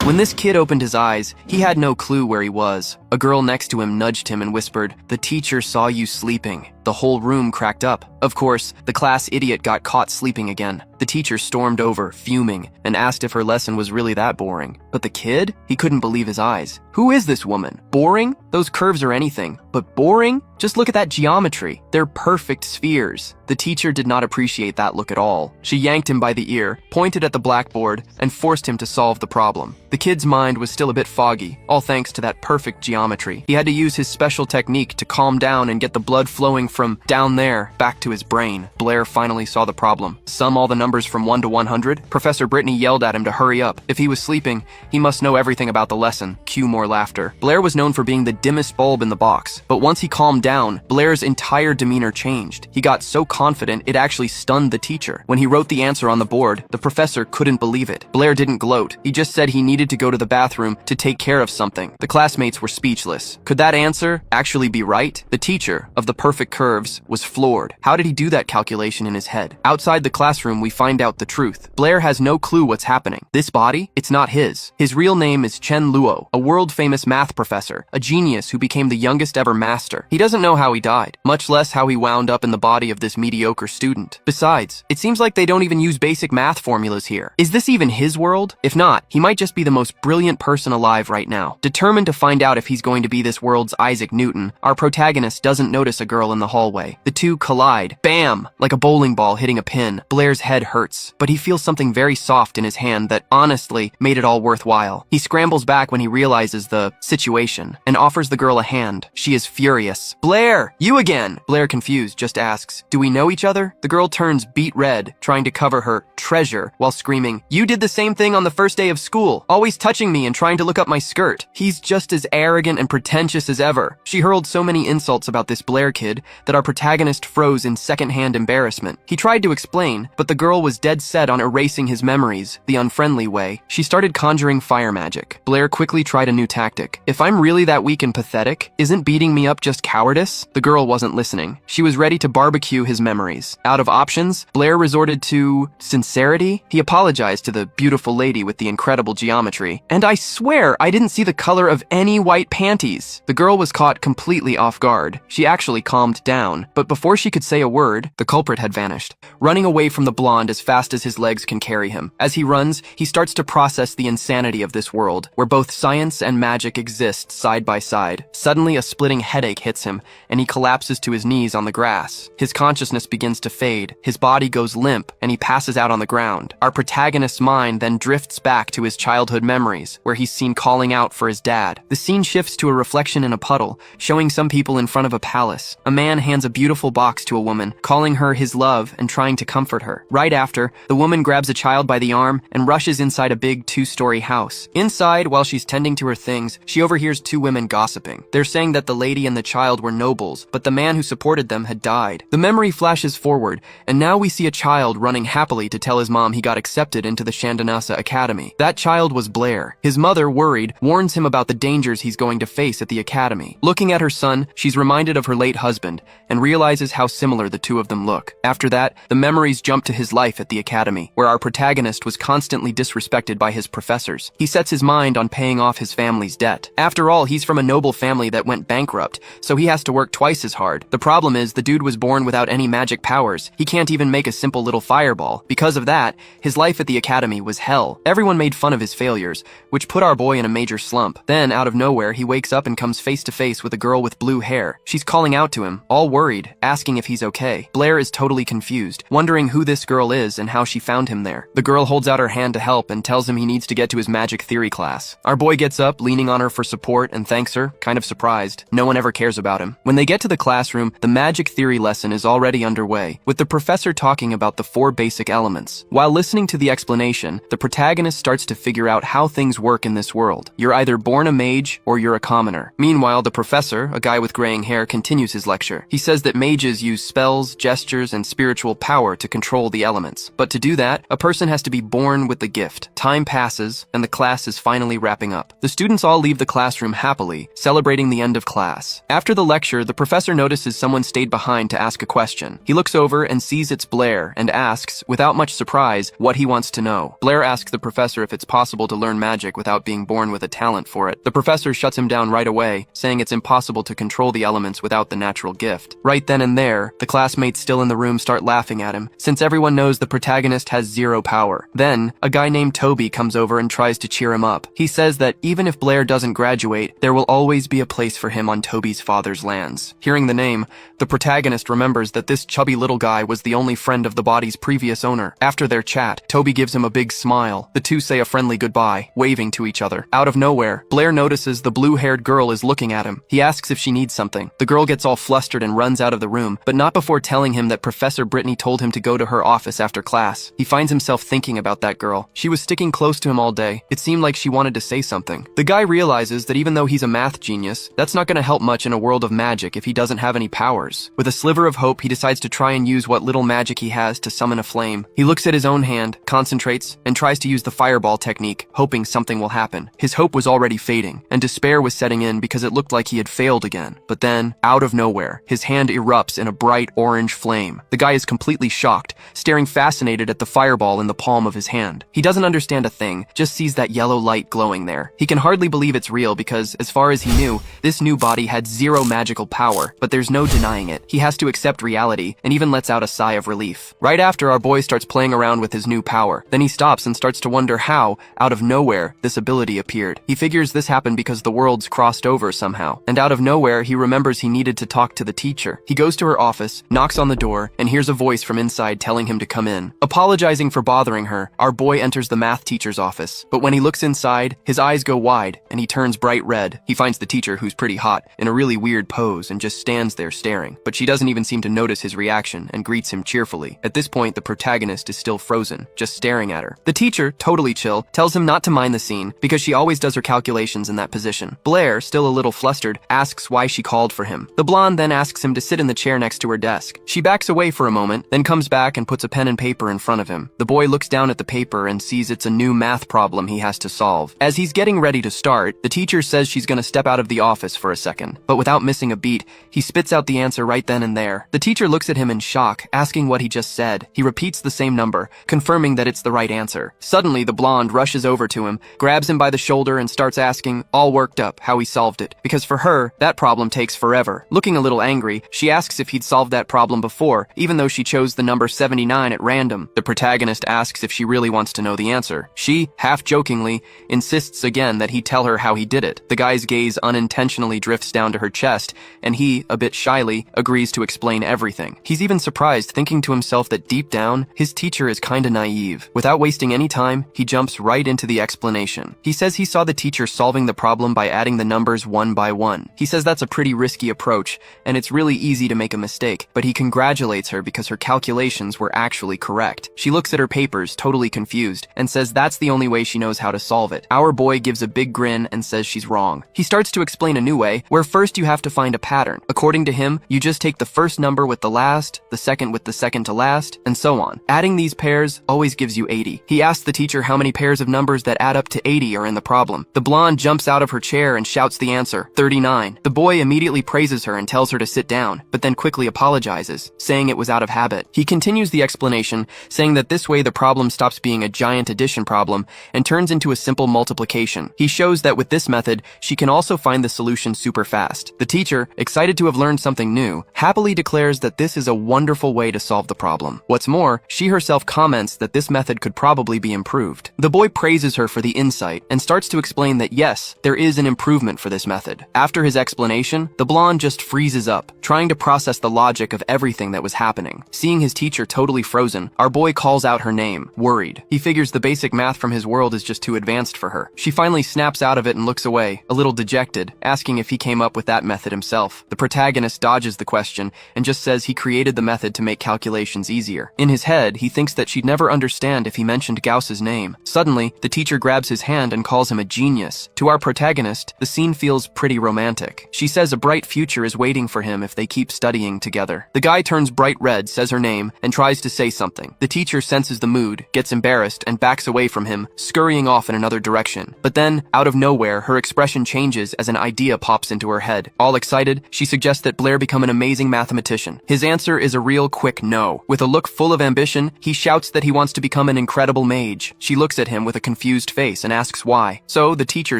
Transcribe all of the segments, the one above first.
When this kid opened his eyes, he had no clue where he was. A girl next to him nudged him and whispered, "The teacher saw you sleeping." The whole room cracked up. Of course, the class idiot got caught sleeping again. The teacher stormed over, fuming, and asked if her lesson was really that boring. But the kid? He couldn't believe his eyes. Who is this woman? Boring? Those curves are anything. But boring? Just look at that geometry. They're perfect spheres. The teacher did not appreciate that look at all. She yanked him by the ear, pointed at the blackboard, and forced him to solve the problem. The kid's mind was still a bit foggy, all thanks to that perfect geometry. He had to use his special technique to calm down and get the blood flowing from down there back to his brain. Blair finally saw the problem. Sum all the numbers from 1 to 100. Professor Brittany yelled at him to hurry up. If he was sleeping, he must know everything about the lesson. Cue more laughter. Blair was known for being the dimmest bulb in the box, but once he calmed down, Blair's entire demeanor changed. He got so confident it actually stunned the teacher. When he wrote the answer on the board, the professor couldn't believe it. Blair didn't gloat. He just said he needed to go to the bathroom to take care of something. The classmates were speechless. Could that answer actually be right? The teacher of the perfect curves was floored. How did he do that calculation in his head? Outside the classroom, we find out the truth. Blair has no clue what's happening. This body, it's not his. His real name is Chen Luo, a world-famous math professor, a genius who became the youngest ever master. He doesn't know how he died, much less how he wound up in the body of this mediocre student. Besides, it seems like they don't even use basic math formulas here. Is this even his world? If not, he might just be the most brilliant person alive right now. Determined to find out if he's going to be this world's Isaac Newton, our protagonist doesn't notice a girl in the hallway. The two collide. Bam! Like a bowling ball hitting a pin. Blair's head hurts, but he feels something very soft in his hand that honestly made it all worthwhile. He scrambles back when he realizes the situation and offers the girl a hand. She is furious. "Blair, you again!" Blair, confused, just asks, "Do we know each other?" The girl turns beet red, trying to cover her treasure while screaming, "You did the same thing on the first day of school, always touching me and trying to look up my skirt." He's just as arrogant and pretentious as ever. She hurled so many insults about this Blair kid that our protagonist froze in secondhand embarrassment. He tried to explain, but the girl was dead set on erasing his memories, the unfriendly way. She started conjuring fire magic. Blair quickly tried a new tactic. "If I'm really that weak and pathetic, isn't beating me up just cowardice?" The girl wasn't listening. She was ready to barbecue his memories. Out of options, Blair resorted to sincerity. He apologized to the beautiful lady with the incredible geometry. "And I swear I didn't see the color of any white panties." The girl was caught completely off guard. She actually calmed down, but before she could say a word, the culprit had vanished, running away from the blonde as fast as his legs can carry him. As he runs, he starts to process the insanity of this world, where both science and magic exist side by side. Suddenly, a splitting headache hits him, and he collapses to his knees on the grass. His consciousness begins to fade, his body goes limp, and he passes out on the ground. Our protagonist's mind then drifts back to his childhood memories, where he's seen calling out for his dad. The scene shifts to a reflection in a puddle, showing some people in front of a palace. A man hands a beautiful box to a woman, calling her his love and trying to comfort her. Right after, the woman grabs a child by the arm and rushes inside a big 2-story house. Inside, while she's tending to her things, she overhears two women gossiping. They're saying that the lady and the child were nobles, but the man who supported them had died. The memory flashes forward, and now we see a child running happily to tell his mom he got accepted into the Shandanasa Academy. That child was Blair. His mother, worried, warns him about the dangers he's going to face at the academy. Looking at her son, she's reminded of her late husband and realizes how similar the two of them look. After that, the memories jump to his life at the academy, where our protagonist was constantly disrespected by his professors. He sets his mind on paying off his family's debt. After all, he's from a noble family that went bankrupt, so he has to work twice as hard. The problem is, the dude was born without any magic powers. He can't even make a simple little fireball. Because of that, his life at the academy was hell. Everyone made fun of his failures, which put our boy in a major slump. Then, out of nowhere, he wakes up and comes face to face with a girl with blue hair. She's calling out to him, all worried, asking if he's okay. Blair is totally confused, wondering who this girl is and how she found him there. The girl holds out her hand to help and tells him he needs to get to his magic theory class. Our boy gets up, leaning on her for support, and thanks her, kind of surprised. No one ever cares about him. When they get to the classroom, the magic theory lesson is already underway, with the professor talking about the 4 basic elements. While listening to the explanation, the protagonist starts to figure out how things work in this world. You're either born a mage or you're a commoner. Meanwhile, the professor, a guy with graying hair, continues his lecture. He says that mages use spells, gestures, and spiritual power to control the elements. But to do that, a person has to be born with the gift. Time passes, and the class is finally wrapping up. The students all leave the classroom happily, celebrating the end of class. After the lecture, the professor notices someone stayed behind to ask a question. He looks over and sees it's Blair and asks, without much surprise, what he wants to know. Blair asks the professor if it's possible to learn magic without being born with a talent for it. The professor shuts him down right away, saying it's impossible to control the elements without the natural gift. Right then and there, the classmates still in the room start laughing at him, since everyone knows the protagonist has zero power. Then, a guy named Toby comes over and tries to cheer him up. He says that even if Blair doesn't graduate, there will always be a place for him on Toby's father's lands. Hearing the name, the protagonist remembers that this chubby little guy was the only friend of the body's previous owner. After their chat, Toby gives him a big smile. The two say a friendly goodbye, waving to each other. Out of nowhere, Blair notices the blue-haired girl is looking at him. He asks if she needs something. The girl gets all flustered and runs out of the room, but not before telling him that Professor Brittany told him to go to her office after class. He finds himself thinking about that girl. She was sticking close to him all day. It seemed like she wanted to say something. The guy realizes that even though he's a math genius, that's not going to help much in a world of magic if he doesn't have any powers. With a sliver of hope, he decides to try and use what little magic he has to summon a flame. He looks at his own hand, concentrates, and tries to use the fireball technique, hoping something will happen. His hope was already fading, and despair was setting in because it looked like he had failed again. But then, out of nowhere, his hand erupts in a bright orange flame. The guy is completely shocked, staring fascinated at the fireball in the palm of his hand. He doesn't understand a thing, just sees that yellow light glowing there. He can hardly believe it's real because, as far as he knew, this new body had zero magical power, but there's no denying it. He has to accept reality, and even lets out a sigh of relief. Right after, our boy starts playing around with his new power. Then he stops and starts to wonder how, out of nowhere, this ability appeared. He figures this happened because the worlds crossed over somehow. And out of nowhere, he remembers he needed to talk to the teacher. He goes to her office, knocks on the door, and hears a voice from inside telling him to come in. Apologizing for bothering her, our boy enters the math teacher's office. But when he looks inside, his eyes go wide, and he turns bright red. He finds the teacher, who's pretty hot, in a really weird pose and just stands there staring. But she doesn't even seem to notice his reaction and greets him cheerfully. At this point, the protagonist is still frozen, just staring at her. The teacher, totally chill, tells him not to mind the scene because she always does her calculations in that position. Blair, still a little flustered, asks why she called for him. The blonde then asks him to sit in the chair next to her desk. She backs away for a moment, then comes back and puts a pen and paper in front of him. The boy looks down at the paper and sees it's a new math problem he has to solve. As he's getting ready to start, the teacher says she's gonna step out of the office for a second. But without missing a beat, he spits out the answer right then and there. The teacher looks at him in shock, asking what he just said. He repeats the same number, confirming that it's the right answer. Suddenly, the blonde rushes over to him, grabs him by the shoulder and starts asking, all worked up, how he solved it. Because for her, that problem takes forever. Looking a little angry, she asks if he'd solved that problem before, even though she chose the number 79 at random. The protagonist asks if she really wants to know the answer. She, half-jokingly, insists again that he tell her how he did it. The guy's gaze unintentionally drifts down to her chest, and he, a bit shyly, agrees to explain everything. He's even surprised, thinking to himself that deep down, his teacher is kinda naive. Without wasting any time, he jumps right into the explanation. He says he saw the teacher solving the problem by adding the numbers one by one. He says that's a pretty risky approach, and it's really easy to make a mistake, but he congratulates her because her calculations were actually correct. She looks at her papers, totally confused, and says that's the only way she knows how to solve it. Our boy gives a big grin and says she's wrong. He starts to explain a new way, where first you have to find a pattern. According to him, you just take the first number with the last, the second with the second to last, and so on. Adding these pairs always gives you 80. He asks the teacher how many pairs of numbers that add up to 80 are in the problem. The blonde jumps out of her chair and shouts the answer, 39. The boy immediately praises her and tells her to sit down, but then quickly apologizes, saying it was out of habit. He continues the explanation, saying that this way the problem stops being a giant addition problem and turns into a simple multiplication. He shows that with this method, she can also find the solution super fast. The teacher, excited to have learned something new, happily declares that this is a wonderful way to solve the problem. What's more, she herself comments that this method could probably be improved. The boy praises her for the insight and starts to explain that yes, there is an improvement for this method. After his explanation, the blonde just freezes up, trying to process the logic of everything that was happening. Seeing his teacher totally frozen, our boy calls out her name, worried. He figures the basic math from his world is just too advanced for her. She finally snaps out of it and looks away, a little dejected, asking if he came up with that method himself. The protagonist dodges the question and just says he created the method to make calculations easier. In his head, he thinks that she'd never understand if he mentioned Gauss's name. Suddenly, the teacher grabs his hand and calls him a genius. To our protagonist, the scene feels pretty romantic. She says a bright future is waiting for him him if they keep studying together. The guy turns bright red, says her name, and tries to say something. The teacher senses the mood, gets embarrassed, and backs away from him, scurrying off in another direction. But then, out of nowhere, her expression changes as an idea pops into her head. All excited, she suggests that Blair become an amazing mathematician. His answer is a real quick no. With a look full of ambition, he shouts that he wants to become an incredible mage. She looks at him with a confused face and asks why. So, the teacher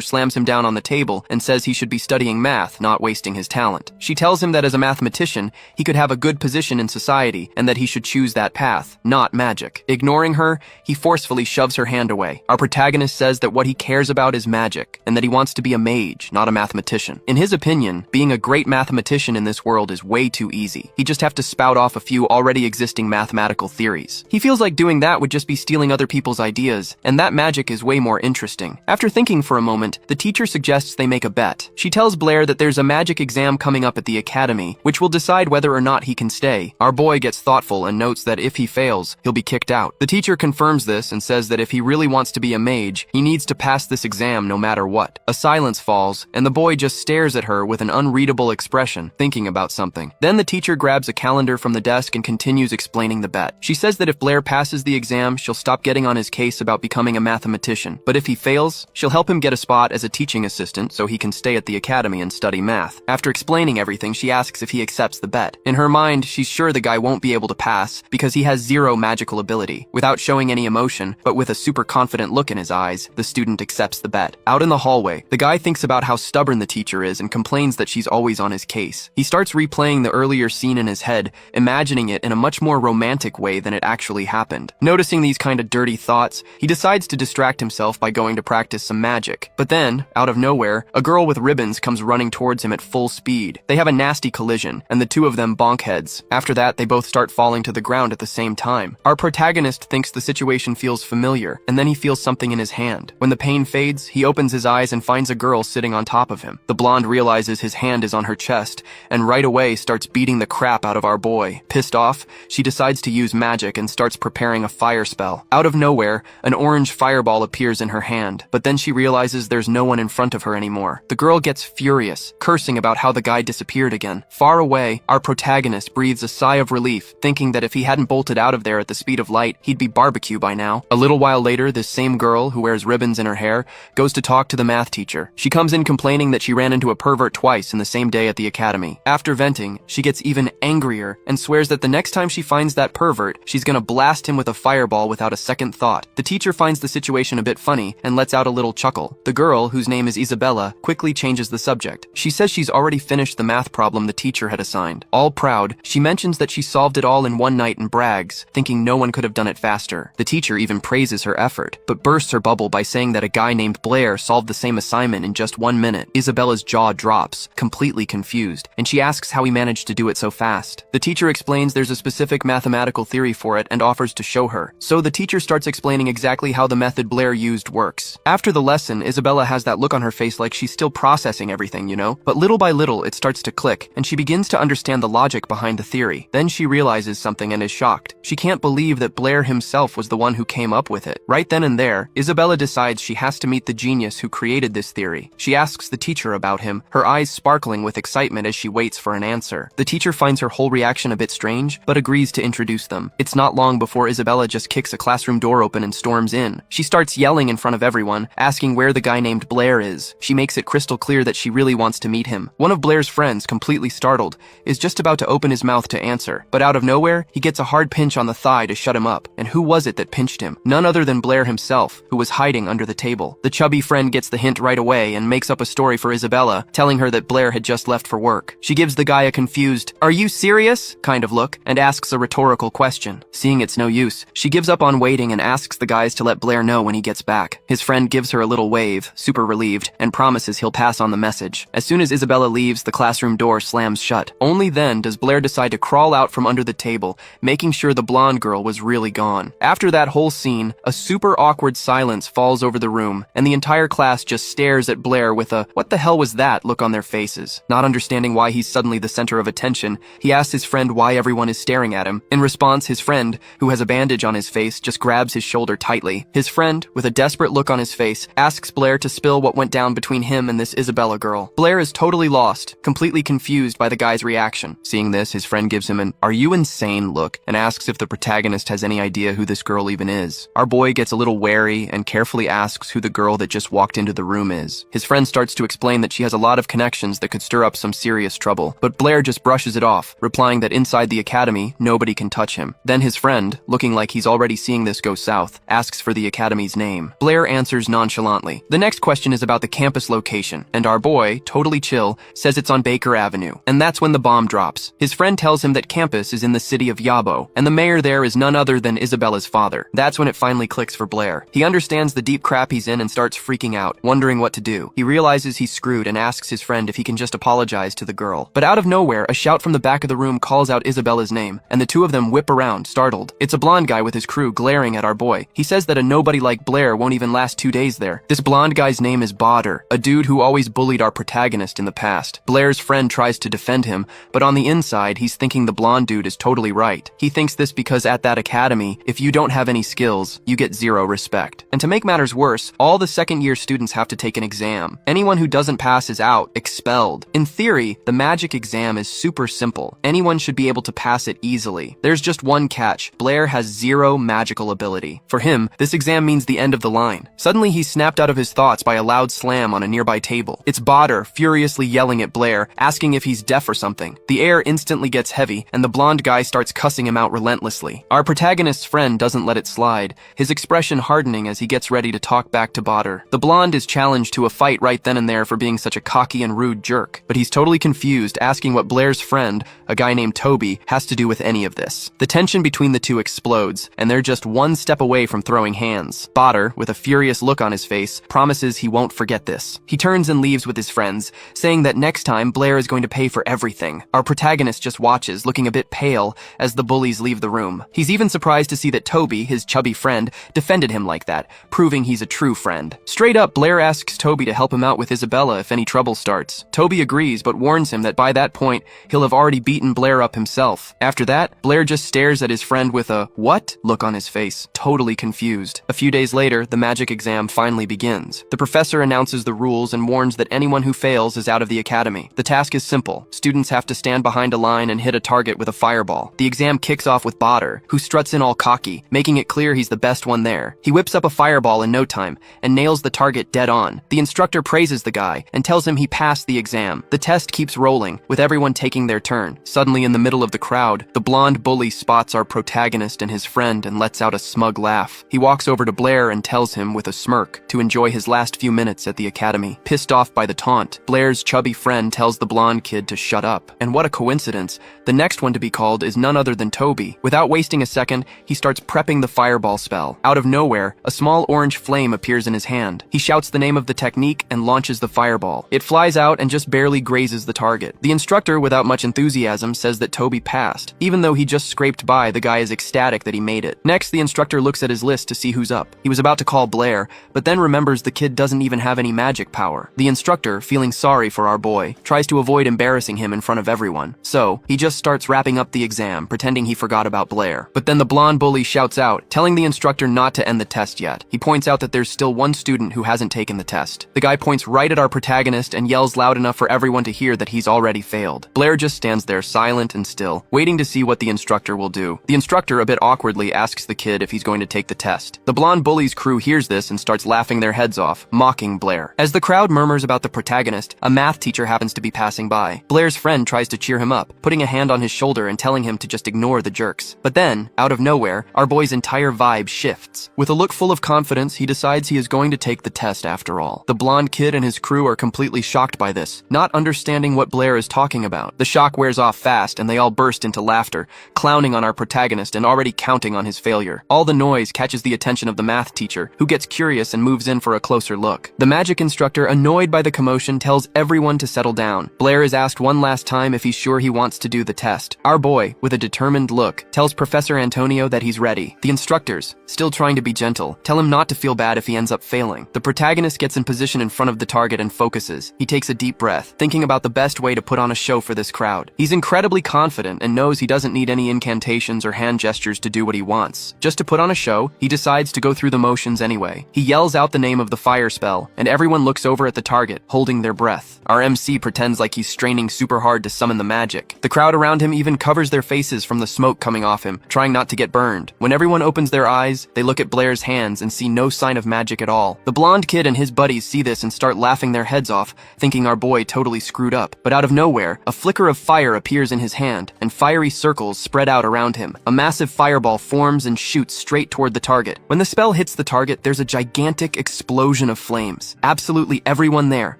slams him down on the table and says he should be studying math, not wasting his talent. She tells him that as a mathematician, he could have a good position in society and that he should choose that path, not magic. Ignoring her, he forcefully shoves her hand away. Our protagonist says that what he cares about is magic and that he wants to be a mage, not a mathematician. In his opinion, being a great mathematician in this world is way too easy. He'd just have to spout off a few already existing mathematical theories. He feels like doing that would just be stealing other people's ideas, and that magic is way more interesting. After thinking for a moment, the teacher suggests they make a bet. She tells Blair that there's a magic exam coming up at the academy, which will decide whether or not he can stay. Our boy gets thoughtful and notes that if he fails, he'll be kicked out. The teacher confirms this and says that if he really wants to be a mage, he needs to pass this exam no matter what. A silence falls, and the boy just stares at her with an unreadable expression, thinking about something. Then the teacher grabs a calendar from the desk and continues explaining the bet. She says that if Blair passes the exam, she'll stop getting on his case about becoming a mathematician. But if he fails, she'll help him get a spot as a teaching assistant so he can stay at the academy and study math. After explaining everything, she asks if he accepts the bet. In her mind, she's sure the guy won't be able to pass because he has zero magical ability. Without showing any emotion, but with a super confident look in his eyes, the student accepts the bet. Out in the hallway, the guy thinks about how stubborn the teacher is and complains that she's always on his case. He starts replaying the earlier scene in his head, imagining it in a much more romantic way than it actually happened. Noticing these kind of dirty thoughts, he decides to distract himself by going to practice some magic. But then, out of nowhere, a girl with ribbons comes running towards him at full speed. They have a nasty collision, and the two of them bonk heads. After that, they both start falling to the ground at the same time. Our protagonist thinks the situation feels familiar, and then he feels something in his hand. When the pain fades, he opens his eyes and finds a girl sitting on top of him. The blonde realizes his hand is on her chest, and right away starts beating the crap out of our boy. Pissed off, she decides to use magic and starts preparing a fire spell. Out of nowhere, an orange fireball appears in her hand, but then she realizes there's no one in front of her anymore. The girl gets furious, cursing about how the guy disappeared again. Far away, our protagonist breathes a sigh of relief, thinking that if he hadn't bolted out of there at the speed of light, he'd be barbecue by now. A little while later, this same girl, who wears ribbons in her hair, goes to talk to the math teacher. She comes in complaining that she ran into a pervert twice in the same day at the academy. After venting, she gets even angrier and swears that the next time she finds that pervert, she's gonna blast him with a fireball without a second thought. The teacher finds the situation a bit funny and lets out a little chuckle. The girl, whose name is Isabella, quickly changes the subject. She says she's already finished the math problem the teacher had assigned. All proud, she mentions that she solved it all in one night and brags, thinking no one could have done it faster. The teacher even praises her effort, but bursts her bubble by saying that a guy named Blair solved the same assignment in just 1 minute. Isabella's jaw drops, completely confused, and she asks how he managed to do it so fast. The teacher explains there's a specific mathematical theory for it and offers to show her. So the teacher starts explaining exactly how the method Blair used works. After the lesson, Isabella has that look on her face like she's still processing everything, you know? But little by little, it starts to click, and she begins to understand the logic behind the theory. Then she realizes something and is shocked. She can't believe that Blair himself was the one who came up with it. Right then and there, Isabella decides she has to meet the genius who created this theory. She asks the teacher about him, her eyes sparkling with excitement as she waits for an answer. The teacher finds her whole reaction a bit strange, but agrees to introduce them. It's not long before Isabella just kicks a classroom door open and storms in. She starts yelling in front of everyone, asking where the guy named Blair is. She makes it crystal clear that she really wants to meet him. One of Blair's friends, completely startled, is just about to open his mouth to answer, but out of nowhere, he gets a hard pinch on the thigh to shut him up. And who was it that pinched him? None other than Blair himself, who was hiding under the table. The chubby friend gets the hint right away and makes up a story for Isabella, telling her that Blair had just left for work. She gives the guy a confused, "Are you serious?" kind of look, and asks a rhetorical question. Seeing it's no use, she gives up on waiting and asks the guys to let Blair know when he gets back. His friend gives her a little wave, super relieved, and promises he'll pass on the message. As soon as Isabella leaves, the classroom door slams shut. Only then does Blair decide to crawl out from under the table, making sure the blonde girl was really gone. After that whole scene, a super awkward silence falls over the room, and the entire class just stares at Blair with a "what the hell was that" look on their faces. Not understanding why he's suddenly the center of attention, he asks his friend why everyone is staring at him. In response, his friend, who has a bandage on his face, just grabs his shoulder tightly. His friend, with a desperate look on his face, asks Blair to spill what went down between him and this Isabella girl. Blair is totally lost, completely confused confused by the guy's reaction. Seeing this, his friend gives him an "Are you insane?" look and asks if the protagonist has any idea who this girl even is. Our boy gets a little wary and carefully asks who the girl that just walked into the room is. His friend starts to explain that she has a lot of connections that could stir up some serious trouble, but Blair just brushes it off, replying that inside the academy, nobody can touch him. Then his friend, looking like he's already seeing this go south, asks for the academy's name. Blair answers nonchalantly. The next question is about the campus location, and our boy, totally chill, says it's on Baker Avenue. And that's when the bomb drops. His friend tells him that campus is in the city of Yabo, and the mayor there is none other than Isabella's father. That's when it finally clicks for Blair. He understands the deep crap he's in and starts freaking out, wondering what to do. He realizes he's screwed and asks his friend if he can just apologize to the girl. But out of nowhere, a shout from the back of the room calls out Isabella's name, and the two of them whip around, startled. It's a blonde guy with his crew glaring at our boy. He says that a nobody like Blair won't even last 2 days there. This blonde guy's name is Badr, a dude who always bullied our protagonist in the past. Blair's friend tries to defend him, but on the inside, he's thinking the blonde dude is totally right. He thinks this because at that academy, if you don't have any skills, you get zero respect. And to make matters worse, all the second-year students have to take an exam. Anyone who doesn't pass is out, expelled. In theory, the magic exam is super simple. Anyone should be able to pass it easily. There's just one catch. Blair has zero magical ability. For him, this exam means the end of the line. Suddenly, he's snapped out of his thoughts by a loud slam on a nearby table. It's Badr furiously yelling at Blair, asking if he's deaf or something. The air instantly gets heavy, and the blonde guy starts cussing him out relentlessly. Our protagonist's friend doesn't let it slide, his expression hardening as he gets ready to talk back to Badr. The blonde is challenged to a fight right then and there for being such a cocky and rude jerk, but he's totally confused, asking what Blair's friend, a guy named Toby, has to do with any of this. The tension between the two explodes, and they're just one step away from throwing hands. Badr, with a furious look on his face, promises he won't forget this. He turns and leaves with his friends, saying that next time Blair is going to pay for everything. Our protagonist just watches, looking a bit pale, as the bullies leave the room. He's even surprised to see that Toby, his chubby friend, defended him like that, proving he's a true friend. Straight up, Blair asks Toby to help him out with Isabella if any trouble starts. Toby agrees, but warns him that by that point, he'll have already beaten Blair up himself. After that, Blair just stares at his friend with a "what?" look on his face, totally confused. A few days later, the magic exam finally begins. The professor announces the rules and warns that anyone who fails is out of the academy. The task is simple. Students have to stand behind a line and hit a target with a fireball. The exam kicks off with Badr, who struts in all cocky, making it clear he's the best one there. He whips up a fireball in no time and nails the target dead on. The instructor praises the guy and tells him he passed the exam. The test keeps rolling, with everyone taking their turn. Suddenly, in the middle of the crowd, the blonde bully spots our protagonist and his friend and lets out a smug laugh. He walks over to Blair and tells him with a smirk to enjoy his last few minutes at the academy. Pissed off by the taunt, Blair's chubby friend tells the blonde kid to shut up. And what a coincidence, the next one to be called is none other than Toby. Without wasting a second, he starts prepping the fireball spell. Out of nowhere, a small orange flame appears in his hand. He shouts the name of the technique and launches the fireball. It flies out and just barely grazes the target. The instructor, without much enthusiasm, says that Toby passed. Even though he just scraped by, the guy is ecstatic that he made it. Next, the instructor looks at his list to see who's up. He was about to call Blair, but then remembers the kid doesn't even have any magic power. The instructor, feeling sorry for our boy, tries to avoid embarrassing him in front of everyone. So, he just starts wrapping up the exam, pretending he forgot about Blair. But then the blonde bully shouts out, telling the instructor not to end the test yet. He points out that there's still one student who hasn't taken the test. The guy points right at our protagonist and yells loud enough for everyone to hear that he's already failed. Blair just stands there silent and still, waiting to see what the instructor will do. The instructor, a bit awkwardly, asks the kid if he's going to take the test. The blonde bully's crew hears this and starts laughing their heads off, mocking Blair. As the crowd murmurs about the protagonist, a math teacher happens to be passing by. Blair's friend tries to cheer him up, putting a hand on his shoulder and telling him to just ignore the jerks. But then, out of nowhere, our boy's entire vibe shifts. With a look full of confidence, he decides he is going to take the test after all. The blonde kid and his crew are completely shocked by this, not understanding what Blair is talking about. The shock wears off fast and they all burst into laughter, clowning on our protagonist and already counting on his failure. All the noise catches the attention of the math teacher, who gets curious and moves in for a closer look. The magic instructor, annoyed by the commotion, tells everyone to settle down. Blair is asked one last time if he's sure he wants to do the test. Our boy, with a determined look, tells Professor Antonio that he's ready. The instructors, still trying to be gentle, tell him not to feel bad if he ends up failing. The protagonist gets in position in front of the target and focuses. He takes a deep breath, thinking about the best way to put on a show for this crowd. He's incredibly confident and knows he doesn't need any incantations or hand gestures to do what he wants. Just to put on a show, he decides to go through the motions anyway. He yells out the name of the fire spell, and everyone looks over at the target, holding their breath. Our MC pretends like he's straining training super hard to summon the magic. The crowd around him even covers their faces from the smoke coming off him, trying not to get burned. When everyone opens their eyes, they look at Blair's hands and see no sign of magic at all. The blonde kid and his buddies see this and start laughing their heads off, thinking our boy totally screwed up. But out of nowhere, a flicker of fire appears in his hand, and fiery circles spread out around him. A massive fireball forms and shoots straight toward the target. When the spell hits the target, there's a gigantic explosion of flames. Absolutely everyone there,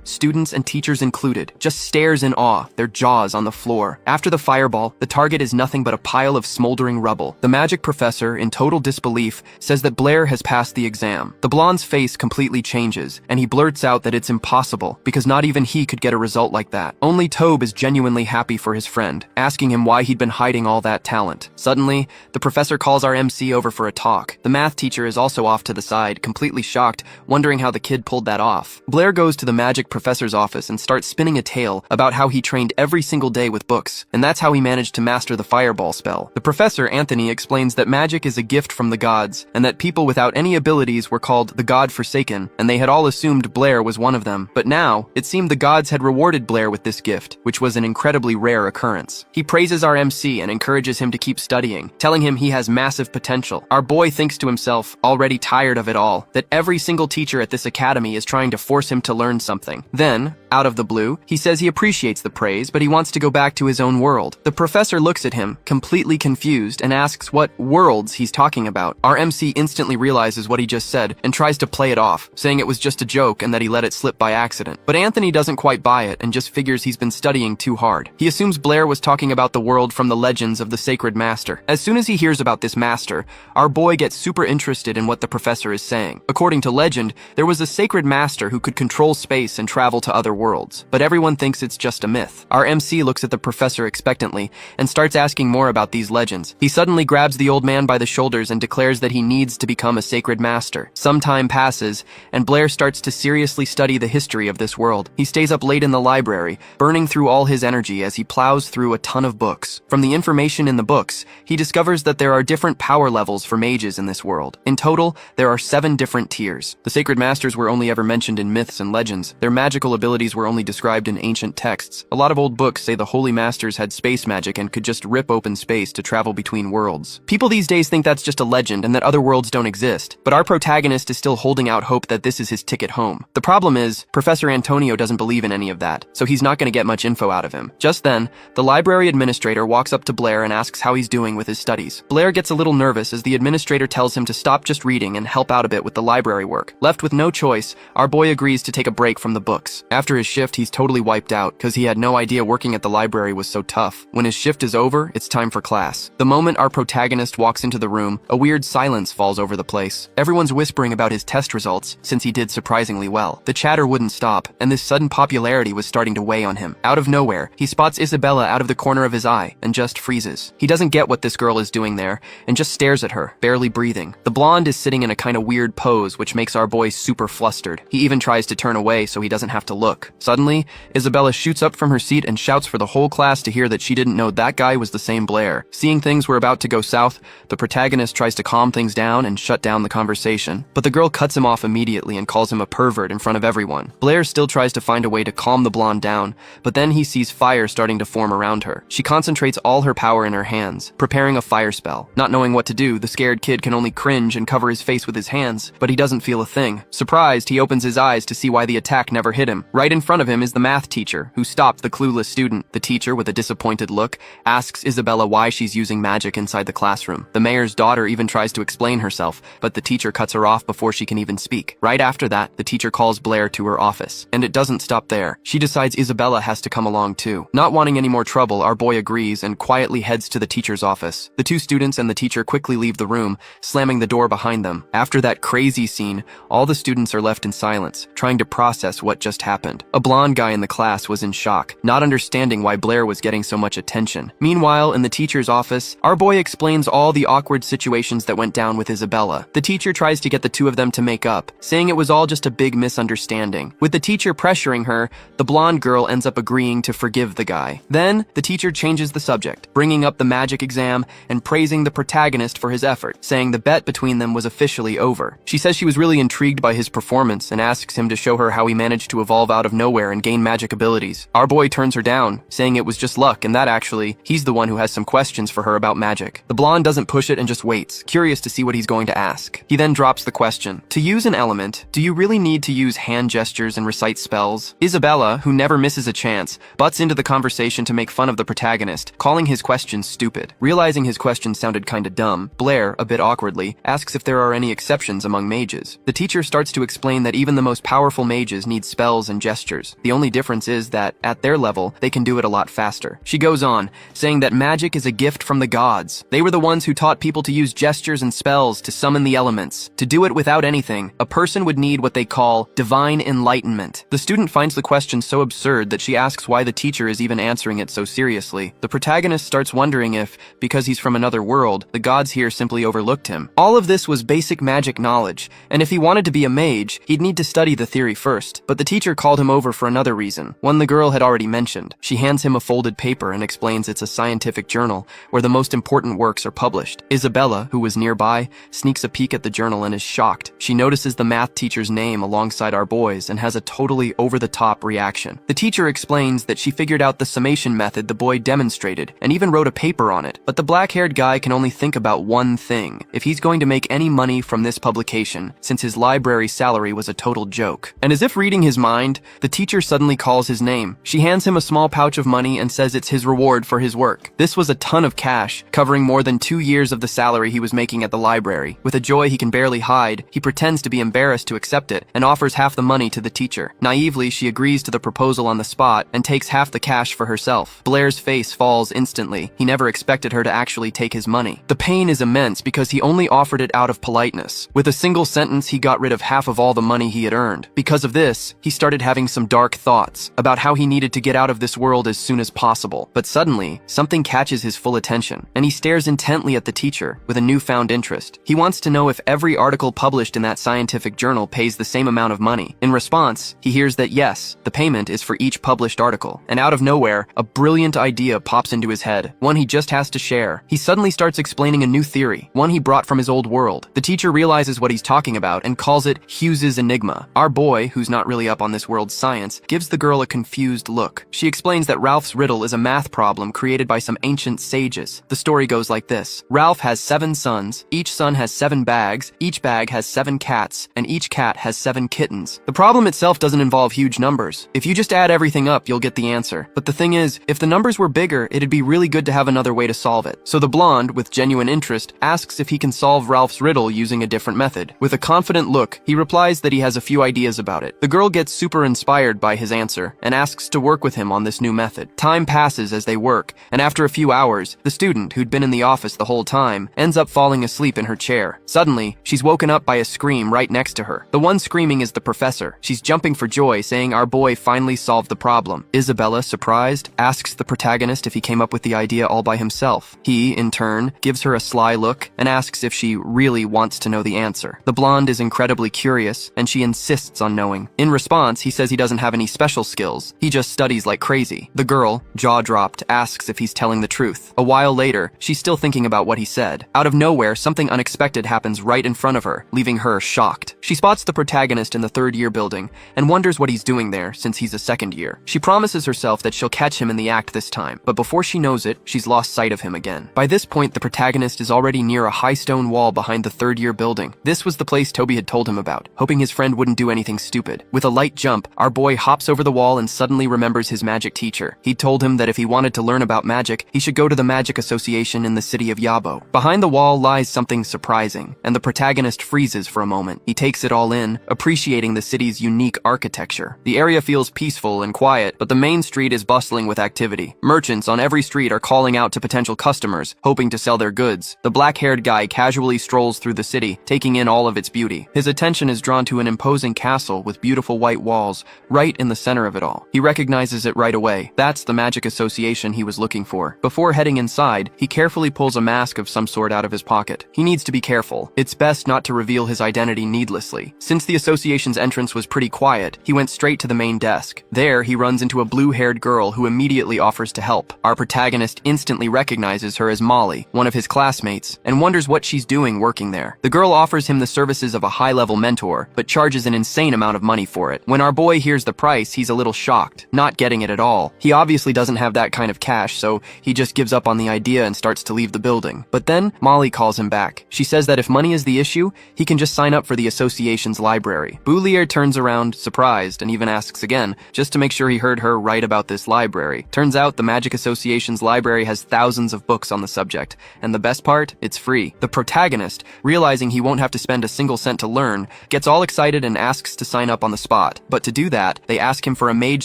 students and teachers included, just stares in awe, their jaws on the floor. After the fireball, the target is nothing but a pile of smoldering rubble. The magic professor, in total disbelief, says that Blair has passed the exam. The blonde's face completely changes, and he blurts out that it's impossible, because not even he could get a result like that. Only Tobe is genuinely happy for his friend, asking him why he'd been hiding all that talent. Suddenly, the professor calls our MC over for a talk. The math teacher is also off to the side, completely shocked, wondering how the kid pulled that off. Blair goes to the magic professor's office and starts spinning a tale about how he trained every single day with books, and that's how he managed to master the fireball spell. The professor, Anthony, explains that magic is a gift from the gods, and that people without any abilities were called the God-Forsaken, and they had all assumed Blair was one of them. But now, it seemed the gods had rewarded Blair with this gift, which was an incredibly rare occurrence. He praises our MC and encourages him to keep studying, telling him he has massive potential. Our boy thinks to himself, already tired of it all, that every single teacher at this academy is trying to force him to learn something. Then, out of the blue, he says he appreciates the praise, but he wants to go back to his own world. The professor looks at him, completely confused, and asks what worlds he's talking about. Our MC instantly realizes what he just said and tries to play it off, saying it was just a joke and that he let it slip by accident. But Anthony doesn't quite buy it and just figures he's been studying too hard. He assumes Blair was talking about the world from the legends of the Sacred Master. As soon as he hears about this master, our boy gets super interested in what the professor is saying. According to legend, there was a sacred master who could control space and travel to other worlds, but everyone thinks it's just a myth. Our MC looks at the professor expectantly and starts asking more about these legends. He suddenly grabs the old man by the shoulders and declares that he needs to become a sacred master. Some time passes, and Blair starts to seriously study the history of this world. He stays up late in the library, burning through all his energy as he plows through a ton of books. From the information in the books, he discovers that there are different power levels for mages in this world. In total, there are 7 different tiers. The sacred masters were only ever mentioned in myths and legends. Their magical abilities were only described in ancient texts. A lot of old books say the holy masters had space magic and could just rip open space to travel between worlds. People these days think that's just a legend and that other worlds don't exist, but our protagonist is still holding out hope that this is his ticket home. The problem is, Professor Antonio doesn't believe in any of that, so he's not going to get much info out of him. Just then, the library administrator walks up to Blair and asks how he's doing with his studies. Blair gets a little nervous as the administrator tells him to stop just reading and help out a bit with the library work. Left with no choice, our boy agrees to take a break from the books. After his shift, he's totally wiped out because he had no idea working at the library was so tough. When his shift is over, it's time for class. The moment our protagonist walks into the room, a weird silence falls over the place. Everyone's whispering about his test results since he did surprisingly well. The chatter wouldn't stop, and this sudden popularity was starting to weigh on him. Out of nowhere, he spots Isabella out of the corner of his eye and just freezes. He doesn't get what this girl is doing there and just stares at her, barely breathing. The blonde is sitting in a kind of weird pose, which makes our boy super flustered. He even tries to turn away so he doesn't have to look. Suddenly, Isabella shoots up from her seat and shouts for the whole class to hear that she didn't know that guy was the same Blair. Seeing things were about to go south, the protagonist tries to calm things down and shut down the conversation, but the girl cuts him off immediately and calls him a pervert in front of everyone. Blair still tries to find a way to calm the blonde down, but then he sees fire starting to form around her. She concentrates all her power in her hands, preparing a fire spell. Not knowing what to do, the scared kid can only cringe and cover his face with his hands, but he doesn't feel a thing. Surprised, he opens his eyes to see why the attack never hit him. Right in front of him is the math teacher, who stopped the clueless student. The teacher, with a disappointed look, asks Isabella why she's using magic inside the classroom. The mayor's daughter even tries to explain herself, but the teacher cuts her off before she can even speak. Right after that, the teacher calls Blair to her office. And it doesn't stop there. She decides Isabella has to come along too. Not wanting any more trouble, our boy agrees and quietly heads to the teacher's office. The 2 students and the teacher quickly leave the room, slamming the door behind them. After that crazy scene, all the students are left in silence, trying to process what just happened. A blonde guy in the class was in shock, not understanding why Blair was getting so much attention. Meanwhile, in the teacher's office, our boy explains all the awkward situations that went down with Isabella. The teacher tries to get the 2 of them to make up, saying it was all just a big misunderstanding. With the teacher pressuring her, the blonde girl ends up agreeing to forgive the guy. Then, the teacher changes the subject, bringing up the magic exam and praising the protagonist for his effort, saying the bet between them was officially over. She says she was really intrigued by his performance and asks him to show her how he managed to evolve out of of nowhere and gain magic abilities. Our boy turns her down, saying it was just luck and that actually, he's the one who has some questions for her about magic. The blonde doesn't push it and just waits, curious to see what he's going to ask. He then drops the question. To use an element, do you really need to use hand gestures and recite spells? Isabella, who never misses a chance, butts into the conversation to make fun of the protagonist, calling his question stupid. Realizing his question sounded kinda dumb, Blair, a bit awkwardly, asks if there are any exceptions among mages. The teacher starts to explain that even the most powerful mages need spells and gestures. The only difference is that, at their level, they can do it a lot faster. She goes on, saying that magic is a gift from the gods. They were the ones who taught people to use gestures and spells to summon the elements. To do it without anything, a person would need what they call divine enlightenment. The student finds the question so absurd that she asks why the teacher is even answering it so seriously. The protagonist starts wondering if, because he's from another world, the gods here simply overlooked him. All of this was basic magic knowledge, and if he wanted to be a mage, he'd need to study the theory first. But the teacher called him over for another reason, one the girl had already mentioned. She hands him a folded paper and explains it's a scientific journal where the most important works are published. Isabella, who was nearby, sneaks a peek at the journal and is shocked. She notices the math teacher's name alongside our boys and has a totally over-the-top reaction. The teacher explains that she figured out the summation method the boy demonstrated and even wrote a paper on it. But the black-haired guy can only think about one thing: if he's going to make any money from this publication, since his library salary was a total joke. And as if reading his mind, the teacher suddenly calls his name. She hands him a small pouch of money and says it's his reward for his work. This was a ton of cash, covering more than 2 years of the salary he was making at the library. With a joy he can barely hide, he pretends to be embarrassed to accept it and offers half the money to the teacher. Naively, she agrees to the proposal on the spot and takes half the cash for herself. Blair's face falls instantly. He never expected her to actually take his money. The pain is immense because he only offered it out of politeness. With a single sentence, he got rid of half of all the money he had earned. Because of this, he started having some dark thoughts about how he needed to get out of this world as soon as possible. But suddenly, something catches his full attention, and he stares intently at the teacher with a newfound interest. He wants to know if every article published in that scientific journal pays the same amount of money. In response, he hears that yes, the payment is for each published article. And out of nowhere, a brilliant idea pops into his head, one he just has to share. He suddenly starts explaining a new theory, one he brought from his old world. The teacher realizes what he's talking about and calls it Hughes's Enigma. Our boy, who's not really up on this world's science, gives the girl a confused look. She explains that Ralph's riddle is a math problem created by some ancient sages. The story goes like this. Ralph has 7 sons, each son has 7 bags, each bag has 7 cats, and each cat has 7 kittens. The problem itself doesn't involve huge numbers. If you just add everything up, you'll get the answer. But the thing is, if the numbers were bigger, it'd be really good to have another way to solve it. So the blonde, with genuine interest, asks if he can solve Ralph's riddle using a different method. With a confident look, he replies that he has a few ideas about it. The girl gets super inspired by his answer and asks to work with him on this new method. Time passes as they work, and after a few hours, the student, who'd been in the office the whole time, ends up falling asleep in her chair. Suddenly, she's woken up by a scream right next to her. The one screaming is the professor. She's jumping for joy, saying our boy finally solved the problem. Isabella, surprised, asks the protagonist if he came up with the idea all by himself. He, in turn, gives her a sly look and asks if she really wants to know the answer. The blonde is incredibly curious, and she insists on knowing. In response, he says he doesn't have any special skills. He just studies like crazy. The girl, jaw-dropped, asks if he's telling the truth. A while later, she's still thinking about what he said. Out of nowhere, something unexpected happens right in front of her, leaving her shocked. She spots the protagonist in the 3rd-year building and wonders what he's doing there since he's a 2nd year. She promises herself that she'll catch him in the act this time, but before she knows it, she's lost sight of him again. By this point, the protagonist is already near a high stone wall behind the 3rd-year building. This was the place Toby had told him about, hoping his friend wouldn't do anything stupid. With a light jump, our boy hops over the wall and suddenly remembers his magic teacher. He'd told him that if he wanted to learn about magic, he should go to the Magic Association in the city of Yabo. Behind the wall lies something surprising, and the protagonist freezes for a moment. He takes it all in, appreciating the city's unique architecture. The area feels peaceful and quiet, but the main street is bustling with activity. Merchants on every street are calling out to potential customers, hoping to sell their goods. The black-haired guy casually strolls through the city, taking in all of its beauty. His attention is drawn to an imposing castle with beautiful white walls, right in the center of it all. He recognizes it right away. That's the Magic Association he was looking for. Before heading inside, he carefully pulls a mask of some sort out of his pocket. He needs to be careful. It's best not to reveal his identity needlessly. Since the association's entrance was pretty quiet, he went straight to the main desk. There, he runs into a blue-haired girl who immediately offers to help. Our protagonist instantly recognizes her as Molly, one of his classmates, and wonders what she's doing working there. The girl offers him the services of a high-level mentor, but charges an insane amount of money for it. When our boy hears the price, he's a little shocked, not getting it at all. He obviously doesn't have that kind of cash, so he just gives up on the idea and starts to leave the building. But then, Molly calls him back. She says that if money is the issue, he can just sign up for the association's library. Boulier turns around, surprised, and even asks again, just to make sure he heard her right about this library. Turns out the Magic Association's library has thousands of books on the subject, and the best part, it's free. The protagonist, realizing he won't have to spend a single cent to learn, gets all excited and asks to sign up on the spot. But to do that, they ask him for a mage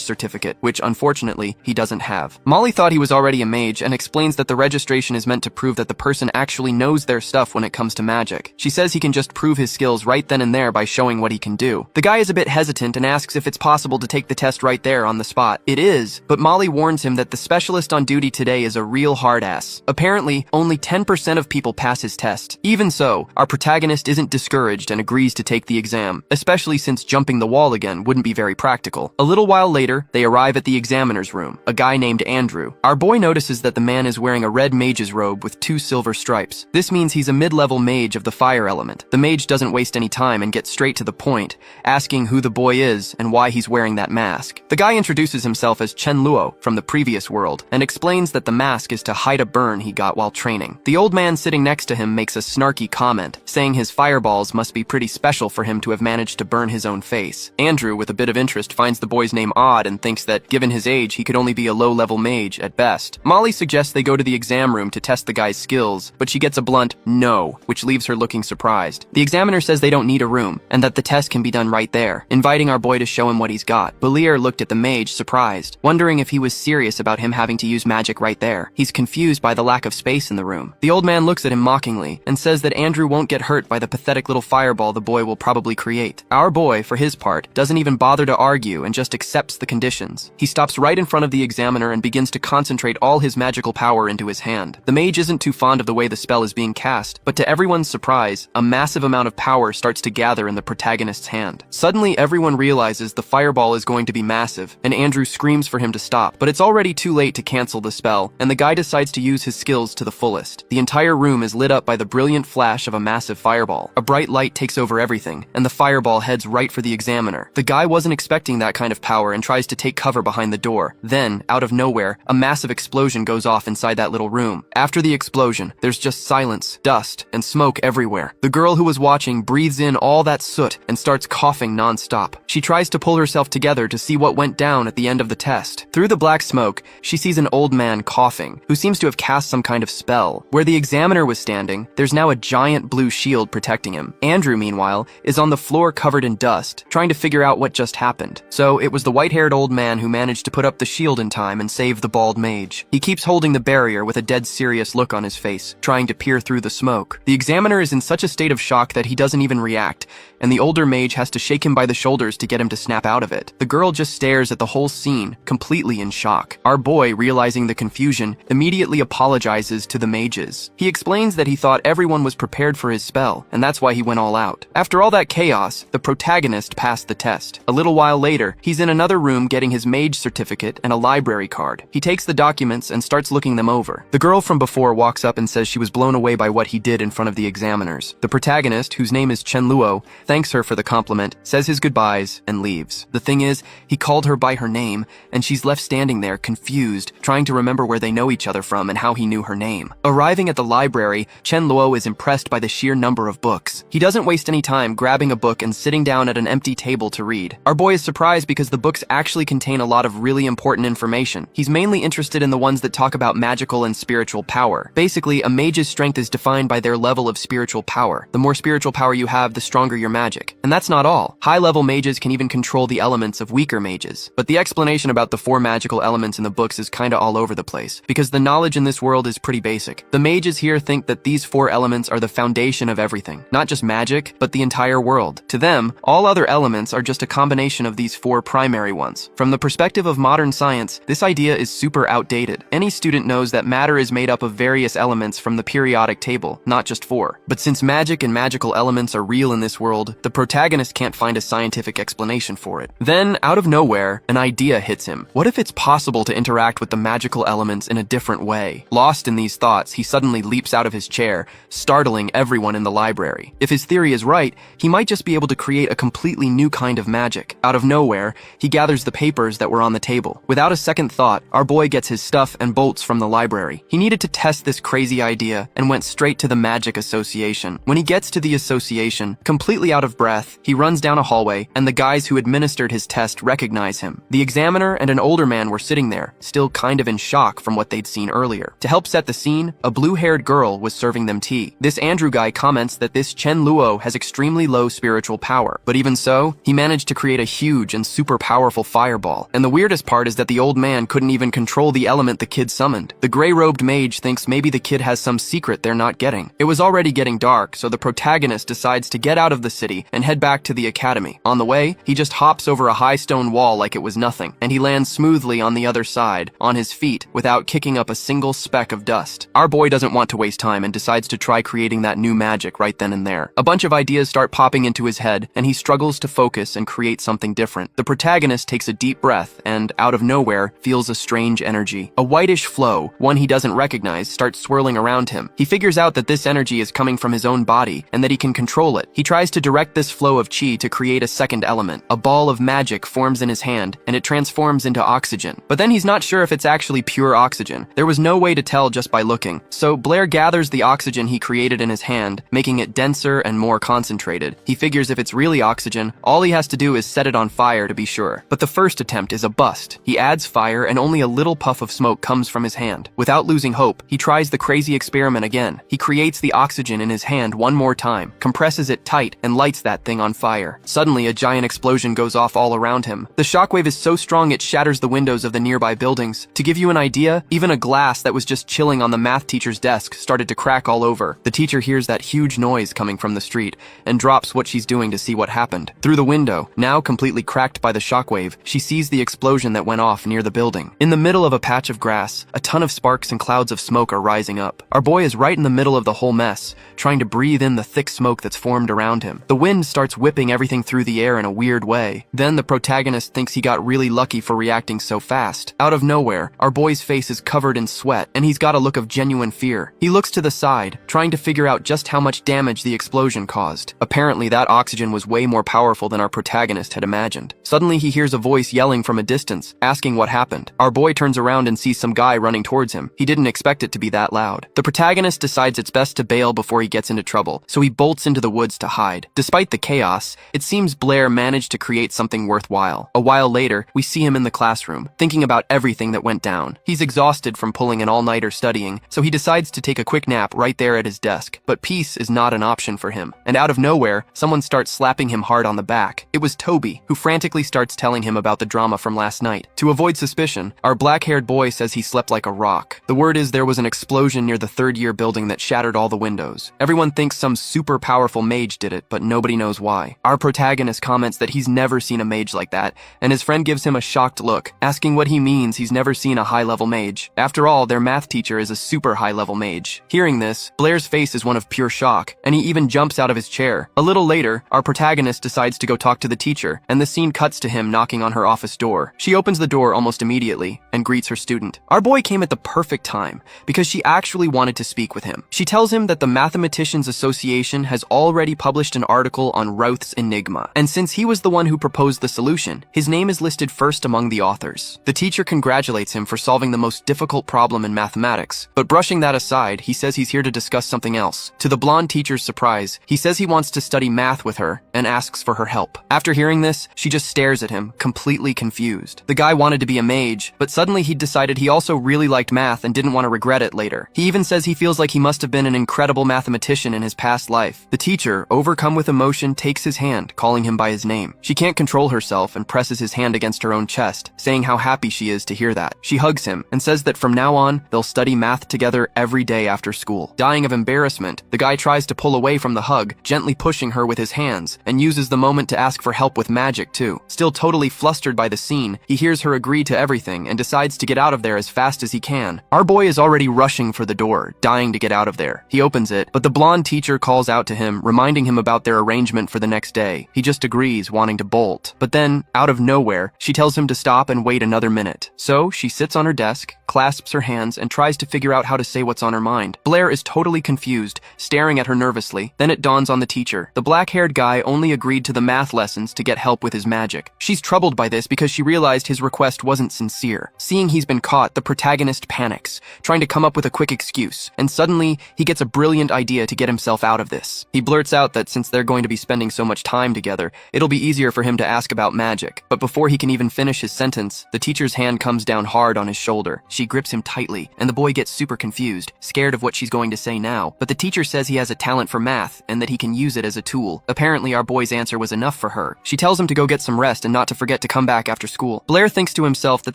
certificate, which unfortunately, he doesn't have. Molly thought he was already a mage and explains that the registration is meant to prove that the person actually knows their stuff when it comes to magic. She says he can just prove his skills right then and there by showing what he can do. The guy is a bit hesitant and asks if it's possible to take the test right there on the spot. It is, but Molly warns him that the specialist on duty today is a real hard ass. Apparently, only 10% of people pass his test. Even so, our protagonist isn't discouraged and agrees to take the exam, especially since jumping the wall again wouldn't be very practical. A little while later, they arrive at the examiner's room, a guy named Andrew. Our boy notices that the man is wearing a red mage's robe with 2 silver stripes. This means he's a mid-level mage of the fire element. The mage doesn't waste any time and gets straight to the point, asking who the boy is and why he's wearing that mask. The guy introduces himself as Chen Luo from the previous world and explains that the mask is to hide a burn he got while training. The old man sitting next to him makes a snarky comment, saying his fireballs must be pretty special for him to have managed to burn his own face. Andrew, with a bit of interest, finds the boy's name odd and thinks that, given his age, he could only be a low-level mage at best. Molly suggests they go to the exam room to test the guy's skills, but she gets a blunt no, which leaves her looking surprised. The examiner says they don't need a room, and that the test can be done right there, inviting our boy to show him what he's got. Boulier looked at the mage, surprised, wondering if he was serious about him having to use magic right there. He's confused by the lack of space in the room. The old man looks at him mockingly and says that Andrew won't get hurt by the pathetic little fireball the boy will probably create. Our boy, for his part, doesn't even bother to argue and just accepts the conditions. He stops right in front of the examiner and begins to concentrate all his magical power into his hand. The mage isn't too fond of the way the spell is being cast, but to everyone's surprise, a massive amount of power starts to gather in the protagonist's hand. Suddenly, everyone realizes the fireball is going to be massive, and Andrew screams for him to stop. But it's already too late to cancel the spell, and the guy decides to use his skills to the fullest. The entire room is lit up by the brilliant flash of a massive fireball. A bright light takes over everything, and the fireball heads right for the examiner. The guy wasn't expecting that kind of power and tries to take cover behind the door. Then, out of nowhere, a massive explosion goes off inside that little room. After the explosion, there's just silence, dust, and smoke everywhere. The girl who was watching breathes in all that soot and starts coughing non-stop. She tries to pull herself together to see what went down at the end of the test. Through the black smoke, she sees an old man coughing, who seems to have cast some kind of spell. Where the examiner was standing, there's now a giant blue shield protecting him. Andrew, meanwhile, is on the floor covered in dust, trying to figure out what just happened. So it was the white-haired old man who managed to put up the shield in time and save the bald mage. He keeps holding the barrier with a dead serious look on his face, trying to peer through the smoke. The examiner is in such a state of shock that he doesn't even react, and the older mage has to shake him by the shoulders to get him to snap out of it. The girl just stares at the whole scene, completely in shock. Our boy, realizing the confusion, immediately apologizes to the mages. He explains that he thought everyone was prepared for his spell, and that's why he went all out. After all that chaos, the protagonist passed the test. A little while later, he's in another room getting his mage certificate and a library card. He takes the documents and starts looking them over. The girl from before walks up and says she was blown away by what he did in front of the examiners. The protagonist, whose name is Chen Luo, thanks her for the compliment, says his goodbyes, and leaves. The thing is, he called her by her name, and she's left standing there, confused, trying to remember where they know each other from and how he knew her name. Arriving at the library, Chen Luo is impressed by the sheer number of books. He doesn't waste any time grabbing a book and sitting down at an empty table to read. Our boy is surprised because the books actually contain a lot of really important information. He's mainly interested in the ones that talk about magical and spiritual power. Basically, a mage's strength is defined by their level of spiritual power. The more spiritual power you have, the stronger your magic. And that's not all. High-level mages can even control the elements of weaker mages. But the explanation about the 4 magical elements in the books is kinda all over the place, because the knowledge in this world is pretty basic. The mages here think that these 4 elements are the foundation of everything. Not just magic, but the entire world. To them, all other elements are just a combination of these 4 primary ones. From the perspective of modern science, this idea is super outdated. Any student knows that matter is made up of various elements from the periodic table, not just 4. But since magic and magical elements are real in this world, the protagonist can't find a scientific explanation for it. Then, out of nowhere, an idea hits him. What if it's possible to interact with the magical elements in a different way? Lost in these thoughts, he suddenly leaps out of his chair, startling everyone in the library. If his theory is right, he might just be able to create a completely new kind of magic. Out of nowhere, he gathers the papers that were on the table. Without a second thought, our boy gets his stuff and bolts from the library. He needed to test this crazy idea and went straight to the Magic Association. When he gets to the association, completely out of breath, he runs down a hallway, and the guys who administered his test recognize him. The examiner and an older man were sitting there, still kind of in shock from what they'd seen earlier. To help set the scene, a blue-haired girl was serving them tea. This Andrew guy comments that this Chen Luo has extremely low spiritual power, but even so, he managed to create a huge and super powerful fireball. And the weirdest part is that the old man couldn't even control the element the kid summoned. The gray-robed mage thinks maybe the kid has some secret they're not getting. It was already getting dark, so the protagonist decides to get out of the city and head back to the academy. On the way, he just hops over a high stone wall like it was nothing, and he lands smoothly on the other side, on his feet, without kicking up a single speck of dust. Our boy doesn't want to waste time and decides to try creating that new magic right then and there. A bunch of ideas start popping into his head, and he struggles to focus and create something different. The protagonist takes a deep breath and, out of nowhere, feels a strange energy. A whitish flow, one he doesn't recognize, starts swirling around him. He figures out that this energy is coming from his own body and that he can control it. He tries to direct this flow of chi to create a second element. A ball of magic forms in his hand, and it transforms into oxygen. But then he's not sure if it's actually pure oxygen. There was no way to tell just by looking. So Blair gathers the oxygen he created in his hand, making it denser and more concentrated. He figures if it's really oxygen, all he has to do is set it on fire to be sure. But the first attempt is a bust. He adds fire and only a little puff of smoke comes from his hand. Without losing hope, he tries the crazy experiment again. He creates the oxygen in his hand one more time, compresses it tight, and lights that thing on fire. Suddenly, a giant explosion goes off all around him. The shockwave is so strong it shatters the windows of the nearby buildings. To give you an idea, even a glass that was just chilling on the math teacher's desk started to crack all over. The teacher hears that huge noise coming from the street and drops what she's doing to see what happened. Through the window, now completely cracked by the shockwave, she sees the explosion that went off near the building. In the middle of a patch of grass, a ton of sparks and clouds of smoke are rising up. Our boy is right in the middle of the whole mess, trying to breathe in the thick smoke that's formed around him. The wind starts whipping everything through the air in a weird way. Then the protagonist thinks he got really lucky for reacting so fast. Out of nowhere, our boy's face is covered in sweat, and he's got a look of genuine fear. He looks to the side, trying to figure out just how much damage the explosion caused. Apparently, that oxygen was way more powerful than our protagonist had imagined. Suddenly, he hears a voice yelling from a distance, asking what happened. Our boy turns around and sees some guy running towards him. He didn't expect it to be that loud. The protagonist decides it's best to bail before he gets into trouble, so he bolts into the woods to hide. Despite the chaos, it seems Blair managed to create something worthwhile. A while later, we see him in the classroom, thinking about everything that went down. He's exhausted from pulling an all-nighter studying, so he decides to take a quick nap right there at his desk. But peace is not an option for him, and out of nowhere, someone starts slapping him hard on the back. It was Toby, who frantically starts telling him about the drama from last night. To avoid suspicion, our black-haired boy says he slept like a rock. The word is there was an explosion near the third-year building that shattered all the windows. Everyone thinks some super powerful mage did it, but nobody knows why. Our protagonist comments that he's never seen a mage like that, and his friend gives him a shocked look, asking what he means he's never seen a high-level mage. After all, their math teacher is a super high-level mage. Hearing this, Blair's face is one of pure shock, and he even jumps out of his chair. A little later, our protagonist decides to go talk to the teacher, and the scene cuts to him knocking on her office door. She opens the door almost immediately and greets her student. Our boy came at the perfect time, because she actually wanted to speak with him. She tells him that the Mathematicians Association has already published an article on Routh's enigma, and since he was the one who proposed the solution, his name is listed first among the authors. The teacher congratulates him for solving the most difficult problem in mathematics, but brushing that aside, he says he's here to discuss something else. To the blonde teacher's surprise, he says he wants to study math with her and asks for her help. After hearing this, she just stares at him, completely confused. The guy wanted to be a mage, but suddenly he'd decided he also really liked math and didn't want to regret it later. He even says he feels like he must have been an incredible mathematician in his past life. The teacher, overcome with emotion, takes his hand, calling him by his name. She can't control herself and presses his hand against her own chest, saying how happy she is to hear that. She hugs him and says that from now on, they'll study math together every day after school. Dying of embarrassment, the guy tries to pull away from the hug, gently pushing her with his hands, and uses the moment to ask for help with magic too. Still totally flustered by the scene, he hears her agree to everything and decides to get out of there as fast as he can. Our boy is already rushing for the door, dying to get out of there. He opens it, but the blonde teacher calls out to him, reminding him about their arrangement for the next day. He just agrees, wanting to bolt. But then, out of nowhere, she tells him to stop and wait another minute. So, she sits on her desk, clasps her hands, and tries to figure out how to say what's on her mind. Blair is totally confused, staring at her nervously. Then it dawns on the teacher. The black-haired guy only agreed to the math lessons to get help help with his magic. She's troubled by this because she realized his request wasn't sincere. Seeing he's been caught, the protagonist panics, trying to come up with a quick excuse, and suddenly, he gets a brilliant idea to get himself out of this. He blurts out that since they're going to be spending so much time together, it'll be easier for him to ask about magic. But before he can even finish his sentence, the teacher's hand comes down hard on his shoulder. She grips him tightly, and the boy gets super confused, scared of what she's going to say now. But the teacher says he has a talent for math, and that he can use it as a tool. Apparently, our boy's answer was enough for her. She tells him to go get some rest and not to forget to come back after school. Blair thinks to himself that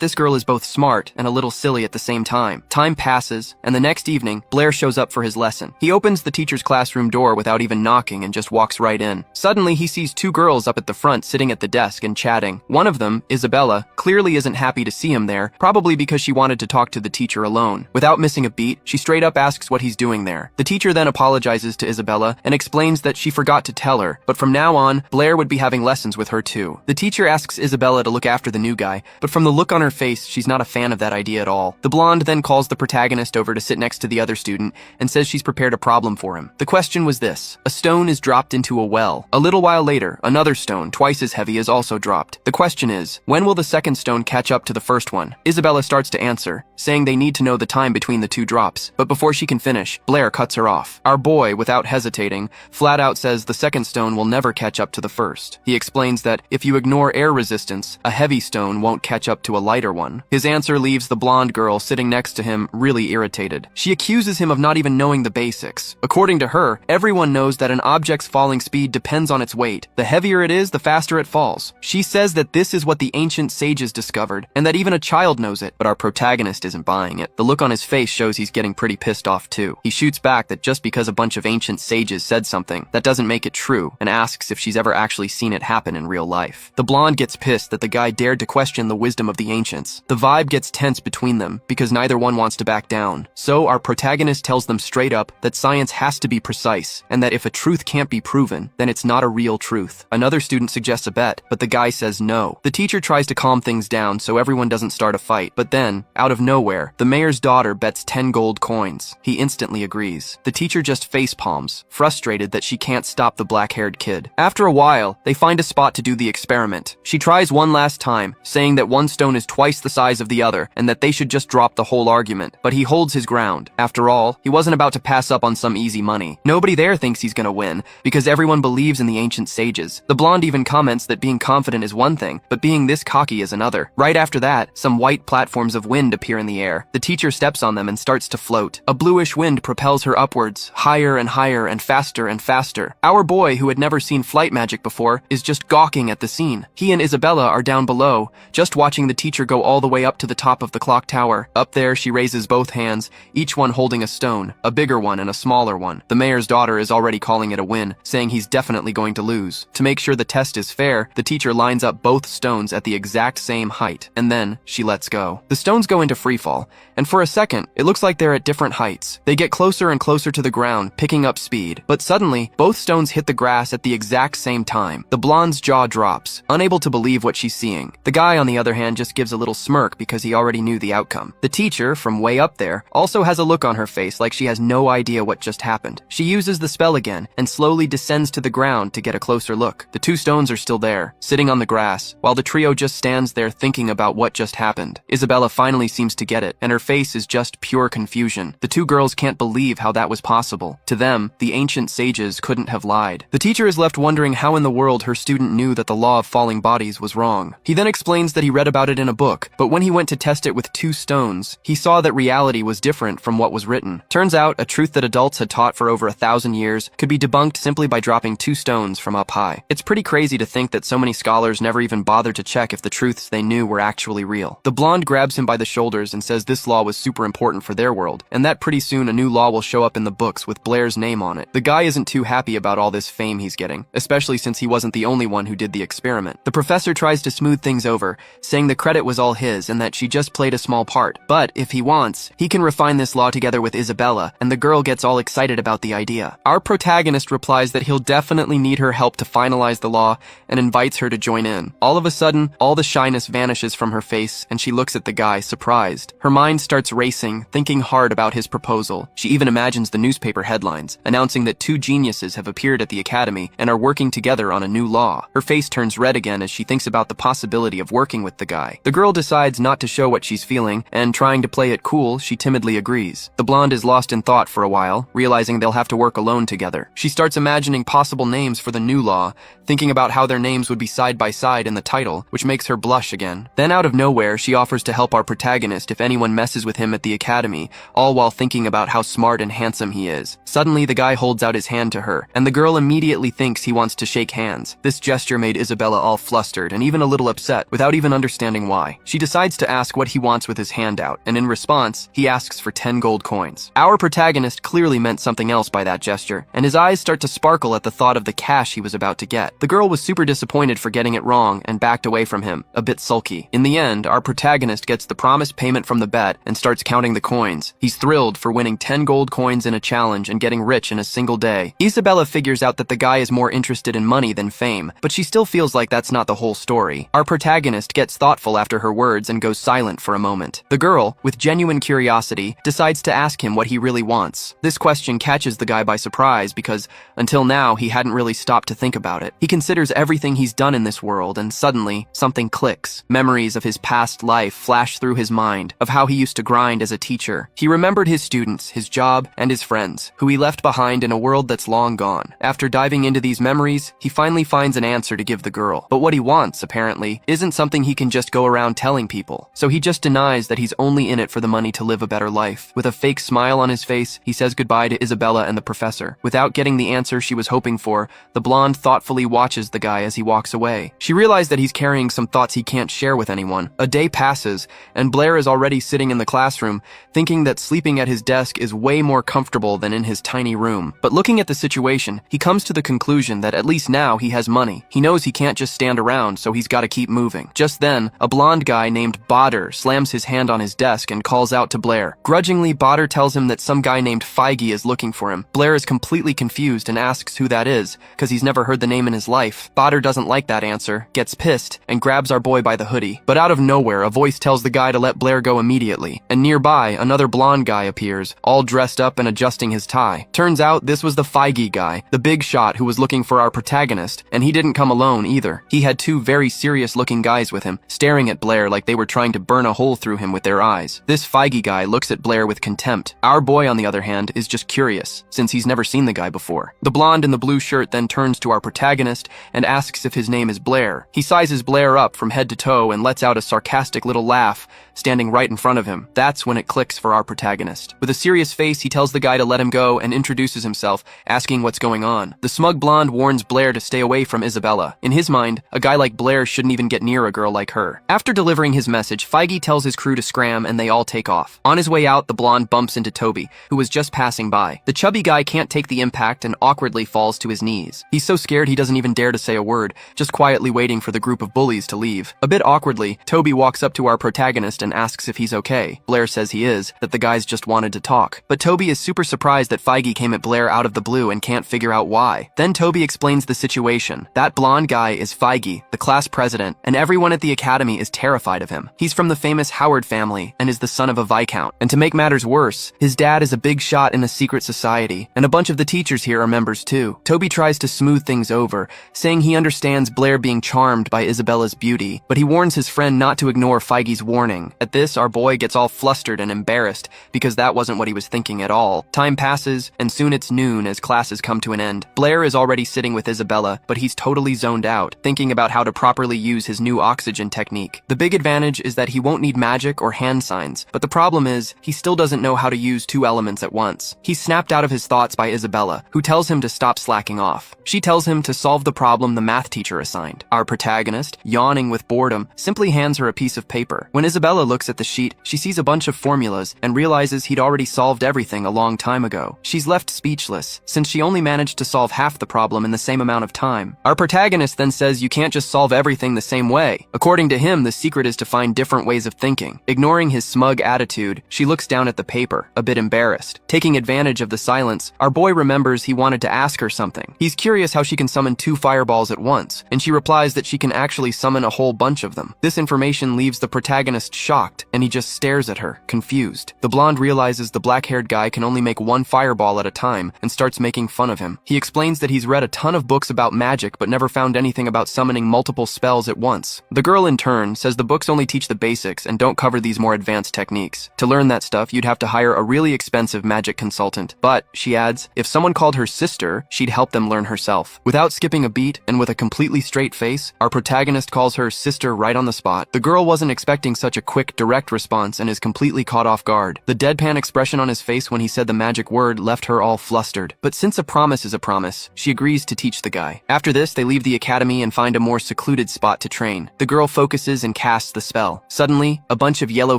this girl is both smart and a little silly at the same time. Time passes, and the next evening, Blair shows up for his lesson. He opens the teacher's classroom door without even knocking and just walks right in. Suddenly, he sees two girls up at the front sitting at the desk and chatting. One of them, Isabella, clearly isn't happy to see him there, probably because she wanted to talk to the teacher alone. Without missing a beat, she straight up asks what he's doing there. The teacher then apologizes to Isabella and explains that she forgot to tell her, but from now on, Blair would be having lessons with her too. The teacher asks Isabella to look after the new guy, but from the look on her face, she's not a fan of that idea at all. The blonde then calls the protagonist over to sit next to the other student and says she's prepared a problem for him. The question was this: a stone is dropped into a well. A little while later, another stone, twice as heavy, is also dropped. The question is, when will the second stone catch up to the first one? Isabella starts to answer, saying they need to know the time between the two drops. But before she can finish, Blair cuts her off. Our boy, without hesitating, flat out says the second stone will never catch up to the first. He explains that if you ignore air resistance, a heavy stone won't catch up to a lighter one. His answer leaves the blonde girl sitting next to him really irritated. She accuses him of not even knowing the basics. According to her, everyone knows that an object's falling speed depends on its weight. The heavier it is, the faster it falls. She says that this is what the ancient sages discovered, and that even a child knows it, but our protagonist isn't buying it. The look on his face shows he's getting pretty pissed off too. He shoots back that just because a bunch of ancient sages said something, that doesn't make it true, and asks if she's ever actually seen it happen in real life. The blonde gets pissed that the guy dared to question the wisdom of the ancients. The vibe gets tense between them, because neither one wants to back down. So our protagonist tells them straight up that science has to be precise, and that if a truth can't be proven, then it's not a real truth. Another student suggests a bet, but the guy says no. The teacher tries to calm things down so everyone doesn't start a fight, but then, out of nowhere, the mayor's daughter bets 10 gold coins. He instantly agrees. The teacher just face palms, frustrated that she can't stop the black-haired kid. After a while, they find a spot to do the experiment. She tries one last time, saying that one stone is twice the size of the other, and that they should just drop the whole argument. But he holds his ground. After all, he wasn't about to pass up on some easy money. Nobody there thinks he's gonna win, because everyone believes in the ancient sages. The blonde even comments that being confident is one thing, but being this cocky is another. Right after that, some white platforms of wind appear in the air. The teacher steps on them and starts to float. A bluish wind propels her upwards, higher and higher and faster and faster. Our boy, who had never seen flight magic before, is just gawking at the scene. He and Isabella are down below, just watching the teacher go all the way up to the top of the clock tower. Up there, she raises both hands, each one holding a stone, a bigger one and a smaller one. The mayor's daughter is already calling it a win, saying he's definitely going to lose. To make sure the test is fair, the teacher lines up both stones at the exact same height, and then she lets go. The stones go into freefall, and for a second, it looks like they're at different heights. They get closer and closer to the ground, picking up speed. But suddenly, both stones hit the grass at the exact same time. The blonde's jaw drops, unable to believe what she's seeing. The guy, on the other hand, just gives a little smirk because he already knew the outcome. The teacher, from way up there, also has a look on her face like she has no idea what just happened. She uses the spell again and slowly descends to the ground to get a closer look. The two stones are still there, sitting on the grass, while the trio just stands there thinking about what just happened. Isabella finally seems to get it, and her face is just pure confusion. The two girls can't believe how that was possible. To them, the ancient sages couldn't have lied. The teacher is left wondering how in the world her student knew that the law of falling bodies was wrong. He then explains that he read about it in a book, but when he went to test it with two stones, he saw that reality was different from what was written. Turns out, a truth that adults had taught for over 1,000 years could be debunked simply by dropping two stones from up high. It's pretty crazy to think that so many scholars never even bothered to check if the truths they knew were actually real. The blonde grabs him by the shoulders and says this law was super important for their world, and that pretty soon a new law will show up in the books with Blair's name on it. The guy isn't too happy about all this fame he's getting, especially since he wasn't the only one who did the experiment. The professor tries to smooth things over, saying the credit was all his and that she just played a small part. But if he wants, he can refine this law together with Isabella, and the girl gets all excited about the idea. Our protagonist replies that he'll definitely need her help to finalize the law and invites her to join in. All of a sudden, all the shyness vanishes from her face and she looks at the guy, surprised. Her mind starts racing, thinking hard about his proposal. She even imagines the newspaper headlines, announcing that two geniuses have appeared at the academy and are working together on a new law. Her face turns red again as she thinks about the possibility of working with the guy. The girl decides not to show what she's feeling, and trying to play it cool, she timidly agrees. The blonde is lost in thought for a while, realizing they'll have to work alone together. She starts imagining possible names for the new law, thinking about how their names would be side by side in the title, which makes her blush again. Then out of nowhere, she offers to help our protagonist if anyone messes with him at the academy, all while thinking about how smart and handsome he is. Suddenly, the guy holds out his hand to her, and the girl immediately thinks he wants to shake hands. This gesture made Isabella all flustered and even a little upset, without even understanding why. She decides to ask what he wants with his hand out, and in response, he asks for 10 gold coins. Our protagonist clearly meant something else by that gesture, and his eyes start to sparkle at the thought of the cash he was about to get. The girl was super disappointed for getting it wrong and backed away from him, a bit sulky. In the end, our protagonist gets the promised payment from the bet and starts counting the coins. He's thrilled for winning 10 gold coins in a challenge and getting rich in a single day. Isabella figures out that the guy is more interested in money than fame, but she still feels like that's not the whole story. Our protagonist gets thoughtful after her words and goes silent for a moment. The girl, with genuine curiosity, decides to ask him what he really wants. This question catches the guy by surprise because, until now, he hadn't really stopped to think about it. He considers everything he's done in this world, and suddenly, something clicks. Memories of his past life flash through his mind, of how he used to grind as a teacher. He remembered his students, his job, and his friends, who he left behind in a world that's long gone. After diving into these memories, he finally finds an answer to give the girl. But what he wants, apparently, isn't something he can just go around telling people. So he just denies that he's only in it for the money to live a better life. With a fake smile on his face, he says goodbye to Isabella and the professor. Without getting the answer she was hoping for, the blonde thoughtfully watches the guy as he walks away. She realizes that he's carrying some thoughts he can't share with anyone. A day passes, and Blair is already sitting in the classroom, thinking that sleeping at his desk is way more comfortable than in his tiny room. But looking at the situation, he comes to the conclusion that at least now he has money. He knows he can't just stand around, so he's gotta keep moving. Just then, a blonde guy named Badr slams his hand on his desk and calls out to Blair. Grudgingly, Badr tells him that some guy named Feige is looking for him. Blair is completely confused and asks who that is, because he's never heard the name in his life. Badr doesn't like that answer, gets pissed, and grabs our boy by the hoodie. But out of nowhere, a voice tells the guy to let Blair go immediately, and nearby, another blonde guy appears, all dressed up and adjusting his tie. Turns out this was the Feige guy, the big shot who was looking for our protagonist, and he didn't come alone either. He had two very serious-looking guys with him, staring at Blair like they were trying to burn a hole through him with their eyes. This Feige guy looks at Blair with contempt. Our boy, on the other hand, is just curious, since he's never seen the guy before. The blonde in the blue shirt then turns to our protagonist and asks if his name is Blair. He sizes Blair up from head to toe and lets out a sarcastic little laugh, standing right in front of him. That's when it clicks for our protagonist. With a serious face, he tells the guy to let him go and introduces himself, asking what's going on. The smug blonde warns Blair to stay away from Isabella. In his mind, a guy like Blair shouldn't even get near a girl like her. After delivering his message, Feige tells his crew to scram and they all take off. On his way out, the blonde bumps into Toby, who was just passing by. The chubby guy can't take the impact and awkwardly falls to his knees. He's so scared he doesn't even dare to say a word, just quietly waiting for the group of bullies to leave. A bit awkwardly, Toby walks up to our protagonist and asks if he's okay. Blair says he is, that the guys just wanted to talk. But Toby is super surprised that Feige came at Blair out of the blue and can't figure out why. Then Toby explains the situation. That blonde guy is Feige, the class president, and everyone at the academy is terrified of him. He's from the famous Howard family and is the son of a viscount. And to make matters worse, his dad is a big shot in a secret society, and a bunch of the teachers here are members too. Toby tries to smooth things over, saying he understands Blair being charmed by Isabella's beauty, but he warns his friend not to ignore Feige's warning. At this, our boy gets all flustered and embarrassed, because that wasn't what he was thinking at all. Time passes, and soon it's noon as classes come to an end. Blair is already sitting with Isabella, but he's totally zoned out, thinking about how to properly use his new oxygen technique. The big advantage is that he won't need magic or hand signs, but the problem is, he still doesn't know how to use two elements at once. He's snapped out of his thoughts by Isabella, who tells him to stop slacking off. She tells him to solve the problem the math teacher assigned. Our protagonist, yawning with boredom, simply hands her a piece of paper. When Isabella looks at the sheet, she sees a bunch of formulas and realizes he'd already solved everything a long time ago. She's left speechless, since she only managed to solve half the problem in the same amount of time. Our protagonist then says you can't just solve everything the same way. According to him, the secret is to find different ways of thinking. Ignoring his smug attitude, she looks down at the paper, a bit embarrassed. Taking advantage of the silence, our boy remembers he wanted to ask her something. He's curious how she can summon 2 fireballs at once, and she replies that she can actually summon a whole bunch of them. This information leaves the protagonist shocked, and he just stares at her, confused. The blonde realizes the black-haired guy can only make 1 fireball at a time and starts making fun of him. He explains that he's read a ton of books about magic but never found anything about summoning multiple spells at once. The girl, in turn, says the books only teach the basics and don't cover these more advanced techniques. To learn that stuff, you'd have to hire a really expensive magic consultant. But, she adds, if someone called her sister, she'd help them learn herself. Without skipping a beat and with a completely straight face, our protagonist calls her sister right on the spot. The girl wasn't expecting such a quick, direct response and is completely caught off guard. The deadpan expression on his face when he said the magic word left her all flustered. But since a promise is a promise, she agrees to teach the guy. After this, they leave the academy and find a more secluded spot to train. The girl focuses and casts the spell. Suddenly, a bunch of yellow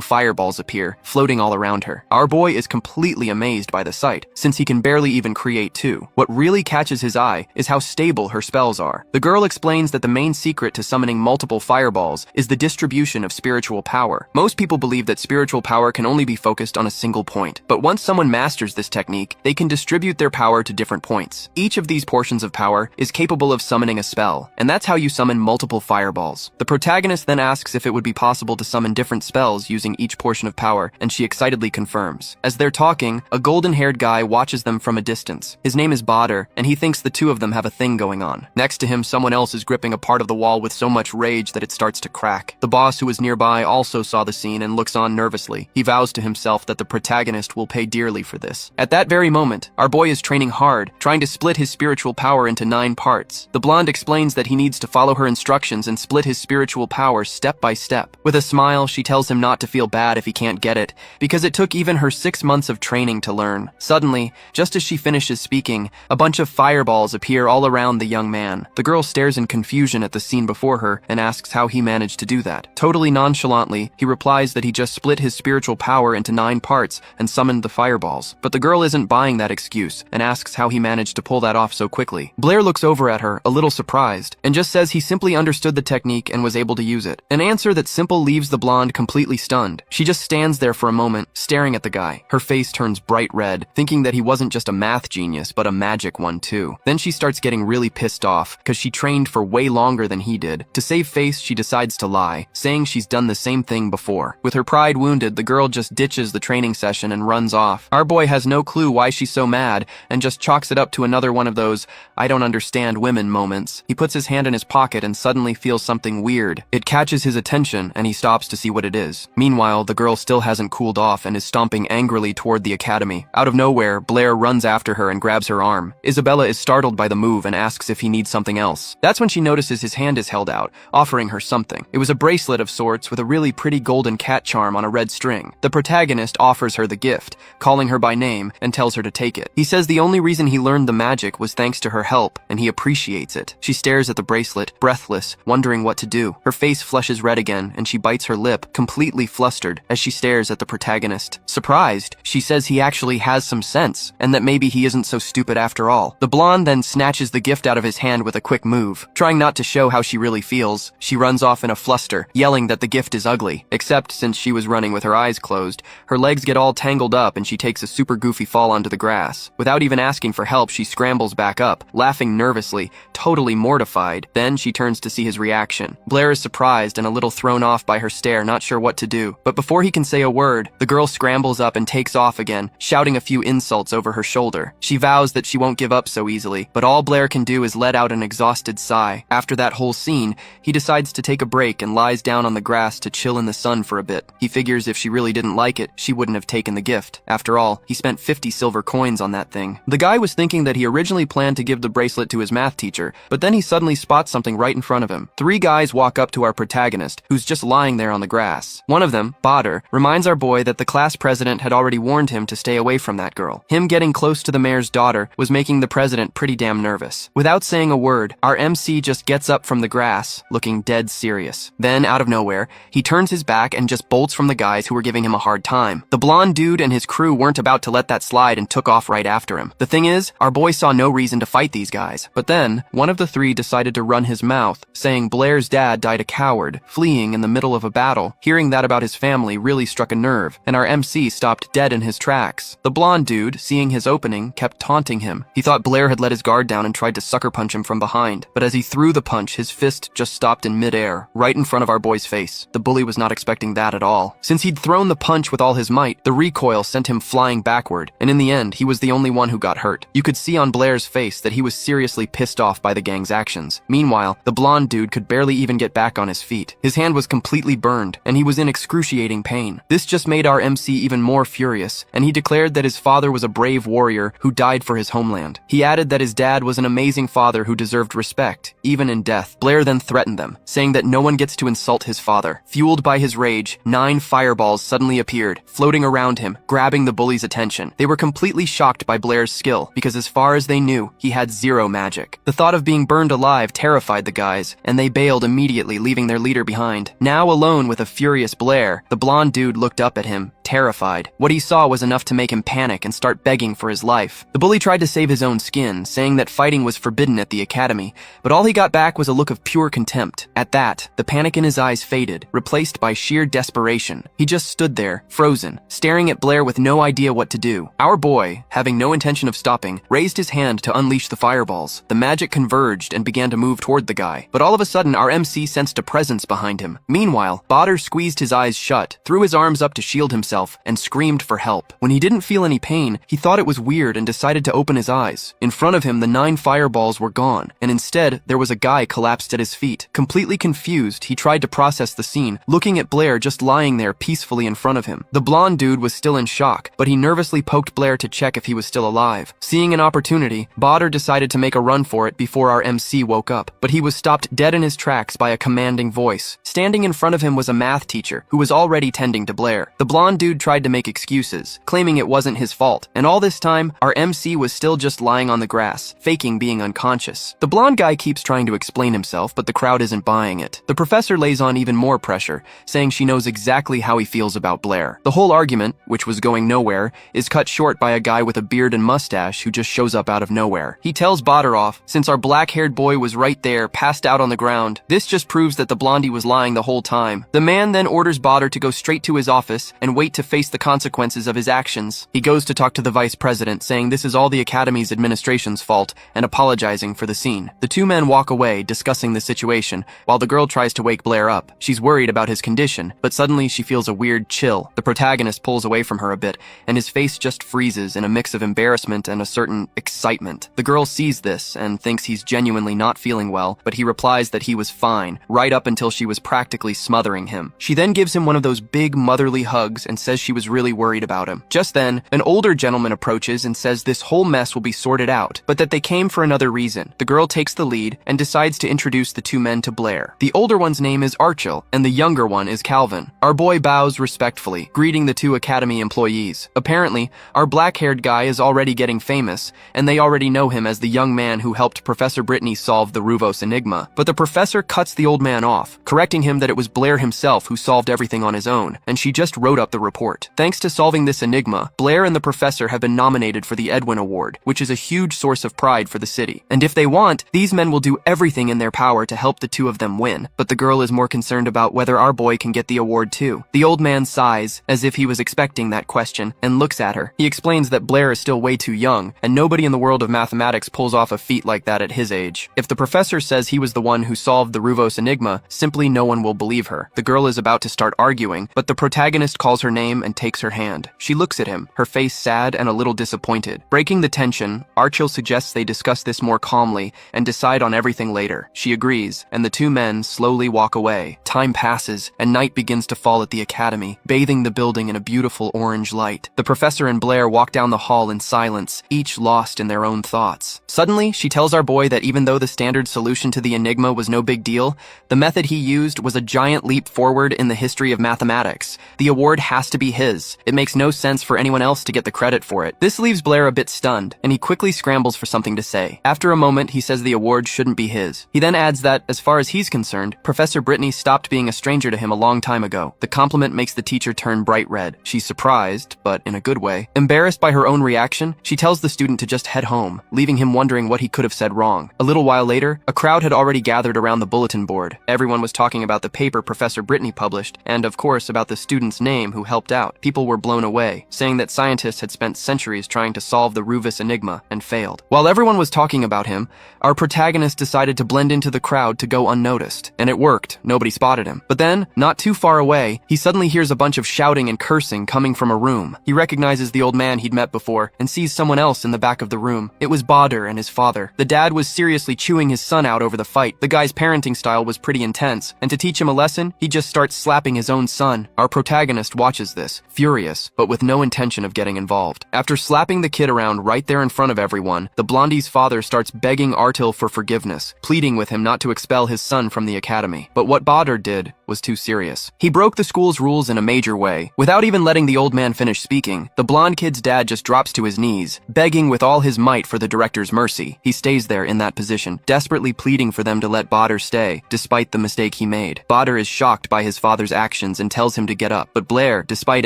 fireballs appear, floating all around her. Our boy is completely amazed by the sight, since he can barely even create two. What really catches his eye is how stable her spells are. The girl explains that the main secret to summoning multiple fireballs is the distribution of spiritual power. Most people believe that spiritual power can only be focused on a single point, but once someone masters this technique, they can distribute their power to different points. Each of these portions of power is capable of summoning a spell, and that's how you summon multiple fireballs. The protagonist then asks if it would be possible to summon different spells using each portion of power, and she excitedly confirms. As they're talking, a golden-haired guy watches them from a distance. His name is Badr, and he thinks the two of them have a thing going on. Next to him, someone else is gripping a part of the wall with so much rage that it starts to crack. The boss, who is nearby, also saw the scene and looks on nervously. He vows to himself that the protagonist will pay dearly for this. At that very moment, our boy is training hard, trying to split his spiritual power into 9 parts. The blonde explains that he needs to follow her instructions and split his spiritual power step by step. With a smile, she tells him not to feel bad if he can't get it, because it took even her 6 months of training to learn. Suddenly, just as she finishes speaking, a bunch of fireballs appear all around the young man. The girl stares in confusion at the scene before her and asks how he managed to do that. Totally nonchalantly, he replies that he just split his spiritual power into 9 parts and summoned the fireballs. But the girl isn't buying that excuse and asks how he managed to pull that off so quickly. Blair looks over at her, a little surprised, and just says he simply understood the technique and was able to use it. An answer that simple leaves the blonde completely stunned. She just stands there for a moment, staring at the guy. Her face turns bright red, thinking that he wasn't just a math genius, but a magic one too. Then she starts getting really pissed off, because she trained for way longer than he did. To save face, she decides to lie, saying she's done the same thing before. With her pride wounded, the girl just ditches the training session and runs off. Our boy has no clue why she's so mad, and just chalks it up to another one of those I don't understand women moments. He puts his hand in his pocket and suddenly feels something weird. It catches his attention, and he stops to see what it is. Meanwhile, the girl still hasn't cooled off and is stomping angrily toward the academy. Out of nowhere, Blair runs after her and grabs her arm. Isabella is startled by the move and asks if he needs something else. That's when she notices his hand is held out, offering her something. It was a bracelet of sorts with a really pretty golden cat charm on a red string. The protagonist offers her the gift, calling her by name, and tells her to take it. He says the only reason he learned the magic was thanks to her help, and he appreciates it. She stares at the bracelet, breathless, wondering what to do. Her face flushes red again, and she bites her lip, completely flustered, as she stares at the protagonist. Surprised, she says he actually has some sense, and that maybe he isn't so stupid after all. The blonde then snatches the gift out of his hand with a quick move. Trying not to show how she really feels, she runs off in a fluster, yelling that the gift is ugly. Except since she was running with her eyes closed, her legs get all tangled up and she takes a super goofy fall onto the grass. Without even asking for help, she scrambles back up, laughing nervously, totally mortified. Then she turns to see his reaction. Blair is surprised and a little thrown off by her stare, not sure what to do. But before he can say a word, the girl scrambles up and takes off again, shouting a few insults over her shoulder. She vows that she won't give up so easily, but all Blair can do is let out an exhausted sigh. After that whole scene, he decides to take a break and lies down on the grass to chill in the sun for a bit. He figures if she really didn't like it, she wouldn't have taken the gift. After all, he spent 50 silver coins on that thing. The guy was thinking that he originally planned to give the bracelet to his math teacher, but then he suddenly spots something right in front of him. 3 guys walk up to our protagonist, who's just lying there on the grass. One of them, Badr, reminds our boy that the class president had already warned him to stay away from that girl. Him getting close to the mayor's daughter was making the president pretty damn nervous. Without saying a word, our MC just gets up from the grass, looking dead serious. Then, out of nowhere, he turns his back and just bolts from the guys who were giving him a hard time. The blonde dude and his crew weren't about to let that slide and took off right after him. The thing is, our boy saw no reason to fight these guys. But then, one of the 3 decided to run his mouth, saying Blair's dad died a coward, fleeing in the middle of a battle. Hearing that about his family really struck a nerve, and our MC stopped dead in his tracks. The blonde dude, seeing his opening, kept taunting him. He thought Blair had let his guard down and tried to sucker punch him from behind, but as he threw the punch, his fist just stopped in midair, right in front of our boy's face. The bully was not expecting that at all. Since he'd thrown the punch with all his might, the recoil sent him flying backward, and in the end, he was the only one who got hurt. You could see on Blair's face that he was seriously pissed off by the gang siblings' actions. Meanwhile, the blonde dude could barely even get back on his feet. His hand was completely burned, and he was in excruciating pain. This just made our MC even more furious, and he declared that his father was a brave warrior who died for his homeland. He added that his dad was an amazing father who deserved respect, even in death. Blair then threatened them, saying that no one gets to insult his father. Fueled by his rage, 9 fireballs suddenly appeared, floating around him, grabbing the bully's attention. They were completely shocked by Blair's skill, because as far as they knew, he had zero magic. The thought of being burned alive terrified the guys, and they bailed immediately, leaving their leader behind. Now alone with a furious Blair, the blonde dude looked up at him, terrified. What he saw was enough to make him panic and start begging for his life. The bully tried to save his own skin, saying that fighting was forbidden at the academy, but all he got back was a look of pure contempt. At that, the panic in his eyes faded, replaced by sheer desperation. He just stood there, frozen, staring at Blair with no idea what to do. Our boy, having no intention of stopping, raised his hand to unleash the fireballs. The magic converged and began to move toward the guy, but all of a sudden our MC sensed a presence behind him. Meanwhile, Badr squeezed his eyes shut, threw his arms up to shield himself, and screamed for help. When he didn't feel any pain, he thought it was weird and decided to open his eyes. In front of him, the 9 fireballs were gone, and instead, there was a guy collapsed at his feet. Completely confused, he tried to process the scene, looking at Blair just lying there peacefully in front of him. The blonde dude was still in shock, but he nervously poked Blair to check if he was still alive. Seeing an opportunity, Badr decided to make a run for it before our MC woke up, but he was stopped dead in his tracks by a commanding voice. Standing in front of him was a math teacher, who was already tending to Blair. The blonde dude tried to make excuses, claiming it wasn't his fault, and all this time, our MC was still just lying on the grass, faking being unconscious. The blonde guy keeps trying to explain himself, but the crowd isn't buying it. The professor lays on even more pressure, saying she knows exactly how he feels about Blair. The whole argument, which was going nowhere, is cut short by a guy with a beard and mustache who just shows up out of nowhere. He tells Badr off, since our black-haired boy was right there, passed out on the ground. This just proves that the blondie was lying the whole time. The man then orders Badr to go straight to his office and wait to face the consequences of his actions. He goes to talk to the vice president, saying this is all the academy's administration's fault, and apologizing for the scene. The 2 men walk away, discussing the situation, while the girl tries to wake Blair up. She's worried about his condition, but suddenly she feels a weird chill. The protagonist pulls away from her a bit, and his face just freezes in a mix of embarrassment and a certain excitement. The girl sees this and thinks he's genuinely not feeling well, but he replies that he was fine, right up until she was practically smothering him. She then gives him one of those big motherly hugs and says she was really worried about him. Just then, an older gentleman approaches and says this whole mess will be sorted out, but that they came for another reason. The girl takes the lead and decides to introduce the 2 men to Blair. The older one's name is Archil, and the younger one is Calvin. Our boy bows respectfully, greeting the 2 academy employees. Apparently, our black-haired guy is already getting famous, and they already know him as the young man who helped Professor Brittany solve the Ruvos enigma. But the professor cuts the old man off, correcting him that it was Blair himself who solved everything on his own, and she just wrote up the report. Thanks to solving this enigma, Blair and the professor have been nominated for the Edwin Award, which is a huge source of pride for the city. And if they want, these men will do everything in their power to help the 2 of them win. But the girl is more concerned about whether our boy can get the award too. The old man sighs, as if he was expecting that question, and looks at her. He explains that Blair is still way too young, and nobody in the world of mathematics pulls off a feat like that at his age. If the professor says he was the one who solved the Ruvos enigma, simply no one will believe her. The girl is about to start arguing, but the protagonist calls her name and takes her hand. She looks at him, her face sad and a little disappointed. Breaking the tension, Archil suggests they discuss this more calmly and decide on everything later. She agrees, and the 2 men slowly walk away. Time passes, and night begins to fall at the academy, bathing the building in a beautiful orange light. The professor and Blair walk down the hall in silence, each lost in their own thoughts. Suddenly, she tells our boy that even though the standard solution to the enigma was no big deal, the method he used was a giant leap forward in the history of mathematics. The award has to be his. It makes no sense for anyone else to get the credit for it. This leaves Blair a bit stunned, and he quickly scrambles for something to say. After a moment, he says the award shouldn't be his. He then adds that, as far as he's concerned, Professor Brittany stopped being a stranger to him a long time ago. The compliment makes the teacher turn bright red. She's surprised, but in a good way. Embarrassed by her own reaction, she tells the student to just head home, leaving him wondering what he could have said wrong. A little while later, a crowd had already gathered around the bulletin board. Everyone was talking about the paper Professor Brittany published, and of course about the student's name who helped helped out. People were blown away, saying that scientists had spent centuries trying to solve the Rufus enigma and failed. While everyone was talking about him, our protagonist decided to blend into the crowd to go unnoticed. And it worked. Nobody spotted him. But then, not too far away, he suddenly hears a bunch of shouting and cursing coming from a room. He recognizes the old man he'd met before and sees someone else in the back of the room. It was Badr and his father. The dad was seriously chewing his son out over the fight. The guy's parenting style was pretty intense, and to teach him a lesson, he just starts slapping his own son. Our protagonist watches this, furious, but with no intention of getting involved. After slapping the kid around right there in front of everyone, the blondie's father starts begging Artil for forgiveness, pleading with him not to expel his son from the academy. But what Badr did was too serious. He broke the school's rules in a major way. Without even letting the old man finish speaking, the blonde kid's dad just drops to his knees, begging with all his might for the director's mercy. He stays there in that position, desperately pleading for them to let Badr stay, despite the mistake he made. Badr is shocked by his father's actions and tells him to get up, but Blair, despite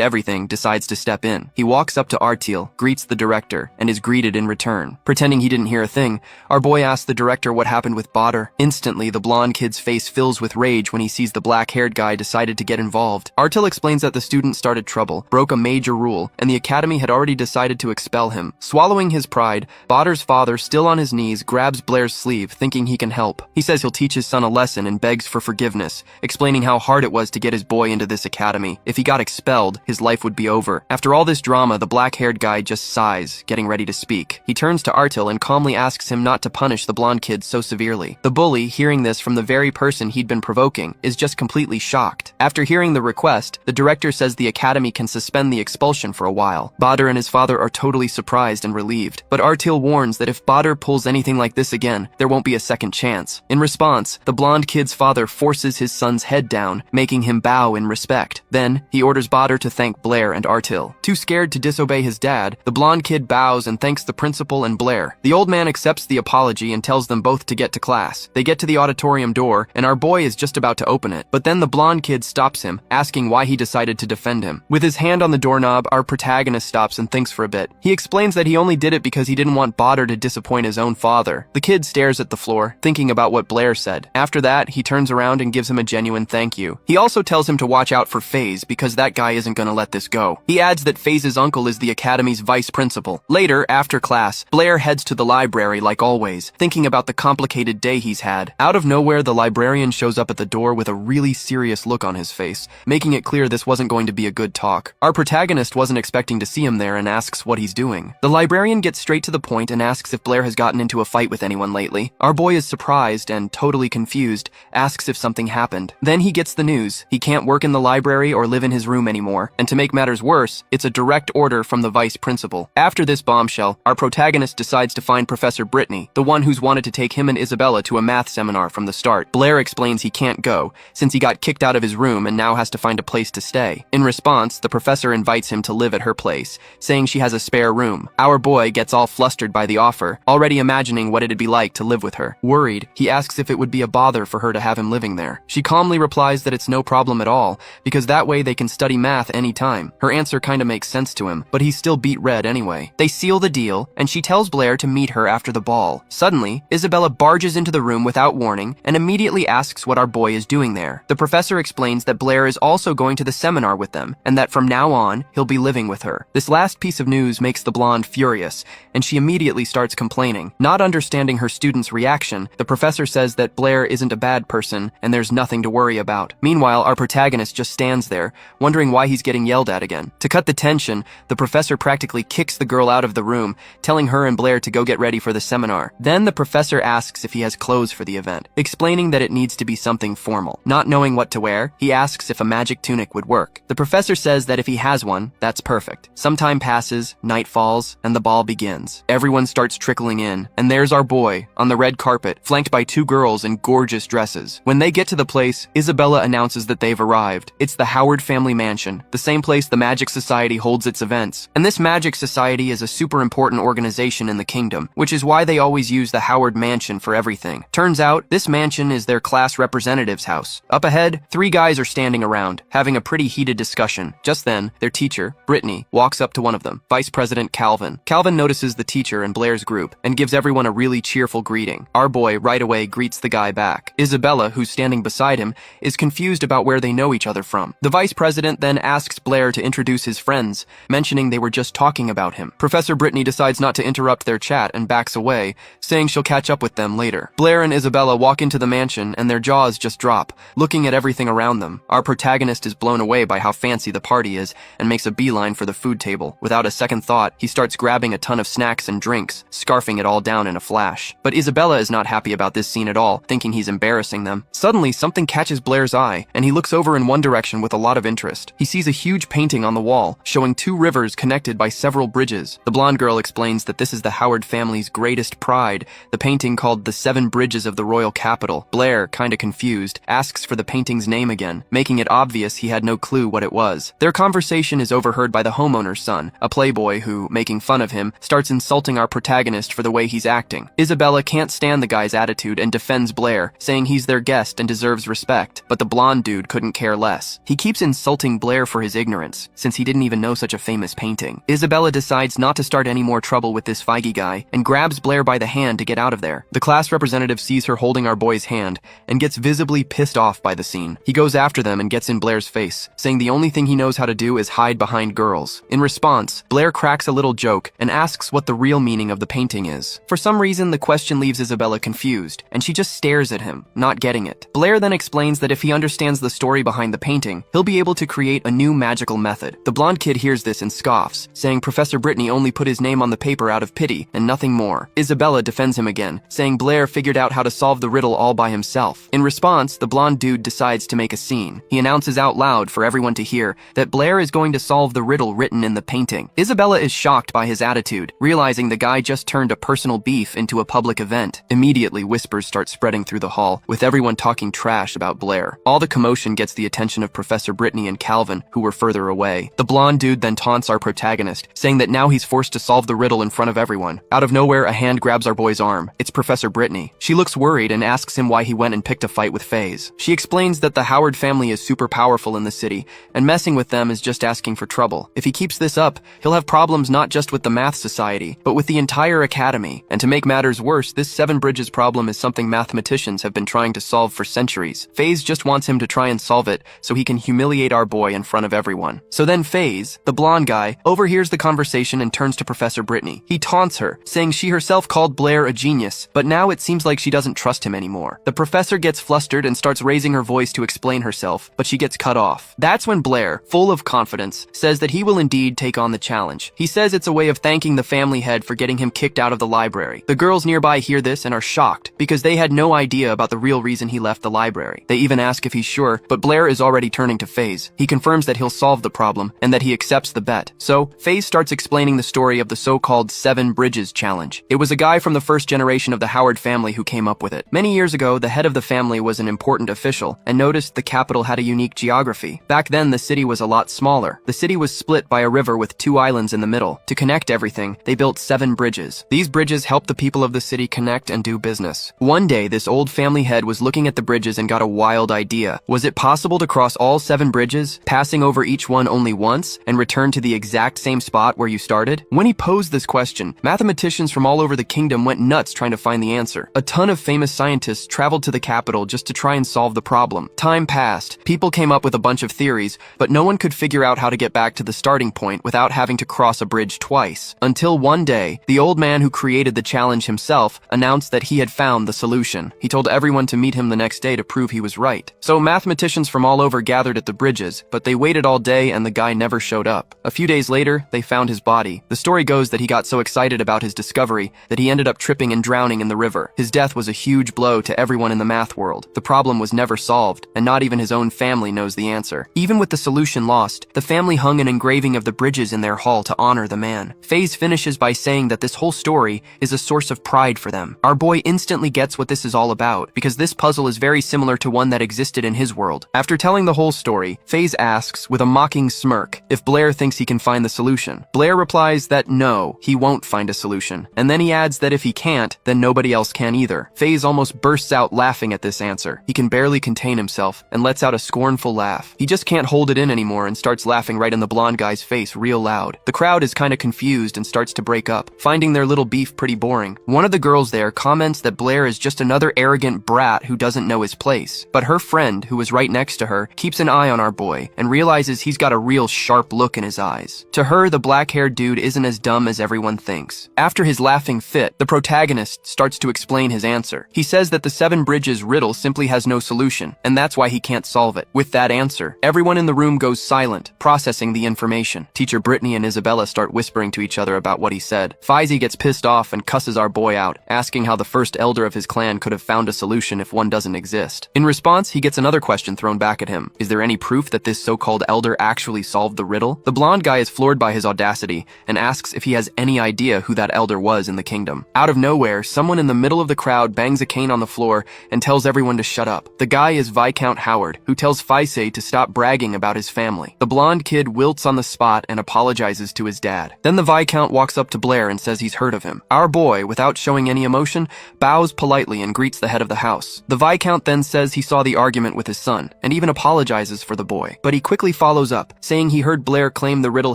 everything, decides to step in. He walks up to Artil, greets the director, and is greeted in return. Pretending he didn't hear a thing, our boy asks the director what happened with Badr. Instantly, the blonde kid's face fills with rage when he sees the black-haired guy decided to get involved. Artil explains that the student started trouble, broke a major rule, and the academy had already decided to expel him. Swallowing his pride, Badr's father, still on his knees, grabs Blair's sleeve, thinking he can help. He says he'll teach his son a lesson and begs for forgiveness, explaining how hard it was to get his boy into this academy. If he got expelled, his life would be over. After all this drama, the black-haired guy just sighs, getting ready to speak. He turns to Artil and calmly asks him not to punish the blonde kid so severely. The bully, hearing this from the very person he'd been provoking, is just completely shocked. After hearing the request, the director says the academy can suspend the expulsion for a while. Badr and his father are totally surprised and relieved, but Artil warns that if Badr pulls anything like this again, there won't be a second chance. In response, the blonde kid's father forces his son's head down, making him bow in respect. Then, he orders Badr to thank Blair and Artil. Too scared to disobey his dad, the blonde kid bows and thanks the principal and Blair. The old man accepts the apology and tells them both to get to class. They get to the auditorium door, and our boy is just about to open it. But then the blonde kid stops him, asking why he decided to defend him. With his hand on the doorknob, our protagonist stops and thinks for a bit. He explains that he only did it because he didn't want Badr to disappoint his own father. The kid stares at the floor, thinking about what Blair said. After that, he turns around and gives him a genuine thank you. He also tells him to watch out for FaZe because that guy isn't gonna let this go. He adds that FaZe's uncle is the academy's vice principal. Later, after class, Blair heads to the library like always, thinking about the complicated day he's had. Out of nowhere, the librarian shows up at the door with a really serious look on his face, making it clear this wasn't going to be a good talk. Our protagonist wasn't expecting to see him there and asks what he's doing. The librarian gets straight to the point and asks if Blair has gotten into a fight with anyone lately. Our boy is surprised and totally confused, asks if something happened. Then he gets the news. He can't work in the library or live in his room anymore, and to make matters worse, it's a direct order from the vice principal. After this bombshell, our protagonist decides to find Professor Brittany, the one who's wanted to take him and Isabella to a math seminar from the start. Blair explains he can't go, since he got kicked out of his room and now has to find a place to stay. In response, the professor invites him to live at her place, saying she has a spare room. Our boy gets all flustered by the offer, already imagining what it'd be like to live with her. Worried, he asks if it would be a bother for her to have him living there. She calmly replies that it's no problem at all, because that way they can study math anytime. Her answer kinda makes sense to him, but he's still beat red anyway. They seal the deal, and she tells Blair to meet her after the ball. Suddenly, Isabella barges into the room without warning and immediately asks what our boy is doing there. The professor explains that Blair is also going to the seminar with them, and that from now on, he'll be living with her. This last piece of news makes the blonde furious, and she immediately starts complaining. Not understanding her student's reaction, the professor says that Blair isn't a bad person, and there's nothing to worry about. Meanwhile, our protagonist just stands there, wondering why he's getting yelled at again. To cut the tension, the professor practically kicks the girl out of the room, telling her and Blair to go get ready for the seminar. Then the professor asks if he has clothes for the event, explaining that it needs to be something formal. Not knowing what to wear, he asks if a magic tunic would work. The professor says that if he has one, that's perfect. Some time passes, night falls, and the ball begins. Everyone starts trickling in, and there's our boy, on the red carpet, flanked by two girls in gorgeous dresses. When they get to the place, Isabella announces that they've arrived. It's the Howard family mansion, the same place the Magic Society holds its events. And this Magic Society is a super important organization in the kingdom, which is why they always use the Howard mansion for everything. Turns out, this mansion is their class representative's house. Up ahead Ahead, 3 guys are standing around, having a pretty heated discussion. Just then, their teacher, Brittany, walks up to one of them, Vice President Calvin. Calvin notices the teacher and Blair's group and gives everyone a really cheerful greeting. Our boy right away greets the guy back. Isabella, who's standing beside him, is confused about where they know each other from. The Vice President then asks Blair to introduce his friends, mentioning they were just talking about him. Professor Brittany decides not to interrupt their chat and backs away, saying she'll catch up with them later. Blair and Isabella walk into the mansion and their jaws just drop, looking at everything around them. Our protagonist is blown away by how fancy the party is and makes a beeline for the food table. Without a second thought, he starts grabbing a ton of snacks and drinks, scarfing it all down in a flash. But Isabella is not happy about this scene at all, thinking he's embarrassing them. Suddenly, something catches Blair's eye, and he looks over in one direction with a lot of interest. He sees a huge painting on the wall, showing 2 rivers connected by several bridges. The blonde girl explains that this is the Howard family's greatest pride, the painting called The 7 Bridges of the Royal Capital. Blair, kinda confused, asks for the painting's name again, making it obvious he had no clue what it was. Their conversation is overheard by the homeowner's son, a playboy who, making fun of him, starts insulting our protagonist for the way he's acting. Isabella can't stand the guy's attitude and defends Blair, saying he's their guest and deserves respect, but the blonde dude couldn't care less. He keeps insulting Blair for his ignorance, since he didn't even know such a famous painting. Isabella decides not to start any more trouble with this Feige guy and grabs Blair by the hand to get out of there. The class representative sees her holding our boy's hand and gets visibly pissed off by the scene. He goes after them and gets in Blair's face, saying the only thing he knows how to do is hide behind girls. In response, Blair cracks a little joke and asks what the real meaning of the painting is. For some reason, the question leaves Isabella confused, and she just stares at him, not getting it. Blair then explains that if he understands the story behind the painting, he'll be able to create a new magical method. The blonde kid hears this and scoffs, saying Professor Brittany only put his name on the paper out of pity and nothing more. Isabella defends him again, saying Blair figured out how to solve the riddle all by himself. In response, the blonde dude decides to make a scene. He announces out loud for everyone to hear that Blair is going to solve the riddle written in the painting. Isabella is shocked by his attitude, realizing the guy just turned a personal beef into a public event. Immediately, whispers start spreading through the hall, with everyone talking trash about Blair. All the commotion gets the attention of Professor Brittany and Calvin, who were further away. The blonde dude then taunts our protagonist, saying that now he's forced to solve the riddle in front of everyone. Out of nowhere, a hand grabs our boy's arm. It's Professor Brittany. She looks worried and asks him why he went and picked a fight with FaZe. She explains that the Howard family is super powerful in the city, and messing with them is just asking for trouble. If he keeps this up, he'll have problems not just with the Math Society, but with the entire academy. And to make matters worse, this 7 Bridges problem is something mathematicians have been trying to solve for centuries. FaZe just wants him to try and solve it so he can humiliate our boy in front of everyone. So then FaZe, the blonde guy, overhears the conversation and turns to Professor Brittany. He taunts her, saying she herself called Blair a genius, but now it seems like she doesn't trust him anymore. The professor gets flustered and starts raising her voice to explain herself, but she gets cut off. That's when Blair, full of confidence, says that he will indeed take on the challenge. He says it's a way of thanking the family head for getting him kicked out of the library. The girls nearby hear this and are shocked, because they had no idea about the real reason he left the library. They even ask if he's sure, but Blair is already turning to FaZe. He confirms that he'll solve the problem, and that he accepts the bet. So, FaZe starts explaining the story of the so-called 7 Bridges challenge. It was a guy from the first generation of the Howard family who came up with it. Many years ago, the head of the family was an important official, and noticed the capital had a unique geography. Back then, the city was a lot smaller. The city was split by a river with 2 islands in the middle. To connect everything, they built 7 bridges. These bridges helped the people of the city connect and do business. One day, this old family head was looking at the bridges and got a wild idea. Was it possible to cross all 7 bridges, passing over each one only once, and return to the exact same spot where you started? When he posed this question, mathematicians from all over the kingdom went nuts trying to find the answer. A ton of famous scientists traveled to the capital just to try and solve the problem. Time passed. People came up with a bunch of theories, but no one could figure out how to get back to the starting point without having to cross a bridge twice. Until one day, the old man who created the challenge himself announced that he had found the solution. He told everyone to meet him the next day to prove he was right. So mathematicians from all over gathered at the bridges, but they waited all day and the guy never showed up. A few days later, they found his body. The story goes that he got so excited about his discovery that he ended up tripping and drowning in the river. His death was a huge blow to everyone in the math world. The problem was never solved, and not even his own family knows the answer. Even with the solution lost, the family hung an engraving of the bridges in their hall to honor the man. FaZe finishes by saying that this whole story is a source of pride for them. Our boy instantly gets what this is all about, because this puzzle is very similar to one that existed in his world. After telling the whole story, FaZe asks, with a mocking smirk, if Blair thinks he can find the solution. Blair replies that no, he won't find a solution, and then he adds that if he can't, then nobody else can either. FaZe almost bursts out laughing at this answer. He can barely contain contain himself and lets out a scornful laugh. He just can't hold it in anymore and starts laughing right in the blonde guy's face real loud. The crowd is kinda confused and starts to break up, finding their little beef pretty boring. One of the girls there comments that Blair is just another arrogant brat who doesn't know his place. But her friend, who was right next to her, keeps an eye on our boy and realizes he's got a real sharp look in his eyes. To her, the black-haired dude isn't as dumb as everyone thinks. After his laughing fit, the protagonist starts to explain his answer. He says that the Seven Bridges riddle simply has no solution, and that's why he can't solve it. With that answer, everyone in the room goes silent, processing the information. Teacher Brittany and Isabella start whispering to each other about what he said. Faizi gets pissed off and cusses our boy out, asking how the first elder of his clan could have found a solution if one doesn't exist. In response, he gets another question thrown back at him. Is there any proof that this so-called elder actually solved the riddle? The blonde guy is floored by his audacity and asks if he has any idea who that elder was in the kingdom. Out of nowhere, someone in the middle of the crowd bangs a cane on the floor and tells everyone to shut up. The guy is Viscount Howard, who tells Faizi to stop bragging about his family. The blonde kid wilts on the spot and apologizes to his dad. Then the Viscount walks up to Blair and says he's heard of him. Our boy, without showing any emotion, bows politely and greets the head of the house. The Viscount then says he saw the argument with his son, and even apologizes for the boy. But he quickly follows up, saying he heard Blair claim the riddle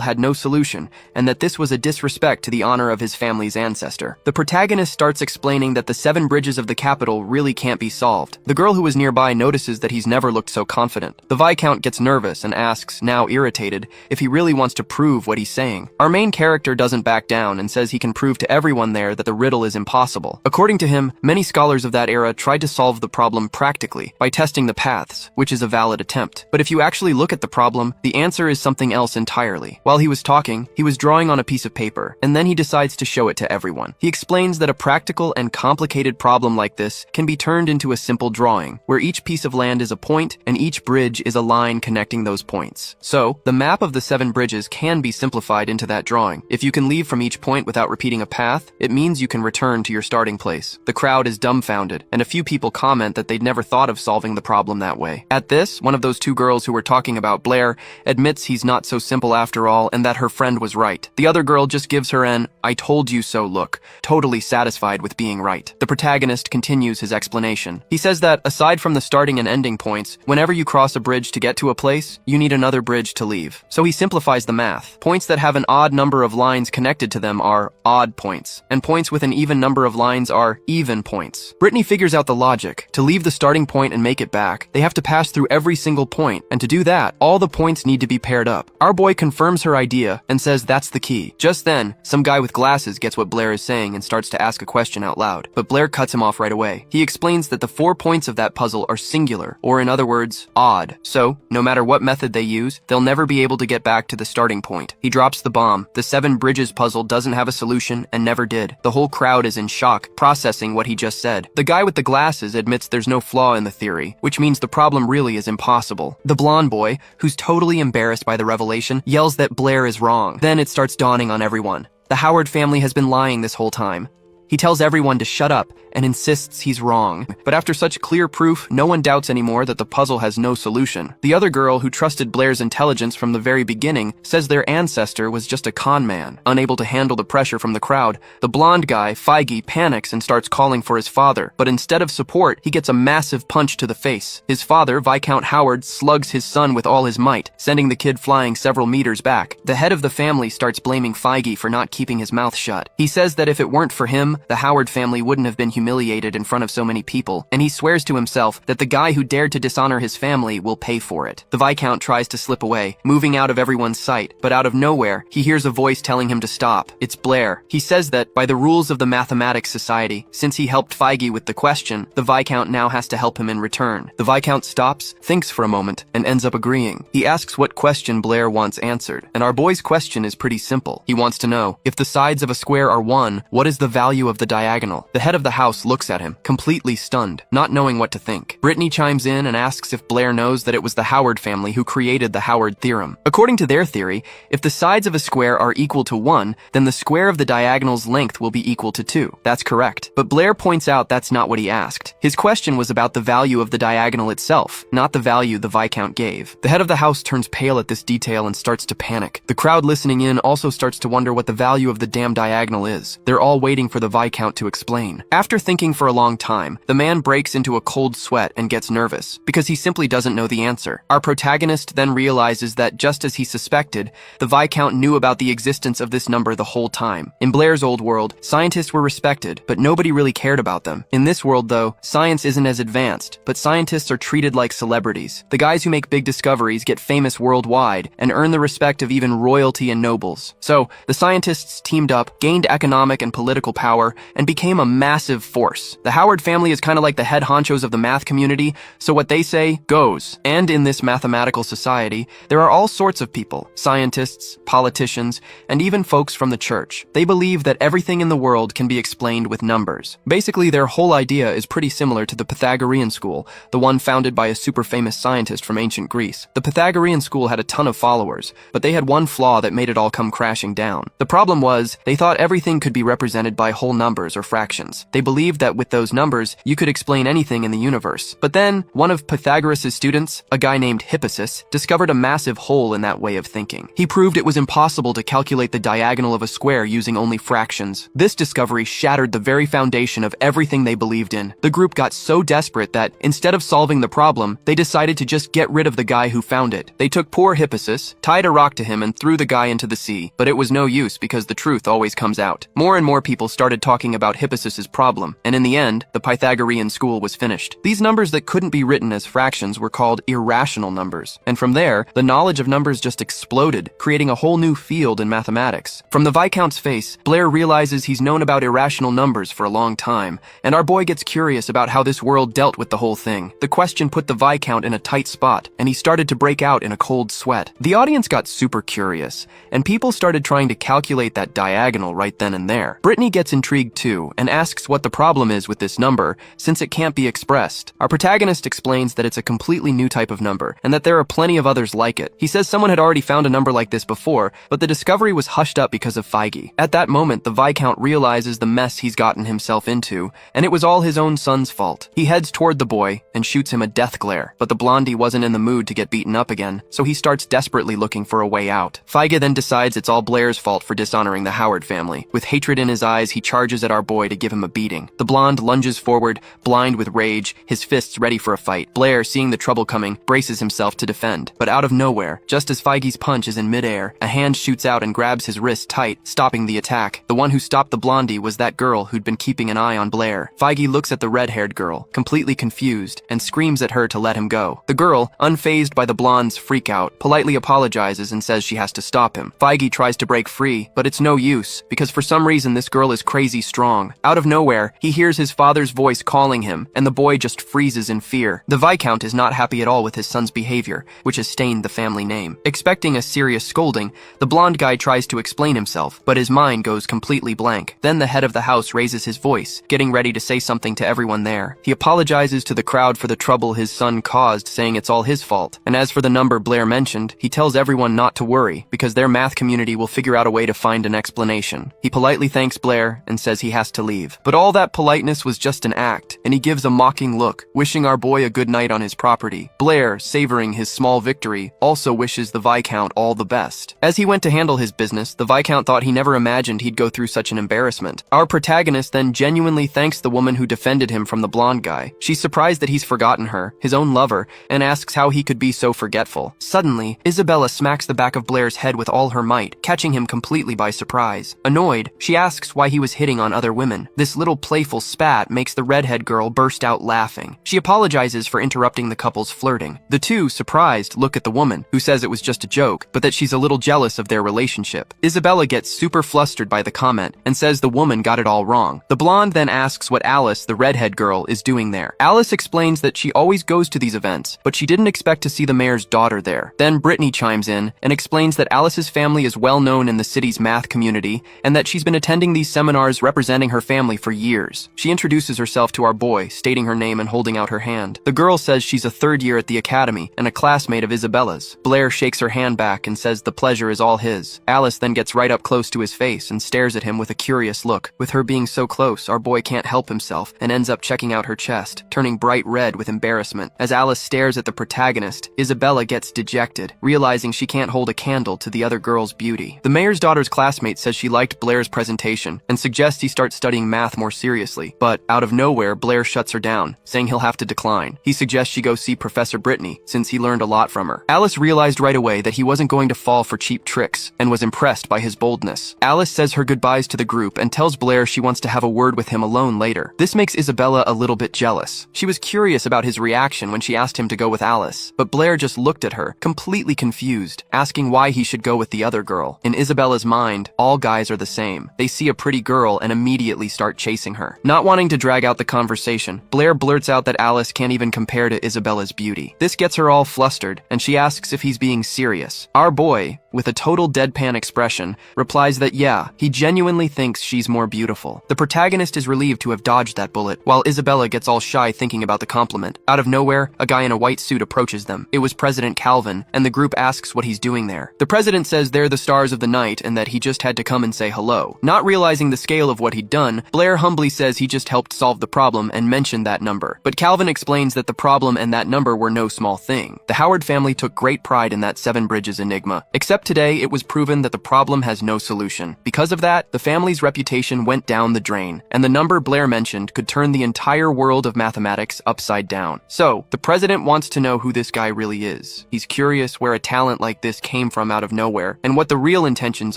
had no solution, and that this was a disrespect to the honor of his family's ancestor. The protagonist starts explaining that the seven bridges of the capital really can't be solved. The girl who was nearby notices that he's never looked so confident. The Viscount gets nervous and asks, now irritated, if he really wants to prove what he's saying. Our main character doesn't back down and says he can prove to everyone there that the riddle is impossible. According to him, many scholars of that era tried to solve the problem practically, by testing the paths, which is a valid attempt. But if you actually look at the problem, the answer is something else entirely. While he was talking, he was drawing on a piece of paper, and then he decides to show it to everyone. He explains that a practical and complicated problem like this can be turned into a simple drawing, where each piece of land is a point, and each bridge is a line connecting those points. So, the map of the seven bridges can be simplified into that drawing. If you can leave from each point without repeating a path, it means you can return to your starting place. The crowd is dumbfounded, and a few people comment that they'd never thought of solving the problem that way. At this, one of those two girls who were talking about Blair admits he's not so simple after all and that her friend was right. The other girl just gives her an "I told you so" look, totally satisfied with being right. The protagonist continues his explanation. He says that, aside from the starting and ending points, whenever you cross a bridge to get to a place, you need another bridge to leave. So he simplifies the math. Points that have an odd number of lines connected to them are odd points, and points with an even number of lines are even points. Brittany figures out the logic. To leave the starting point and make it back, they have to pass through every single point, and to do that, all the points need to be paired up. Our boy confirms her idea and says that's the key. Just then, some guy with glasses gets what Blair is saying and starts to ask a question out loud, but Blair cuts him off right away. He explains that the 4 points of that puzzle are singular, or in other words, odd. So, no matter what method they use, they'll never be able to get back to the starting point. He drops the bomb. The seven bridges puzzle doesn't have a solution and never did. The whole crowd is in shock, processing what he just said. The guy with the glasses admits there's no flaw in the theory, which means the problem really is impossible. The blonde boy, who's totally embarrassed by the revelation, yells that Blair is wrong. Then it starts dawning on everyone. The Howard family has been lying this whole time. He tells everyone to shut up and insists he's wrong. But after such clear proof, no one doubts anymore that the puzzle has no solution. The other girl, who trusted Blair's intelligence from the very beginning, says their ancestor was just a con man. Unable to handle the pressure from the crowd, the blonde guy, Feige, panics and starts calling for his father. But instead of support, he gets a massive punch to the face. His father, Viscount Howard, slugs his son with all his might, sending the kid flying several meters back. The head of the family starts blaming Feige for not keeping his mouth shut. He says that if it weren't for him, the Howard family wouldn't have been humiliated in front of so many people, and he swears to himself that the guy who dared to dishonor his family will pay for it. The Viscount tries to slip away, moving out of everyone's sight, but out of nowhere, he hears a voice telling him to stop. It's Blair. He says that, by the rules of the Mathematics Society, since he helped Feige with the question, the Viscount now has to help him in return. The Viscount stops, thinks for a moment, and ends up agreeing. He asks what question Blair wants answered, and our boy's question is pretty simple. He wants to know, if the sides of a square are 1, what is the value of the diagonal? The head of the house looks at him, completely stunned, not knowing what to think. Brittany chimes in and asks if Blair knows that it was the Howard family who created the Howard theorem. According to their theory, if the sides of a square are equal to 1, then the square of the diagonal's length will be equal to 2. That's correct. But Blair points out that's not what he asked. His question was about the value of the diagonal itself, not the value the Viscount gave. The head of the house turns pale at this detail and starts to panic. The crowd listening in also starts to wonder what the value of the damn diagonal is. They're all waiting for the Viscount to explain. After thinking for a long time, the man breaks into a cold sweat and gets nervous, because he simply doesn't know the answer. Our protagonist then realizes that, just as he suspected, the Viscount knew about the existence of this number the whole time. In Blair's old world, scientists were respected, but nobody really cared about them. In this world, though, science isn't as advanced, but scientists are treated like celebrities. The guys who make big discoveries get famous worldwide and earn the respect of even royalty and nobles. So, the scientists teamed up, gained economic and political power, and became a massive force. The Howard family is kind of like the head honchos of the math community, so what they say goes. And in this mathematical society, there are all sorts of people: scientists, politicians, and even folks from the church. They believe that everything in the world can be explained with numbers. Basically, their whole idea is pretty similar to the Pythagorean school, the one founded by a super famous scientist from ancient Greece. The Pythagorean school had a ton of followers, but they had one flaw that made it all come crashing down. The problem was, they thought everything could be represented by whole numbers or fractions. They believed that with those numbers, you could explain anything in the universe. But then, one of Pythagoras' students, a guy named Hippasus, discovered a massive hole in that way of thinking. He proved it was impossible to calculate the diagonal of a square using only fractions. This discovery shattered the very foundation of everything they believed in. The group got so desperate that, instead of solving the problem, they decided to just get rid of the guy who found it. They took poor Hippasus, tied a rock to him, and threw the guy into the sea. But it was no use, because the truth always comes out. More and more people started talking about Hippasus' problem, and in the end, the Pythagorean school was finished. These numbers that couldn't be written as fractions were called irrational numbers. And from there, the knowledge of numbers just exploded, creating a whole new field in mathematics. From the Viscount's face, Blair realizes he's known about irrational numbers for a long time, and our boy gets curious about how this world dealt with the whole thing. The question put the Viscount in a tight spot, and he started to break out in a cold sweat. The audience got super curious, and people started trying to calculate that diagonal right then and there. Brittany gets intrigued too, and asks what the problem is with this number, since it can't be expressed. Our protagonist explains that it's a completely new type of number, and that there are plenty of others like it. He says someone had already found a number like this before, but the discovery was hushed up because of Feige. At that moment, the Viscount realizes the mess he's gotten himself into, and it was all his own son's fault. He heads toward the boy and shoots him a death glare, but the blondie wasn't in the mood to get beaten up again, so he starts desperately looking for a way out. Feige then decides it's all Blair's fault for dishonoring the Howard family. With hatred in his eyes, he charges at our boy to give him a beating. The blonde lunges forward, blind with rage, his fists ready for a fight. Blair, seeing the trouble coming, braces himself to defend. But out of nowhere, just as Feige's punch is in midair, a hand shoots out and grabs his wrist tight, stopping the attack. The one who stopped the blondie was that girl who'd been keeping an eye on Blair. Feige looks at the red-haired girl, completely confused, and screams at her to let him go. The girl, unfazed by the blonde's freakout, politely apologizes and says she has to stop him. Feige tries to break free, but it's no use, because for some reason this girl is crazy strong. Out of nowhere, he hears his father's voice calling him, and the boy just freezes in fear. The Viscount is not happy at all with his son's behavior, which has stained the family name. Expecting a serious scolding, the blonde guy tries to explain himself, but his mind goes completely blank. Then the head of the house raises his voice, getting ready to say something to everyone there. He apologizes to the crowd for the trouble his son caused, saying it's all his fault. And as for the number Blair mentioned, he tells everyone not to worry, because their math community will figure out a way to find an explanation. He politely thanks Blair and says he has to leave. But all that politeness was just an act, and he gives a mocking look, wishing our boy a good night on his property. Blair, savoring his small victory, also wishes the Viscount all the best. As he went to handle his business, the Viscount thought he never imagined he'd go through such an embarrassment. Our protagonist then genuinely thanks the woman who defended him from the blonde guy. She's surprised that he's forgotten her, his own lover, and asks how he could be so forgetful. Suddenly, Isabella smacks the back of Blair's head with all her might, catching him completely by surprise. Annoyed, she asks why he was hitting on other women. This little playful spat makes the redhead girl burst out laughing. She apologizes for interrupting the couple's flirting. The two, surprised, look at the woman, who says it was just a joke, but that she's a little jealous of their relationship. Isabella gets super flustered by the comment and says the woman got it all wrong. The blonde then asks what Alice, the redhead girl, is doing there. Alice explains that she always goes to these events, but she didn't expect to see the mayor's daughter there. Then Brittany chimes in and explains that Alice's family is well known in the city's math community and that she's been attending these seminars representing her family for years. She introduces herself to our boy, stating her name and holding out her hand. The girl says she's a third year at the academy and a classmate of Isabella's. Blair shakes her hand back and says the pleasure is all his. Alice then gets right up close to his face and stares at him with a curious look. With her being so close, our boy can't help himself and ends up checking out her chest, turning bright red with embarrassment. As Alice stares at the protagonist, Isabella gets dejected, realizing she can't hold a candle to the other girl's beauty. The mayor's daughter's classmate says she liked Blair's presentation and suggests suggests he starts studying math more seriously, but out of nowhere, Blair shuts her down, saying he'll have to decline. He suggests she go see Professor Brittany, since he learned a lot from her. Alice realized right away that he wasn't going to fall for cheap tricks, and was impressed by his boldness. Alice says her goodbyes to the group and tells Blair she wants to have a word with him alone later. This makes Isabella a little bit jealous. She was curious about his reaction when she asked him to go with Alice, but Blair just looked at her, completely confused, asking why he should go with the other girl. In Isabella's mind, all guys are the same. They see a pretty girl and immediately start chasing her. Not wanting to drag out the conversation, Blair blurts out that Alice can't even compare to Isabella's beauty. This gets her all flustered, and she asks if he's being serious. Our boy, with a total deadpan expression, replies that yeah, he genuinely thinks she's more beautiful. The protagonist is relieved to have dodged that bullet, while Isabella gets all shy thinking about the compliment. Out of nowhere, a guy in a white suit approaches them. It was President Calvin, and the group asks what he's doing there. The president says they're the stars of the night and that he just had to come and say hello. Not realizing the scale of what he'd done, Blair humbly says he just helped solve the problem and mentioned that number. But Calvin explains that the problem and that number were no small thing. The Howard family took great pride in that Seven Bridges enigma, except today it was proven that the problem has no solution. Because of that, the family's reputation went down the drain, and the number Blair mentioned could turn the entire world of mathematics upside down. So, the president wants to know who this guy really is. He's curious where a talent like this came from out of nowhere, and what the real intentions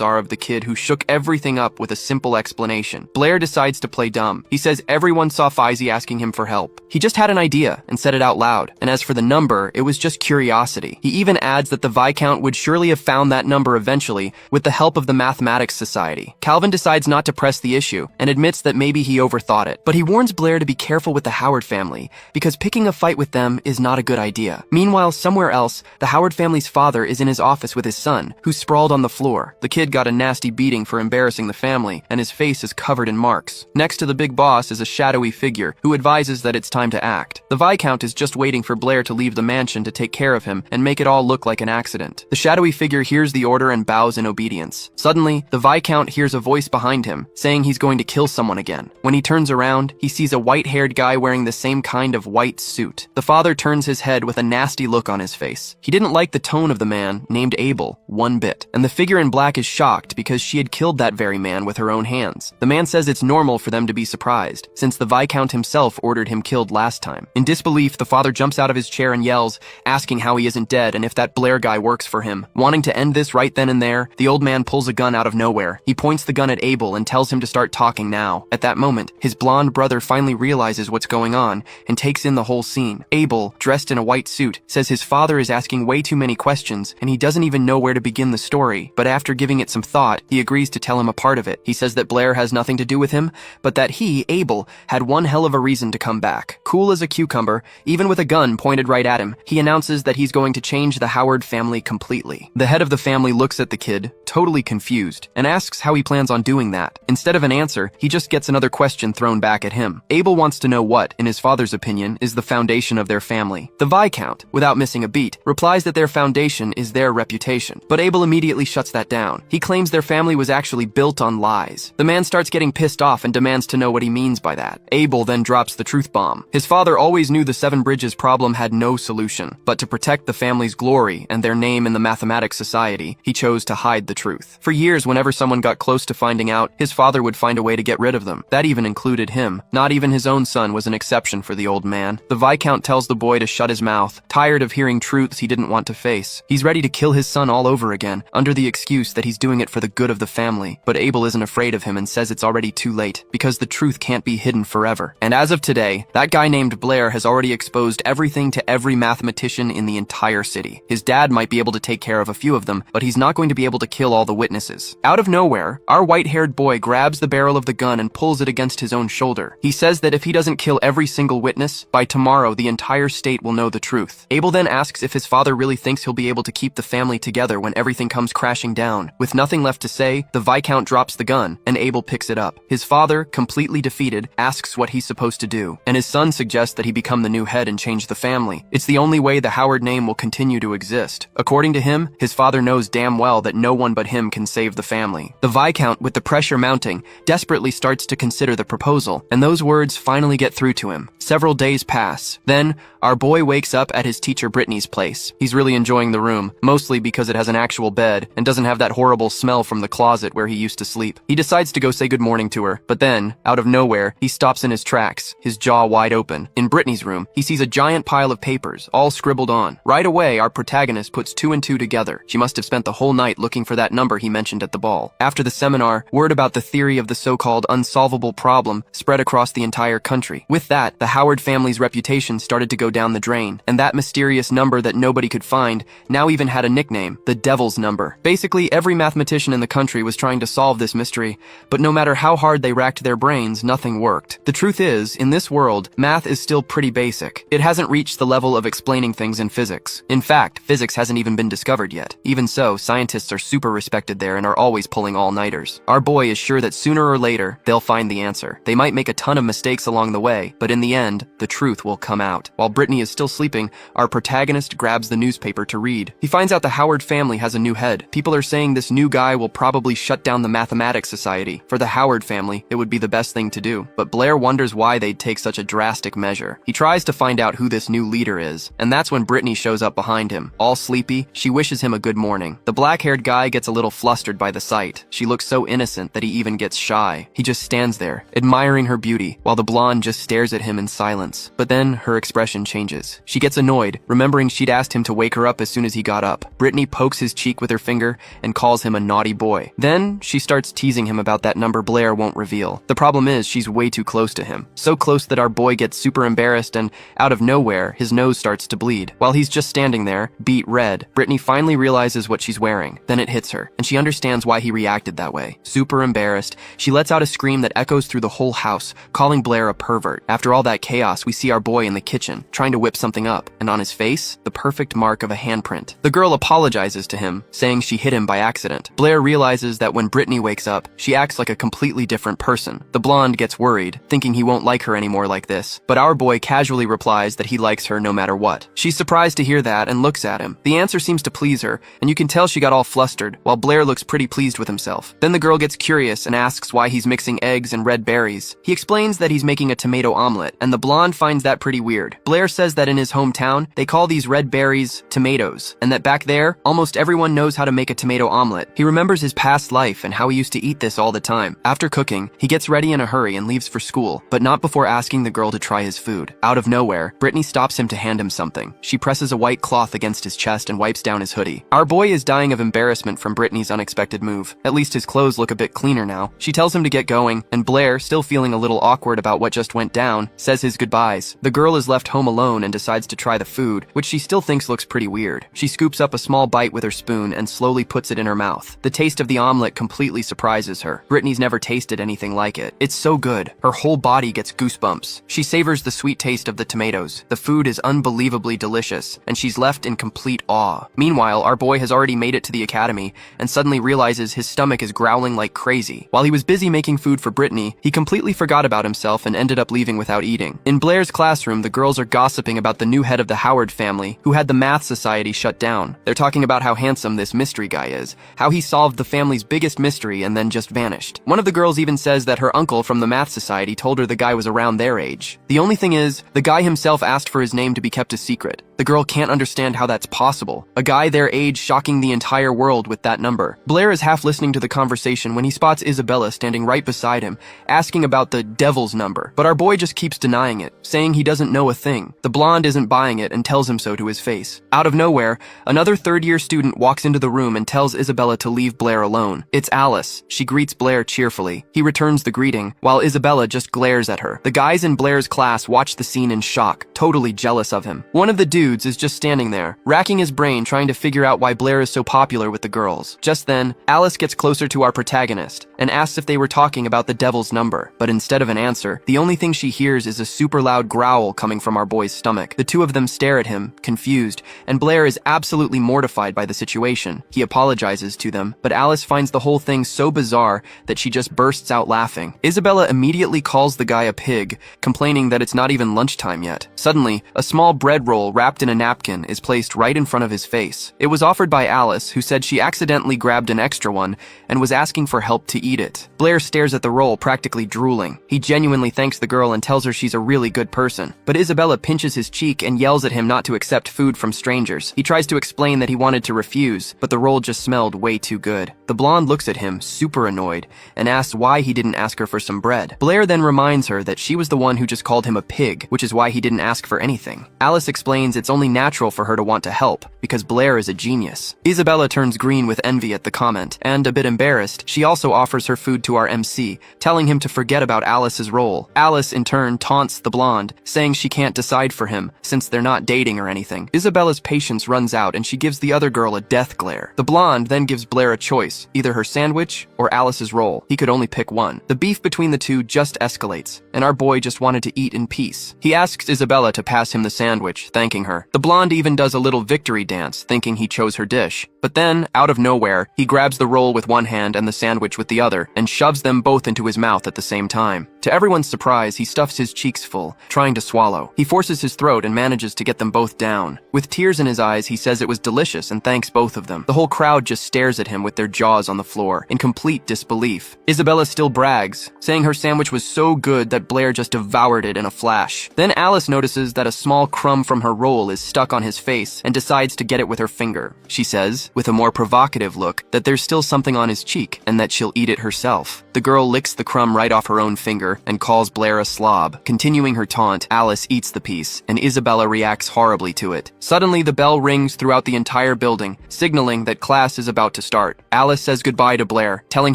are of the kid who shook everything up with a simple explanation. Blair decides to play dumb. He says everyone saw Fizey asking him for help. He just had an idea and said it out loud, and as for the number, it was just curiosity. He even adds that the Viscount would surely have found that number eventually with the help of the Mathematics Society. Calvin decides not to press the issue and admits that maybe he overthought it, but he warns Blair to be careful with the Howard family because picking a fight with them is not a good idea. Meanwhile, somewhere else, the Howard family's father is in his office with his son, who's sprawled on the floor. The kid got a nasty beating for embarrassing the family, and his face is covered in marks. Next to the big boss is a shadowy figure who advises that it's time to act. The Viscount is just waiting for Blair to leave the mansion to take care of him and make it all look like an accident. The shadowy figure hears the order and bows in obedience. Suddenly, the Viscount hears a voice behind him, saying he's going to kill someone again. When he turns around, he sees a white-haired guy wearing the same kind of white suit. The father turns his head with a nasty look on his face. He didn't like the tone of the man, named Abel, one bit, and the figure in black is shocked because she had killed that very man with her own hands. The man says it's normal for them to be surprised, since the Viscount himself ordered him killed last time. In disbelief, the father jumps out of his chair and yells, asking how he isn't dead and if that Blair guy works for him. Wanting to end this right then and there, the old man pulls a gun out of nowhere. He points the gun at Abel and tells him to start talking now. At that moment, his blonde brother finally realizes what's going on and takes in the whole scene. Abel, dressed in a white suit, says his father is asking way too many questions and he doesn't even know where to begin the story, but after giving it some thought, he agrees to tell him a part of it. He says that Blair has nothing to do with him, but that he, Abel, had one hell of a reason to come back. Cool as a cucumber, even with a gun pointed right at him, he announces that he's going to change the Howard family completely. The head of the family looks at the kid, totally confused, and asks how he plans on doing that. Instead of an answer, he just gets another question thrown back at him. Abel wants to know what, in his father's opinion, is the foundation of their family. The Viscount, without missing a beat, replies that their foundation is their reputation. But Abel immediately shuts that down. He claims their family was actually built on lies. The man starts getting pissed off and demands to know what he means by that. Abel then drops the truth bomb. His father always knew the Seven Bridges problem had no solution, but to protect the family's glory and their name in the Mathematics Society, he chose to hide the truth. For years, whenever someone got close to finding out, his father would find a way to get rid of them. That even included him. Not even his own son was an exception for the old man. The Viscount tells the boy to shut his mouth, tired of hearing truths he didn't want to face. He's ready to kill his son all over again, under the excuse that he's doing it for the good of the family. But Abel isn't afraid of him and says it's already too late, because the truth can't be hidden forever. And as of today, that guy named Blair has already exposed everything to every mathematician in the entire city. His dad might be able to take care of a few of them, but he's not going to be able to kill all the witnesses. Out of nowhere, our white-haired boy grabs the barrel of the gun and pulls it against his own shoulder. He says that if he doesn't kill every single witness, by tomorrow the entire state will know the truth. Abel then asks if his father really thinks he'll be able to keep the family together when everything comes crashing down. With nothing left to say, the Viscount drops the gun, and Abel picks it up. His father, completely defeated, asks what he's supposed to do, and his son suggests that he become the new head and change the family. It's the only way the Howard name will continue to exist. According to him, his father knows damn well that no one but him can save the family. The Viscount, with the pressure mounting, desperately starts to consider the proposal, and those words finally get through to him. Several days pass. Then, our boy wakes up at his teacher Brittany's place. He's really enjoying the room, mostly because it has an actual bed and doesn't have that horrible smell from the closet where he used to sleep. He decides to go say good morning to her, but then, out of nowhere, he stops in his tracks, his jaw wide open. In Brittany's room, he sees a giant pile of papers, all scribbled on. Right away, our protagonist puts two and two together. She must have spent the whole night looking for that number he mentioned at the ball. After the seminar, word about the theory of the so-called unsolvable problem spread across the entire country. With that, the Howard family's reputation started to go down the drain, and that mysterious number that nobody could find now even had a nickname, the Devil's Number. Basically, every mathematician in the country was trying to solve this mystery, but no matter how hard they racked their brains, nothing worked. The truth is, in this world, math is still pretty basic. It hasn't reached the level of explaining things in physics. In fact, physics hasn't even been discovered yet. Even so, scientists are super respected there and are always pulling all-nighters. Our boy is sure that sooner or later, they'll find the answer. They might make a ton of mistakes along the way, but in the end, the truth will come out. While Brittany is still sleeping, our protagonist grabs the newspaper to read. He finds out the Howard family has a new head. People are saying this new guy will probably shut down the Mathematics Society. For the Howard family, it would be the best thing to do. But Blair wonders why they'd take such a drastic measure. He tries to find out who this new leader is, and that's when Brittany shows up behind him. All sleepy, she wishes him a good morning. The black-haired guy gets a little flustered by the sight. She looks so innocent that he even gets shy. He just stands there, admiring her beauty, while the blonde just stares at him in silence. But then her expression changes. She gets annoyed, remembering she'd asked him to wake her up as soon as he got up. Brittany pokes his cheek with her finger and calls him a naughty boy. Then she starts teasing him about that number Blair won't reveal. The problem is she's way too close to him. So close that our boy gets super embarrassed and, out of nowhere, his nose starts to bleed. While he's just standing there, beet red, Brittany finally realizes what she's wearing. Then it hits her, and she understands why he reacted that way. Super embarrassed, she lets out a scream that echoes through the whole house, calling Blair a pervert. After all that chaos, we see our boy in the kitchen, trying to whip something up, and on his face, the perfect mark of a handprint. The girl apologizes to him, saying she hit him by accident. Blair realizes that when Brittany wakes up, she acts like a completely different person. The blonde gets worried, thinking he won't like her anymore like this, but our boy casually replies that he likes her no matter what. She's surprised to hear that and looks at him. The answer seems to please her, and you can tell she got all flustered, while Blair looks pretty pleased with himself. Then the girl gets curious and asks why he's mixing eggs and red berries. He explains that he's making a tomato omelet, and the blonde finds that pretty weird. Blair says that in his hometown, they call these red berries tomatoes, and that back there, almost everyone knows how to make a tomato omelet. He remembers his past life and how he used to eat this all the time. After cooking, he gets ready in a hurry and leaves for school, but not before asking the girl to try his food. Out of nowhere, Brittany stops him to hand him something. She presses a white cloth against his chest and wipes down his hoodie. Our boy is dying of embarrassment from Brittany's unexpected move. At least his clothes look a bit cleaner now. She tells him to get going, and Blair, still feeling a little awkward about what just went down, says his goodbyes. The girl is left home alone and decides to try the food, which she still thinks looks pretty weird. She scoops up a small bite with her spoon and slowly puts it in her mouth. The taste of the omelet completely surprises her. Brittany's never tasted anything like it. It's so good. Her whole body gets goosebumps. She savors the sweet taste of the tomatoes. The food is unbelievably delicious, and she's left in complete awe. Meanwhile, our boy has already made it to the academy and suddenly realizes his stomach is growling like crazy. While he was busy making food for Brittany, he completely forgot about himself and ended up leaving without eating. In Blair's classroom, the girls are gossiping about the new head of the Howard family, who had the math society shut down. They're talking about how handsome this mystery guy is, how he solved the family's biggest mystery and then just vanished. One of the girls even says that her uncle from the math society told her the guy was around their age. The only thing is, the guy himself asked for his name to be kept a secret. The girl can't understand how that's possible. A guy their age shocking the entire world with that number. Blair is half listening to the conversation when he spots Isabella standing right beside him, asking about the devil's number. But our boy just keeps denying it, saying he doesn't know a thing. The blonde isn't buying it and tells him so to his face. Out of nowhere, another third-year student walks into the room and tells Isabella to leave Blair alone. It's Alice. She greets Blair cheerfully. He returns the greeting, while Isabella just glares at her. The guys in Blair's class watch the scene in shock, totally jealous of him. One of the dudes is just standing there, racking his brain trying to figure out why Blair is so popular with the girls. Just then, Alice gets closer to our protagonist and asks if they were talking about the devil's number. But instead of an answer, the only thing she hears is a super loud growl coming from our boy's stomach. The two of them stare at him, confused, and Blair is absolutely mortified by the situation. He apologizes to them, but Alice finds the whole thing so bizarre that she just bursts out laughing. Isabella immediately calls the guy a pig, complaining that it's not even lunchtime yet. Suddenly, a small bread roll wrapped wrapped in a napkin, is placed right in front of his face. It was offered by Alice, who said she accidentally grabbed an extra one and was asking for help to eat it. Blair stares at the roll, practically drooling. He genuinely thanks the girl and tells her she's a really good person. But Isabella pinches his cheek and yells at him not to accept food from strangers. He tries to explain that he wanted to refuse, but the roll just smelled way too good. The blonde looks at him, super annoyed, and asks why he didn't ask her for some bread. Blair then reminds her that she was the one who just called him a pig, which is why he didn't ask for anything. Alice explains it's only natural for her to want to help, because Blair is a genius. Isabella turns green with envy at the comment, and a bit embarrassed, she also offers her food to our MC, telling him to forget about Alice's role. Alice, in turn, taunts the blonde, saying she can't decide for him, since they're not dating or anything. Isabella's patience runs out and she gives the other girl a death glare. The blonde then gives Blair a choice, either her sandwich or Alice's roll. He could only pick one. The beef between the two just escalates, and our boy just wanted to eat in peace. He asks Isabella to pass him the sandwich, thanking her. The blonde even does a little victory dance, thinking he chose her dish. But then, out of nowhere, he grabs the roll with one hand and the sandwich with the other, and shoves them both into his mouth at the same time. To everyone's surprise, he stuffs his cheeks full, trying to swallow. He forces his throat and manages to get them both down. With tears in his eyes, he says it was delicious and thanks both of them. The whole crowd just stares at him with their jaws on the floor, in complete disbelief. Isabella still brags, saying her sandwich was so good that Blair just devoured it in a flash. Then Alice notices that a small crumb from her roll is stuck on his face and decides to get it with her finger. She says, with a more provocative look, that there's still something on his cheek and that she'll eat it herself. The girl licks the crumb right off her own finger and calls Blair a slob. Continuing her taunt, Alice eats the piece, and Isabella reacts horribly to it. Suddenly, the bell rings throughout the entire building, signaling that class is about to start. Alice says goodbye to Blair, telling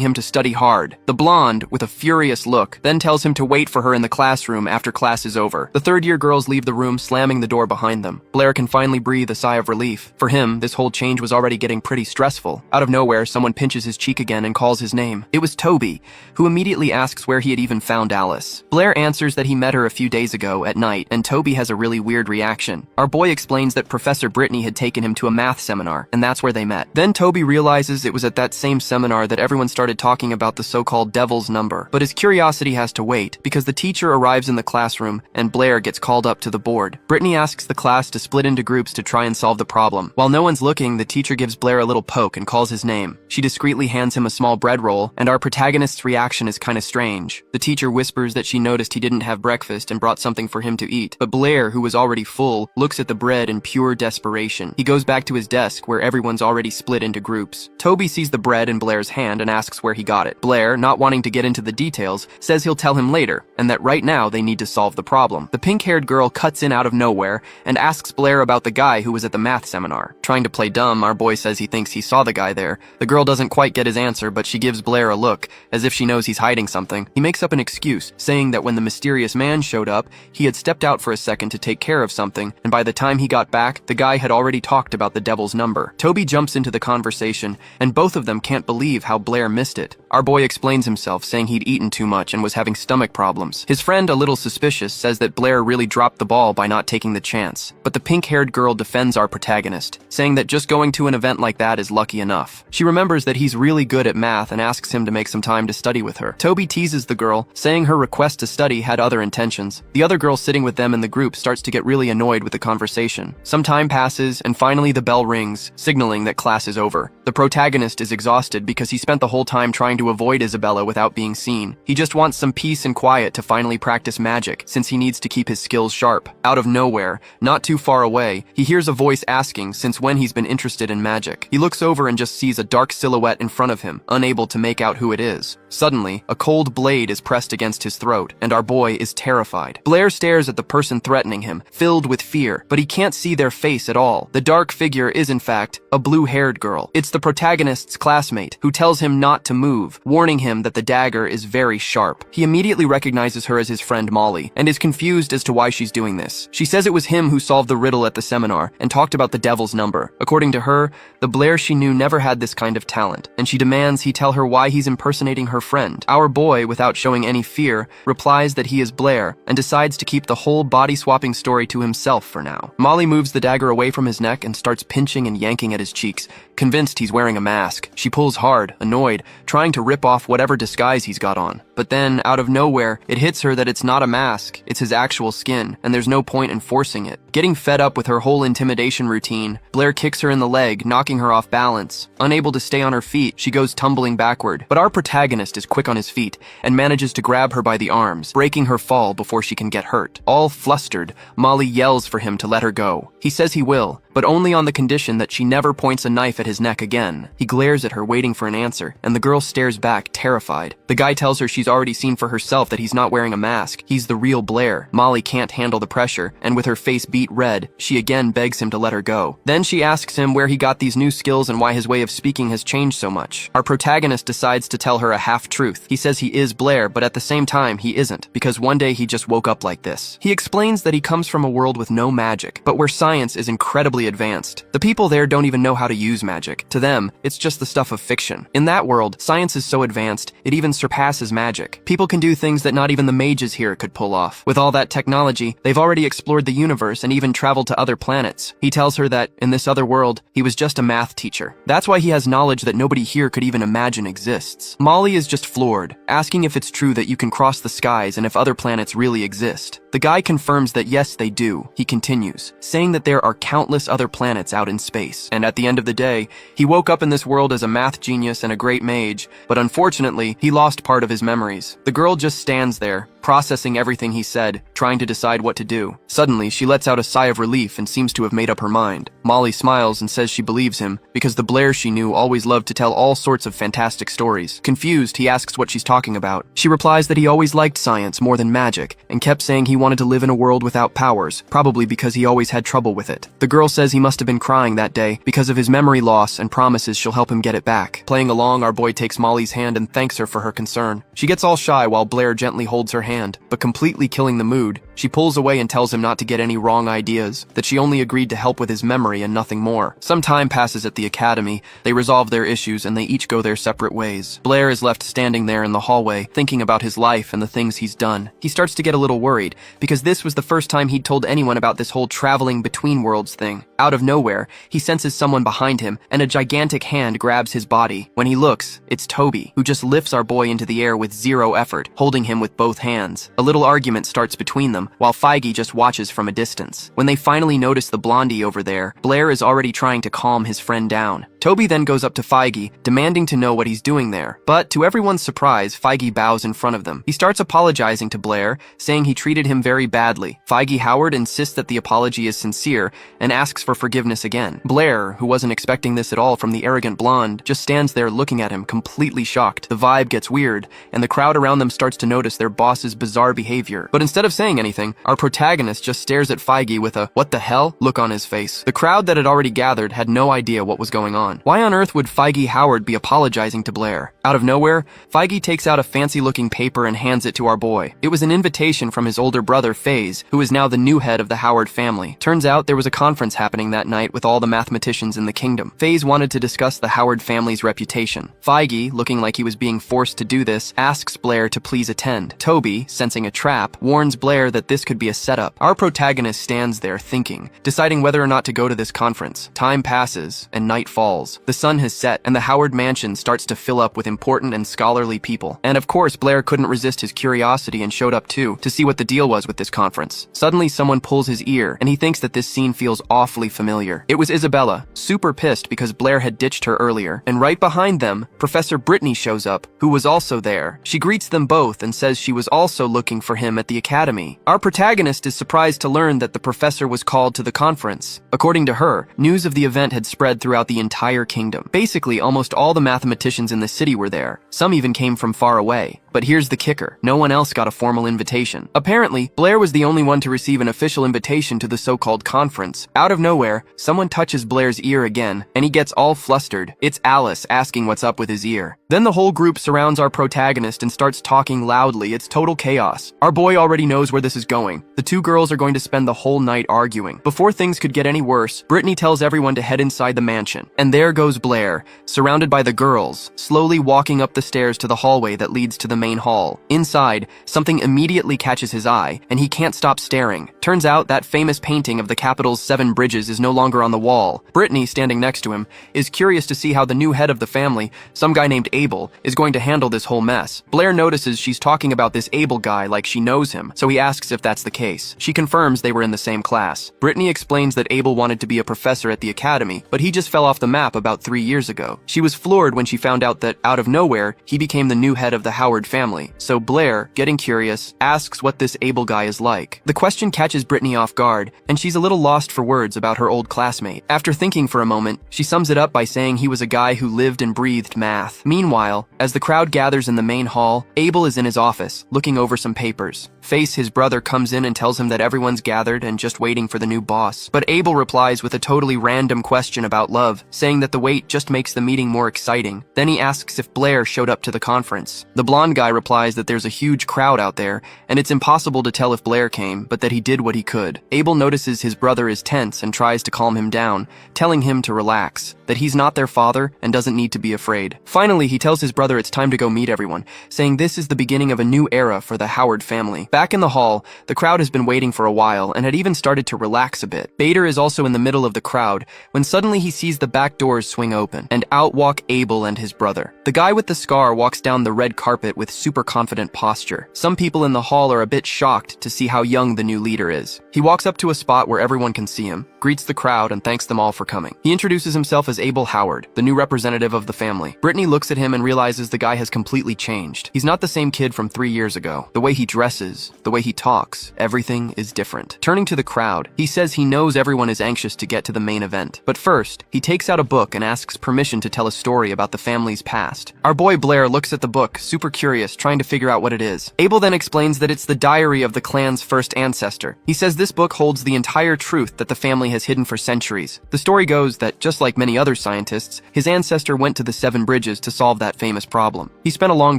him to study hard. The blonde, with a furious look, then tells him to wait for her in the classroom after class is over. The third-year girls leave the room, slamming the door behind them. Blair can finally breathe a sigh of relief. For him, this whole change was already getting pretty stressful. Out of nowhere, someone pinches his cheek again and calls his name. It was Toby, who immediately asks where he had even found Alice. Blair answers that he met her a few days ago at night, and Toby has a really weird reaction. Our boy explains that Professor Brittany had taken him to a math seminar, and that's where they met. Then Toby realizes it was at that same seminar that everyone started talking about the so-called devil's number. But his curiosity has to wait, because the teacher arrives in the classroom, and Blair gets called up to the board. Brittany asks the class to split into groups to try and solve the problem. While no one's looking, the teacher gives Blair a little poke and calls his name. She discreetly hands him a small bread roll, and our protagonist's reaction is kinda strange. The teacher whispers that she noticed he didn't have breakfast and brought something for him to eat. But Blair, who was already full, looks at the bread in pure desperation. He goes back to his desk where everyone's already split into groups. Toby sees the bread in Blair's hand and asks where he got it. Blair, not wanting to get into the details, says he'll tell him later, and that right now they need to solve the problem. The pink-haired girl cuts in out of nowhere and asks Blair about the guy who was at the math seminar. Trying to play dumb, our boy says he thinks he saw the guy there. The girl doesn't quite get his answer, but she gives Blair a look, as if she knows he's hiding something. He makes up an excuse, saying that when the mysterious man showed up, he had stepped out for a second to take care of something, and by the time he got back, the guy had already talked about the devil's number. Toby jumps into the conversation, and both of them can't believe how Blair missed it. Our boy explains himself, saying he'd eaten too much and was having stomach problems. His friend, a little suspicious, says that Blair really dropped the ball by not taking the chance. But the pink-haired girl defends our protagonist, saying that just going to an event like that is lucky enough. She remembers that he's really good at math and asks him to make some time to study with her. Toby teases the girl, saying her request to study had other intentions. The other girl sitting with them in the group starts to get really annoyed with the conversation. Some time passes, and finally the bell rings, signaling that class is over. The protagonist is exhausted because he spent the whole time trying to avoid Isabella without being seen. He just wants some peace and quiet to finally practice magic, since he needs to keep his skills sharp. Out of nowhere, not too far away, he hears a voice asking since when he's been interested in magic. He looks over and just sees a dark silhouette in front of him, unable to make out who it is. Suddenly, a cold blade is pressed against his throat, and our boy is terrified. Blair stares at the person threatening him, filled with fear, but he can't see their face at all. The dark figure is, in fact, a blue-haired girl. It's the protagonist's classmate, who tells him not to move, warning him that the dagger is very sharp. He immediately recognizes her as his friend Molly, and is confused as to why she's doing this. She says it was him who solved the riddle at the seminar, and talked about the devil's number. According to her, the Blair she knew never had this kind of talent, and she demands he tell her why he's impersonating her friend. Our boy, without showing any fear, replies that he is Blair, and decides to keep the whole body-swapping story to himself for now. Molly moves the dagger away from his neck and starts pinching and yanking at his cheeks, convinced he's wearing a mask. She pulls hard, annoyed, trying to to rip off whatever disguise he's got on. But then, out of nowhere, it hits her that it's not a mask, it's his actual skin, and there's no point in forcing it. Getting fed up with her whole intimidation routine, Blair kicks her in the leg, knocking her off balance. Unable to stay on her feet, she goes tumbling backward. But our protagonist is quick on his feet and manages to grab her by the arms, breaking her fall before she can get hurt. All flustered, Molly yells for him to let her go. He says he will, but only on the condition that she never points a knife at his neck again. He glares at her, waiting for an answer, and the girl stares back, terrified. The guy tells her she's already seen for herself that he's not wearing a mask. He's the real Blair. Molly can't handle the pressure, and with her face beat red, she again begs him to let her go. Then she asks him where he got these new skills and why his way of speaking has changed so much. Our protagonist decides to tell her a half-truth. He says he is Blair, but at the same time, he isn't, because one day he just woke up like this. He explains that he comes from a world with no magic, but where science is incredibly advanced. The people there don't even know how to use magic. To them, it's just the stuff of fiction. In that world, science is so advanced, it even surpasses magic. People can do things that not even the mages here could pull off. With all that technology, they've already explored the universe and even traveled to other planets. He tells her that, in this other world, he was just a math teacher. That's why he has knowledge that nobody here could even imagine exists. Molly is just floored, asking if it's true that you can cross the skies and if other planets really exist. The guy confirms that yes, they do. He continues, saying that there are countless other planets out in space. And at the end of the day, he woke up in this world as a math genius and a great mage, but unfortunately, he lost part of his memories. The girl just stands there, processing everything he said, trying to decide what to do. Suddenly, she lets out a sigh of relief and seems to have made up her mind. Molly smiles and says she believes him, because the Blair she knew always loved to tell all sorts of fantastic stories. Confused, he asks what she's talking about. She replies that he always liked science more than magic, and kept saying he wanted to live in a world without powers, probably because he always had trouble with it. The girl says he must have been crying that day because of his memory loss and promises she'll help him get it back. Playing along, our boy takes Molly's hand and thanks her for her concern. She gets all shy while Blair gently holds her hand, but completely killing the mood, she pulls away and tells him not to get any wrong ideas, that she only agreed to help with his memory and nothing more. Some time passes at the academy, they resolve their issues and they each go their separate ways. Blair is left standing there in the hallway, thinking about his life and the things he's done. He starts to get a little worried, because this was the first time he'd told anyone about this whole traveling between worlds thing. Out of nowhere, he senses someone behind him, and a gigantic hand grabs his body. When he looks, it's Toby, who just lifts our boy into the air with zero effort, holding him with both hands. A little argument starts between them, while Feige just watches from a distance. When they finally notice the blondie over there, Blair is already trying to calm his friend down. Toby then goes up to Feige, demanding to know what he's doing there. But to everyone's surprise, Feige bows in front of them. He starts apologizing to Blair, saying he treated him very badly. Feige Howard insists that the apology is sincere and asks for forgiveness again. Blair, who wasn't expecting this at all from the arrogant blonde, just stands there looking at him, completely shocked. The vibe gets weird, and the crowd around them starts to notice their boss's bizarre behavior. But instead of saying anything, our protagonist just stares at Feige with a "what the hell" look on his face. The crowd that had already gathered had no idea what was going on. Why on earth would Feige Howard be apologizing to Blair? Out of nowhere, Feige takes out a fancy-looking paper and hands it to our boy. It was an invitation from his older brother, FaZe, who is now the new head of the Howard family. Turns out there was a conference happening that night with all the mathematicians in the kingdom. FaZe wanted to discuss the Howard family's reputation. Feige, looking like he was being forced to do this, asks Blair to please attend. Toby, sensing a trap, warns Blair that this could be a setup. Our protagonist stands there thinking, deciding whether or not to go to this conference. Time passes, and night falls. The sun has set, and the Howard mansion starts to fill up with important and scholarly people. And of course, Blair couldn't resist his curiosity and showed up too, to see what the deal was with this conference. Suddenly, someone pulls his ear, and he thinks that this scene feels awfully familiar. It was Isabella, super pissed because Blair had ditched her earlier. And right behind them, Professor Brittany shows up, who was also there. She greets them both and says she was also looking for him at the academy. Our protagonist is surprised to learn that the professor was called to the conference. According to her, news of the event had spread throughout the entire kingdom. Basically, almost all the mathematicians in the city were there. Some even came from far away. But here's the kicker. No one else got a formal invitation. Apparently, Blair was the only one to receive an official invitation to the so-called conference. Out of nowhere, someone touches Blair's ear again, and he gets all flustered. It's Alice asking what's up with his ear. Then the whole group surrounds our protagonist and starts talking loudly. It's total chaos. Our boy already knows where this is going. The two girls are going to spend the whole night arguing. Before things could get any worse, Brittany tells everyone to head inside the mansion. And there goes Blair, surrounded by the girls, slowly walking up the stairs to the hallway that leads to the main hall. Inside, something immediately catches his eye, and he can't stop staring. Turns out that famous painting of the capital's 7 bridges is no longer on the wall. Brittany, standing next to him, is curious to see how the new head of the family, some guy named Abel, is going to handle this whole mess. Blair notices she's talking about this Abel guy like she knows him, so he asks if that's the case. She confirms they were in the same class. Brittany explains that Abel wanted to be a professor at the academy, but he just fell off the map about 3 years ago. She was floored when she found out that, out of nowhere, he became the new head of the Howard family. So Blair, getting curious, asks what this Abel guy is like. The question catches Brittany off guard, and she's a little lost for words about her old classmate. After thinking for a moment, she sums it up by saying he was a guy who lived and breathed math. Meanwhile, as the crowd gathers in the main hall, Abel is in his office, looking over some papers. Face, his brother, comes in and tells him that everyone's gathered and just waiting for the new boss. But Abel replies with a totally random question about love, saying that the wait just makes the meeting more exciting. Then he asks if Blair showed up to the conference. The blonde guy replies that there's a huge crowd out there, and it's impossible to tell if Blair came, but that he did what he could. Abel notices his brother is tense and tries to calm him down, telling him to relax, that he's not their father and doesn't need to be afraid. Finally, he tells his brother it's time to go meet everyone, saying this is the beginning of a new era for the Howard family. Back in the hall, the crowd has been waiting for a while and had even started to relax a bit. Bader is also in the middle of the crowd when suddenly he sees the back doors swing open, and out walk Abel and his brother. The guy with the scar walks down the red carpet with super confident posture. Some people in the hall are a bit shocked to see how young the new leader is. He walks up to a spot where everyone can see him, greets the crowd, and thanks them all for coming. He introduces himself as Abel Howard, the new representative of the family. Brittany looks at him and realizes the guy has completely changed. He's not the same kid from 3 years ago. The way he dresses, the way he talks, everything is different. Turning to the crowd, he says he knows everyone is anxious to get to the main event. But first, he takes out a book and asks permission to tell a story about the family's past. Our boy Blair looks at the book, super curious, trying to figure out what it is. Abel then explains that it's the diary of the clan's first ancestor. He says this book holds the entire truth that the family has hidden for centuries. The story goes that, just like many other scientists, his ancestor went to the 7 bridges to solve that famous problem. He spent a long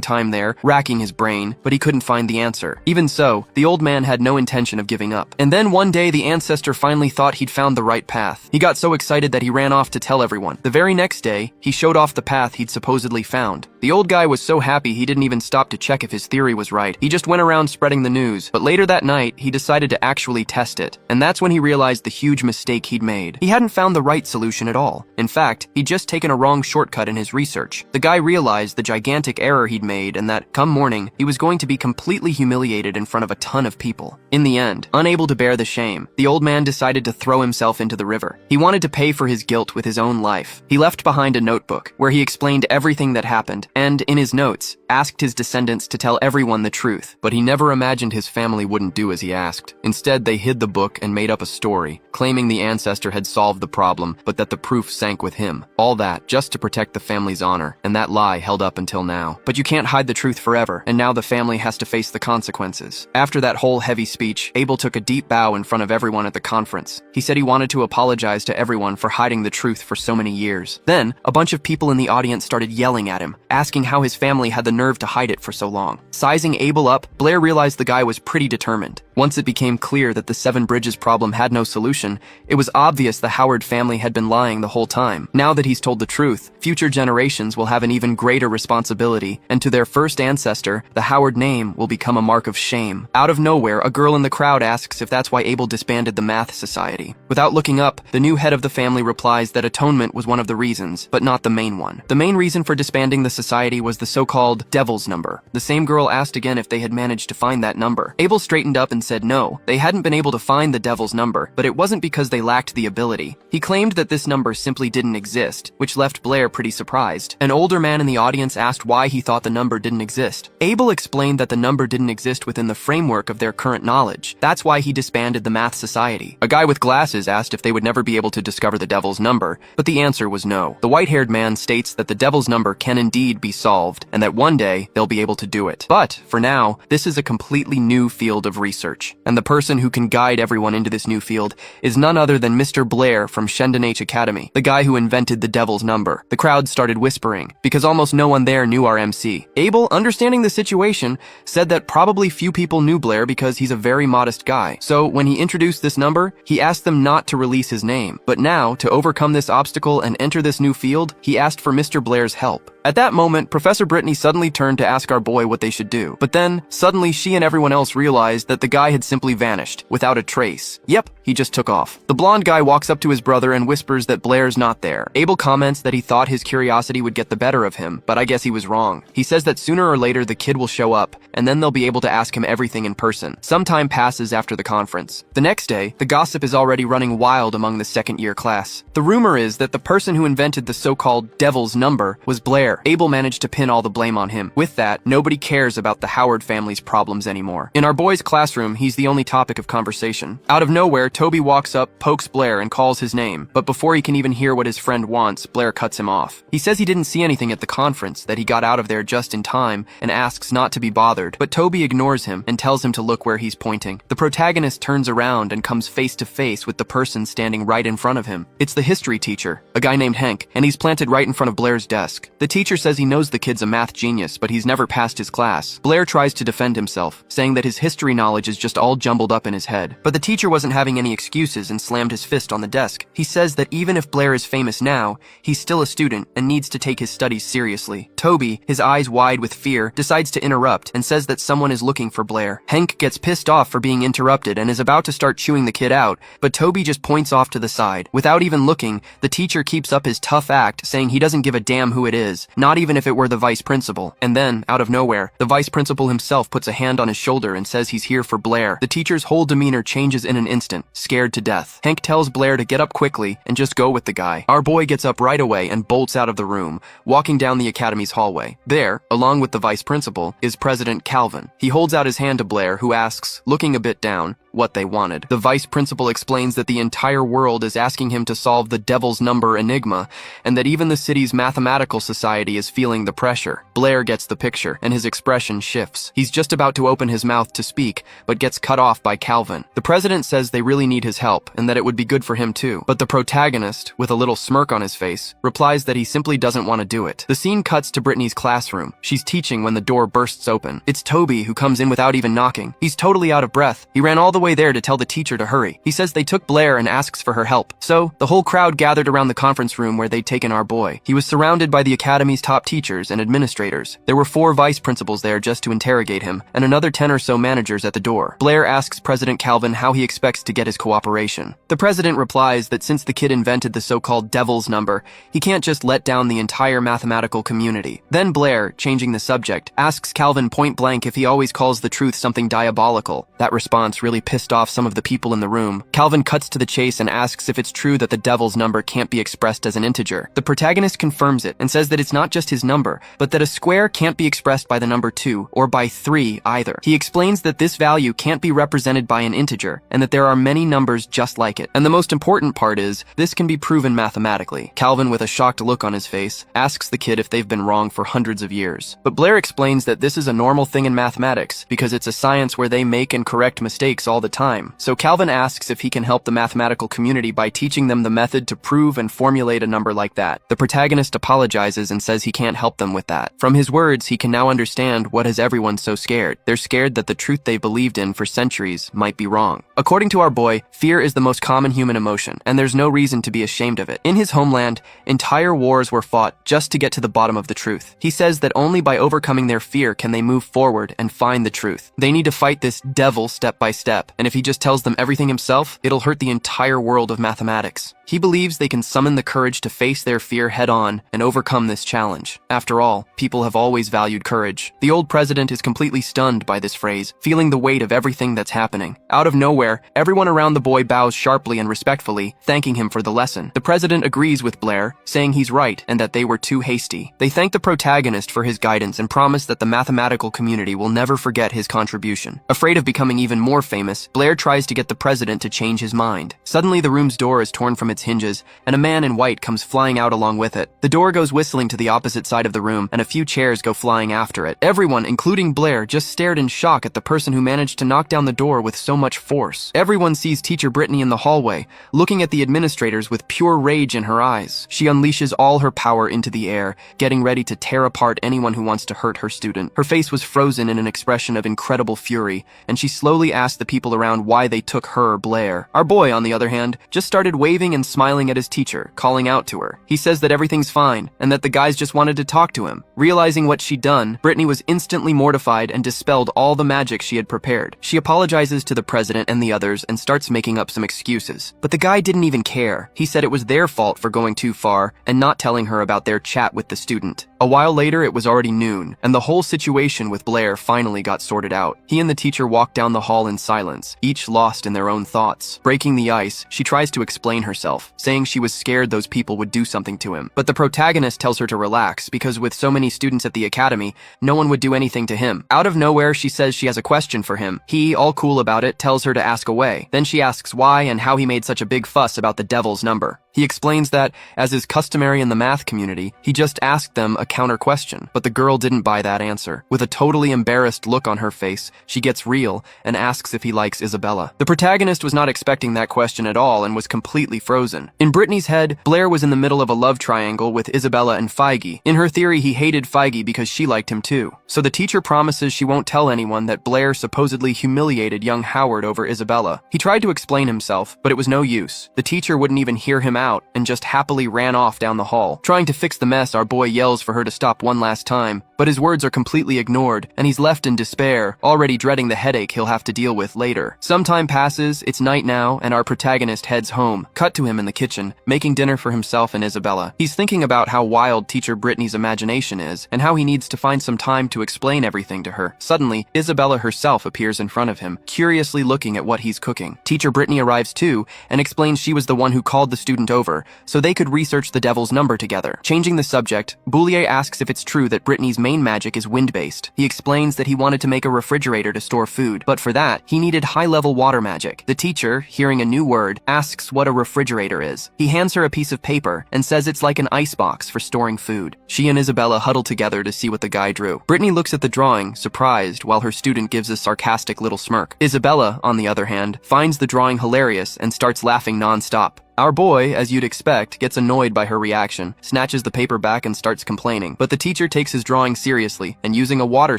time there, racking his brain, but he couldn't find the answer. Even so, the old man had no intention of giving up. And then one day the ancestor finally thought he'd found the right path. He got so excited that he ran off to tell everyone. The very next day, he showed off the path he'd supposedly found. The old guy was so happy he didn't even stop to check if his theory was right. He just went around spreading the news. But later that night, he decided to actually test it. And that's when he realized the huge mistake he'd made. He hadn't found the right solution at all. In fact, he'd just taken a wrong shortcut in his research. The guy realized the gigantic error he'd made and that, come morning, he was going to be completely humiliated in front of a ton of people. In the end, unable to bear the shame, the old man decided to throw himself into the river. He wanted to pay for his guilt with his own life. He left behind a notebook where he explained everything that happened and, in his notes, asked his descendants to tell everyone the truth. But he never imagined his family wouldn't do as he asked. Instead, they hid the book and made up a story, claiming the ancestor had solved the problem, but that the proof sank with him. All that just to protect the family's honor, and that lie held up until now. But you can't hide the truth forever, and now the family has to face the consequences. After that whole heavy speech, Abel took a deep bow in front of everyone at the conference. He said he wanted to apologize to everyone for hiding the truth for so many years. Then, a bunch of people in the audience started yelling at him, asking how his family had the nerve to hide it for so long. Sizing Abel up, Blair realized the guy was pretty determined. Once it became clear that the 7 bridges problem had no solution, it was obvious the Howard family had been lying the whole time. Now that he's told the truth, future generations will have an even greater responsibility, and to their first ancestor, the Howard name will become a mark of shame. Out of nowhere, a girl in the crowd asks if that's why Abel disbanded the math society. Without looking up, the new head of the family replies that atonement was one of the reasons, but not the main one. The main reason for disbanding the society was the so-called devil's number. The same girl asked again if they had managed to find that number. Abel straightened up and said no, they hadn't been able to find the devil's number, but it wasn't because they lacked the ability. He claimed that this number simply didn't exist, which left Blair pretty surprised. An older man in the audience asked why he thought the number didn't exist. Abel explained that the number didn't exist within the framework of their current knowledge. That's why he disbanded the math society. A guy with glasses asked if they would never be able to discover the devil's number, but the answer was no. The white-haired man states that the devil's number can indeed be solved, and that one day they'll be able to do it. But, for now, this is a completely new field of research. research. And the person who can guide everyone into this new field is none other than Mr. Blair from Shendon H Academy, the guy who invented the devil's number. The crowd started whispering, because almost no one there knew our MC. Abel, understanding the situation, said that probably few people knew Blair because he's a very modest guy. So when he introduced this number, he asked them not to release his name. But now, to overcome this obstacle and enter this new field, he asked for Mr. Blair's help. At that moment, Professor Brittany suddenly turned to ask our boy what they should do. But then, suddenly she and everyone else realized that the guy had simply vanished, without a trace. Yep, he just took off. The blonde guy walks up to his brother and whispers that Blair's not there. Abel comments that he thought his curiosity would get the better of him, but I guess he was wrong. He says that sooner or later the kid will show up, and then they'll be able to ask him everything in person. Some time passes after the conference. The next day, the gossip is already running wild among the second-year class. The rumor is that the person who invented the so-called devil's number was Blair. Abel managed to pin all the blame on him. With that, nobody cares about the Howard family's problems anymore. In our boy's classroom, he's the only topic of conversation. Out of nowhere, Toby walks up, pokes Blair, and calls his name. But before he can even hear what his friend wants, Blair cuts him off. He says he didn't see anything at the conference, that he got out of there just in time, and asks not to be bothered. But Toby ignores him and tells him to look where he's pointing. The protagonist turns around and comes face to face with the person standing right in front of him. It's the history teacher, a guy named Hank, and he's planted right in front of Blair's desk. The teacher says he knows the kid's a math genius, but he's never passed his class. Blair tries to defend himself, saying that his history knowledge is just all jumbled up in his head. But the teacher wasn't having any excuses and slammed his fist on the desk. He says that even if Blair is famous now, he's still a student and needs to take his studies seriously. Toby, his eyes wide with fear, decides to interrupt and says that someone is looking for Blair. Hank gets pissed off for being interrupted and is about to start chewing the kid out, but Toby just points off to the side. Without even looking, the teacher keeps up his tough act, saying he doesn't give a damn who it is, not even if it were the vice principal. And then, out of nowhere, the vice principal himself puts a hand on his shoulder and says he's here for Blair. The teacher's whole demeanor changes in an instant, scared to death. Hank tells Blair to get up quickly and just go with the guy. Our boy gets up right away and bolts out of the room, walking down the academy's hallway. There, along with the vice principal, is President Calvin. He holds out his hand to Blair, who asks, looking a bit down, what they wanted. The vice principal explains that the entire world is asking him to solve the devil's number enigma, and that even the city's mathematical society is feeling the pressure. Blair gets the picture, and his expression shifts. He's just about to open his mouth to speak, but gets cut off by Calvin. The president says they really need his help, and that it would be good for him too. But the protagonist, with a little smirk on his face, replies that he simply doesn't want to do it. The scene cuts to Brittany's classroom. She's teaching when the door bursts open. It's Toby, who comes in without even knocking. He's totally out of breath. He ran all the way there to tell the teacher to hurry. He says they took Blair and asks for her help. So, the whole crowd gathered around the conference room where they'd taken our boy. He was surrounded by the academy's top teachers and administrators. There were 4 vice principals there just to interrogate him, and another 10 or so managers at the door. Blair asks President Calvin how he expects to get his cooperation. The president replies that since the kid invented the so-called devil's number, he can't just let down the entire mathematical community. Then Blair, changing the subject, asks Calvin point blank if he always calls the truth something diabolical. That response really pissed off some of the people in the room. Calvin cuts to the chase and asks if it's true that the devil's number can't be expressed as an integer. The protagonist confirms it and says that it's not just his number, but that a square can't be expressed by the number 2 or by 3 either. He explains that this value can't be represented by an integer and that there are many numbers just like it. And the most important part is, this can be proven mathematically. Calvin, with a shocked look on his face, asks the kid if they've been wrong for hundreds of years. But Blair explains that this is a normal thing in mathematics because it's a science where they make and correct mistakes all the time. So Calvin asks if he can help the mathematical community by teaching them the method to prove and formulate a number like that. The protagonist apologizes and says he can't help them with that. From his words, he can now understand what has everyone so scared. They're scared that the truth they believed in for centuries might be wrong. According to our boy, fear is the most common human emotion, and there's no reason to be ashamed of it. In his homeland, entire wars were fought just to get to the bottom of the truth. He says that only by overcoming their fear can they move forward and find the truth. They need to fight this devil step by step, and if he just tells them everything himself, it'll hurt the entire world of mathematics. He believes they can summon the courage to face their fear head-on and overcome this challenge. After all, people have always valued courage. The old president is completely stunned by this phrase, feeling the weight of everything that's happening. Out of nowhere, everyone around the boy bows sharply and respectfully, thanking him for the lesson. The president agrees with Blair, saying he's right and that they were too hasty. They thank the protagonist for his guidance and promise that the mathematical community will never forget his contribution. Afraid of becoming even more famous, protagonist, Blair tries to get the president to change his mind. Suddenly, the room's door is torn from its hinges, and a man in white comes flying out along with it. The door goes whistling to the opposite side of the room, and a few chairs go flying after it. Everyone, including Blair, just stared in shock at the person who managed to knock down the door with so much force. Everyone sees Teacher Brittany in the hallway, looking at the administrators with pure rage in her eyes. She unleashes all her power into the air, getting ready to tear apart anyone who wants to hurt her student. Her face was frozen in an expression of incredible fury, and she slowly asked the people around why they took her, Blair. Our boy, on the other hand, just started waving and smiling at his teacher, calling out to her. He says that everything's fine, and that the guys just wanted to talk to him. Realizing what she'd done, Brittany was instantly mortified and dispelled all the magic she had prepared. She apologizes to the president and the others and starts making up some excuses. But the guy didn't even care. He said it was their fault for going too far and not telling her about their chat with the student. A while later, it was already noon, and the whole situation with Blair finally got sorted out. He and the teacher walked down the hall in silence, each lost in their own thoughts. Breaking the ice, she tries to explain herself, saying she was scared those people would do something to him. But the protagonist tells her to relax, because with so many students at the academy, no one would do anything to him. Out of nowhere, she says she has a question for him. He, all cool about it, tells her to ask away. Then she asks why and how he made such a big fuss about the devil's number. He explains that, as is customary in the math community, he just asked them a counter question, but the girl didn't buy that answer. With a totally embarrassed look on her face, she gets real and asks if he likes Isabella. The protagonist was not expecting that question at all and was completely frozen. In Brittany's head, Blair was in the middle of a love triangle with Isabella and Feige. In her theory, he hated Feige because she liked him too. So the teacher promises she won't tell anyone that Blair supposedly humiliated young Howard over Isabella. He tried to explain himself, but it was no use. The teacher wouldn't even hear him out and just happily ran off down the hall. Trying to fix the mess, our boy yells for her to stop one last time, but his words are completely ignored, and he's left in despair, already dreading the headache he'll have to deal with later. Some time passes, it's night now, and our protagonist heads home. Cut to him in the kitchen, making dinner for himself and Isabella. He's thinking about how wild Teacher Brittany's imagination is, and how he needs to find some time to explain everything to her. Suddenly, Isabella herself appears in front of him, curiously looking at what he's cooking. Teacher Brittany arrives too, and explains she was the one who called the student over, so they could research the devil's number together. Changing the subject, Boulier asks if it's true that Brittany's main magic is wind-based. He explains that he wanted to make a refrigerator to store food, but for that, he needed high-level water magic. The teacher, hearing a new word, asks what a refrigerator is. He hands her a piece of paper and says it's like an icebox for storing food. She and Isabella huddle together to see what the guy drew. Brittany looks at the drawing, surprised, while her student gives a sarcastic little smirk. Isabella, on the other hand, finds the drawing hilarious and starts laughing non-stop. Our boy, as you'd expect, gets annoyed by her reaction, snatches the paper back and starts complaining. But the teacher takes his drawing seriously, and using a water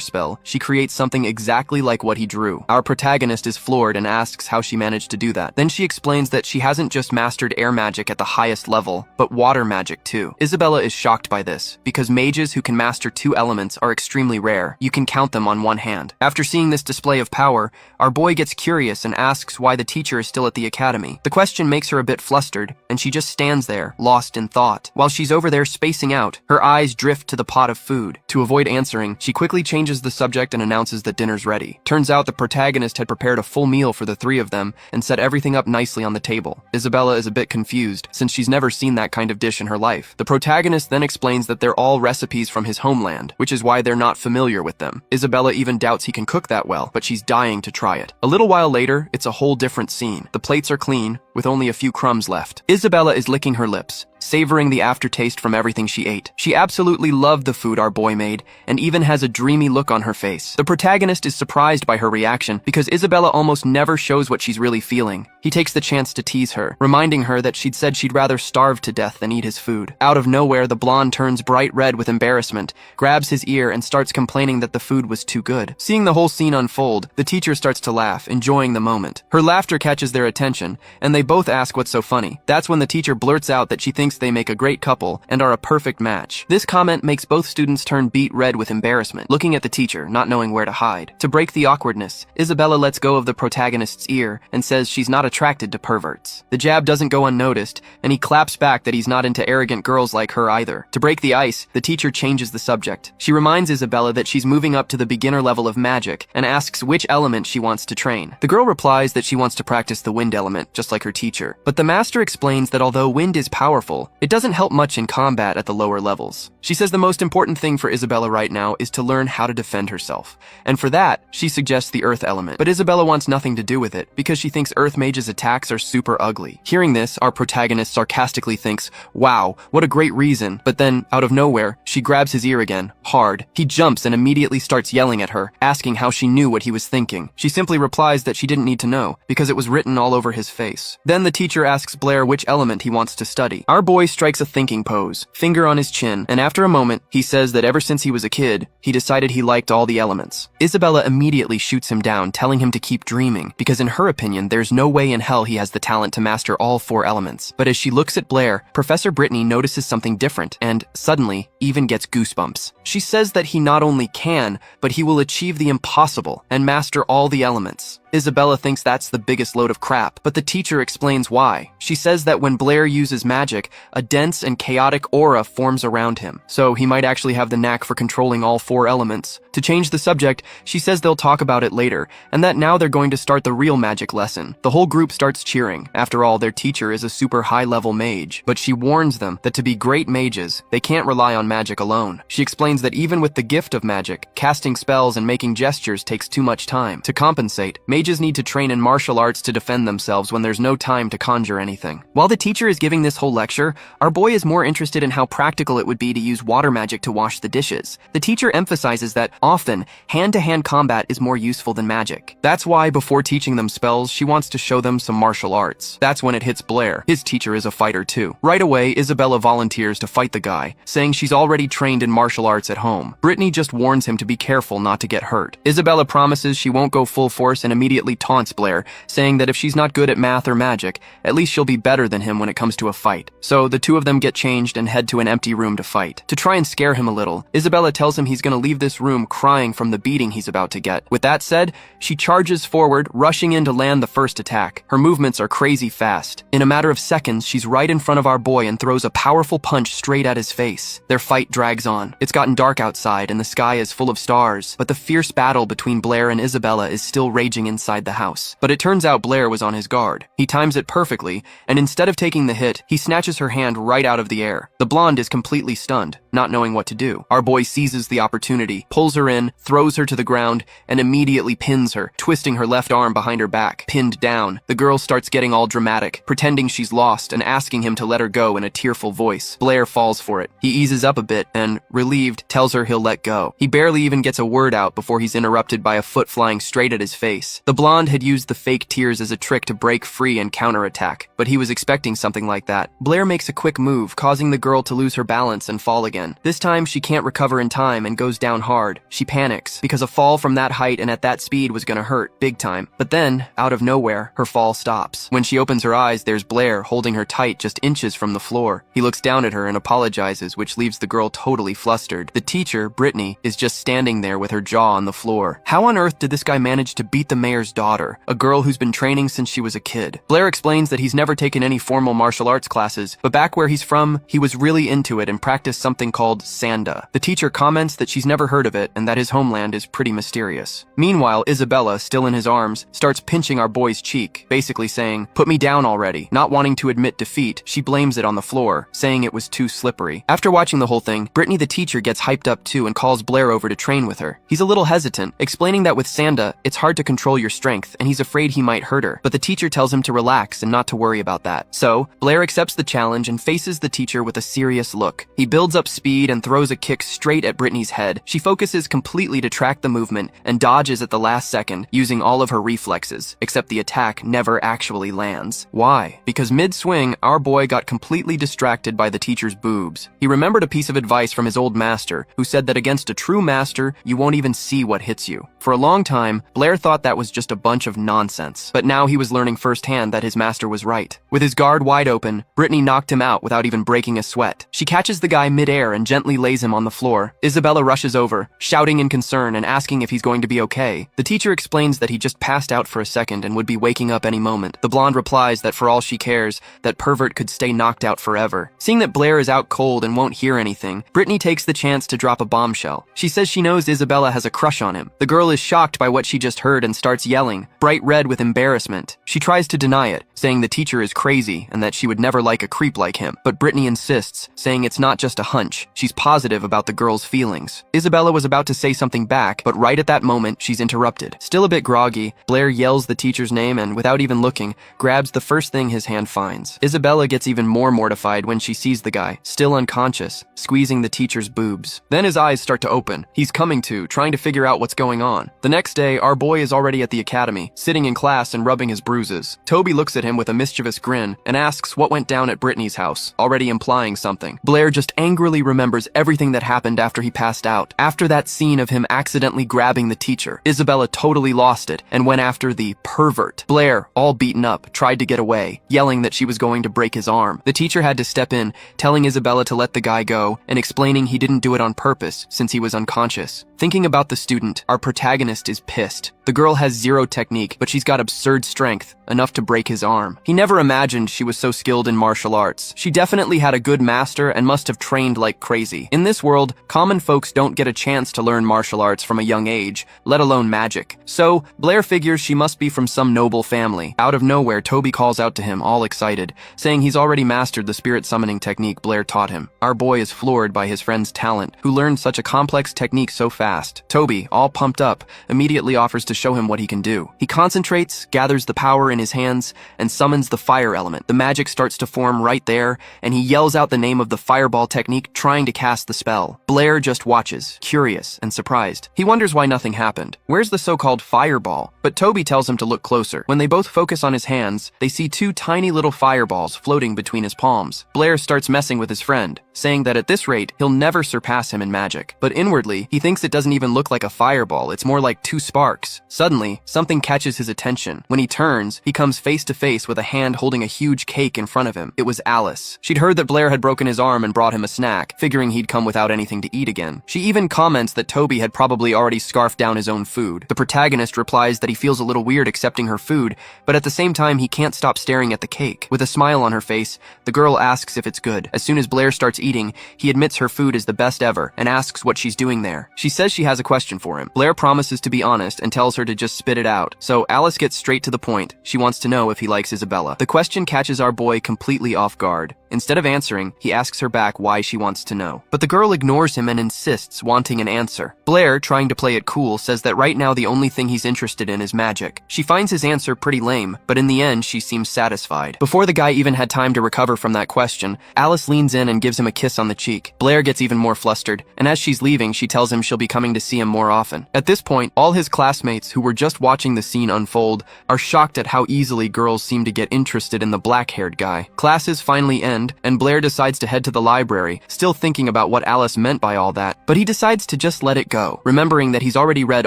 spell, she creates something exactly like what he drew. Our protagonist is floored and asks how she managed to do that. Then she explains that she hasn't just mastered air magic at the highest level, but water magic too. Isabella is shocked by this, because mages who can master two elements are extremely rare. You can count them on one hand. After seeing this display of power, our boy gets curious and asks why the teacher is still at the academy. The question makes her a bit flustered, and she just stands there, lost in thought. While she's over there spacing out, her eyes drift to the pot of food. To avoid answering, she quickly changes the subject and announces that dinner's ready. Turns out the protagonist had prepared a full meal for the three of them and set everything up nicely on the table. Isabella is a bit confused, since she's never seen that kind of dish in her life. The protagonist then explains that they're all recipes from his homeland, which is why they're not familiar with them. Isabella even doubts he can cook that well, but she's dying to try it. A little while later, it's a whole different scene. The plates are clean, with only a few crumbs left. Isabella is licking her lips, savoring the aftertaste from everything she ate. She absolutely loved the food our boy made, and even has a dreamy look on her face. The protagonist is surprised by her reaction, because Isabella almost never shows what she's really feeling. He takes the chance to tease her, reminding her that she'd said she'd rather starve to death than eat his food. Out of nowhere, the blonde turns bright red with embarrassment, grabs his ear, and starts complaining that the food was too good. Seeing the whole scene unfold, the teacher starts to laugh, enjoying the moment. Her laughter catches their attention, and they both ask what's so funny. That's when the teacher blurts out that she thinks they make a great couple and are a perfect match. This comment makes both students turn beet red with embarrassment, looking at the teacher, not knowing where to hide. To break the awkwardness, Isabella lets go of the protagonist's ear and says she's not attracted to perverts. The jab doesn't go unnoticed, and he claps back that he's not into arrogant girls like her either. To break the ice, the teacher changes the subject. She reminds Isabella that she's moving up to the beginner level of magic and asks which element she wants to train. The girl replies that she wants to practice the wind element, just like her teacher. But the master explains that although wind is powerful, useful, it doesn't help much in combat at the lower levels. She says the most important thing for Isabella right now is to learn how to defend herself. And for that, she suggests the earth element. But Isabella wants nothing to do with it because she thinks Earth Mage's attacks are super ugly. Hearing this, our protagonist sarcastically thinks, wow, what a great reason. But then, out of nowhere, she grabs his ear again, hard. He jumps and immediately starts yelling at her, asking how she knew what he was thinking. She simply replies that she didn't need to know, because it was written all over his face. Then the teacher asks Blair which element he wants to study. Our boy strikes a thinking pose, finger on his chin, and after a moment, he says that ever since he was a kid, he decided he liked all the elements. Isabella immediately shoots him down, telling him to keep dreaming, because in her opinion, there's no way in hell he has the talent to master all 4 elements. But as she looks at Blair, Professor Brittany notices something different, and suddenly, even gets goosebumps. She says that he not only can, but he will achieve the impossible and master all the elements. Isabella thinks that's the biggest load of crap, but the teacher explains why. She says that when Blair uses magic, a dense and chaotic aura forms around him, so he might actually have the knack for controlling all 4 elements. To change the subject, she says they'll talk about it later, and that now they're going to start the real magic lesson. The whole group starts cheering. After all, their teacher is a super high-level mage, but she warns them that to be great mages, they can't rely on magic alone. She explains that even with the gift of magic, casting spells and making gestures takes too much time. To compensate, mages need to train in martial arts to defend themselves when there's no time to conjure anything. While the teacher is giving this whole lecture, our boy is more interested in how practical it would be to use water magic to wash the dishes. The teacher emphasizes that often, hand-to-hand combat is more useful than magic. That's why before teaching them spells, she wants to show them some martial arts. That's when it hits Blair. His teacher is a fighter too. Right away, Isabella volunteers to fight the guy, saying she's already trained in martial arts at home. Brittany just warns him to be careful not to get hurt. Isabella promises she won't go full force and immediately taunts Blair, saying that if she's not good at math or magic, at least she'll be better than him when it comes to a fight. So the two of them get changed and head to an empty room to fight. To try and scare him a little, Isabella tells him he's gonna leave this room crying from the beating he's about to get. With that said, she charges forward, rushing in to land the first attack. Her movements are crazy fast. In a matter of seconds, she's right in front of our boy and throws a powerful punch straight at his face. Their fight drags on. It's gotten dark outside and the sky is full of stars, but the fierce battle between Blair and Isabella is still raging inside the house. But it turns out Blair was on his guard. He times it perfectly, and instead of taking the hit, he snatches her hand right out of the air. The blonde is completely stunned, not knowing what to do. Our boy seizes the opportunity, pulls her in, throws her to the ground, and immediately pins her, twisting her left arm behind her back. Pinned down, the girl starts getting all dramatic, pretending she's lost and asking him to let her go in a tearful voice. Blair falls for it. He eases up a bit and, relieved, tells her he'll let go. He barely even gets a word out before he's interrupted by a foot flying straight at his face. The blonde had used the fake tears as a trick to break free and counterattack, but he was expecting something like that. Blair makes a quick move, causing the girl to lose her balance and fall again. This time, she can't recover in time and goes down hard. She panics, because a fall from that height and at that speed was gonna hurt, big time. But then, out of nowhere, her fall stops. When she opens her eyes, there's Blair holding her tight just inches from the floor. He looks down at her and apologizes, which leaves the girl totally flustered. The teacher, Brittany, is just standing there with her jaw on the floor. How on earth did this guy manage to beat the mayor's daughter, a girl who's been training since she was a kid? Blair explains that he's never taken any formal martial arts classes, but back where he's from, he was really into it and practiced something called sanda. The teacher comments that she's never heard of it and that his homeland is pretty mysterious. Meanwhile, Isabella, still in his arms, starts pinching our boy's cheek, basically saying, "Put me down already." Not wanting to admit defeat, she blames it on the floor, saying it was too slippery. After watching the whole thing, Brittany the teacher gets hyped up too and calls Blair over to train with her. He's a little hesitant, explaining that with sanda, it's hard to control your strength and he's afraid he might hurt her, but the teacher tells him to relax and not to worry about that. So, Blair accepts the challenge and faces the teacher with a serious look. He builds up speed and throws a kick straight at Brittany's head. She focuses completely to track the movement and dodges at the last second, using all of her reflexes, except the attack never actually lands. Why? Because mid-swing, our boy got completely distracted by the teacher's boobs. He remembered a piece of advice from his old master, who said that against a true master, you won't even see what hits you. For a long time, Blair thought that was just a bunch of nonsense, but now he was learning firsthand that his master was right. With his guard wide open, Brittany knocked him out without even breaking a sweat. She catches the guy mid-air and gently lays him on the floor. Isabella rushes over, shouting in concern and asking if he's going to be okay. The teacher explains that he just passed out for a second and would be waking up any moment. The blonde replies that for all she cares, that pervert could stay knocked out forever. Seeing that Blair is out cold and won't hear anything, Brittany takes the chance to drop a bombshell. She says she knows Isabella has a crush on him. The girl girl is shocked by what she just heard and starts yelling, bright red with embarrassment. She tries to deny it, saying the teacher is crazy and that she would never like a creep like him. But Brittany insists, saying it's not just a hunch. She's positive about the girl's feelings. Isabella was about to say something back, but right at that moment, she's interrupted. Still a bit groggy, Blair yells the teacher's name and, without even looking, grabs the first thing his hand finds. Isabella gets even more mortified when she sees the guy, still unconscious, squeezing the teacher's boobs. Then his eyes start to open. He's coming to, trying to figure out what's going on. The next day, our boy is already at the academy, sitting in class and rubbing his bruises. Toby looks at him with a mischievous grin and asks what went down at Brittany's house, already implying something. Blair just angrily remembers everything that happened after he passed out. After that scene of him accidentally grabbing the teacher, Isabella totally lost it and went after the pervert. Blair, all beaten up, tried to get away, yelling that she was going to break his arm. The teacher had to step in, telling Isabella to let the guy go and explaining he didn't do it on purpose since he was unconscious. Thinking about the student, our protagonist is pissed. The girl has zero technique, but she's got absurd strength, enough to break his arm. He never imagined she was so skilled in martial arts. She definitely had a good master and must have trained like crazy. In this world, common folks don't get a chance to learn martial arts from a young age, let alone magic. So, Blair figures she must be from some noble family. Out of nowhere, Toby calls out to him, all excited, saying he's already mastered the spirit summoning technique Blair taught him. Our boy is floored by his friend's talent, who learned such a complex technique so fast. Toby, all pumped up, immediately offers to show him what he can do. He concentrates, gathers the power in his hands, and summons the fire element. The magic starts to form right there, and he yells out the name of the fireball technique, trying to cast the spell. Blair just watches, curious and surprised. He wonders why nothing happened. Where's the so-called fireball? But Toby tells him to look closer. When they both focus on his hands, they see two tiny little fireballs floating between his palms. Blair starts messing with his friend, saying that at this rate, he'll never surpass him in magic. But inwardly, he thinks it doesn't even look like a fireball, it's more like two sparks. Suddenly, something catches his attention. When he turns, he comes face to face with a hand holding a huge cake in front of him. It was Alice. She'd heard that Blair had broken his arm and brought him a snack, figuring he'd come without anything to eat again. She even comments that Toby had probably already scarfed down his own food. The protagonist replies that he feels a little weird accepting her food, but at the same time he can't stop staring at the cake. With a smile on her face, the girl asks if it's good. As soon as Blair starts eating, he admits her food is the best ever and asks what she's doing there. She says she has a question for him. Blair promises to be honest and tells her to just spit it out. So Alice gets straight to the point. She wants to know if he likes Isabella. The question catches our boy completely off guard. Instead of answering, he asks her back why she wants to know. But the girl ignores him and insists, wanting an answer. Blair, trying to play it cool, says that right now the only thing he's interested in is magic. She finds his answer pretty lame, but in the end she seems satisfied. Before the guy even had time to recover from that question, Alice leans in and gives him a kiss on the cheek. Blair gets even more flustered, and as she's leaving, she tells him she'll be coming to see him more often. At this point, all his classmates who were just watching the scene unfold are shocked at how easily girls seem to get interested in the black-haired guy. Classes finally end, and Blair decides to head to the library, still thinking about what Alice meant by all that, but he decides to just let it go, remembering that he's already read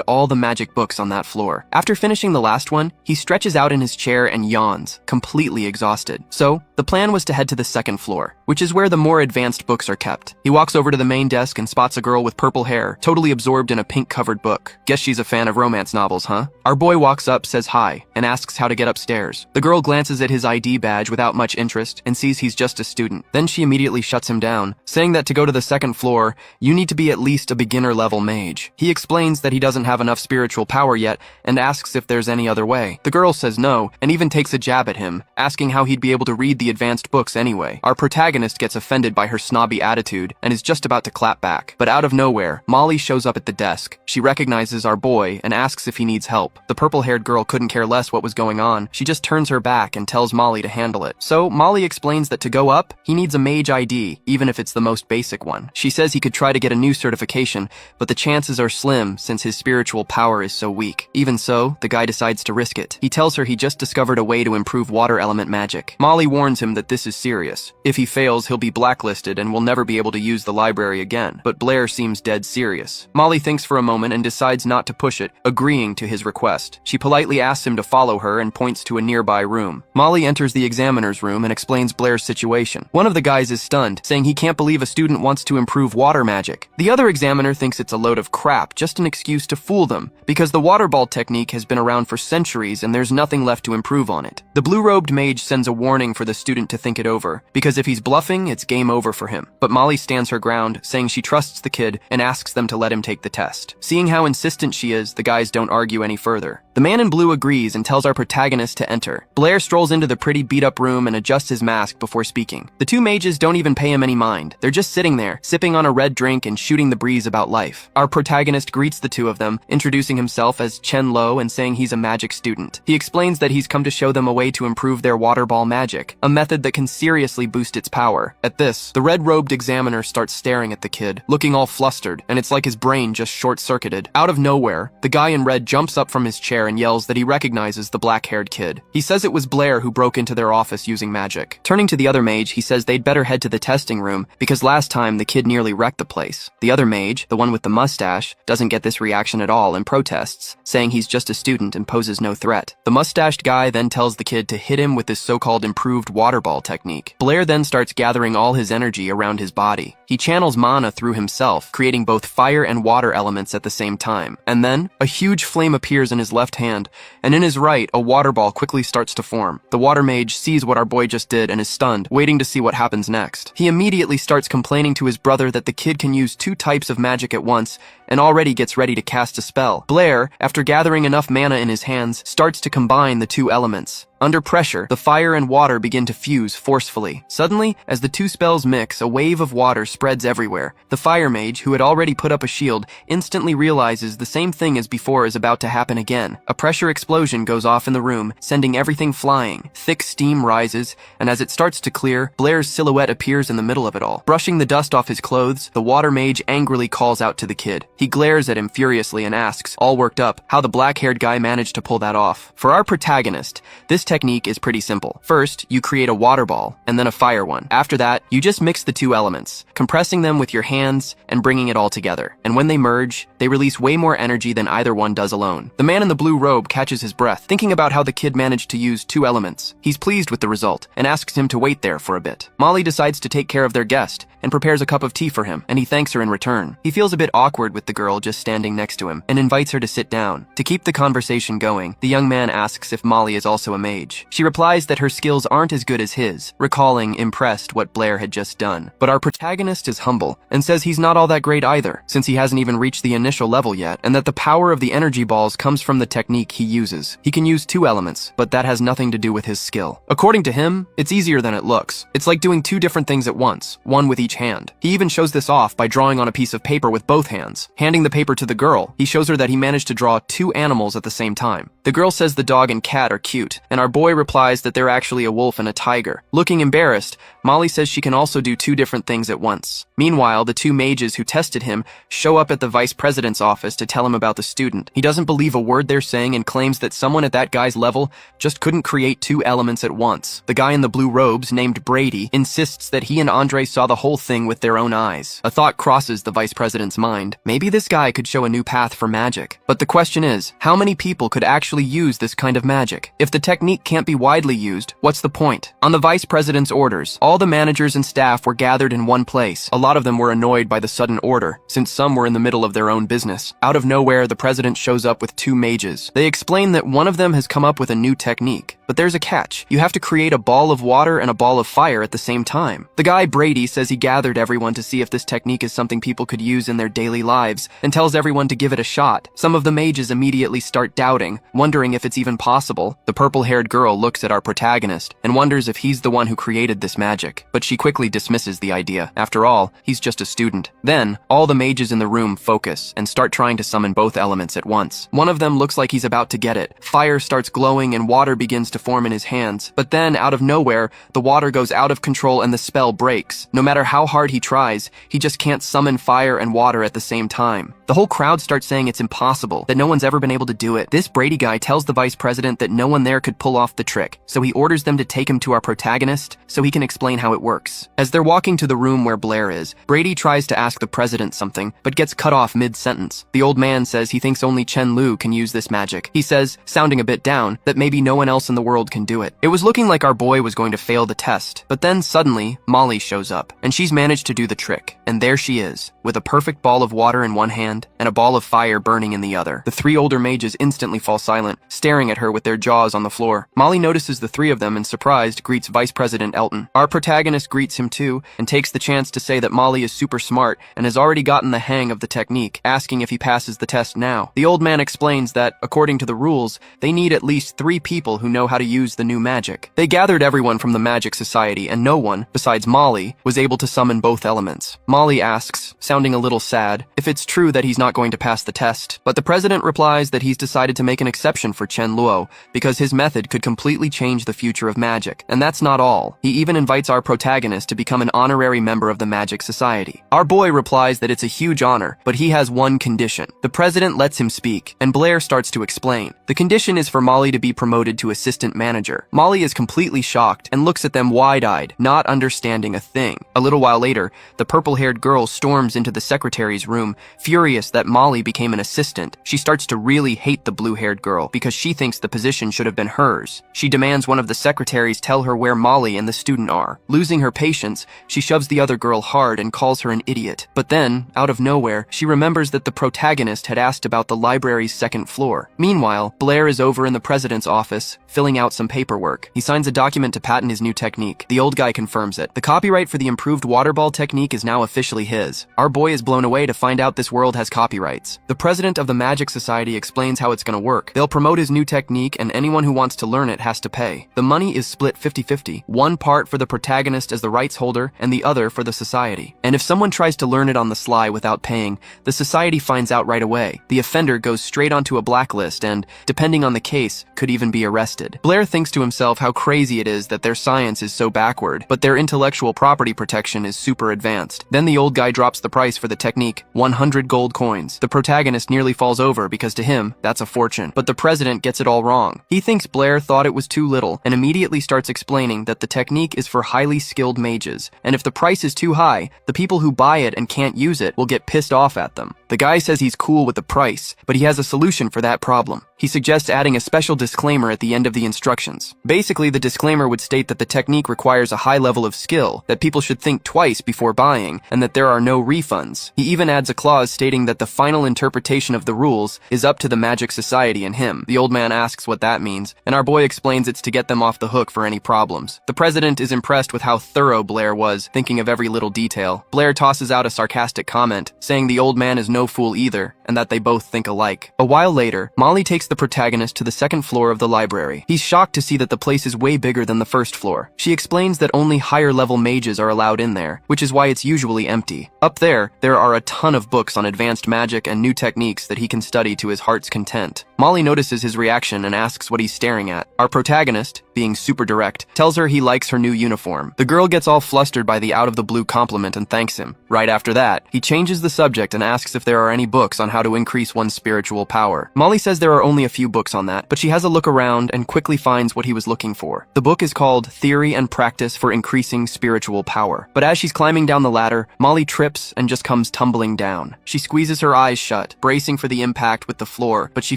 all the magic books on that floor. After finishing the last one, he stretches out in his chair and yawns, completely exhausted. So, the plan was to head to the second floor, which is where the more advanced books are kept. He walks over to the main desk and spots a girl with purple hair, totally absorbed in a pink-covered book. Guess she's a fan of romance novels, huh? Our boy walks up, says hi, and asks how to get upstairs. The girl glances at his ID badge without much interest and sees he's just a student. Then she immediately shuts him down, saying that to go to the second floor, you need to be at least a beginner-level mage. He explains that he doesn't have enough spiritual power yet and asks if there's any other way. The girl says no and even takes a jab at him, asking how he'd be able to read the advanced books anyway. Our protagonist gets offended by her snobby attitude and is just about to clap back. But out of nowhere, Molly shows up at the desk. She recognizes our boy and asks if he needs help. The purple-haired girl couldn't care less what was going on. She just turns her back and tells Molly to handle it. So Molly explains that to go up, he needs a mage ID, even if it's the most basic one. She says he could try to get a new certification, but the chances are slim since his spiritual power is so weak. Even so, the guy decides to risk it. He tells her he just discovered a way to improve water element magic. Molly warns him that this is serious. If he fails, he'll be blacklisted and will never be able to use the library again. But Blair seems dead serious. Molly thinks for a moment and decides not to push it, agreeing to his request. She politely asks him to follow her and points to a nearby room. Molly enters the examiner's room and explains Blair's situation. One of the guys is stunned, saying he can't believe a student wants to improve water magic. The other examiner thinks it's a load of crap, just an excuse to fool them, because the water ball technique has been around for centuries and there's nothing left to improve on it. The blue-robed mage sends a warning for the student to think it over, because if he's bluffing, it's game over for him. But Molly stands her ground, saying she trusts the kid and asks them to let him take the test. Seeing how insistent she is, the guys don't argue any further. The man in blue agrees and tells our protagonist to enter. Blair strolls into the pretty beat-up room and adjusts his mask before speaking. The two mages don't even pay him any mind. They're just sitting there, sipping on a red drink and shooting the breeze about life. Our protagonist greets the two of them, introducing himself as Chen Lo and saying he's a magic student. He explains that he's come to show them a way to improve their water ball magic, a method that can seriously boost its power. At this, the red-robed examiner starts staring at the kid, looking all flustered, and it's like his brain just short-circuited. Out of nowhere, the guy in red jumps up from his chair and yells that he recognizes the black-haired kid. He says it was Blair who broke into their office using magic. Turning to the other mage, he says they'd better head to the testing room because last time the kid nearly wrecked the place. The other mage, the one with the mustache, doesn't get this reaction at all and protests, saying he's just a student and poses no threat. The mustached guy then tells the kid to hit him with this so-called improved water ball technique. Blair then starts gathering all his energy around his body. He channels mana through himself, creating both fire and water elements at the same time. And then, a huge flame appears in his left hand, and in his right, a water ball quickly starts to form. The water mage sees what our boy just did and is stunned, waiting to see what happens next. He immediately starts complaining to his brother that the kid can use 2 types of magic at once, and already gets ready to cast a spell. Blair, after gathering enough mana in his hands, starts to combine the 2 elements. Under pressure, the fire and water begin to fuse forcefully. Suddenly, as the 2 spells mix, a wave of water spreads everywhere. The fire mage, who had already put up a shield, instantly realizes the same thing as before is about to happen again. A pressure explosion goes off in the room, sending everything flying. Thick steam rises, and as it starts to clear, Blair's silhouette appears in the middle of it all. Brushing the dust off his clothes, the water mage angrily calls out to the kid. He glares at him furiously and asks, all worked up, how the black-haired guy managed to pull that off. For our protagonist, this technique is pretty simple. First, you create a water ball, and then a fire one. After that, you just mix the 2 elements, compressing them with your hands and bringing it all together. And when they merge, they release way more energy than either one does alone. The man in the blue robe catches his breath, thinking about how the kid managed to use 2 elements. He's pleased with the result, and asks him to wait there for a bit. Molly decides to take care of their guest, and prepares a cup of tea for him, and he thanks her in return. He feels a bit awkward with the girl just standing next to him, and invites her to sit down. To keep the conversation going, the young man asks if Molly is also a mage. She replies that her skills aren't as good as his, recalling, impressed, what Blair had just done. But our protagonist is humble, and says he's not all that great either, since he hasn't even reached the initial level yet, and that the power of the energy balls comes from the technique he uses. He can use 2 elements, but that has nothing to do with his skill. According to him, it's easier than it looks. It's like doing 2 different things at once, one with each hand. He even shows this off by drawing on a piece of paper with both hands. Handing the paper to the girl, he shows her that he managed to draw 2 animals at the same time. The girl says the dog and cat are cute, and our boy replies that they're actually a wolf and a tiger. Looking embarrassed, Molly says she can also do 2 different things at once. Meanwhile, the 2 mages who tested him show up at the vice president's office to tell him about the student. He doesn't believe a word they're saying and claims that someone at that guy's level just couldn't create 2 elements at once. The guy in the blue robes, named Brady, insists that he and Andre saw the whole thing with their own eyes. A thought crosses the vice president's mind. Maybe this guy could show a new path for magic. But the question is, how many people could actually use this kind of magic? If the technique can't be widely used, what's the point? On the vice president's orders, all the managers and staff were gathered in one place. A lot of them were annoyed by the sudden order, since some were in the middle of their own business. Out of nowhere, the president shows up with 2 mages. They explain that one of them has come up with a new technique. But there's a catch. You have to create a ball of water and a ball of fire at the same time. The guy Brady says he gathered everyone to see if this technique is something people could use in their daily lives, and tells everyone to give it a shot. Some of the mages immediately start doubting, wondering if it's even possible. The purple-haired girl looks at our protagonist and wonders if he's the one who created this magic, but she quickly dismisses the idea. After all, he's just a student. Then, all the mages in the room focus and start trying to summon both elements at once. One of them looks like he's about to get it. Fire starts glowing and water begins to form in his hands, but then, out of nowhere, the water goes out of control and the spell breaks. No matter how hard he tries, he just can't summon fire and water at the same time. The whole crowd starts saying it's impossible, that no one's ever been able to do it. This Brady guy tells the vice president that no one there could pull off the trick, so he orders them to take him to our protagonist so he can explain how it works. As they're walking to the room where Blair is, Brady tries to ask the president something, but gets cut off mid-sentence. The old man says he thinks only Chen Lu can use this magic. He says, sounding a bit down, that maybe no one else in the world can do it. It was looking like our boy was going to fail the test, but then suddenly, Molly shows up, and she's managed to do the trick. And there she is, with a perfect ball of water in one hand hand and a ball of fire burning in the other. The three older mages instantly fall silent, staring at her with their jaws on the floor. Molly notices the three of them and, surprised, greets Vice President Elton. Our protagonist greets him too and takes the chance to say that Molly is super smart and has already gotten the hang of the technique, asking if he passes the test now. The old man explains that, according to the rules, they need at least 3 people who know how to use the new magic. They gathered everyone from the Magic Society, and no one, besides Molly, was able to summon both elements. Molly asks, sounding a little sad, if it's true that he's not going to pass the test, but the president replies that he's decided to make an exception for Chen Luo because his method could completely change the future of magic. And that's not all. He even invites our protagonist to become an honorary member of the Magic Society. Our boy replies that it's a huge honor, but he has one condition. The president lets him speak, and Blair starts to explain. The condition is for Molly to be promoted to assistant manager. Molly is completely shocked and looks at them wide-eyed, not understanding a thing. A little while later, the purple-haired girl storms into the secretary's room, furious that Molly became an assistant. She starts to really hate the blue-haired girl because she thinks the position should have been hers. She demands one of the secretaries tell her where Molly and the student are. Losing her patience, she shoves the other girl hard and calls her an idiot. But then, out of nowhere, she remembers that the protagonist had asked about the library's second floor. Meanwhile, Blair is over in the president's office, filling out some paperwork. He signs a document to patent his new technique. The old guy confirms it. The copyright for the improved water ball technique is now officially his. Our boy is blown away to find out this world has copyrights. The president of the Magic Society explains how it's gonna work. They'll promote his new technique, and anyone who wants to learn it has to pay. The money is split 50-50, one part for the protagonist as the rights holder and the other for the society. And if someone tries to learn it on the sly without paying, the society finds out right away. The offender goes straight onto a blacklist and, depending on the case, could even be arrested. Blair thinks to himself how crazy it is that their science is so backward, but their intellectual property protection is super advanced. Then the old guy drops the price for the technique, 100 gold coins. The protagonist nearly falls over because to him, that's a fortune. But the president gets it all wrong. He thinks Blair thought it was too little and immediately starts explaining that the technique is for highly skilled mages, and if the price is too high, the people who buy it and can't use it will get pissed off at them. The guy says he's cool with the price, but he has a solution for that problem. He suggests adding a special disclaimer at the end of the instructions. Basically, the disclaimer would state that the technique requires a high level of skill, that people should think twice before buying, and that there are no refunds. He even adds a clause stating that the final interpretation of the rules is up to the Magic Society and him. The old man asks what that means, and our boy explains it's to get them off the hook for any problems. The president is impressed with how thorough Blair was, thinking of every little detail. Blair tosses out a sarcastic comment, saying the old man is no fool either, and that they both think alike. A while later, Molly takes the protagonist to the second floor of the library. He's shocked to see that the place is way bigger than the first floor. She explains that only higher-level mages are allowed in there, which is why it's usually empty. Up there are a ton of books on advanced magic and new techniques that he can study to his heart's content. Molly notices his reaction and asks what he's staring at. Our protagonist, being super direct, tells her he likes her new uniform. The girl gets all flustered by the out-of-the-blue compliment and thanks him. Right after that, he changes the subject and asks if there are any books on how to increase one's spiritual power. Molly says there are only a few books on that, but she has a look around and quickly finds what he was looking for. The book is called Theory and Practice for Increasing Spiritual Power. But as she's climbing down the ladder, Molly trips and just comes tumbling down. She squeezes her eyes shut, bracing for the impact with the floor, but she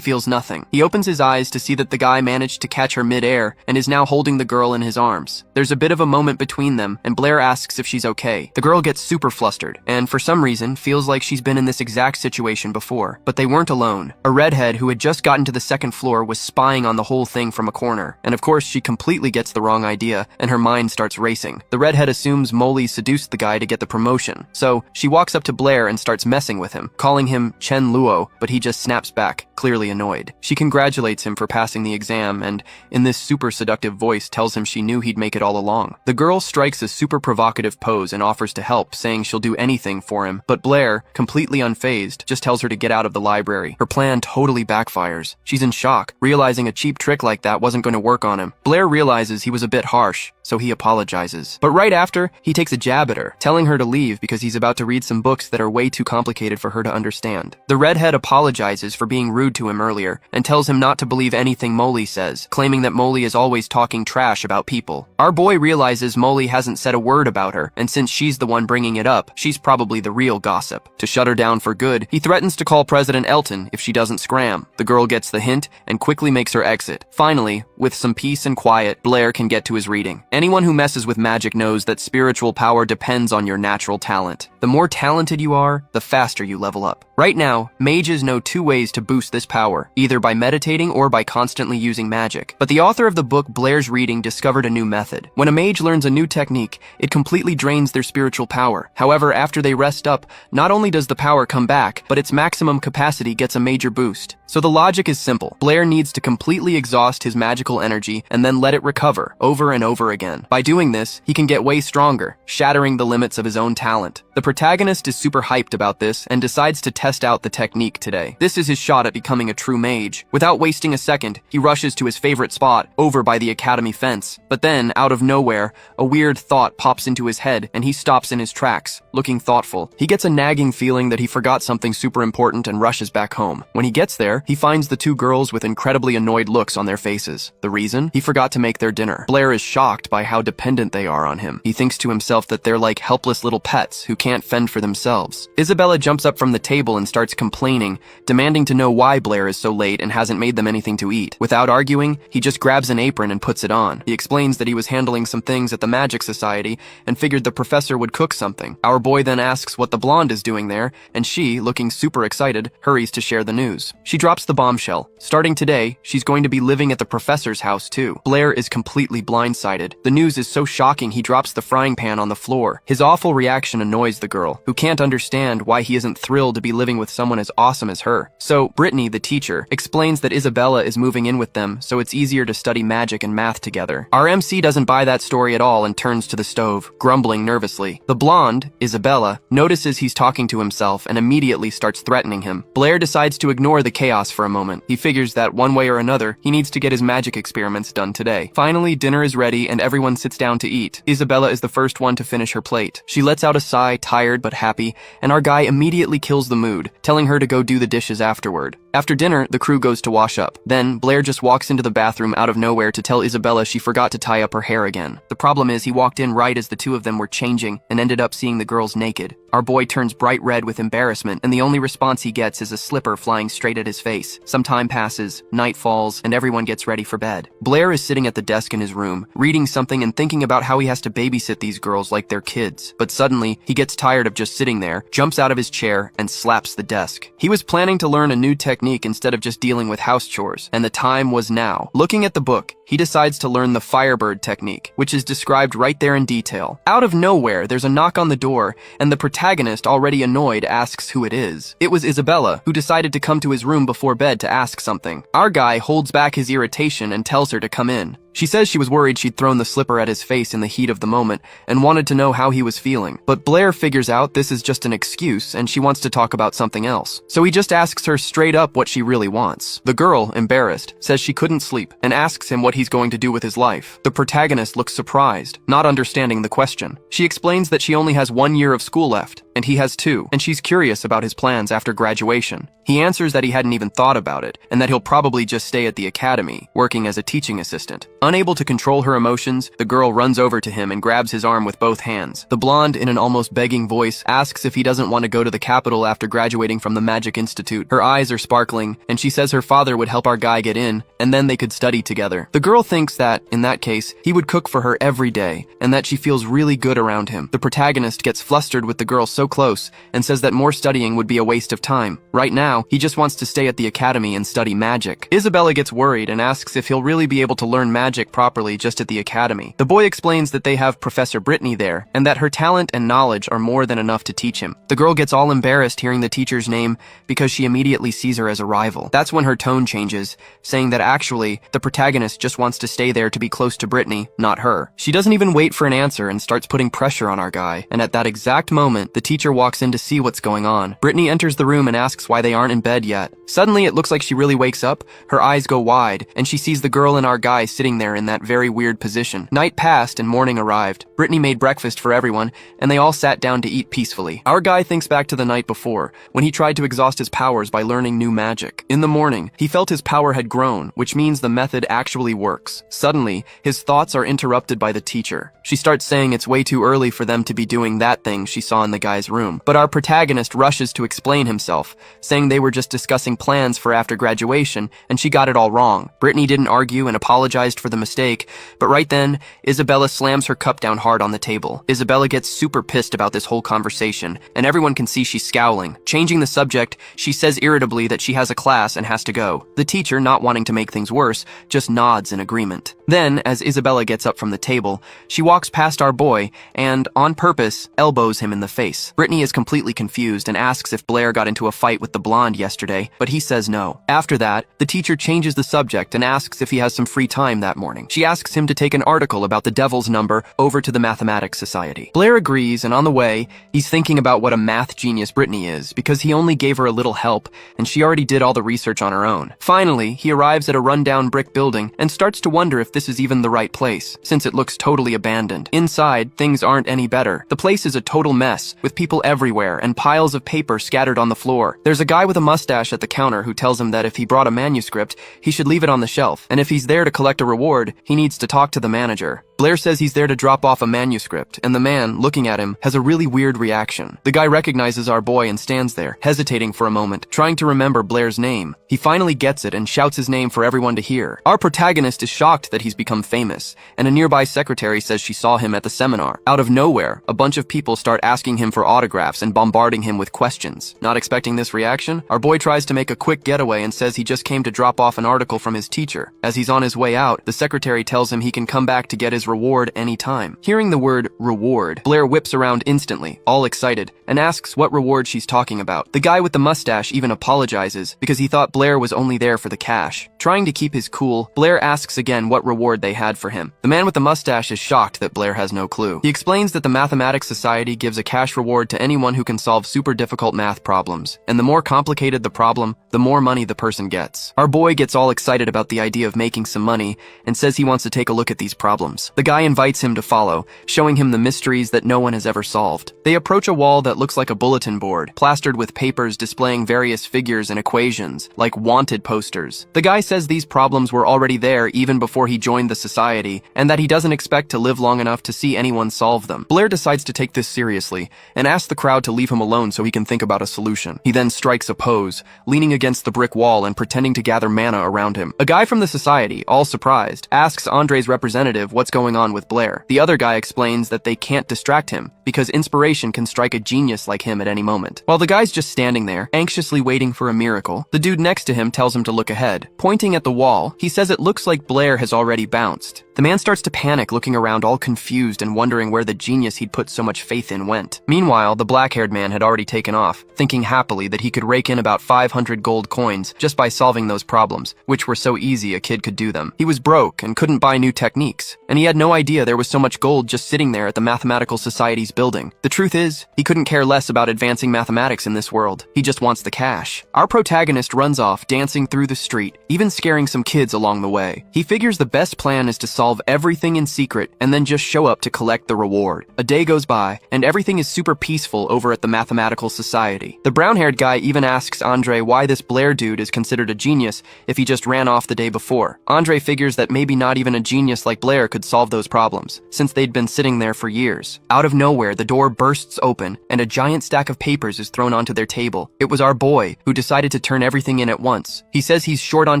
feels nothing. He opens his eyes to see that the guy managed to catch her mid-air and is now holding the girl in his arms. There's a bit of a moment between them, and Blair asks if she's okay. The girl gets super flustered, and for some reason feels like she's been in this exact situation before. But they weren't alone. A redhead who had just gotten to the second floor was spying on the whole thing from a corner, and of course she completely gets the wrong idea, and her mind starts racing. The redhead assumes Molly seduced the guy to get the promotion, so she walks up to Blair and starts messing with him, calling him Chen Luo, but he just snaps back, clearly annoyed. She congratulates him for passing the exam and, in this super seductive voice, tells him she knew he'd make it all along. The girl strikes a super provocative pose and offers to help, saying she'll do anything for him, but Blair, completely unfazed, just tells her to get out of the library. Her plan totally backfires. She's in shock, realizing a cheap trick like that wasn't going to work on him. Blair realizes he was a bit harsh, so he apologizes. But right after, he takes a jab at her, telling her to leave because he's about to read some books that are way too complicated for her to understand. The redhead apologizes for being rude to him earlier and tells him not to believe anything Molly says, claiming that Molly is always talking trash about people. Our boy realizes Molly hasn't said a word about her, and since she's the one bringing it up, she's probably the real gossip. To shut her down for good, he threatens to call President Elton if she doesn't scram. The girl gets the hint and quickly makes her exit. Finally, with some peace and quiet, Blair can get to his reading. Anyone who messes with magic knows that spiritual power depends on your natural talent. The more talented you are, the faster you level up. Right now, mages know 2 ways to boost this power, either by meditating or by constantly using magic. But the author of the book Blair's Reading discovered a new method. When a mage learns a new technique, it completely drains their spiritual power. However, after they rest up, not only does the power come back, but its maximum capacity gets a major boost. So the logic is simple. Blair needs to completely exhaust his magical energy and then let it recover over and over again. By doing this, he can get way stronger, shattering the limits of his own talent. The protagonist is super hyped about this and decides to test out the technique today. This is his shot at becoming a true mage. Without wasting a second, he rushes to his favorite spot, over by the academy fence. But then, out of nowhere, a weird thought pops into his head and he stops in his tracks, looking thoughtful. He gets a nagging feeling that he forgot something super important and rushes back home. When he gets there, he finds the 2 girls with incredibly annoyed looks on their faces. The reason? He forgot to make their dinner. Blair is shocked by how dependent they are on him. He thinks to himself that they're like helpless little pets who can't fend for themselves. Isabella jumps up from the table and starts complaining, demanding to know why Blair is so late and hasn't made them anything to eat. Without arguing, he just grabs an apron and puts it on. He explains that he was handling some things at the Magic Society and figured the professor would cook something. Our boy then asks what the blonde is doing there, and she, looking super excited, hurries to share the news. She drops the bombshell. Starting today, she's going to be living at the professor's house too. Blair is completely blindsided. The news is so shocking he drops the frying pan on the floor. His awful reaction annoys the girl, who can't understand why he isn't thrilled to be living with someone as awesome as her. So, Brittany, the teacher, explains that Isabella is moving in with them so it's easier to study magic and math together. Our MC doesn't buy that story at all and turns to the stove, grumbling nervously. The blonde, Isabella, notices he's talking to himself and immediately starts threatening him. Blair decides to ignore the chaos for a moment. He figures that one way or another, he needs to get his magic experiments done today. Finally, dinner is ready and everyone sits down to eat. Isabella is the first one to finish her plate. She lets out a sigh, tired but happy, and our guy immediately kills the mood, telling her to go do the dishes afterward. After dinner, the crew goes to wash up. Then, Blair just walks into the bathroom out of nowhere to tell Isabella she forgot to tie up her hair again. The problem is he walked in right as the 2 of them were changing and ended up seeing the girls naked. Our boy turns bright red with embarrassment, and the only response he gets is a slipper flying straight at his face. Some time passes, night falls, and everyone gets ready for bed. Blair is sitting at the desk in his room, reading something and thinking about how he has to babysit these girls like they're kids. But suddenly, he gets tired of just sitting there, jumps out of his chair, and slaps the desk. He was planning to learn a new technique instead of just dealing with house chores, and the time was now. Looking at the book, he decides to learn the Firebird technique, which is described right there in detail. Out of nowhere, there's a knock on the door, and the protagonist, already annoyed, asks who it is. It was Isabella, who decided to come to his room before bed to ask something. Our guy holds back his irritation and tells her to come in. She says she was worried she'd thrown the slipper at his face in the heat of the moment and wanted to know how he was feeling. But Blair figures out this is just an excuse and she wants to talk about something else. So he just asks her straight up what she really wants. The girl, embarrassed, says she couldn't sleep and asks him what he's going to do with his life. The protagonist looks surprised, not understanding the question. She explains that she only has 1 year of school left, and he has 2, and she's curious about his plans after graduation. He answers that he hadn't even thought about it, and that he'll probably just stay at the academy, working as a teaching assistant. Unable to control her emotions, the girl runs over to him and grabs his arm with both hands. The blonde, in an almost begging voice, asks if he doesn't want to go to the capital after graduating from the Magic Institute. Her eyes are sparkling, and she says her father would help our guy get in, and then they could study together. The girl thinks that, in that case, he would cook for her every day, and that she feels really good around him. The protagonist gets flustered with the girl so close, and says that more studying would be a waste of time. Right now, he just wants to stay at the academy and study magic. Isabella gets worried and asks if he'll really be able to learn magic properly just at the academy. The boy explains that they have Professor Brittany there, and that her talent and knowledge are more than enough to teach him. The girl gets all embarrassed hearing the teacher's name because she immediately sees her as a rival. That's when her tone changes, saying that actually, the protagonist just wants to stay there to be close to Brittany, not her. She doesn't even wait for an answer and starts putting pressure on our guy, and at that exact moment, the teacher walks in to see what's going on. Brittany enters the room and asks why they aren't in bed yet. Suddenly, it looks like she really wakes up, her eyes go wide, and she sees the girl and our guy sitting there in that very weird position. Night passed and morning arrived. Brittany made breakfast for everyone, and they all sat down to eat peacefully. Our guy thinks back to the night before, when he tried to exhaust his powers by learning new magic. In the morning, he felt his power had grown, which means the method actually works. Suddenly, his thoughts are interrupted by the teacher. She starts saying it's way too early for them to be doing that thing she saw in the guy's Blair's room, but our protagonist rushes to explain himself, saying they were just discussing plans for after graduation and she got it all wrong. Brittany didn't argue and apologized for the mistake, but right then, Isabella slams her cup down hard on the table. Isabella gets super pissed about this whole conversation, and everyone can see she's scowling. Changing the subject, she says irritably that she has a class and has to go. The teacher, not wanting to make things worse, just nods in agreement. Then, as Isabella gets up from the table, she walks past our boy and, on purpose, elbows him in the face. Brittany is completely confused and asks if Blair got into a fight with the blonde yesterday, but he says no. After that, the teacher changes the subject and asks if he has some free time that morning. She asks him to take an article about the devil's number over to the Mathematics Society. Blair agrees, and on the way, he's thinking about what a math genius Brittany is, because he only gave her a little help, and she already did all the research on her own. Finally, he arrives at a rundown brick building and starts to wonder if this is even the right place, since it looks totally abandoned. Inside, things aren't any better. The place is a total mess, with people everywhere and piles of paper scattered on the floor. There's a guy with a mustache at the counter who tells him that if he brought a manuscript, he should leave it on the shelf, and if he's there to collect a reward, he needs to talk to the manager. Blair says he's there to drop off a manuscript, and the man, looking at him, has a really weird reaction. The guy recognizes our boy and stands there, hesitating for a moment, trying to remember Blair's name. He finally gets it and shouts his name for everyone to hear. Our protagonist is shocked that he's become famous, and a nearby secretary says she saw him at the seminar. Out of nowhere, a bunch of people start asking him for autographs and bombarding him with questions. Not expecting this reaction, our boy tries to make a quick getaway and says he just came to drop off an article from his teacher. As he's on his way out, the secretary tells him he can come back to get his reward anytime. Hearing the word reward, Blair whips around instantly, all excited, and asks what reward she's talking about. The guy with the mustache even apologizes because he thought Blair was only there for the cash. Trying to keep his cool, Blair asks again what reward they had for him. The man with the mustache is shocked that Blair has no clue. He explains that the Mathematics Society gives a cash reward to anyone who can solve super difficult math problems, and the more complicated the problem, the more money the person gets. Our boy gets all excited about the idea of making some money and says he wants to take a look at these problems. The guy invites him to follow, showing him the mysteries that no one has ever solved. They approach a wall that looks like a bulletin board, plastered with papers displaying various figures and equations, like wanted posters. The guy says these problems were already there even before he joined the society, and that he doesn't expect to live long enough to see anyone solve them. Blair decides to take this seriously, and asks the crowd to leave him alone so he can think about a solution. He then strikes a pose, leaning against the brick wall and pretending to gather mana around him. A guy from the society, all surprised, asks Andre's representative what's going on with Blair. The other guy explains that they can't distract him, because inspiration can strike a genius like him at any moment. While the guy's just standing there, anxiously waiting for a miracle, the dude next to him tells him to look ahead. Pointing at the wall, he says it looks like Blair has already bounced. The man starts to panic, looking around all confused and wondering where the genius he'd put so much faith in went. Meanwhile, the black-haired man had already taken off, thinking happily that he could rake in about 500 gold coins just by solving those problems, which were so easy a kid could do them. He was broke and couldn't buy new techniques, and he had no idea there was so much gold just sitting there at the Mathematical Society's building. The truth is, he couldn't care less about advancing mathematics in this world. He just wants the cash. Our protagonist runs off, dancing through the street, even scaring some kids along the way. He figures the best plan is to solve everything in secret and then just show up to collect the reward. A day goes by, and everything is super peaceful over at the Mathematical Society. The brown-haired guy even asks Andre why this Blair dude is considered a genius if he just ran off the day before. Andre figures that maybe not even a genius like Blair could solve those problems, since they'd been sitting there for years. Out of nowhere, the door bursts open, and a giant stack of papers is thrown onto their table. It was our boy, who decided to turn everything in at once. He says he's short on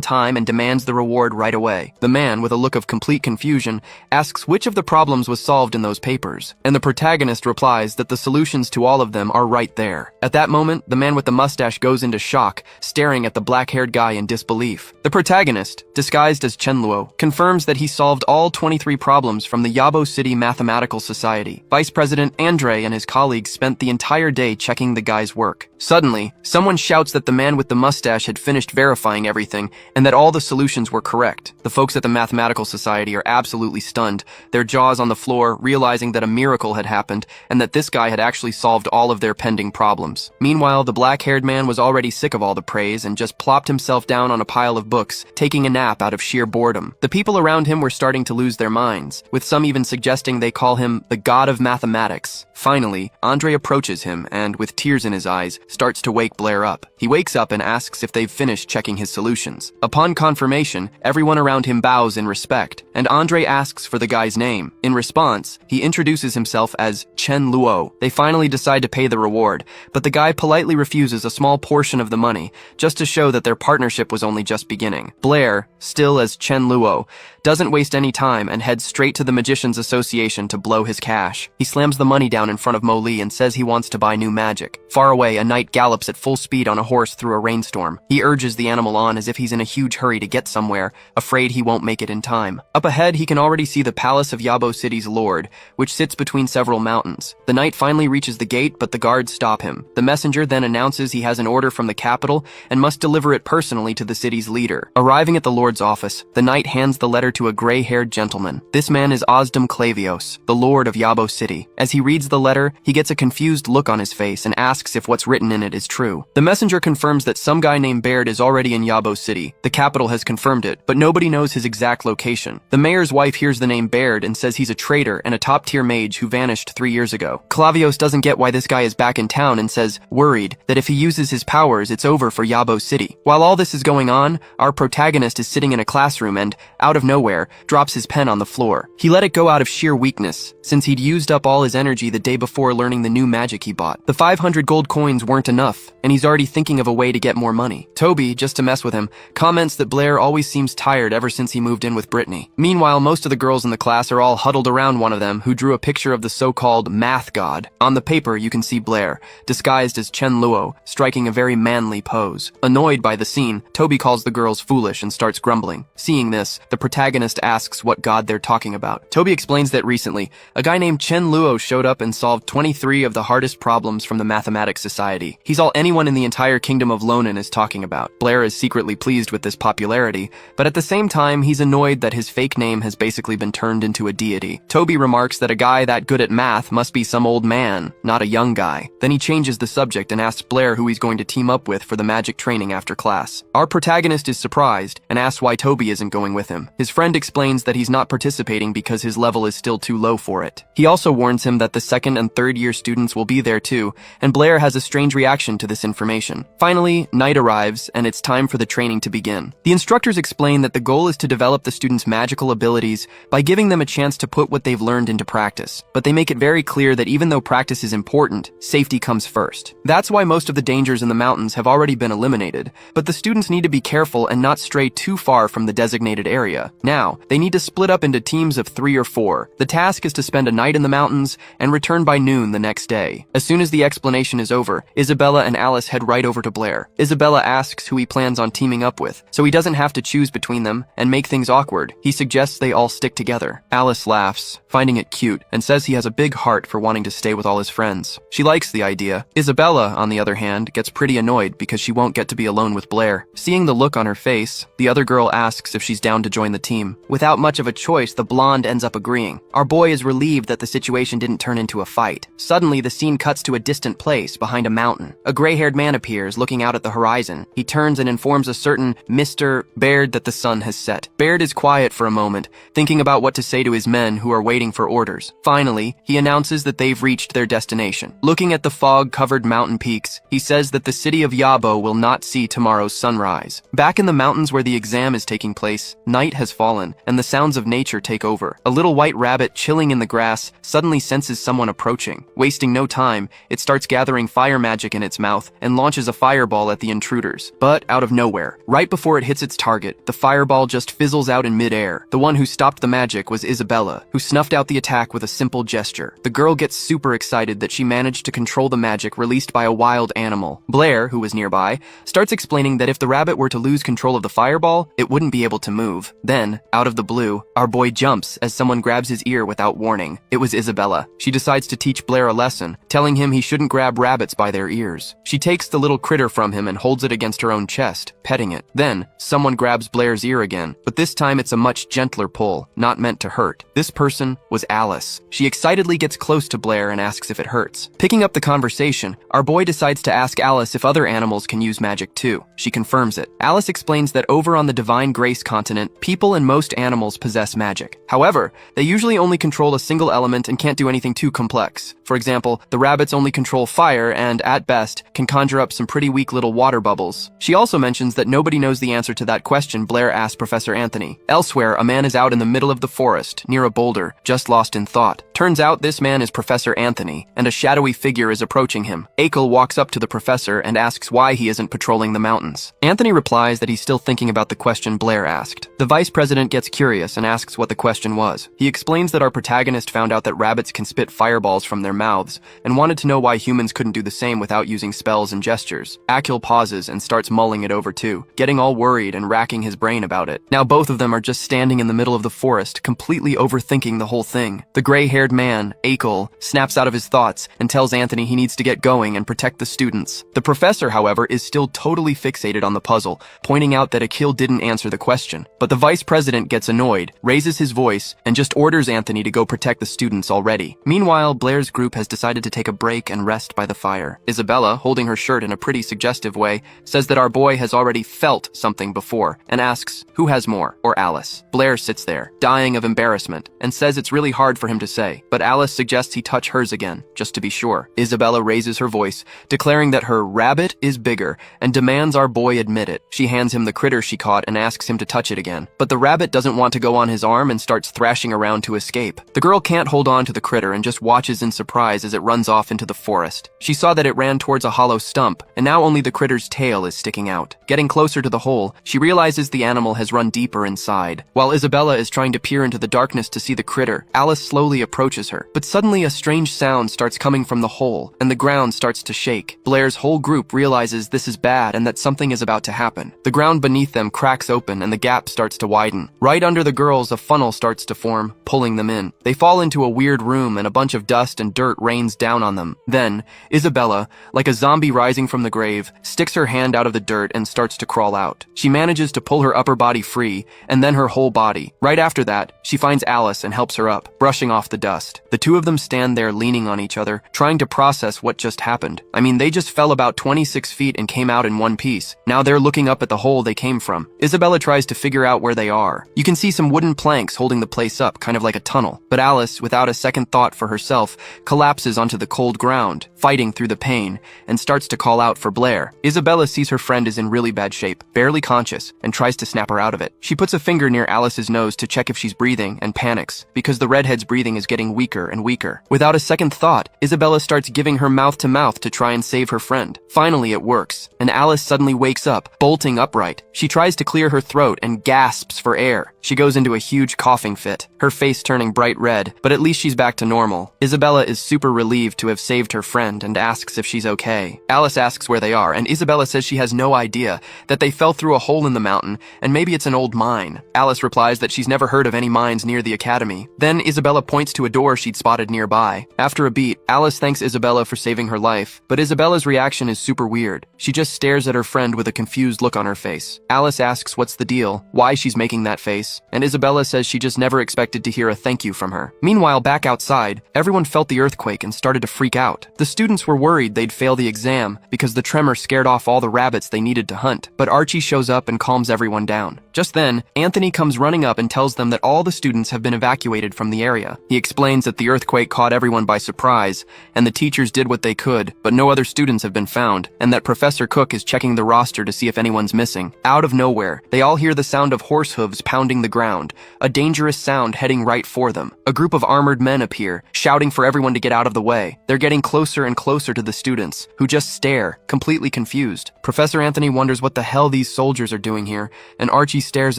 time and demands the reward right away. The man, with a look of complete confusion, asks which of the problems was solved in those papers, and the protagonist replies that the solutions to all of them are right there. At that moment, the man with the mustache goes into shock, staring at the black-haired guy in disbelief. The protagonist, disguised as Chenluo, confirms that he solved all 23 problems from the Yabo City Mathematical Society. Vice President Andre and his colleagues spent the entire day checking the guy's work. Suddenly, someone shouts that the man with the mustache had finished verifying everything and that all the solutions were correct. The folks at the Mathematical Society are absolutely stunned, their jaws on the floor, realizing that a miracle had happened and that this guy had actually solved all of their pending problems. Meanwhile, the black-haired man was already sick of all the praise and just plopped himself down on a pile of books, taking a nap out of sheer boredom. The people around him were starting to lose their minds, with some even suggesting they call him the god of mathematics. Finally, Andre approaches him and, with tears in his eyes, starts to wake Blair up. He wakes up and asks if they've finished checking his solutions. Upon confirmation, everyone around him bows in respect, and Andre asks for the guy's name. In response, he introduces himself as Chen Luo. They finally decide to pay the reward, but the guy politely refuses a small portion of the money, just to show that their partnership was only just beginning. Blair, still as Chen Luo, doesn't waste any time and heads straight to the Magicians Association to blow his cash. He slams the money down in front of Mo Li and says he wants to buy new magic. Far away, a knight gallops at full speed on a horse through a rainstorm. He urges the animal on as if he's in a huge hurry to get somewhere, afraid he won't make it in time. Up ahead, he can already see the palace of Yabo City's lord, which sits between several mountains. The knight finally reaches the gate, but the guards stop him. The messenger then announces he has an order from the capital and must deliver it personally to the city's leader. Arriving at the lord's office, the knight hands the letter to a gray-haired gentleman. This man is Ozdem Clavios, the lord of Yabo City. As he reads the letter, he gets a confused look on his face and asks if what's written in it is true. The messenger confirms that some guy named Baird is already in Yabo City. The capital has confirmed it, but nobody knows his exact location. The mayor's wife hears the name Baird and says he's a traitor and a top-tier mage who vanished 3 years ago. Clavios doesn't get why this guy is back in town and says, worried, that if he uses his powers, it's over for Yabo City. While all this is going on, our protagonist is sitting in a classroom and, out of nowhere, drops his pen on the floor. He let it go out of sheer weakness, since he'd used up all his energy the day before learning the new magic he bought. The 500 gold coins weren't enough, and he's already thinking of a way to get more money. Toby, just to mess with him, comments that Blair always seems tired ever since he moved in with Brittany. Meanwhile, most of the girls in the class are all huddled around one of them, who drew a picture of the so-called math god. On the paper, you can see Blair, disguised as Chen Luo, striking a very manly pose. Annoyed by the scene, Toby calls the girls foolish and starts grumbling. Seeing this, the protagonist asks what god they're talking about. Toby explains that recently, a guy named Chen Luo showed up and solved 23 of the hardest problems from the Mathematics Society. He's all anyone in the entire kingdom of Lonan is talking about. Blair is secretly pleased with this popularity, but at the same time, he's annoyed that his fake name has basically been turned into a deity. Toby remarks that a guy that good at math must be some old man, not a young guy. Then he changes the subject and asks Blair who he's going to team up with for the magic training after class. Our protagonist is surprised and asks why Toby isn't going with him. His friend explains that he's not participating because his level is still too low for it. He also warns him that the second and third year students will be there too, and Blair has a strange reaction to this information. Finally, night arrives and it's time for the training to begin. The instructors explain that the goal is to develop the students' magical abilities by giving them a chance to put what they've learned into practice. But they make it very clear that even though practice is important, safety comes first. That's why most of the dangers in the mountains have already been eliminated, but the students need to be careful and not stray too far from the designated area. Now, they need to split up into teams of 3 or 4. The task is to spend a night in the mountains and return by noon the next day. As soon as the explanation is over, Isabella and Alice head right over to Blair. Isabella asks who he plans on teaming up with, so he doesn't have to choose between them and make things awkward. He suggests they all stick together. Alice laughs, finding it cute, and says he has a big heart for wanting to stay with all his friends. She likes the idea. Isabella, on the other hand, gets pretty annoyed because she won't get to be alone with Blair. Seeing the look on her face, the other girl asks if she's down to join the team. Without much of a choice, the blonde ends up agreeing. Our boy is relieved that the situation didn't turn into a fight. Suddenly, the scene cuts to a distant place behind a mountain. A gray-haired man appears, looking out at the horizon. He turns and informs a certain Mr. Baird that the sun has set. Baird is quiet for a moment, thinking about what to say to his men who are waiting for orders. Finally, he announces that they've reached their destination. Looking at the fog-covered mountain peaks, he says that the city of Yabo will not see tomorrow's sunrise. Back in the mountains where the exam is taking place, night has fallen, and the sounds of nature take over. A little white rabbit chilling in the grass suddenly senses someone approaching. Wasting no time, it starts gathering fire magic in its mouth and launches a fireball at the intruders. But out of nowhere, right before it hits its target, the fireball just fizzles out in midair. The one who stopped the magic was Isabella, who snuffed out the attack with a simple gesture. The girl gets super excited that she managed to control the magic released by a wild animal. Blair, who was nearby, starts explaining that if the rabbit were to lose control of the fireball, it wouldn't be able to move. Then, out of the blue, our boy jumps as someone grabs his ear without warning. It was Isabella. She decides to teach Blair a lesson, telling him he shouldn't grab rabbits by their ears. She takes the little critter from him and holds it against her own chest, petting it. Then, someone grabs Blair's ear again, but this time it's a much gentler pull, not meant to hurt. This person was Alice. She excitedly gets close to Blair and asks if it hurts. Picking up the conversation, our boy decides to ask Alice if other animals can use magic too. She confirms it. Alice explains that over on the Divine Grace continent, people and most animals possess magic. However, they usually only control a single element and can't do anything too complex. For example, the rabbits only control fire and, at best, can conjure up some pretty weak little water bubbles. She also mentions that nobody knows the answer to that question Blair asked Professor Anthony. Elsewhere, a man is out in the middle of the forest, near a boulder, just lost in thought. Turns out this man is Professor Anthony, and a shadowy figure is approaching him. Akel walks up to the professor and asks why he isn't patrolling the mountains. Anthony replies that he's still thinking about the question Blair asked. The vice president gets curious and asks what the question was. He explains that our protagonist found out that rabbits can spit fireballs from their mouths, and wanted to know why humans couldn't do the same without using spells and gestures. Akel pauses and starts mulling it over too, getting all worried and racking his brain about it. Now both of them are just standing in the middle of the forest, completely overthinking the whole thing. The gray-haired man, Akel, snaps out of his thoughts and tells Anthony he needs to get going and protect the students. The professor, however, is still totally fixated on the puzzle, pointing out that Akel didn't answer the question. But the vice president gets annoyed, raises his voice, and just orders Anthony to go protect the students already. Meanwhile, Blair's group has decided to take a break and rest by the fire. Isabella, holding her shirt in a pretty suggestive way, says that our boy has already felt something before, and asks, who has more, or Alice? Blair sits there, dying of embarrassment, and says it's really hard for him to say, but Alice suggests he touch hers again, just to be sure. Isabella raises her voice, declaring that her rabbit is bigger, and demands our boy admit it. She hands him the critter she caught and asks him to touch it again. But the rabbit doesn't want to go on his arm and starts thrashing around to escape. The girl can't hold on to the critter and just watches in surprise as it runs off into the forest. She saw that it ran towards a hollow stump, and now only the critter's tail is sticking out. Getting closer to the hole, she realizes the animal has run deeper inside. While Isabella is trying to peer into the darkness to see the critter, Alice slowly approaches her. But suddenly a strange sound starts coming from the hole, and the ground starts to shake. Blair's whole group realizes this is bad and that something is about to happen. The ground beneath them cracks open and the gap starts to widen. Right under the girls, a funnel starts to form, pulling them in. They fall into a weird room and a bunch of dust and dirt rains down on them. Then, Isabella, like a zombie rising from the grave, sticks her hand out of the dirt and starts to crawl out. She manages to pull her upper body free, and then her whole body. Right after that, she finds Alice and helps her up, brushing off the dust. The two of them stand there leaning on each other, trying to process what just happened. I mean, they just fell about 26 feet and came out in one piece. Now they're looking up at the hole they came from. Isabella tries to figure out where they are. You can see some wooden planks holding the place up, kind of like a tunnel. But Alice, without a second thought for herself, collapses onto the cold ground, fighting through the pain, and starts to call out for Blair. Isabella sees her friend is in really bad shape, barely conscious, and tries to snap her out of it. She puts a finger near Alice's nose to check if she's breathing and panics, because the redhead's breathing is getting weaker and weaker. Without a second thought, Isabella starts giving her mouth to mouth to try and save her friend. Finally, it works, and Alice suddenly wakes up, bolting upright. She tries to clear her throat and gasps for air. She goes into a huge coughing fit, her face turning bright red, but at least she's back to normal. Isabella is super relieved to have saved her friend and asks if she's okay. Alice asks where they are, and Isabella says she has no idea, that they fell through a hole in the mountain, and maybe it's an old mine. Alice replies that she's never heard of any mines near the academy. Then Isabella points to a door she'd spotted nearby. After a beat, Alice thanks Isabella for saving her life, but Isabella's reaction is super weird. She just stares at her friend with a confused look on her face. Alice asks what's the deal, why she's making that face, and Isabella says she just never expected to hear a thank you from her. Meanwhile, back outside, everyone felt the earthquake and started to freak out. The students were worried they'd fail the exam because the tremor scared off all the rabbits they needed to hunt, but Archie shows up and calms everyone down. Just then, Anthony comes running up and tells them that all the students have been evacuated from the area. He explains that the earthquake caught everyone by surprise, and the teachers did what they could, but no other students have been found, and that Professor Cook is checking the roster to see if anyone's missing. Out of nowhere, they all hear the sound of horse hooves pounding the ground, a dangerous sound heading right for them. A group of armored men appear, shouting for everyone to get out of the way. They're getting closer and closer to the students, who just stare, completely confused. Professor Anthony wonders what the hell these soldiers are doing here, and Archie stares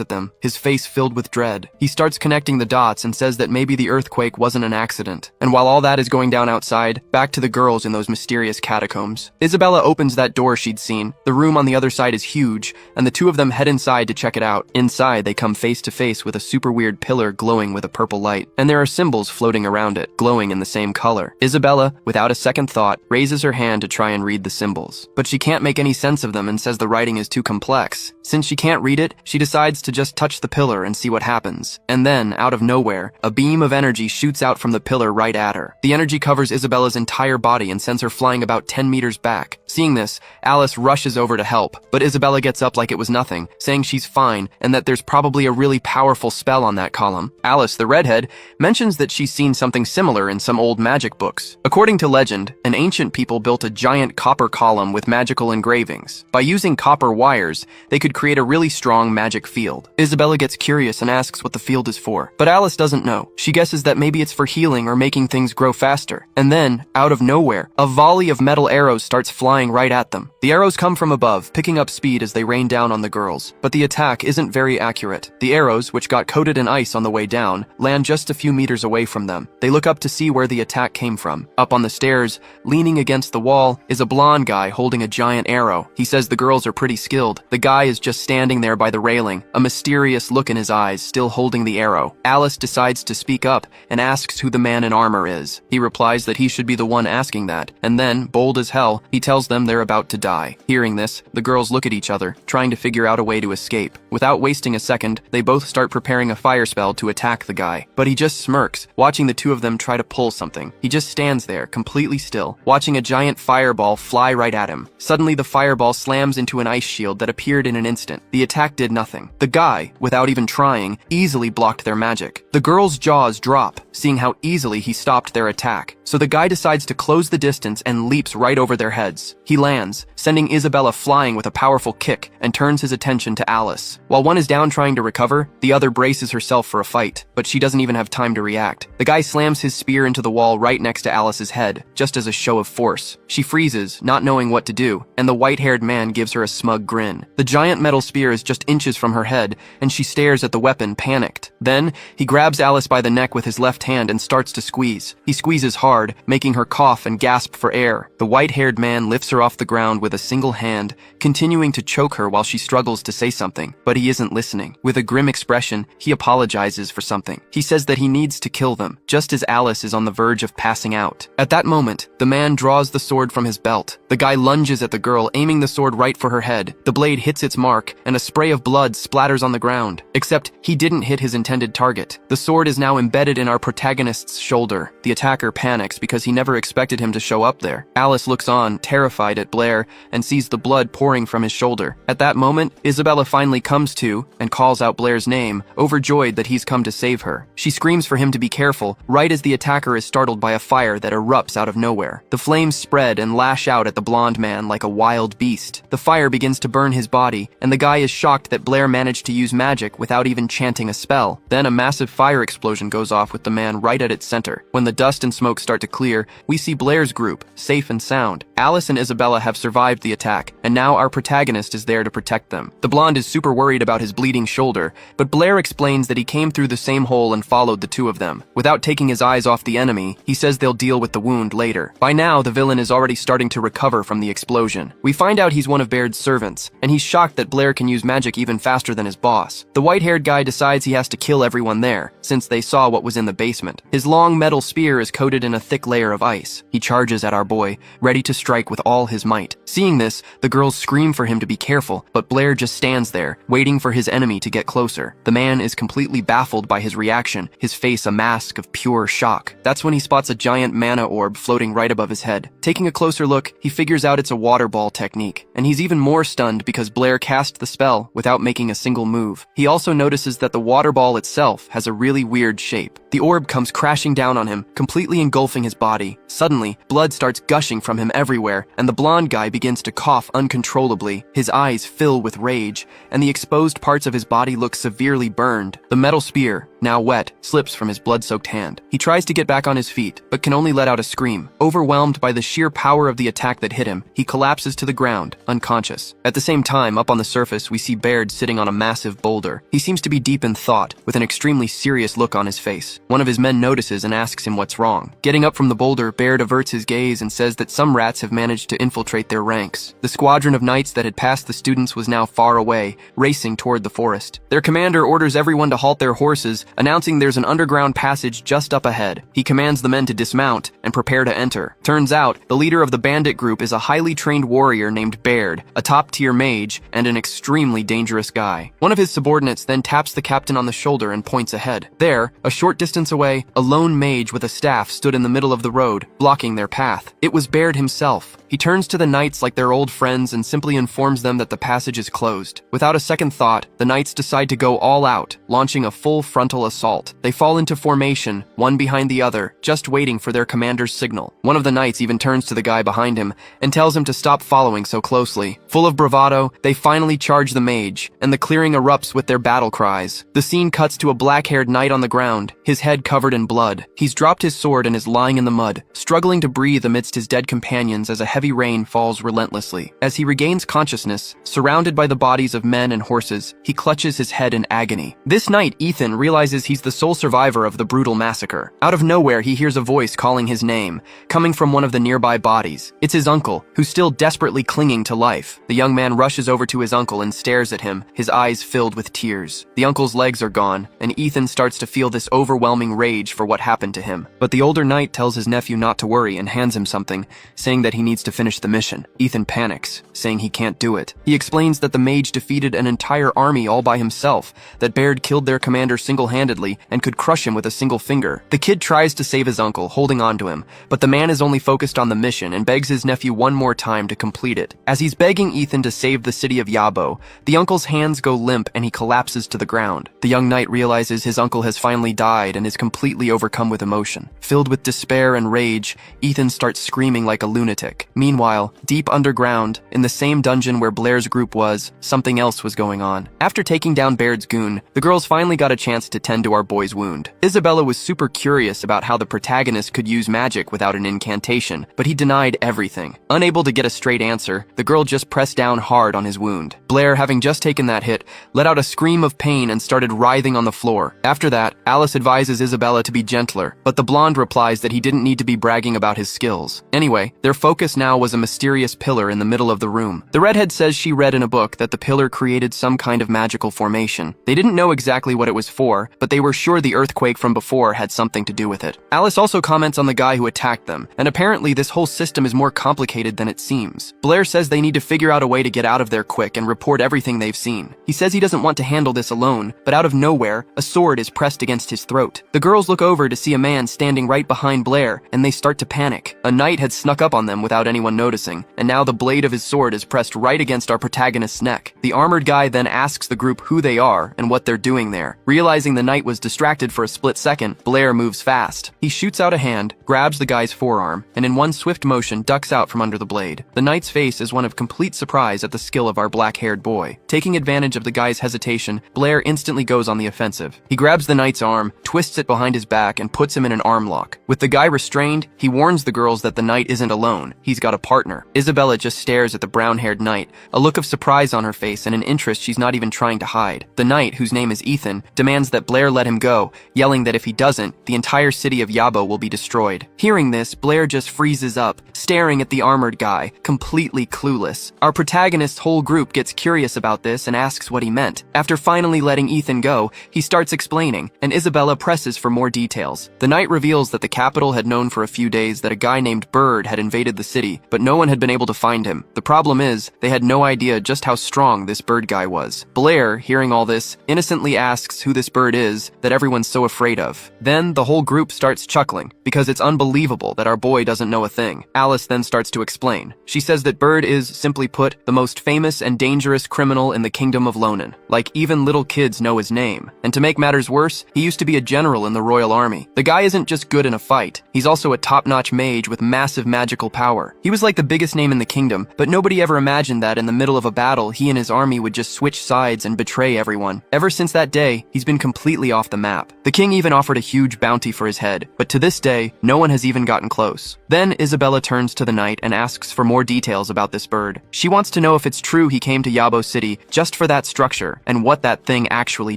at them, his face filled with dread. He starts connecting the dots and says that maybe the earthquake wasn't an accident. And while all that is going down outside, back to the girls in those mysterious catacombs. Isabella opens that door she'd seen. The room on the other side is huge, and the two of them head inside to check it out. Inside, they come face to face with a super weird pillar glowing with a purple light, and there are symbols floating around it, glowing in the same color. Isabella, without a second thought, raises her hand to try and read the symbols. But she can't make any sense of them and says the writing is too complex. Since she can't read it, she decides to just touch the pillar and see what happens. And then, out of nowhere, a beam of energy shoots out from the pillar right at her. The energy covers Isabella's entire body and sends her flying about 10 meters back. Seeing this, Alice rushes over to help, but Isabella gets up like it was nothing, saying she's fine and that there's probably a really powerful spell on that column. Alice, the redhead, mentions that she's seen something similar in some old magic books. According to legend, an ancient people built a giant copper column with magical engravings. By using copper wires, they could create a really strong magic field. Isabella gets curious and asks what the field is for, but Alice doesn't know. She guesses that maybe it's for healing or making things grow faster. And then, out of nowhere, a volley of metal arrows starts flying right at them. The arrows come from above, picking up speed as they rain down on the girls, but the attack isn't very accurate. The arrows, which got coated in ice on the way down, land just a few meters away from them. They look up to see where the attack came from. Up on the stairs, leaning against the wall, is a blonde guy holding a giant arrow. He says the girls are pretty skilled. The guy is just standing there by the railing, a mysterious look in his eyes, still holding the arrow. Alice decides to speak up and asks who the man in armor is. He replies that he should be the one asking that, and then, bold as hell, he tells them they're about to die. Hearing this, the girls look at each other, trying to figure out a way to escape. Without wasting a second, they both start preparing a fire spell to attack the guy. But he just smirks, watching the two of them try to pull something. He just stands there, completely still, watching a giant fireball fly right at him. Suddenly, the fireball slams into an ice shield that appeared in an instant. The attack did nothing. The guy, without even trying, easily blocked their magic. The girls' jaws drop, seeing how easily he stopped their attack. So the guy decides to close the distance and leaps right over their heads. He lands, sending Isabella flying with a powerful kick, and turns his attention to Alice. While one is down trying to recover, the other braces herself for a fight, but she doesn't even have time to react. The guy slams his spear into the wall right next to Alice's head, just as a show of force. She freezes, not knowing what to do, and the white-haired man gives her a smug grin. The giant metal spear is just inches from her head, and she stares at the weapon, panicked. Then, he grabs Alice by the neck with his left hand and starts to squeeze. He squeezes hard, making her cough and gasp for air. The white-haired man lifts her off the ground with a single hand, continuing to choke her while she struggles to say something, but he isn't listening. With a grim expression, he apologizes for something. He says that he needs to kill them, just as Alice is on the verge of passing out. At that moment, the man draws the sword from his belt. The guy lunges at the girl, aiming the sword right for her head. The blade hits its mark, and a spray of blood splatters on the ground. Except, he didn't hit his intended target. The sword is now embedded in our protagonist's shoulder. The attacker panics because he never expected him to show up there. Alice looks on, terrified at Blair, and sees the blood pouring from his shoulder. At that moment, Isabella finally comes to and calls out Blair's name, overjoyed that he's come to save her. She screams for him to be careful, right as the attacker is startled by a fire that erupts out of nowhere. The flames spread and lash out at the blonde man like a wild beast. The fire begins to burn his body, and the guy is shocked that Blair managed to use magic without even chanting a spell. Then a massive fire explosion goes off with the man right at its center. When the dust and smoke start to clear, we see Blair's group, safe and sound. Alice and Isabella have survived the attack, and now our protagonist is there to protect them. The blonde is super worried about his bleeding shoulder, but Blair explains that he came through the same hole and followed the two of them. Without taking his eyes off the enemy, he says they'll deal with the wound later. By now, the villain is already starting to recover from the explosion. We find out he's one of Baird's servants, and he's shocked that Blair can use magic even faster than his boss. The white-haired guy decides he has to kill everyone there, since they saw what was in the basement. His long metal spear is coated in a thick layer of ice. He charges at our boy, ready to strike with all his might. Seeing this, the girls scream for him to be careful, but Blair just stands there, waiting for his enemy to get closer. The man is completely baffled by his reaction, his face a mask of pure shock. That's when he spots a giant mana orb floating right above his head. Taking a closer look, he figures out it's a water ball technique, and he's even more stunned because Blair cast the spell without making a single move. He also notices that the water ball itself has a really weird shape. The orb comes crashing down on him, completely engulfing his body. Suddenly, blood starts gushing from him everywhere, and the blonde guy begins to cough uncontrollably. His eyes fill with rage, and the exposed parts of his body look severely burned. The metal spear, now wet, slips from his blood-soaked hand. He tries to get back on his feet, but can only let out a scream. Overwhelmed by the sheer power of the attack that hit him, he collapses to the ground, unconscious. At the same time, up on the surface, we see Baird sitting on a massive boulder. He seems to be deep in thought, with an extremely serious look on his face. One of his men notices and asks him what's wrong. Getting up from the boulder, Baird averts his gaze and says that some rats have managed to infiltrate their ranks. The squadron of knights that had passed the students was now far away, racing toward the forest. Their commander orders everyone to halt their horses announcing there's an underground passage just up ahead. He commands the men to dismount and prepare to enter. Turns out, the leader of the bandit group is a highly trained warrior named Baird, a top-tier mage and an extremely dangerous guy. One of his subordinates then taps the captain on the shoulder and points ahead. There, a short distance away, a lone mage with a staff stood in the middle of the road, blocking their path. It was Baird himself. He turns to the knights like they're old friends and simply informs them that the passage is closed. Without a second thought, the knights decide to go all out, launching a full frontal assault. They fall into formation, one behind the other, just waiting for their commander's signal. One of the knights even turns to the guy behind him and tells him to stop following so closely. Full of bravado, they finally charge the mage, and the clearing erupts with their battle cries. The scene cuts to a black-haired knight on the ground, his head covered in blood. He's dropped his sword and is lying in the mud, struggling to breathe amidst his dead companions as a heavy rain falls relentlessly. As he regains consciousness, surrounded by the bodies of men and horses, he clutches his head in agony. This night, Ethan realizes he's the sole survivor of the brutal massacre. Out of nowhere, he hears a voice calling his name, coming from one of the nearby bodies. It's his uncle, who's still desperately clinging to life. The young man rushes over to his uncle and stares at him, his eyes filled with tears. The uncle's legs are gone, and Ethan starts to feel this overwhelming rage for what happened to him. But the older knight tells his nephew not to worry and hands him something, saying that he needs to finish the mission. Ethan panics, saying he can't do it. He explains that the mage defeated an entire army all by himself, that Baird killed their commander single-handedly and could crush him with a single finger. The kid tries to save his uncle, holding on to him, but the man is only focused on the mission and begs his nephew one more time to complete it. As he's begging Ethan to save the city of Yabo, the uncle's hands go limp and he collapses to the ground. The young knight realizes his uncle has finally died and is completely overcome with emotion. Filled with despair and rage, Ethan starts screaming like a lunatic. Meanwhile, deep underground, in the same dungeon where Blair's group was, something else was going on. After taking down Baird's goon, the girls finally got a chance to tend to our boy's wound. Isabella was super curious about how the protagonist could use magic without an incantation, but he denied everything. Unable to get a straight answer, the girl just pressed down hard on his wound. Blair, having just taken that hit, let out a scream of pain and started writhing on the floor. After that, Alice advises Isabella to be gentler, but the blonde replies that he didn't need to be bragging about his skills. Anyway, their focus now was a mysterious pillar in the middle of the room. The redhead says she read in a book that the pillar created some kind of magical formation. They didn't know exactly what it was for, but they were sure the earthquake from before had something to do with it. Alice also comments on the guy who attacked them, and apparently this whole system is more complicated than it seems. Blair says they need to figure out a way to get out of there quick and report everything they've seen. He says he doesn't want to handle this alone, but out of nowhere, a sword is pressed against his throat. The girls look over to see a man standing right behind Blair, and they start to panic. A knight had snuck up on them without anyone noticing, and now the blade of his sword is pressed right against our protagonist's neck. The armored guy then asks the group who they are and what they're doing there. Realizing the knight was distracted for a split second, Blair moves fast. He shoots out a hand, grabs the guy's forearm, and in one swift motion ducks out from under the blade. The knight's face is one of complete surprise at the skill of our black-haired boy. Taking advantage of the guy's hesitation, Blair instantly goes on the offensive. He grabs the knight's arm, twists it behind his back, and puts him in an arm lock. With the guy restrained, he warns the girls that the knight isn't alone. He's got a partner. Isabella just stares at the brown-haired knight, a look of surprise on her face and an interest she's not even trying to hide. The knight, whose name is Ethan, demands that Blair let him go, yelling that if he doesn't, the entire city of Yabo will be destroyed. Hearing this, Blair just freezes up, staring at the armored guy, completely clueless. Our protagonist's whole group gets curious about this and asks what he meant. After finally letting Ethan go, he starts explaining, and Isabella presses for more details. The knight reveals that the capital had known for a few days that a guy named Bird had invaded the city, but no one had been able to find him. The problem is, they had no idea just how strong this Bird guy was. Blair, hearing all this, innocently asks who this Bird is that everyone's so afraid of. Then the whole group starts chuckling, because it's unbelievable that our boy doesn't know a thing. Alice then starts to explain. She says that Bird is, simply put, the most famous and dangerous criminal in the kingdom of Lonan. Like, even little kids know his name. And to make matters worse, he used to be a general in the royal army. The guy isn't just good in a fight, he's also a top-notch mage with massive magical power. He was like the biggest name in the kingdom, but nobody ever imagined that in the middle of a battle, he and his army would just switch sides and betray everyone. Ever since that day, he's been completely off the map. The king even offered a huge bounty for his head, but to this day, no one has even gotten close. Then Isabella turns to the knight and asks for more details about this Bird. She wants to know if it's true he came to Yabo City just for that structure, and what that thing actually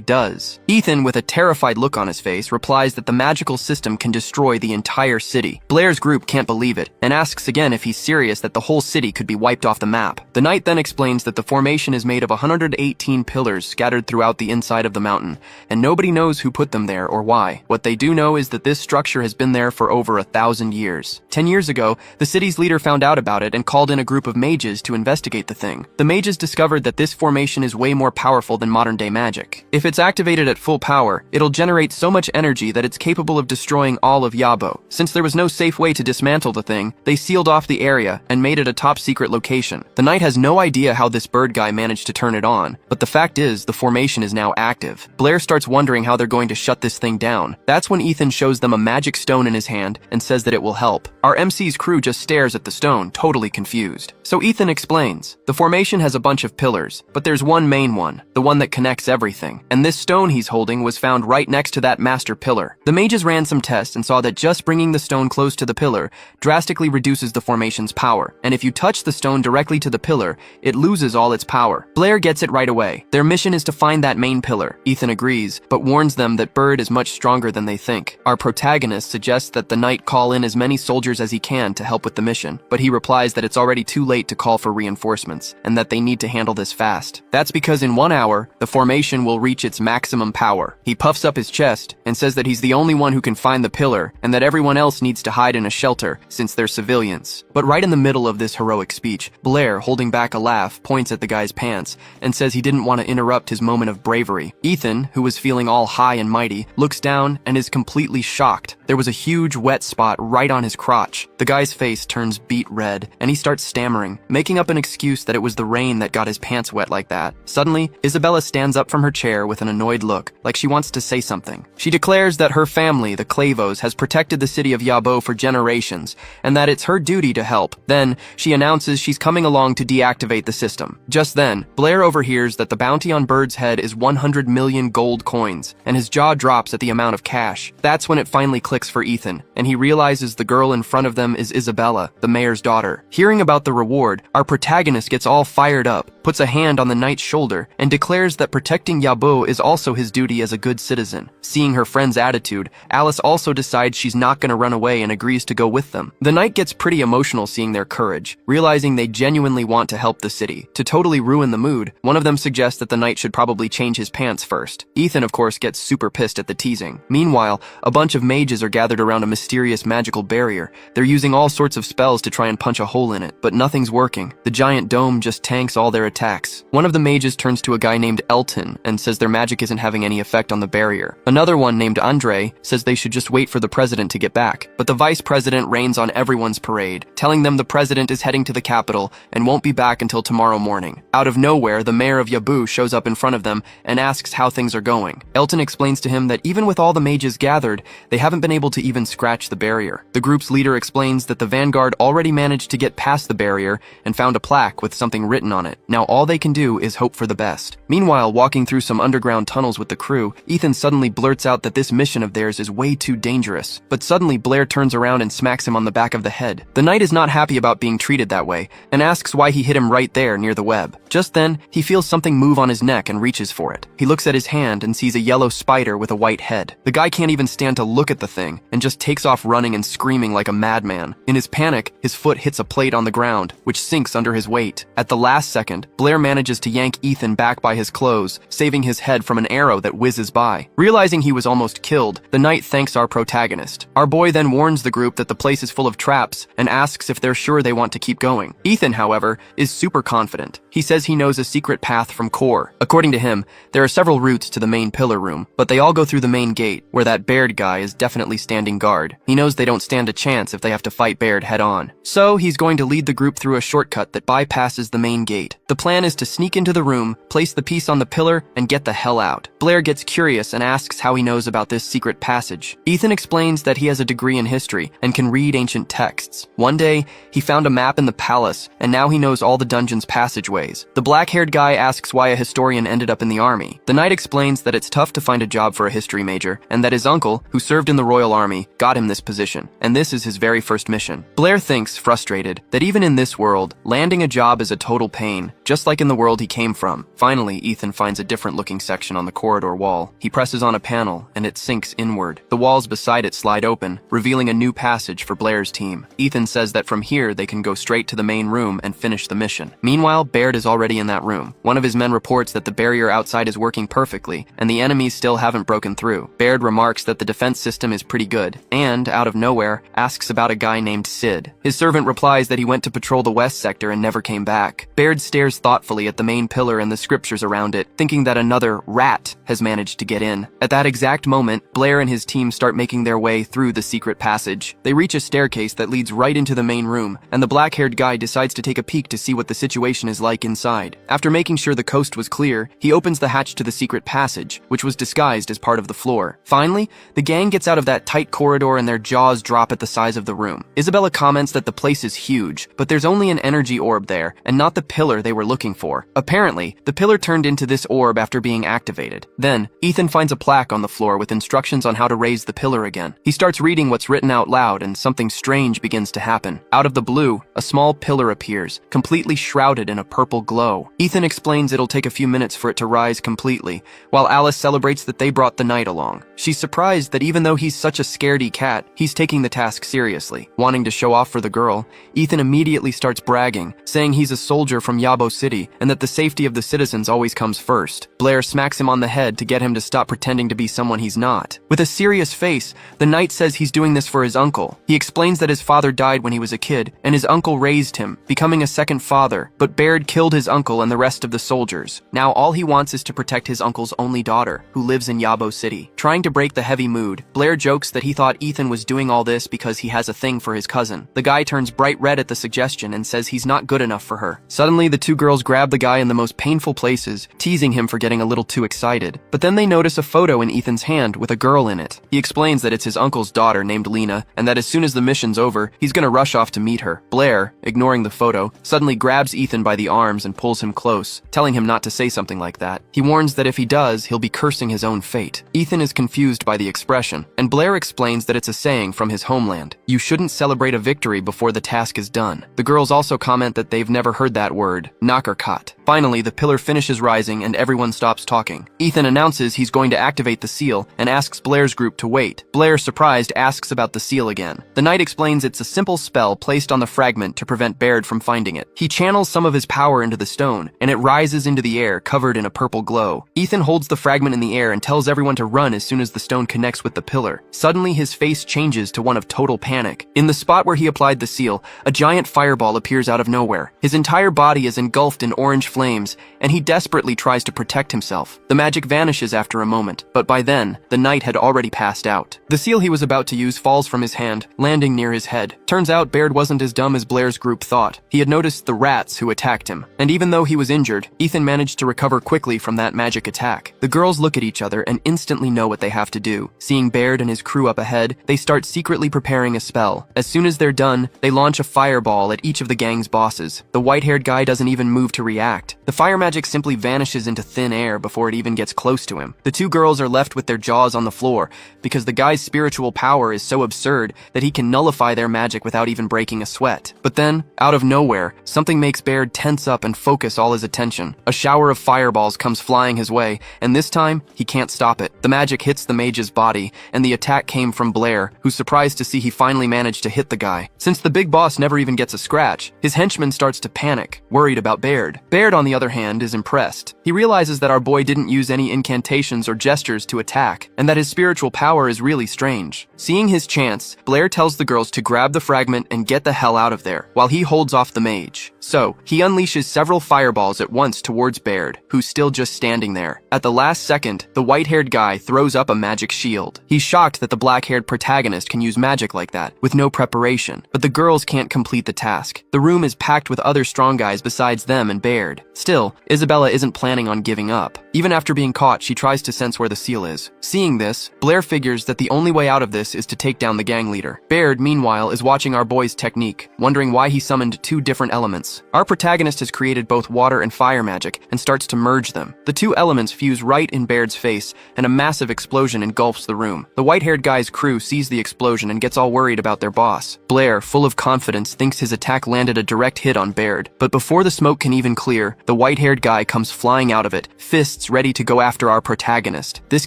does. Ethan, with a terrified look on his face, replies that the magical system can destroy the entire city. Blair's group can't believe it, and asks again if he's serious that the whole city could be wiped off the map. The knight then explains that the formation is made of 118 pillars scattered throughout the inside of the mountain, and nobody nobody knows who put them there or why. What they do know is that this structure has been there for over 1,000 years. 10 years ago, the city's leader found out about it and called in a group of mages to investigate the thing. The mages discovered that this formation is way more powerful than modern-day magic. If it's activated at full power, it'll generate so much energy that it's capable of destroying all of Yabo. Since there was no safe way to dismantle the thing, they sealed off the area and made it a top-secret location. The knight has no idea how this bird guy managed to turn it on, but the fact is, the formation is now active. Blair starts wondering how they're going to shut this thing down. That's when Ethan shows them a magic stone in his hand and says that it will help. Our MC's crew just stares at the stone, totally confused. So Ethan explains, the formation has a bunch of pillars, but there's one main one, the one that connects everything. And this stone he's holding was found right next to that master pillar. The mages ran some tests and saw that just bringing the stone close to the pillar drastically reduces the formation's power. And if you touch the stone directly to the pillar, it loses all its power. Blair gets it right away. Their mission is to find that main pillar. Ethan agrees, but warns them that Bird is much stronger than they think. Our protagonist suggests that the knight call in as many soldiers as he can to help with the mission, but he replies that it's already too late to call for reinforcements, and that they need to handle this fast. That's because in 1 hour, the formation will reach its maximum power. He puffs up his chest and says that he's the only one who can find the pillar, and that everyone else needs to hide in a shelter since they're civilians. But right in the middle of this heroic speech, Blair, holding back a laugh, points at the guy's pants and says he didn't want to interrupt his moment of bravery. Ethan, who was feeling all high and mighty, looks down and is completely shocked. There was a huge wet spot right on his crotch. The guy's face turns beet red, and he starts stammering, making up an excuse that it was the rain that got his pants wet like that. Suddenly, Isabella stands up from her chair with an annoyed look, like she wants to say something. She declares that her family, the Clavos, has protected the city of Yabo for generations, and that it's her duty to help. Then, she announces she's coming along to deactivate the system. Just then, Blair overhears that the bounty on Bird's head is 100 million gold coins, and his jaw drops at the amount of cash. That's when it finally clicks for Ethan, and he realizes the girl in front of them is Isabella, the mayor's daughter. Hearing about the reward, our protagonist gets all fired up, puts a hand on the knight's shoulder, and declares that protecting Yabo is also his duty as a good citizen. Seeing her friend's attitude, Alice also decides she's not going to run away and agrees to go with them. The knight gets pretty emotional seeing their courage, realizing they genuinely want to help the city. To totally ruin the mood, one of them suggests that the knight should probably change his pants first. Ethan, of course, gets super pissed at the teasing. Meanwhile, a bunch of mages are gathered around a mysterious magical barrier. They're using all sorts of spells to try and punch a hole in it, but nothing's working. The giant dome just tanks all their attacks. One of the mages turns to a guy named Elton and says their magic isn't having any effect on the barrier. Another one named Andre says they should just wait for the president to get back. But the vice president rains on everyone's parade, telling them the president is heading to the capital and won't be back until tomorrow morning. Out of nowhere, the mayor of Yabu shows up in front of them and asks how things are going. Elton explains to him that even with all the mages gathered, they haven't been able to even scratch the barrier. The group's leader explains that the vanguard already managed to get past the barrier and found a plaque with something written on it. Now all they can do is hope for the best. Meanwhile, walking through some underground tunnels with the crew, Ethan suddenly blurts out that this mission of theirs is way too dangerous. But suddenly Blair turns around and smacks him on the back of the head. The knight is not happy about being treated that way and asks why he hit him right there near the web. Just then, he feels something move on his neck and reaches for it. He looks at his hand and sees a yellow spider with a white head. The guy can't even stand to look at the thing and just takes off running and screaming like a madman. In his panic, his foot hits a plate on the ground, which sinks under his weight. At the last second, Blair manages to yank Ethan back by his clothes, saving his head from an arrow that whizzes by. Realizing he was almost killed, the knight thanks our protagonist. Our boy then warns the group that the place is full of traps and asks if they're sure they want to keep going. Ethan, however, is super confident. He says he knows a secret path from Core. According to him, there are several routes to the main pillar room, but they all go through the main gate, where that Baird guy is definitely standing guard. He knows they don't stand a chance if they have to fight Baird head on. So he's going to lead the group through a shortcut that bypasses the main gate. The plan is to sneak into the room, place the piece on the pillar, and get the hell out. Blair gets curious and asks how he knows about this secret passage. Ethan explains that he has a degree in history and can read ancient texts. One day, he found a map in the palace, and now he knows all the dungeon's passageways. The black-haired guy asks why a historian ended up in the army. The knight explains that it's tough to find a job for a history major, and that his uncle, who served in the Royal Army, got him this position, and this is his very first mission. Blair thinks, frustrated, that even in this world, landing a job is a total pain, just like in the world he came from. Finally, Ethan finds a different-looking section on the corridor wall. He presses on a panel, and it sinks inward. The walls beside it slide open, revealing a new passage for Blair's team. Ethan says that from here they can go straight to the main room and finish the mission. Meanwhile, Baird is already in that room. One of his men reports that the barrier outside is working perfectly, and the enemy enemies still haven't broken through. Baird remarks that the defense system is pretty good, and, out of nowhere, asks about a guy named Sid. His servant replies that he went to patrol the west sector and never came back. Baird stares thoughtfully at the main pillar and the scriptures around it, thinking that another rat has managed to get in. At that exact moment, Blair and his team start making their way through the secret passage. They reach a staircase that leads right into the main room, and the black-haired guy decides to take a peek to see what the situation is like inside. After making sure the coast was clear, he opens the hatch to the secret passage, which was disguised as part of the floor. Finally, the gang gets out of that tight corridor and their jaws drop at the size of the room. Isabella comments that the place is huge, but there's only an energy orb there, and not the pillar they were looking for. Apparently, the pillar turned into this orb after being activated. Then, Ethan finds a plaque on the floor with instructions on how to raise the pillar again. He starts reading what's written out loud, and something strange begins to happen. Out of the blue, a small pillar appears, completely shrouded in a purple glow. Ethan explains it'll take a few minutes for it to rise completely, while Alice celebrates that they brought the knight along. She's surprised that even though he's such a scaredy cat, he's taking the task seriously. Wanting to show off for the girl, Ethan immediately starts bragging, saying he's a soldier from Yabo City and that the safety of the citizens always comes first. Blair smacks him on the head to get him to stop pretending to be someone he's not. With a serious face, the knight says he's doing this for his uncle. He explains that his father died when he was a kid, and his uncle raised him, becoming a second father, but Baird killed his uncle and the rest of the soldiers. Now all he wants is to protect his uncle's only daughter, who lives in Yabo City. Trying to break the heavy mood, Blair jokes that he thought Ethan was doing all this because he has a thing for his cousin. The guy turns bright red at the suggestion and says he's not good enough for her. Suddenly, the two girls grab the guy in the most painful places, teasing him for getting a little too excited. But then they notice a photo in Ethan's hand with a girl in it. He explains that it's his uncle's daughter named Lena, and that as soon as the mission's over, he's gonna rush off to meet her. Blair, ignoring the photo, suddenly grabs Ethan by the arms and pulls him close, telling him not to say something like that. He warns that if he does, he'll be cursing his own fate. Ethan is confused by the expression, and Blair explains that it's a saying from his homeland. You shouldn't celebrate a victory before the task is done. The girls also comment that they've never heard that word, Nakarkat. Finally, the pillar finishes rising and everyone stops talking. Ethan announces he's going to activate the seal and asks Blair's group to wait. Blair, surprised, asks about the seal again. The knight explains it's a simple spell placed on the fragment to prevent Baird from finding it. He channels some of his power into the stone, and it rises into the air, covered in a purple glow. Ethan holds the fragment in the air and tells everyone to run as soon as the stone connects with the pillar. Suddenly, his face changes to one of total panic. In the spot where he applied the seal, a giant fireball appears out of nowhere. His entire body is engulfed in orange flames, and he desperately tries to protect himself. The magic vanishes after a moment, but by then, the knight had already passed out. The seal he was about to use falls from his hand, landing near his head. Turns out Baird wasn't as dumb as Blair's group thought. He had noticed the rats who attacked him, and even though he was injured, Ethan managed to recover quickly from that magic attack. The girls look at each other and instantly know what they have to do. Seeing Baird and his crew up ahead, they start secretly preparing a spell. As soon as they're done, they launch a fireball at each of the gang's bosses. The white-haired guy doesn't even move to react. The fire magic simply vanishes into thin air before it even gets close to him. The two girls are left with their jaws on the floor because the guy's spiritual power is so absurd that he can nullify their magic without even breaking a sweat. But then, out of nowhere, something makes Baird tense up and focus all his attention. A shower of fireballs comes flying his way, and this time, he can't stop it. The magic hits the mage's body, and the attack came from Blair, who's surprised to see he finally managed to hit the guy. Since the big boss never even gets a scratch, his henchman starts to panic, worried about Baird. Baird, on the other hand, is impressed. He realizes that our boy didn't use any incantations or gestures to attack, and that his spiritual power is really strange. Seeing his chance, Blair tells the girls to grab the fragment and get the hell out of there, while he holds off the mage. So, he unleashes several fireballs at once towards Baird, who's still just standing there. At the last second, the white-haired guy throws up a magic shield. He's shocked that the black-haired protagonist can use magic like that, with no preparation, but the girls can't complete the task. The room is packed with other strong guys besides them and Baird. Still, Isabella isn't planning on giving up. Even after being caught, she tries to sense where the seal is. Seeing this, Blair figures that the only way out of this is to take down the gang leader. Baird, meanwhile, is watching our boy's technique, wondering why he summoned two different elements. Our protagonist has created both water and fire magic and starts to merge them. The two elements fuse right in Baird's face, and a massive explosion engulfs the room. The white-haired guy's crew sees the explosion and gets all worried about their boss. Blair, full of confidence, thinks his attack landed a direct hit on Baird, but before the smoke can even clear, the white-haired guy comes flying out of it, fists ready to go after our protagonist. This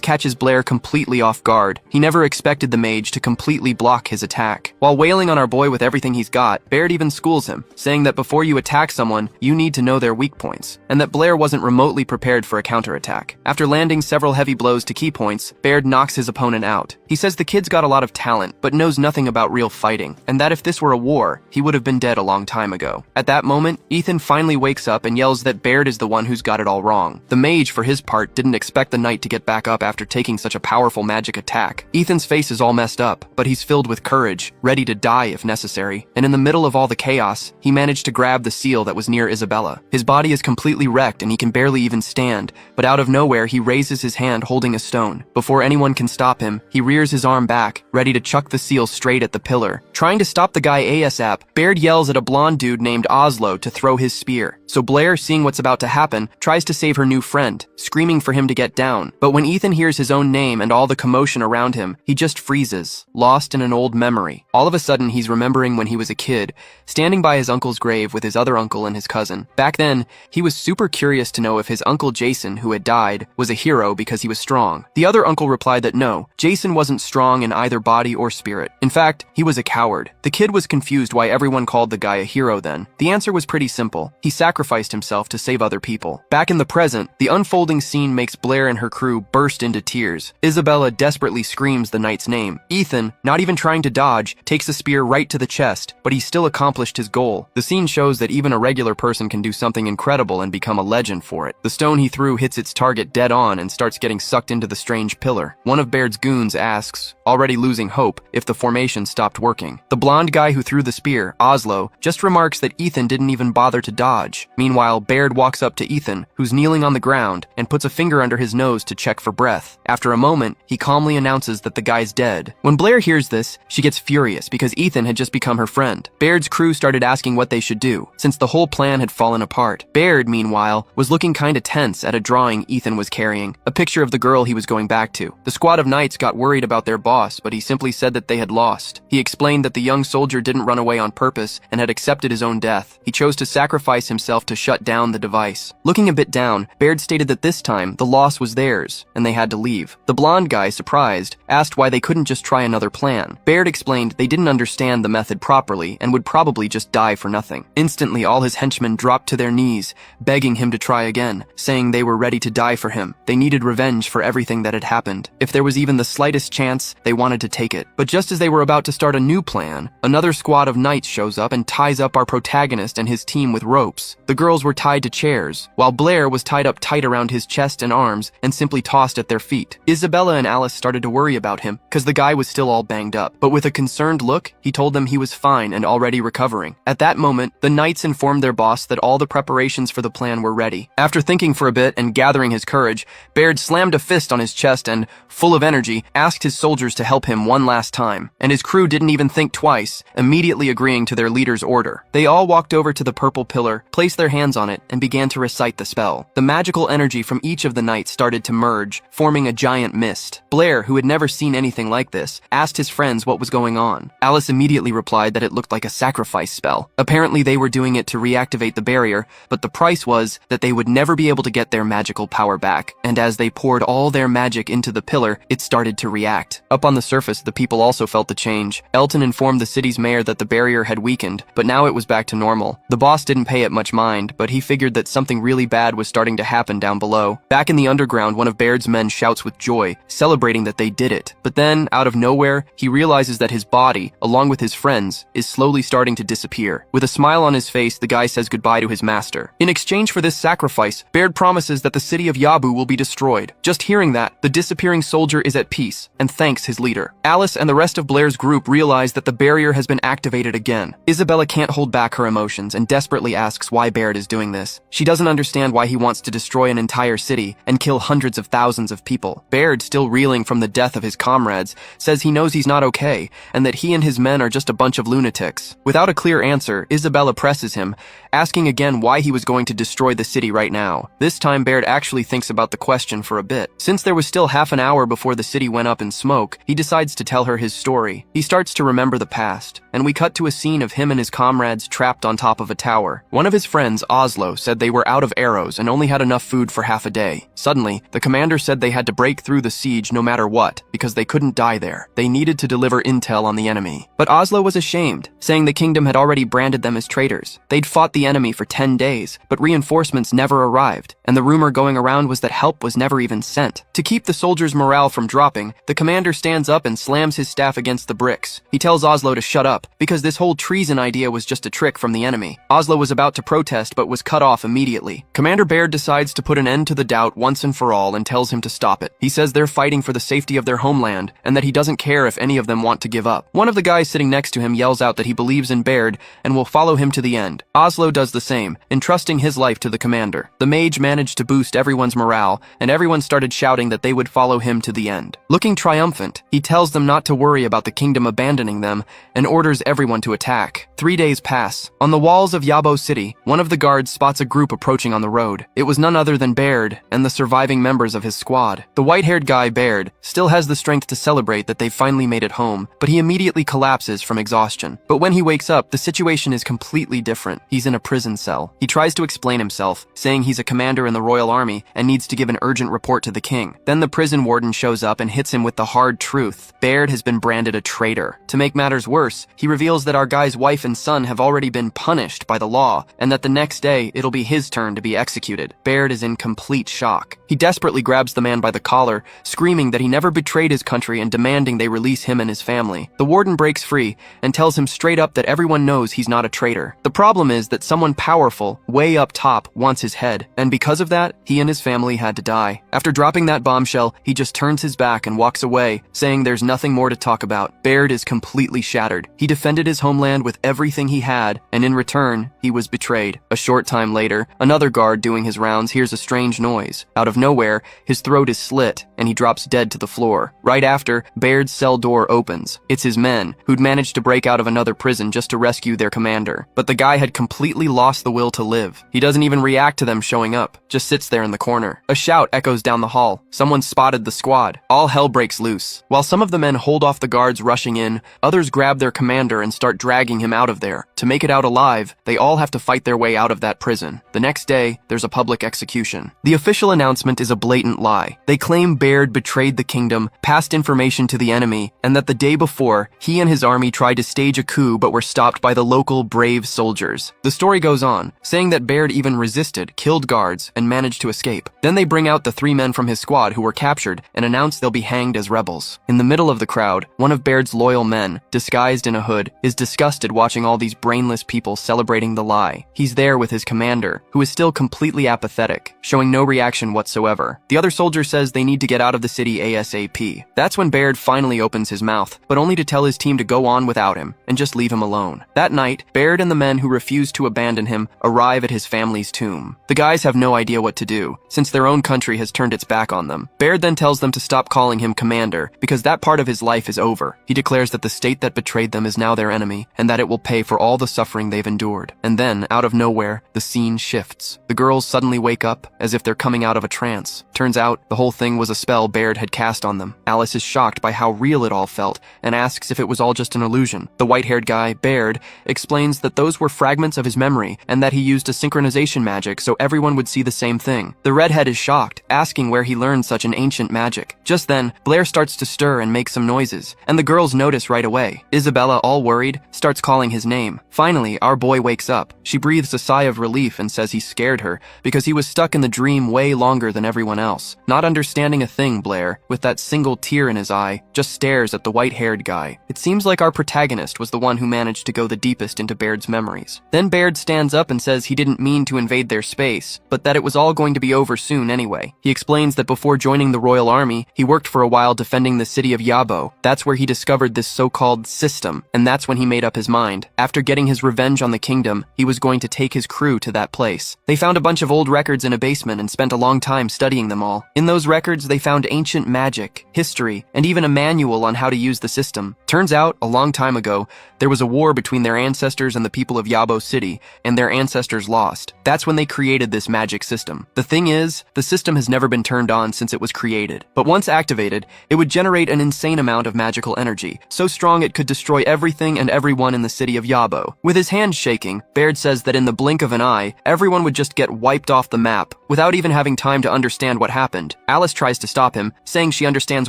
catches Blair completely off guard. He never expected the mage to completely block his attack. While wailing on our boy with everything he's got, Baird even schools him, saying that before you you attack someone, you need to know their weak points, and that Blair wasn't remotely prepared for a counterattack. After landing several heavy blows to key points, Baird knocks his opponent out. He says the kid's got a lot of talent, but knows nothing about real fighting, and that if this were a war, he would have been dead a long time ago. At that moment, Ethan finally wakes up and yells that Baird is the one who's got it all wrong. The mage, for his part, didn't expect the knight to get back up after taking such a powerful magic attack. Ethan's face is all messed up, but he's filled with courage, ready to die if necessary, and in the middle of all the chaos, he managed to grab the seal that was near Isabella. His body is completely wrecked and he can barely even stand, but out of nowhere he raises his hand holding a stone. Before anyone can stop him, he rears his arm back, ready to chuck the seal straight at the pillar. Trying to stop the guy ASAP, Baird yells at a blonde dude named Oslo to throw his spear. So Blair, seeing what's about to happen, tries to save her new friend, screaming for him to get down. But when Ethan hears his own name and all the commotion around him, he just freezes, lost in an old memory. All of a sudden, he's remembering when he was a kid, standing by his uncle's grave with his other uncle and his cousin. Back then, he was super curious to know if his uncle Jason, who had died, was a hero because he was strong. The other uncle replied that no, Jason wasn't strong in either body or spirit. In fact, he was a coward. The kid was confused why everyone called the guy a hero then. The answer was pretty simple. He sacrificed himself to save other people. Back in the present, the unfolding scene makes Blair and her crew burst into tears. Isabella desperately screams the knight's name. Ethan, not even trying to dodge, takes a spear right to the chest, but he still accomplished his goal. The scene shows that even a regular person can do something incredible and become a legend for it. The stone he threw hits its target dead on and starts getting sucked into the strange pillar. One of Baird's goons asks, already losing hope, if the formation stopped working. The blonde guy who threw the spear, Oslo, just remarks that Ethan didn't even bother to dodge. Meanwhile, Baird walks up to Ethan, who's kneeling on the ground, and puts a finger under his nose to check for breath. After a moment, he calmly announces that the guy's dead. When Blair hears this, she gets furious because Ethan had just become her friend. Baird's crew started asking what they should do, since the whole plan had fallen apart. Baird, meanwhile, was looking kinda tense at a drawing Ethan was carrying, a picture of the girl he was going back to. The squad of knights got worried about their boss, but he simply said that they had lost. He explained that the young soldier didn't run away on purpose and had accepted his own death. He chose to sacrifice himself to shut down the device. Looking a bit down, Baird stated that this time, the loss was theirs, and they had to leave. The blonde guy, surprised, asked why they couldn't just try another plan. Baird explained they didn't understand the method properly and would probably just die for nothing. Instantly, all his henchmen dropped to their knees, begging him to try again, saying they were ready to die for him. They needed revenge for everything that had happened. If there was even the slightest chance, they wanted to take it. But just as they were about to start a new plan, another squad of knights shows up and ties up our protagonist and his team with ropes. The girls were tied to chairs, while Blair was tied up tight around his chest and arms and simply tossed at their feet. Isabella and Alice started to worry about him, because the guy was still all banged up. But with a concerned look, he told them he was fine and already recovering. At that moment, the knights informed their boss that all the preparations for the plan were ready. After thinking for a bit and gathering his courage, Baird slammed a fist on his chest and, full of energy, asked his soldiers to help him one last time. And his crew didn't even think twice, immediately agreeing to their leader's order. They all walked over to the purple pillar, placed their hands on it, and began to recite the spell. The magical energy from each of the knights started to merge, forming a giant mist. Blair, who had never seen anything like this, asked his friends what was going on. Alice immediately replied that it looked like a sacrifice spell. Apparently they were doing it to reactivate the barrier, but the price was that they would never be able to get their magical power back. And as they poured all their magic into the pillar, it started to react. Up on the surface, the people also felt the change. Elton informed the city's mayor that the barrier had weakened, but now it was back to normal. The boss didn't pay it much mind, but he figured that something really bad was starting to happen down below. Back in the underground, one of Baird's men shouts with joy, celebrating that they did it. But then, out of nowhere, he realizes that his body, along with his friends, is slowly starting to disappear. With a smile on his face, the guy says goodbye to his master. In exchange for this sacrifice, Baird promises that the city of Yabu will be destroyed. Just hearing that, the disappearing soldier is at peace, and thanks his leader. Alice and the rest of Blair's group realize that the barrier has been activated again. Isabella can't hold back her emotions and desperately asks why Baird is doing this. She doesn't understand why he wants to destroy an entire city and kill hundreds of thousands of people. Baird, still reeling from the death of his comrades, says he knows he's not okay, and that he and his men are just a bunch of lunatics. Without a clear answer, Isabella presses him, asking again why he was going to destroy the city right now. This time, Baird actually thinks about the question for a bit. Since there was still half an hour before the city went up in smoke, he decides to tell her his story. He starts to remember the past, and we cut to a scene of him and his comrades trapped on top of a tower. One of his friends, Oslo, said they were out of arrows and only had enough food for half a day. Suddenly, the commander said they had to break through the siege no matter what, because they couldn't die there. They needed to deliver intel on the enemy. But Oslo was ashamed, saying the kingdom had already branded them as traitors. hours. They'd fought the enemy for 10 days, but reinforcements never arrived, and the rumor going around was that help was never even sent. To keep the soldiers' morale from dropping, the commander stands up and slams his staff against the bricks. He tells Oslo to shut up, because this whole treason idea was just a trick from the enemy. Oslo was about to protest but was cut off immediately. Commander Baird decides to put an end to the doubt once and for all and tells him to stop it. He says they're fighting for the safety of their homeland and that he doesn't care if any of them want to give up. One of the guys sitting next to him yells out that he believes in Baird and will follow him to the end. Oslo does the same, entrusting his life to the commander. The mage managed to boost everyone's morale, and everyone started shouting that they would follow him to the end. Looking triumphant, he tells them not to worry about the kingdom abandoning them and orders everyone to attack. 3 days pass. On the walls of Yabo City, one of the guards spots a group approaching on the road. It was none other than Baird and the surviving members of his squad. The white-haired guy, Baird, still has the strength to celebrate that they've finally made it home, but he immediately collapses from exhaustion. But when he wakes up, the situation is completely different. He's in a prison cell. He tries to explain himself, saying he's a commander in the Royal Army and needs to give an urgent report to the king. Then the prison warden shows up and hits him with the hard truth. Baird has been branded a traitor. To make matters worse, he reveals that our guy's wife and son have already been punished by the law, and that the next day it'll be his turn to be executed. Baird is in complete shock. He desperately grabs the man by the collar, screaming that he never betrayed his country and demanding they release him and his family. The warden breaks free and tells him straight up that everyone knows he's not a traitor. The problem is that someone powerful, way up top, wants his head, and because of that, he and his family had to die. After dropping that bombshell, he just turns his back and walks away, saying there's nothing more to talk about. Baird is completely shattered. He defended his homeland with everything he had, and in return, he was betrayed. A short time later, another guard doing his rounds hears a strange noise. Out of nowhere, his throat is slit, and he drops dead to the floor. Right after, Baird's cell door opens. It's his men, who'd managed to break out of another prison just to rescue their commander. But the guy had completely lost the will to live. He doesn't even react to them showing up, just sits there in the corner. A shout echoes down the hall. Someone spotted the squad. All hell breaks loose. While some of the men hold off the guards rushing in, others grab their commander and start dragging him out of there. To make it out alive, they all have to fight their way out of that prison. The next day, there's a public execution. The official announcement is a blatant lie. They claim Baird betrayed the kingdom, passed information to the enemy, and that the day before, he and his army tried to stage a coup but were stopped by the local brave soldiers. The story goes on, saying that Baird even resisted, killed guards, and managed to escape. Then they bring out the 3 men from his squad who were captured and announce they'll be hanged as rebels. In the middle of the crowd, one of Baird's loyal men, disguised in a hood, is disgusted watching all these brainless people celebrating the lie. He's there with his commander, who is still completely apathetic, showing no reaction whatsoever. The other soldier says they need to get out of the city ASAP. That's when Baird finally opens his mouth, but only to tell his team to go on without him and just leave him alone. That night, Baird and the men who refused to abandon him arrive at his family's tomb. The guys have no idea what to do, since their own country has turned its back on them. Baird then tells them to stop calling him commander, because that part of his life is over. He declares that the state that betrayed them is now their enemy, and that it will pay for all the suffering they've endured. And then, out of nowhere, the scene shifts. The girls suddenly wake up, as if they're coming out of a trance. Turns out, the whole thing was a spell Baird had cast on them. Alice is shocked by how real it all felt, and asks if it was all just an illusion. The white-haired guy, Baird, explains that those were fragments of his memory, and that he used a synchronization magic so everyone would see the same thing. The redhead is shocked, asking where he learned such an ancient magic. Just then, Blair starts to stir and make some noises, and the girls notice right away. Isabella, all worried, starts calling his name. Finally, our boy wakes up. She breathes a sigh of relief and says he scared her, because he was stuck in the dream way longer than everyone else. Not understanding a thing, Blair, with that single tear in his eye, just stares at the white-haired guy. It seems like our protagonist was the one who managed to go the deepest into Baird's memories. Then Baird stands up and says he didn't mean to invade their space, but that it was all going to be over soon anyway. He explains that before joining the Royal Army, he worked for a while defending the city of Yabo. That's where he discovered this so-called system, and that's when he made up his mind. After getting his revenge on the kingdom, he was going to take his crew to that place. They found a bunch of old records in a basement and spent a long time studying them all. In those records, they found ancient magic, history, and even a manual on how to use the system. Turns out, a long time ago, there was a war between their ancestors and the people of Yabo City, and their ancestors lost. That's when they created this magic system. The thing is, the system has never been turned on since it was created. But once activated, it would generate an insane amount of magical energy, so strong it could destroy everything and everyone in the city of Yabo. With his hands shaking, Baird says that in the blink of an eye, everyone would just get wiped off the map, without even having time to understand what happened. Alice tries to stop him, saying she understands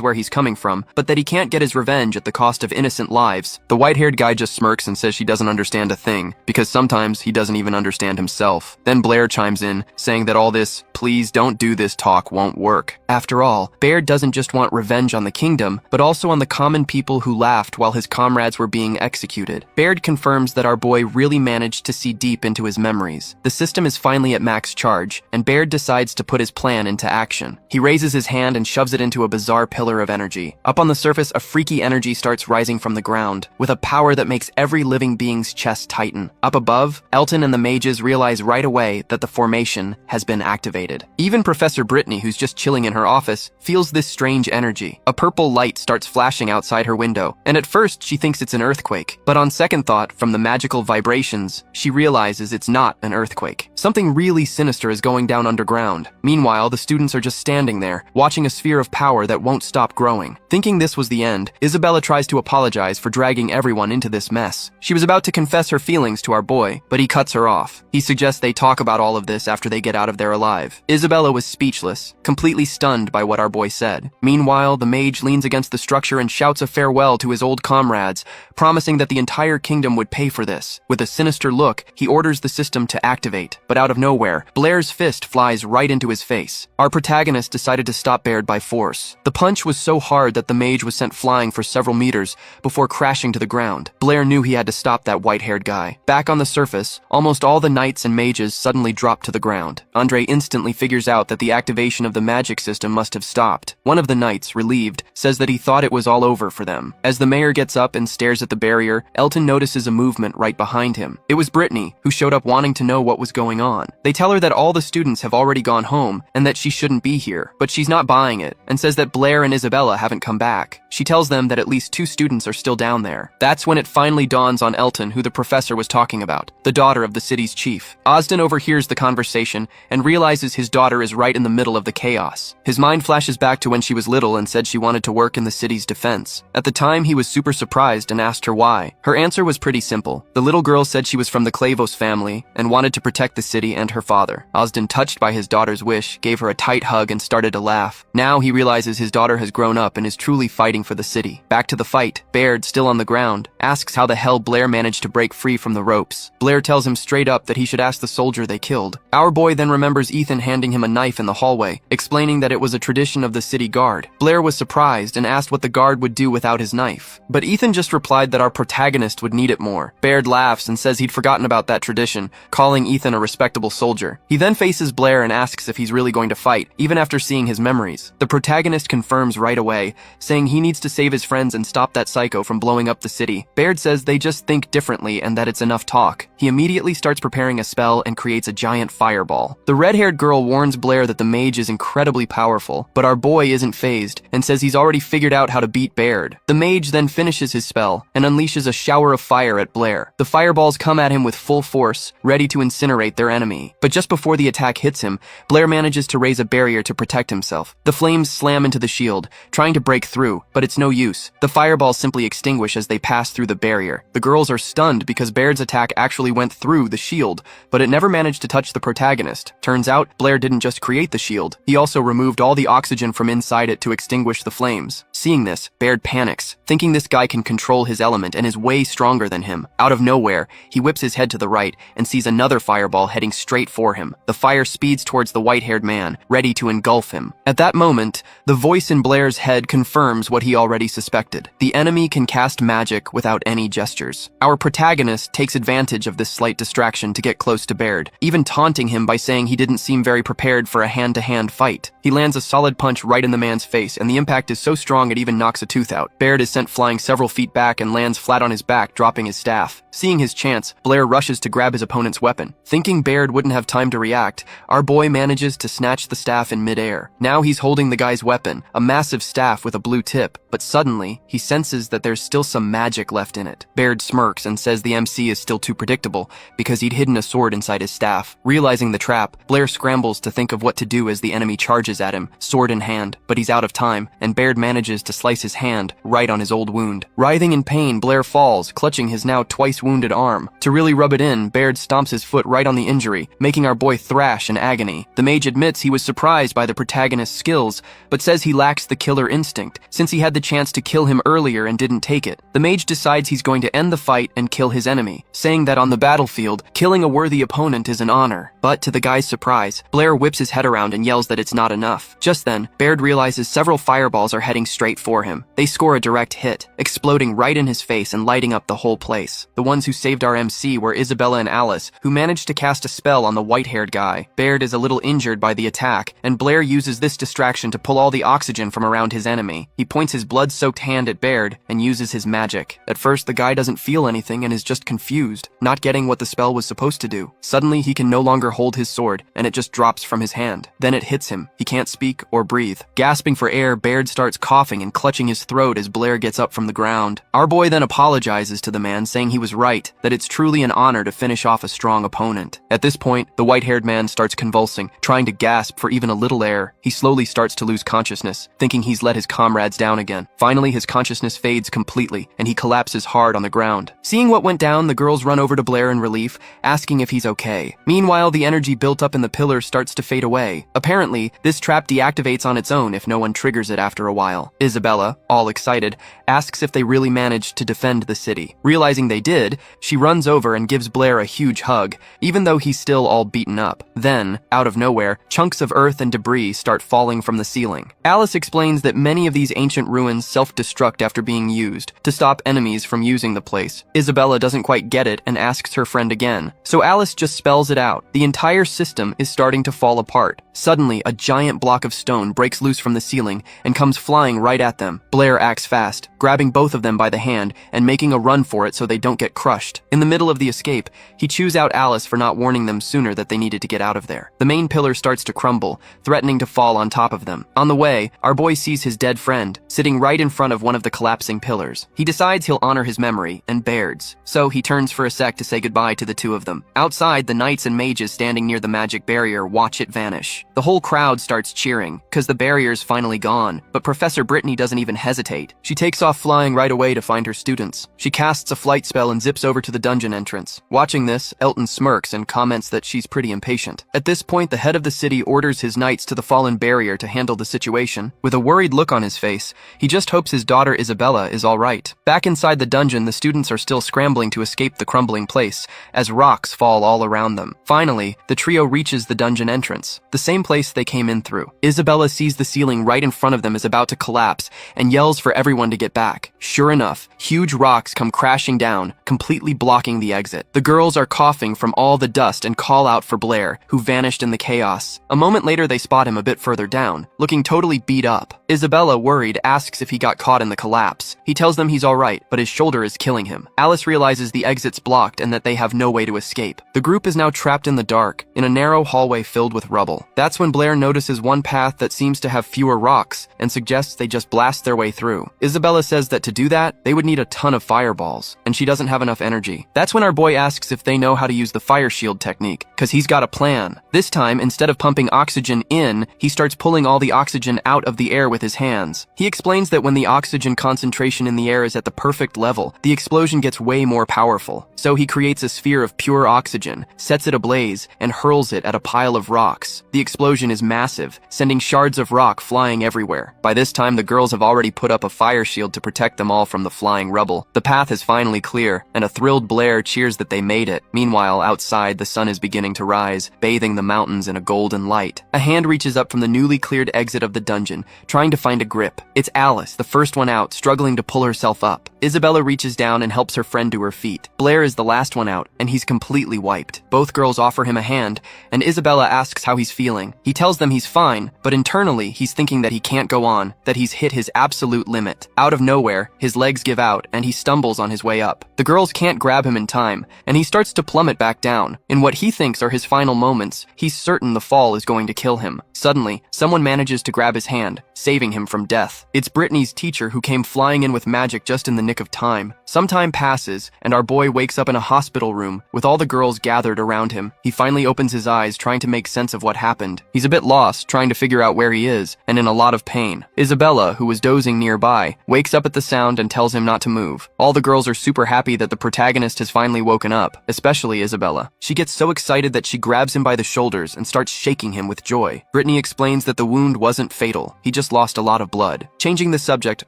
where he's coming from, but that he can't get his revenge at the cost of innocent lives. The white-haired guy just smirks and says she doesn't understand a thing. because sometimes he doesn't even understand himself. Then Blair chimes in, saying that all this "please don't do this" talk won't work. After all, Baird doesn't just want revenge on the kingdom, but also on the common people who laughed while his comrades were being executed. Baird confirms that our boy really managed to see deep into his memories. The system is finally at max charge, and Baird decides to put his plan into action. He raises his hand and shoves it into a bizarre pillar of energy. Up on the surface, a freaky energy starts rising from the ground, with a power that makes every living being's chest tighten. Up above, Elton and the mages realize right away that the formation has been activated. Even Professor Brittany, who's just chilling in her office, feels this strange energy. A purple light starts flashing outside her window, and at first she thinks it's an earthquake. But on second thought, from the magical vibrations, she realizes it's not an earthquake. Something really sinister is going down underground. Meanwhile, the students are just standing there, watching a sphere of power that won't stop growing. Thinking this was the end, Isabella tries to apologize for dragging everyone into this mess. She was about to confess her feelings to our boy, but he cuts her off. He suggests they talk about all of this after they get out of there alive. Isabella was speechless, completely stunned by what our boy said. Meanwhile, the mage leans against the structure and shouts a farewell to his old comrades, promising that the entire kingdom would pay for this. With a sinister look, he orders the system to activate, but out of nowhere, Blair's fist flies right into his face. Our protagonist decided to stop Baird by force. The punch was so hard that the mage was sent flying for several meters before crashing to the ground. Blair knew he had to stop that white-haired guy. Back on the surface, almost all the knights and mages suddenly drop to the ground. Andre instantly figures out that the activation of the magic system must have stopped. One of the knights, relieved, says that he thought it was all over for them. As the mayor gets up and stares at the barrier, Elton notices a movement right behind him. It was Brittany, who showed up wanting to know what was going on. They tell her that all the students have already gone home and that she shouldn't be here, but she's not buying it and says that Blair and Isabella haven't come back. She tells them that at least 2 students are still down there. That's when it finally dawns on Elton who the professor was talking about, the daughter of the city's chief. Osden overhears the conversation and realizes his daughter is right in the middle of the chaos. His mind flashes back to when she was little and said she wanted to work in the city's defense. At the time, he was super surprised and asked her why. Her answer was pretty simple. The little girl said she was from the Clavos family and wanted to protect the city and her father. Osden, touched by his daughter's wish, gave her a tight hug and started to laugh. Now he realizes his daughter has grown up and is truly fighting for the city. Back to the fight, Baird, still on the ground, asks how the hell Blair managed to break free from the ropes. Blair tells him straight up that he should ask the soldier they killed. Our boy then remembers Ethan handing him a knife in the hallway, explaining that it was a tradition of the city guard. Blair was surprised and asked what the guard would do without his knife. But Ethan just replied that our protagonist would need it more. Baird laughs and says he'd forgotten about that tradition, calling Ethan a respectable soldier. He then faces Blair and asks if he's really going to fight, even after seeing his memories. The protagonist confirms right away, saying he needs to save his friends and stop that psycho from blowing up the city. Baird says they just think differently and that it's enough talk. He immediately starts preparing a spell and creates a giant fireball. The red-haired girl warns Blair that the mage is incredibly powerful, but our boy isn't fazed and says he's already figured out how to beat Baird. The mage then finishes his spell and unleashes a shower of fire at Blair. The fireballs come at him with full force, ready to incinerate their enemy. But just before the attack hits him, Blair manages to raise a barrier to protect himself. The flames slam into the shield, trying to break through, but it's no use. The fireballs simply extinguish as they pass through the barrier. The girls are stunned because Baird's attack actually went through the shield, but it never managed to touch the protagonist. Turns out, Blair didn't just create the shield, he also removed all the oxygen from inside it to extinguish the flames. Seeing this, Baird panics, thinking this guy can control his element and is way stronger than him. Out of nowhere, he whips his head to the right and sees another fireball heading straight for him. The fire speeds towards the white-haired man, ready to engulf him. At that moment, the voice in Blair's head confirms what he already suspected. The enemy can cast magic without any gestures. Our protagonist takes advantage of this slight distraction to get close to Baird, even taunting him by saying he didn't seem very prepared for a hand-to-hand fight. He lands a solid punch right in the man's face, and the impact is so strong it even knocks a tooth out. Baird is sent flying several feet back and lands flat on his back, dropping his staff. Seeing his chance, Blair rushes to grab his opponent's weapon. Thinking Baird wouldn't have time to react, our boy manages to snatch the staff in midair. Now he's holding the guy's weapon, a massive staff with a blue tip, but suddenly, he senses that there's still some magic left in it. Baird smirks and says the MC is still too predictable, because he'd hidden a sword inside his staff. Realizing the trap, Blair scrambles to think of what to do as the enemy charges at him, sword in hand, but he's out of time, and Baird manages to slice his hand right on his old wound. Writhing in pain, Blair falls, clutching his now twice twice wounded arm. To really rub it in, Baird stomps his foot right on the injury, making our boy thrash in agony. The mage admits he was surprised by the protagonist's skills, but says he lacks the killer instinct, since he had the chance to kill him earlier and didn't take it. The mage decides he's going to end the fight and kill his enemy, saying that on the battlefield, killing a worthy opponent is an honor. But to the guy's surprise, Blair whips his head around and yells that it's not enough. Just then, Baird realizes several fireballs are heading straight for him. They score a direct hit, exploding right in his face and lighting up the whole place. The ones who saved our MC were Isabella and Alice, who managed to cast a spell on the white-haired guy. Baird is a little injured by the attack, and Blair uses this distraction to pull all the oxygen from around his enemy. He points his blood-soaked hand at Baird and uses his magic. At first, the guy doesn't feel anything and is just confused, not getting what the spell was supposed to do. Suddenly, he can no longer hold his sword, and it just drops from his hand. Then it hits him. He can't speak or breathe. Gasping for air, Baird starts coughing and clutching his throat as Blair gets up from the ground. Our boy then apologizes to the man, saying he was right, that it's truly an honor to finish off a strong opponent. At this point, the white-haired man starts convulsing, trying to gasp for even a little air. He slowly starts to lose consciousness, thinking he's let his comrades down again. Finally, his consciousness fades completely, and he collapses hard on the ground. Seeing what went down, the girls run over to Blair in relief, asking if he's okay. Meanwhile, the energy built up in the pillar starts to fade away. Apparently, this trap deactivates on its own if no one triggers it after a while. Isabella, all excited, asks if they really managed to defend the city. Realizing they did, she runs over and gives Blair a huge hug, even though he's still all beaten up. Then, out of nowhere, chunks of earth and debris start falling from the ceiling. Alice explains that many of these ancient ruins self-destruct after being used, to stop enemies from using the place. Isabella doesn't quite get it and asks her friend again, so Alice just spells it out. The entire system is starting to fall apart. Suddenly, a giant block of stone breaks loose from the ceiling and comes flying right at them. Blair acts fast, grabbing both of them by the hand and making a run for it so they don't get crushed. In the middle of the escape, he chews out Alice for not warning them sooner that they needed to get out of there. The main pillar starts to crumble, threatening to fall on top of them. On the way, our boy sees his dead friend, sitting right in front of one of the collapsing pillars. He decides he'll honor his memory and Baird's, so he turns for a sec to say goodbye to the two of them. Outside, the knights and mages standing near the magic barrier watch it vanish. The whole crowd starts cheering, cause the barrier's finally gone, but Professor Brittany doesn't even hesitate. She takes off flying right away to find her students. She casts a flight spell and zips over to the dungeon entrance. Watching this, Elton smirks and comments that she's pretty impatient. At this point, the head of the city orders his knights to the fallen barrier to handle the situation. With a worried look on his face, he just hopes his daughter Isabella is all right. Back inside the dungeon, the students are still scrambling to escape the crumbling place, as rocks fall all around them. Finally, the trio reaches the dungeon entrance, the same place they came in through. Isabella sees the ceiling right in front of them is about to collapse and yells for everyone to get back. Sure enough, huge rocks come crashing down, completely blocking the exit. The girls are coughing from all the dust and call out for Blair, who vanished in the chaos. A moment later, they spot him a bit further down, looking totally beat up. Isabella, worried, asks if he got caught in the collapse. He tells them he's alright, but his shoulder is killing him. Alice realizes the exit's blocked and that they have no way to escape. The group is now trapped in the dark, in a narrow hallway filled with rubble. That's when Blair notices one path that seems to have fewer rocks and suggests they just blast their way through. Isabella says that to do that, they would need a ton of fireballs, and she doesn't have enough energy. That's when our boy asks if they know how to use the fire shield technique, cause he's got a plan. This time, instead of pumping oxygen in, he starts pulling all the oxygen out of the air with his hands. He explains that when the oxygen concentration in the air is at the perfect level, the explosion gets way more powerful. So he creates a sphere of pure oxygen, sets it ablaze, and hurls it at a pile of rocks. The explosion is massive, sending shards of rock flying everywhere. By this time, the girls have already put up a fire shield to protect them all from the flying rubble. The path is finally clear, and a thrilled Blair cheers that they made it. Meanwhile, outside, the sun is beginning to rise, bathing the mountains in a golden light. A hand reaches up from the newly cleared exit of the dungeon, trying to find a grip. It's Alice, the first one out, struggling to pull herself up. Isabella reaches down and helps her friend to her feet. Blair is the last one out, and he's completely wiped. Both girls offer him a hand, and Isabella asks how he's feeling. He tells them he's fine, but internally, he's thinking that he can't go on, that he's hit his absolute limit. Out of nowhere, his legs give out, and he stumbles on his way up. The girls can't grab him in time, and he starts to plummet back down. In what he thinks are his final moments, he's certain the fall is going to kill him. Suddenly, someone manages to grab his hand, saving him from death. It's Brittany's teacher, who came flying in with magic just in the nick of time. Some time passes, and our boy wakes up in a hospital room with all the girls gathered around him. He finally opens his eyes, trying to make sense of what happened. He's a bit lost, trying to figure out where he is, and in a lot of pain. Isabella, who was dozing nearby, wakes up at the sound and tells him not to move. All the girls are super happy that the protagonist has finally woken up, especially Isabella. She gets so excited that she grabs him by the shoulders and starts shaking him with joy. Brittany explains that the wound wasn't fatal, he just lost a lot of blood. Changing the subject,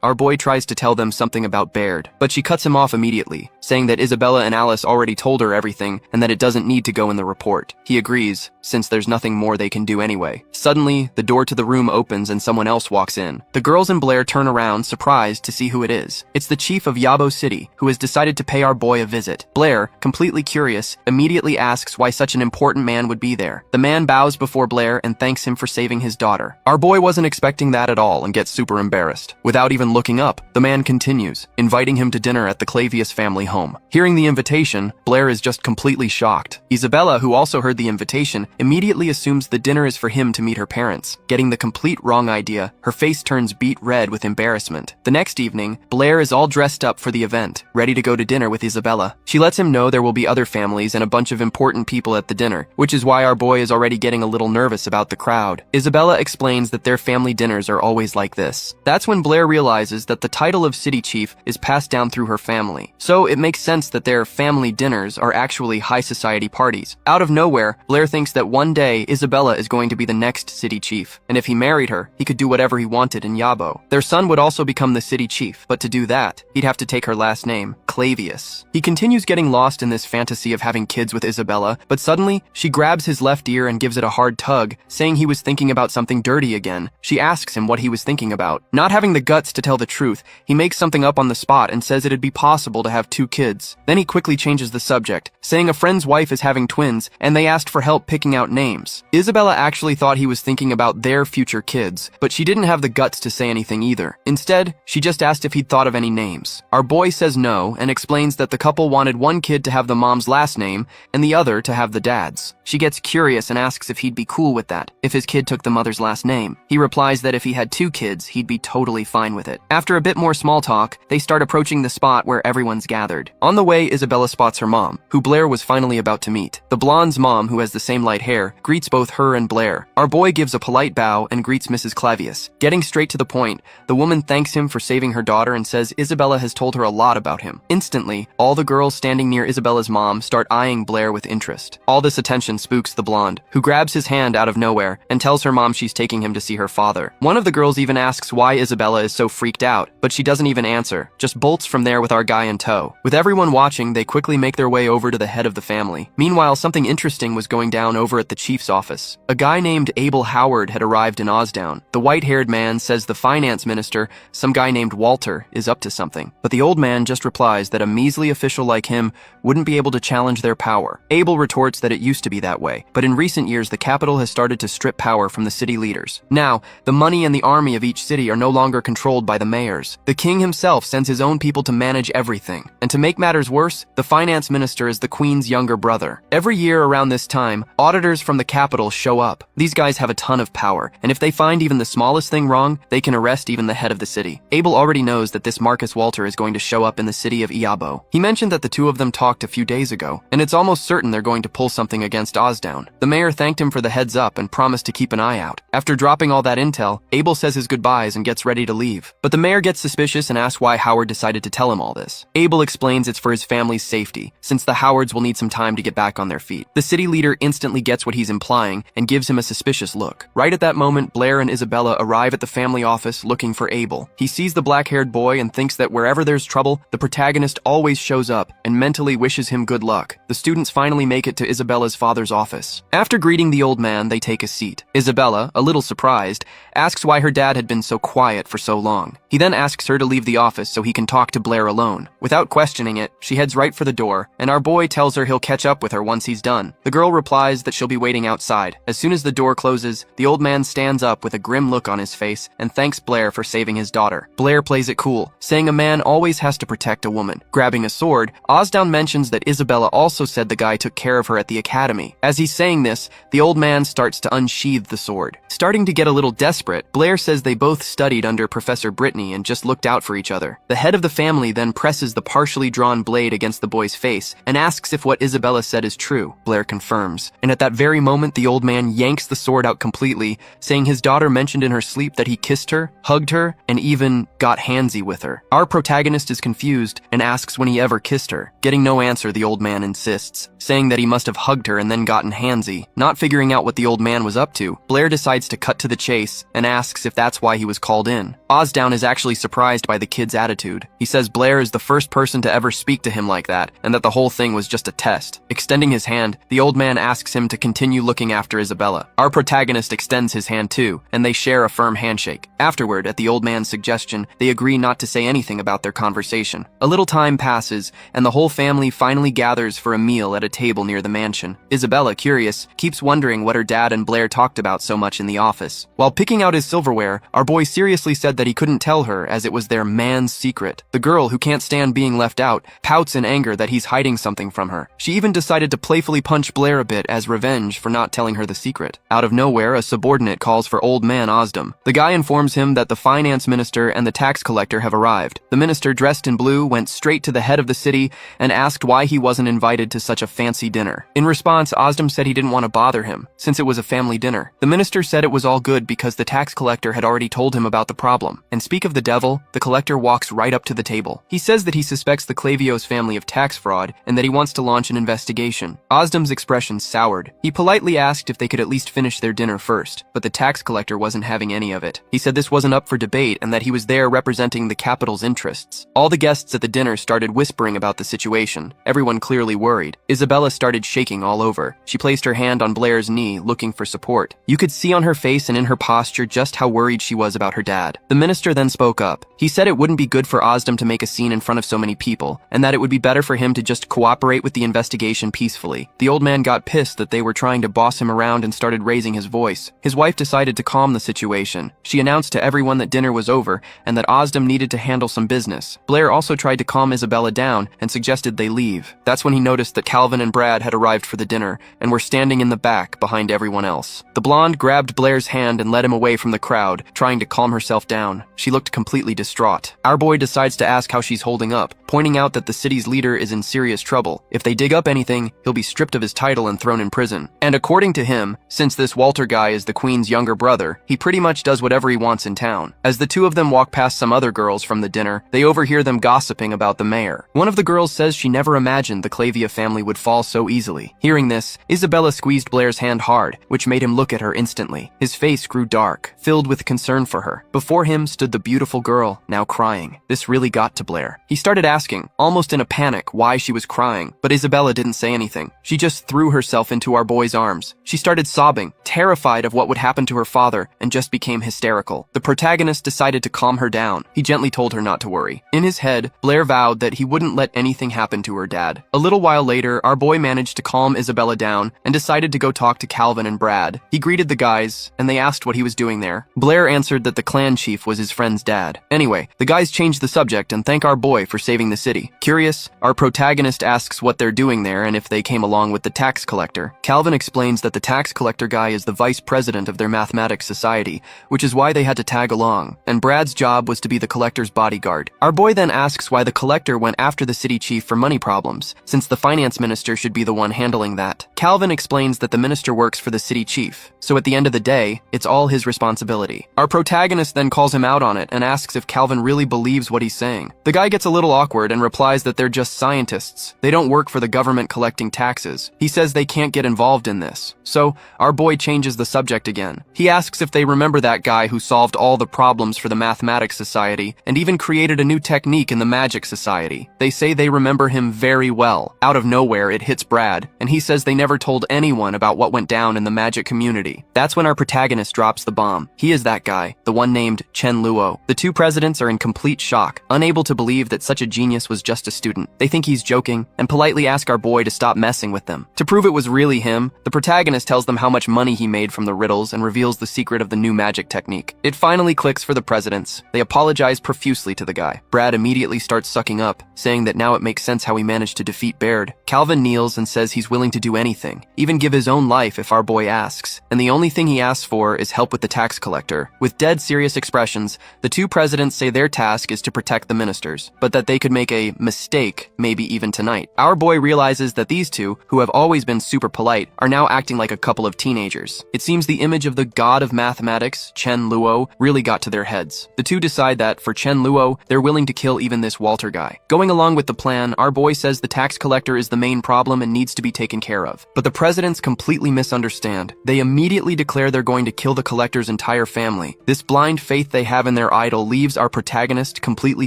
our boy tries to tell them something about Baird, but she cuts him off immediately, saying that Isabella and Alice already told her everything and that it doesn't need to go in the report. He agrees, since there's nothing more they can do anyway. Suddenly, the door to the room opens and someone else walks in. The girls and Blair turn around, surprised to see who it is. It's the chief of Yabo City, who has decided to pay our boy a visit. Blair, completely curious, immediately asks why such an important man would be there. The man bows before Blair and thanks him for saving his daughter. Our boy wasn't expecting that at all and gets super embarrassed. Without even looking up, the man continues, inviting him to dinner at the Clavius family home. Hearing the invitation, Blair is just completely shocked. Isabella, who also heard the invitation, immediately assumes the dinner is for him to meet her parents. Getting the complete wrong idea, her face turns beet red with embarrassment. The next evening, Blair is all dressed up for the event, ready to go to dinner with Isabella. She lets him know there will be other families and a bunch of important people at the dinner, which is why our boy is already getting a little nervous about the crowd. Isabella explains that their family dinners are always like this. That's when Blair realizes that the title of city chief is passed down through her family. So it makes sense that their family dinners are actually high society parties. Out of nowhere, Blair thinks that one day Isabella is going to be the next city chief, and if he married her, he could do whatever he wanted in Yabo. Their son would also become the city chief, but to do that, he'd have to take her last name, Clavius. He continues getting lost in this fantasy of having kids with Isabella, but suddenly, she grabs his left ear and gives it a hard tug, saying he was thinking about something dirty again. She asks him what he was thinking about. Not having the guts to tell the truth, he makes something up on the spot and says it'd be possible to have 2 kids. Then he quickly changes the subject, saying a friend's wife is having twins, and they asked for help picking out names. Isabella actually thought he was thinking about their future kids, but she didn't have the guts to say anything either. Instead, she just asked if he'd thought of any names. Our boy says no, and explains that the couple wanted one kid to have the mom's last name, and the other to have the dad's. She gets curious and asks if he'd be cool with that, if his kid took the mother's last name. He replies that if he had 2 kids, he'd be totally fine with it. After a bit more small talk, they start approaching the spot where everyone's gathered. On the way, Isabella spots her mom, who Blair was finally about to meet. The blonde's mom, who has the same light hair, greets both her and Blair. Our boy gives a polite bow and greets Mrs. Clavius. Getting straight to the point, the woman thanks him for saving her daughter and says Isabella has told her a lot about him. Instantly, all the girls standing near Isabella's mom start eyeing Blair with interest. All this attention spooks the blonde, who grabs his hand out of nowhere and tells her mom she's taking him to see her father. One of the girls even asks why Isabella is so freaked out, but she doesn't even answer, just bolts from there with our guy in tow. With everyone watching, they quickly make their way over to the head of the family. Meanwhile, something interesting was going down over at the chief's office. A guy named Abel Howard had arrived in Osdown. The white-haired man says the finance minister, some guy named Walter, is up to something. But the old man just replies that a measly official like him wouldn't be able to challenge their power. Abel retorts that it used to be that way, but in recent years the capital has started to strip power from the city leaders. Now, the money and the army of each city are no longer controlled by the mayors. The king himself sends his own people to manage everything. And to make matters worse, the finance minister is the queen's younger brother. Every year around this time, auditors from the capital show up. These guys have a ton of power, and if they find even the smallest thing wrong, they can arrest even the head of the city. Abel already knows that this Marcus Walter is going to show up in the city of Iabo. He mentioned that the two of them talked a few days ago, and it's almost certain they're going to pull something against Osdown. The mayor thanked him for the heads up and promised to keep an eye out. After dropping all that intel, Abel says his goodbyes and gets ready to leave. But the mayor gets suspicious and asks why Howard decided to tell him all this. Abel explains it's for his family's safety, since the Howards will need some time to get back on their feet. The city leader instantly gets what he's implying and gives him a suspicious look. Right at that moment, Blair and Isabella arrive at the family office looking for Abel. He sees the black-haired boy and thinks that wherever there's trouble, the protagonist always shows up and mentally wishes him good luck. The students finally make it to Isabella's father's office. After greeting the old man, they take a seat. Isabella, a little surprised, asks why her dad had been so quiet for so long. He then asks her to leave the office so he can talk to Blair alone. Without questioning it, she heads right for the door, and our boy tells her he'll catch up with her once he's done. The girl replies that she'll be waiting outside. As soon as the door closes, the old man stands up with a grim look on his face and thanks Blair for saving his daughter. Blair plays it cool, saying a man always has to protect a woman. woman. Grabbing a sword, Osdown mentions that Isabella also said the guy took care of her at the academy. As he's saying this, the old man starts to unsheath the sword. Starting to get a little desperate, Blair says they both studied under Professor Brittany and just looked out for each other. The head of the family then presses the partially drawn blade against the boy's face and asks if what Isabella said is true. Blair confirms. And at that very moment, the old man yanks the sword out completely, saying his daughter mentioned in her sleep that he kissed her, hugged her, and even got handsy with her. Our protagonist is confused and asks when he ever kissed her. Getting no answer, the old man insists, saying that he must have hugged her and then gotten handsy. Not figuring out what the old man was up to, Blair decides to cut to the chase and asks if that's why he was called in. Osdown is actually surprised by the kid's attitude. He says Blair is the first person to ever speak to him like that, and that the whole thing was just a test. Extending his hand, the old man asks him to continue looking after Isabella. Our protagonist extends his hand too, and they share a firm handshake. Afterward, at the old man's suggestion, they agree not to say anything about their conversation. A little time passes, and the whole family finally gathers for a meal at a table near the mansion. Isabella, curious, keeps wondering what her dad and Blair talked about so much in the office. While picking out his silverware, our boy seriously said that he couldn't tell her as it was their man's secret. The girl, who can't stand being left out, pouts in anger that he's hiding something from her. She even decided to playfully punch Blair a bit as revenge for not telling her the secret. Out of nowhere, a subordinate calls for old man Osdom. The guy informs him that the finance minister and the tax collector have arrived. The minister, dressed in blue, went straight to the head of the city and asked why he wasn't invited to such a fancy dinner. In response, Osdom said he didn't want to bother him, since it was a family dinner. The minister said it was all good because the tax collector had already told him about the problem. And speak of the devil, the collector walks right up to the table. He says that he suspects the Clavios family of tax fraud and that he wants to launch an investigation. Osdom's expression soured. He politely asked if they could at least finish their dinner first, but the tax collector wasn't having any of it. He said this wasn't up for debate and that he was there representing the capital's interests. All the guests at the dinner started whispering about the situation, everyone clearly worried. Isabella started shaking all over. She placed her hand on Blair's knee, looking for support. You could see on her face and in her posture just how worried she was about her dad. The minister then spoke up. He said it wouldn't be good for Osdom to make a scene in front of so many people, and that it would be better for him to just cooperate with the investigation peacefully. The old man got pissed that they were trying to boss him around and started raising his voice. His wife decided to calm the situation. She announced to everyone that dinner was over and that Osdom needed to handle some business. Blair also tried to calm Isabella down and suggested they leave. That's when he noticed that Calvin and Brad had arrived for the dinner and were standing in the back behind everyone else. The blonde grabbed Blair's hand and led him away from the crowd, trying to calm herself down. She looked completely distraught. Our boy decides to ask how she's holding up, pointing out that the city's leader is in serious trouble. If they dig up anything, he'll be stripped of his title and thrown in prison. And according to him, since this Walter guy is the queen's younger brother, he pretty much does whatever he wants in town. As the two of them walk past some other girls from the dinner, they overhear them gossiping about the mayor. One of the girls says she never imagined the Clavia family would fall so easily. Hearing this, Isabella squeezed Blair's hand hard, which made him look at her instantly. His face grew dark, filled with concern for her. Before him stood the beautiful girl, now crying. This really got to Blair. He started asking, almost in a panic, why she was crying, but Isabella didn't say anything. She just threw herself into our boy's arms. She started sobbing, terrified of what would happen to her father, and just became hysterical. The protagonist decided to calm her down. He gently told her not to worry. In his head, Blair vowed that he wouldn't let anything happen to her dad. A little while later, our boy managed to calm Isabella down and decided to go talk to Calvin and Brad. He greeted the guys, and they asked what he was doing there. Blair answered that the clan chief was his friend's dad. Anyway, the guys changed the subject and thank our boy for saving the city. Curious, our protagonist asks what they're doing there and if they came along with the tax collector. Calvin explains that the tax collector guy is the vice president of their mathematics society, which is why they had to tag along, and Brad's job was to be the collector's bodyguard. Our boy then asks why the collector went after the city chief for money problems, since the finance minister should be the one handling that. Calvin explains that the minister works for the city chief, so at the end of the day, it's all his responsibility. Our protagonist then calls him out on it and asks if Calvin really believes what he's saying. The guy gets a little awkward and replies that they're just scientists. They don't work for the government collecting taxes. He says they can't get involved in this. So, our boy changes the subject again. He asks if they remember that guy who solved all the problems for the Mathematics Society and even created a new technique in the Magic Society. They say they remember him very well. Out of nowhere, it hits Brad, and he says they never told anyone about what went down in the magic community. That's when our protagonist drops the bomb. He is that guy, the one named Chen Luo. The two presidents are in complete shock, unable to believe that such a genius was just a student. They think he's joking, and politely ask our boy to stop messing with them. To prove it was really him, the protagonist tells them how much money he made from the riddles and reveals the secret of the new magic technique. It finally clicks for the presidents. They apologize profusely to the guy. Brad immediately starts sucking up, saying that now it makes sense how he managed to defeat Baird. Calvin kneels and says he's willing to do anything, even give his own life if our boy asks, and the only thing he asks for is help with the tax collector. With dead serious expressions, the two presidents say their task is to protect the ministers, but that they could make a mistake, maybe even tonight. Our boy realizes that these two, who have always been super polite, are now acting like a couple of teenagers. It seems the image of the god of mathematics, Chen Luo, really got to their heads. The two decide that, for Chen Luo, they're willing to kill even this Walter guy. Going along with the plan, our boy says the tax collector is the main problem and needs to be taken care of. But the presidents completely misunderstand. They immediately declare they're going to kill the collector's entire family. This blind faith they have in their idol leaves our protagonist completely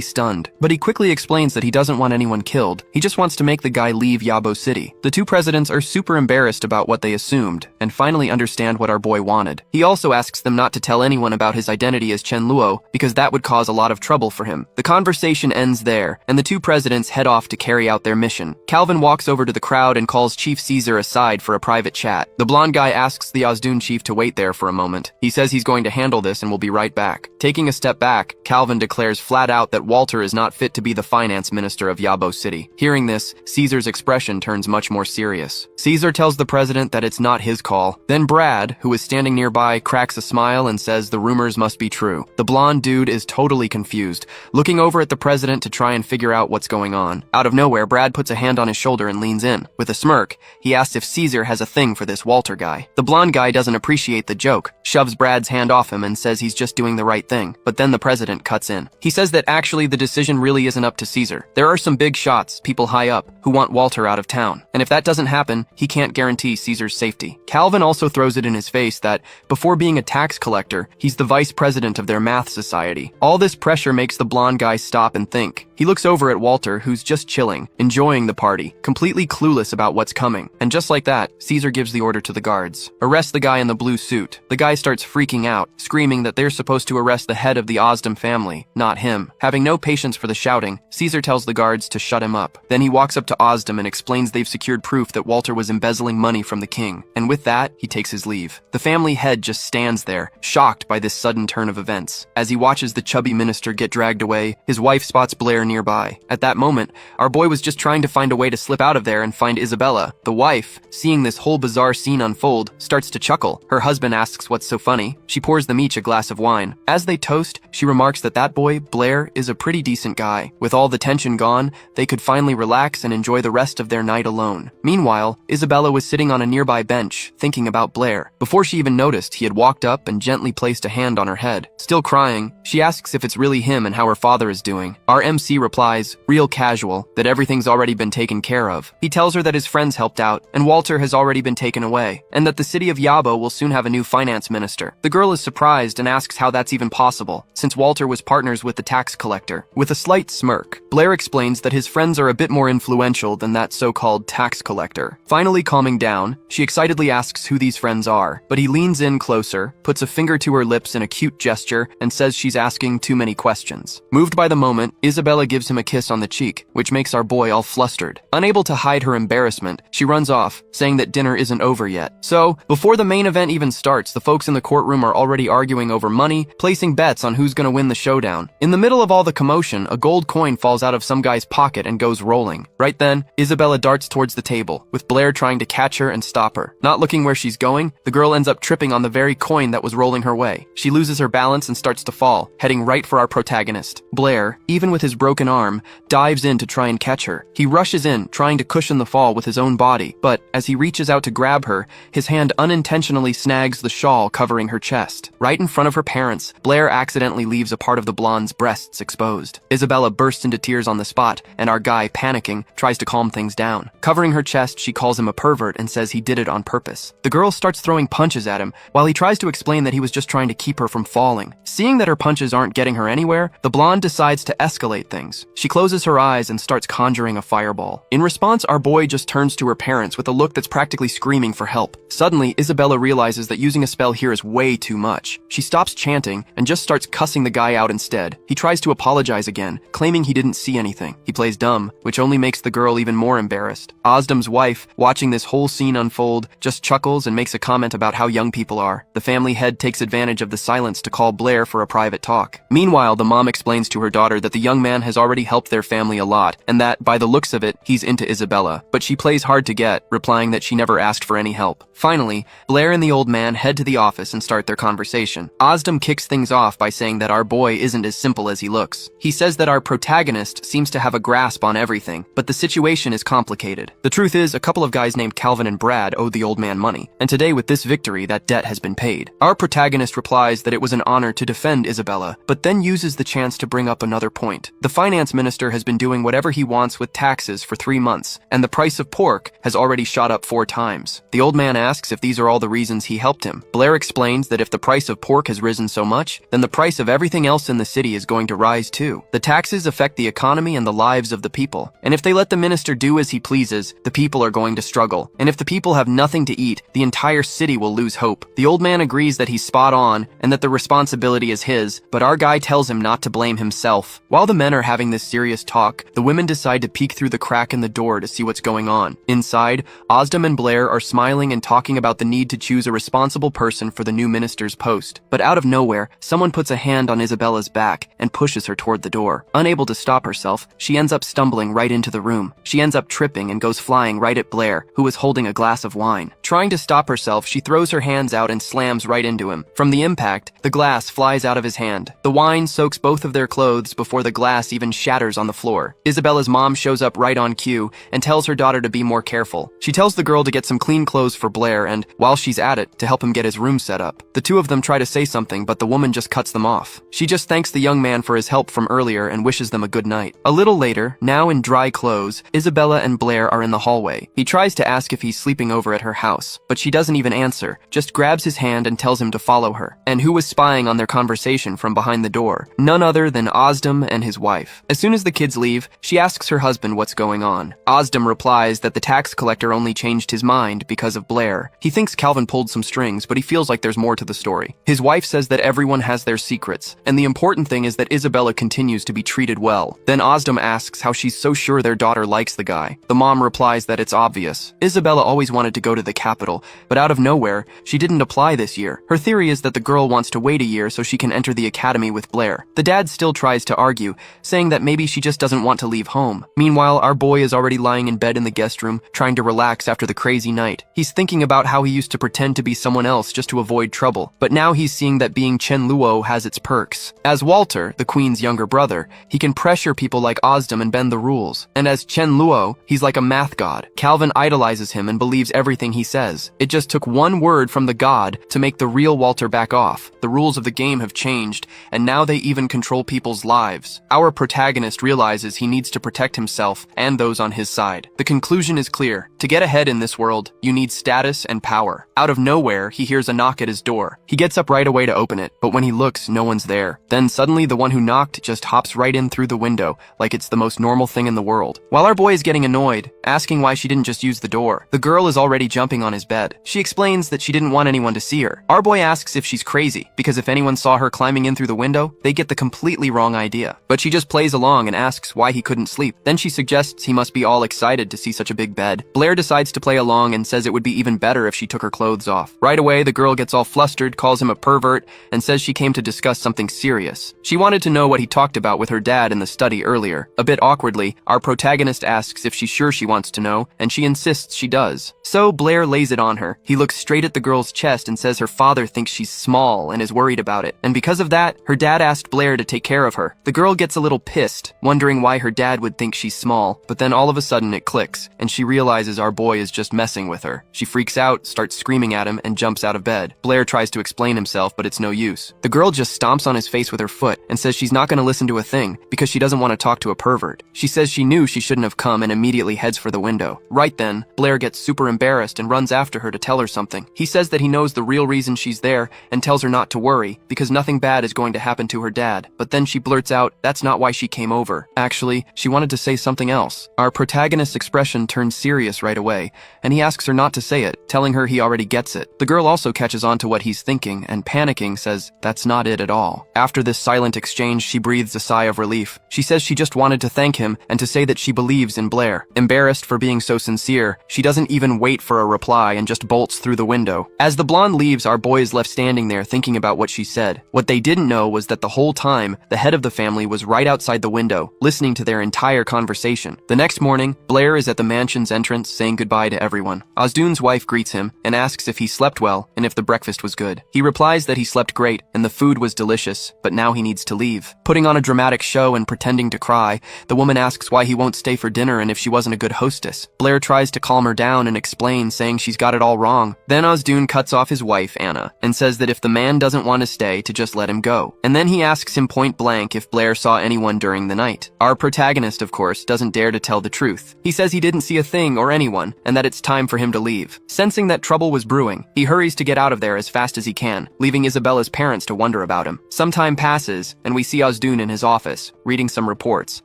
stunned. But he quickly explains that he doesn't want anyone killed. He just wants to make the guy leave Yabo City. The two presidents are super embarrassed about what they assumed, and finally understand what our boy wanted. He also asks them not to tell anyone about his identity as Chen Luo, because that would cause a lot of trouble for him. The conversation ends there, and the two presidents head off to carry out their mission. Calvin walks over to the crowd and calls Chief Caesar aside for a private chat. The blonde guy asks the Ozdun chief to wait there for a moment. He says he's going to handle this and will be right back. Taking a step back, Calvin declares flat out that Walter is not fit to be the finance minister of Yabo City. Hearing this, Caesar's expression turns much more serious. Caesar tells the president that it's not his call. Then Brad, who is standing nearby, cracks a smile and says the rumors must be true. The blonde dude is totally confused, looking over at the president to try and figure out what's going on. Out of nowhere, Brad puts a hand on his shoulder and leans in. With a smirk, he asks if Caesar has a thing for this Walter guy. The blonde guy doesn't appreciate the joke, shoves Brad's hand off him and says he's just doing the right thing. But then the president cuts in. He says that actually the decision really isn't up to Caesar. There are some big shots, people high up, who want Walter out of town. And if that doesn't happen, he can't guarantee Caesar's safety. Calvin also throws it in his face that, before being a tax collector, he's the vice president of their math society. All this pressure makes the blonde guy stop and think. He looks over at Walter, who's just chilling, enjoying the party, completely clueless about what's coming. And just like that, Caesar gives the order to the guards. Arrest the guy in the blue suit. The guy starts freaking out, screaming that they're supposed to arrest the head of the Ozdum family, not him. Having no patience for the shouting, Caesar tells the guards to shut him up. Then he walks up to Ozdum and explains they've secured proof that Walter was embezzling money from the king. And with that, he takes his leave. The family head just stands there, shocked by this sudden turn of events. As he watches the chubby minister get dragged away, his wife spots Blair nearby. At that moment, our boy was just trying to find a way to slip out of there and find Isabella. The wife, seeing this whole bizarre scene unfold, starts to chuckle. Her husband asks what's so funny. She pours them each a glass of wine. As they toast, she remarks that that boy, Blair, is a pretty decent guy. With all the tension gone, they could finally relax and enjoy the rest of their night alone. Meanwhile, Isabella was sitting on a nearby bench, thinking about Blair. Before she even noticed, he had walked up and gently placed a hand on her head. Still crying, she asks if it's really him and how her father is doing. Our MC replies, real casual, that everything's already been taken care of. He tells her that his friends helped out, and Walter has already been taken away, and that the city of Yabo will soon have a new finance minister. The girl is surprised and asks how that's even possible, since Walter was partners with the tax collector. With a slight smirk, Blair explains that his friends are a bit more influential than that so-called tax collector. Finally calming down, she excitedly asks who these friends are, but he leans in closer, puts a finger to her lips in a cute gesture, and says she's asking too many questions. Moved by the moment, Isabella gives him a kiss on the cheek, which makes our boy all flustered. Unable to hide her embarrassment, she runs off, saying that dinner isn't over yet. So, before the main event even starts, the folks in the courtroom are already arguing over money, placing bets on who's gonna win the showdown. In the middle of all the commotion, a gold coin falls out of some guy's pocket and goes rolling. Right then, Isabella darts towards the table, with Blair trying to catch her and stop her. Not looking where she's going, the girl ends up tripping on the very coin that was rolling her way. She loses her balance and starts to fall, heading right for our protagonist. Blair, even with his broken arm, dives in to try and catch her. He rushes in, trying to cushion the fall with his own body, but as he reaches out to grab her, his hand unintentionally snags the shawl covering her chest. Right in front of her parents, Blair accidentally leaves a part of the blonde's breasts exposed. Isabella bursts into tears on the spot, and our guy, panicking, tries to calm things down. Covering her chest, she calls him a pervert and says he did it on purpose. The girl starts throwing punches at him, while he tries to explain that he was just trying to keep her from falling. Seeing that her punches aren't getting her anywhere, the blonde decides to escalate things. She closes her eyes and starts conjuring a fireball. In response, our boy just turns to her parents with a look that's practically screaming for help. Suddenly, Isabella realizes that using a spell here is way too much. She stops chanting and just starts cussing the guy out instead. He tries to apologize again, claiming he didn't see anything. He plays dumb, which only makes the girl even more embarrassed. Ozdum's wife, watching this whole scene unfold, just chuckles and makes a comment about how young people are. The family head takes advantage of the silence to call Blair for a private talk. Meanwhile, the mom explains to her daughter that the young man has has already helped their family a lot, and that, by the looks of it, he's into Isabella. But she plays hard to get, replying that she never asked for any help. Finally, Blair and the old man head to the office and start their conversation. Ozdem kicks things off by saying that our boy isn't as simple as he looks. He says that our protagonist seems to have a grasp on everything, but the situation is complicated. The truth is, a couple of guys named Calvin and Brad owed the old man money, and today with this victory, that debt has been paid. Our protagonist replies that it was an honor to defend Isabella, but then uses the chance to bring up another point. The finance minister has been doing whatever he wants with taxes for 3 months, and the price of pork has already shot up 4 times. The old man asks if these are all the reasons he helped him. Blair explains that if the price of pork has risen so much, then the price of everything else in the city is going to rise too. The taxes affect the economy and the lives of the people, and if they let the minister do as he pleases, the people are going to struggle, and if the people have nothing to eat, the entire city will lose hope. The old man agrees that he's spot on and that the responsibility is his, but our guy tells him not to blame himself. While the men are having this serious talk, the women decide to peek through the crack in the door to see what's going on. Inside, Ozdem and Blair are smiling and talking about the need to choose a responsible person for the new minister's post. But out of nowhere, someone puts a hand on Isabella's back and pushes her toward the door. Unable to stop herself, she ends up stumbling right into the room. She ends up tripping and goes flying right at Blair, who is holding a glass of wine. Trying to stop herself, she throws her hands out and slams right into him. From the impact, the glass flies out of his hand. The wine soaks both of their clothes before the glass even shatters on the floor. Isabella's mom shows up right on cue and tells her daughter to be more careful. She tells the girl to get some clean clothes for Blair and, while she's at it, to help him get his room set up. The two of them try to say something, but the woman just cuts them off. She just thanks the young man for his help from earlier and wishes them a good night. A little later, now in dry clothes, Isabella and Blair are in the hallway. He tries to ask if he's sleeping over at her house, but she doesn't even answer, just grabs his hand and tells him to follow her. And who was spying on their conversation from behind the door? None other than Ozdem and his wife. As soon as the kids leave, she asks her husband what's going on. Ozdem replies that the tax collector only changed his mind because of Blair. He thinks Calvin pulled some strings, but he feels like there's more to the story. His wife says that everyone has their secrets, and the important thing is that Isabella continues to be treated well. Then Ozdem asks how she's so sure their daughter likes the guy. The mom replies that it's obvious. Isabella always wanted to go to the capital, but out of nowhere, she didn't apply this year. Her theory is that the girl wants to wait a year so she can enter the academy with Blair. The dad still tries to argue, saying that maybe she just doesn't want to leave home. Meanwhile, our boy is already lying in bed in the guest room, trying to relax after the crazy night. He's thinking about how he used to pretend to be someone else just to avoid trouble, but now he's seeing that being Chen Luo has its perks. As Walter, the queen's younger brother, he can pressure people like Ozdem and bend the rules. And as Chen Luo, he's like a math god. Calvin idolizes him and believes everything he says. It just took one word from the god to make the real Walter back off. The rules of the game have changed, and now they even control people's lives. Our protagonist realizes he needs to protect himself and those on his side. The conclusion is clear. To get ahead in this world, you need status and power. Out of nowhere, he hears a knock at his door. He gets up right away to open it, but when he looks, no one's there. Then suddenly the one who knocked just hops right in through the window, like it's the most normal thing in the world. While our boy is getting annoyed, asking why she didn't just use the door, the girl is already jumping on his bed. She explains that she didn't want anyone to see her. Our boy asks if she's crazy, because if anyone saw her climbing in through the window, they get the completely wrong idea. But she just plays along and asks why he couldn't sleep. Then she suggests he must be all excited to see such a big bed. Blair decides to play along and says it would be even better if she took her clothes off. Right away, the girl gets all flustered, calls him a pervert, and says she came to discuss something serious. She wanted to know what he talked about with her dad in the study earlier. A bit awkwardly, our protagonist asks if she's sure she wants to know, and she insists she does. So Blair lays it on her. He looks straight at the girl's chest and says her father thinks she's small and is worried about it. And because of that, her dad asked Blair to take care of her. The girl gets a little pissed, wondering why her dad would think she's small, but then all of a sudden it clicks, and she realizes our boy is just messing with her. She freaks out, starts screaming at him, and jumps out of bed. Blair tries to explain himself, but it's no use. The girl just stomps on his face with her foot and says she's not going to listen to a thing because she doesn't want to talk to a pervert. She says she knew she shouldn't have come and immediately heads for the window. Right then, Blair gets super embarrassed and runs after her to tell her something. He says that he knows the real reason she's there and tells her not to worry because nothing bad is going to happen to her dad. But then she blurts out that's not why she came over. Actually, she wanted to say something else. Our protagonist's expression turns serious right away, and he asks her not to say it, telling her he already gets it. The girl also catches on to what he's thinking and, panicking, says that's not it at all. After this silent exchange, she breathes a sigh of relief. She says she just wanted to thank him and to say that she believes in Blair. Embarrassed, embarrassed for being so sincere, she doesn't even wait for a reply and just bolts through the window. As the blonde leaves, our boy is left standing there thinking about what she said. What they didn't know was that the whole time, the head of the family was right outside the window, listening to their entire conversation. The next morning, Blair is at the mansion's entrance saying goodbye to everyone. Osdoon's wife greets him and asks if he slept well and if the breakfast was good. He replies that he slept great and the food was delicious, but now he needs to leave. Putting on a dramatic show and pretending to cry, the woman asks why he won't stay for dinner and if she wasn't a good hostess. Blair tries to calm her down and explain, saying she's got it all wrong. Then Osdoon cuts off his wife, Anna, and says that if the man doesn't want to stay, to just let him go. And then he asks him point blank if Blair saw anyone during the night. Our protagonist, of course, doesn't dare to tell the truth. He says he didn't see a thing or anyone, and that it's time for him to leave. Sensing that trouble was brewing, he hurries to get out of there as fast as he can, leaving Isabella's parents to wonder about him. Some time passes, and we see Osdoon in his office, reading some reports.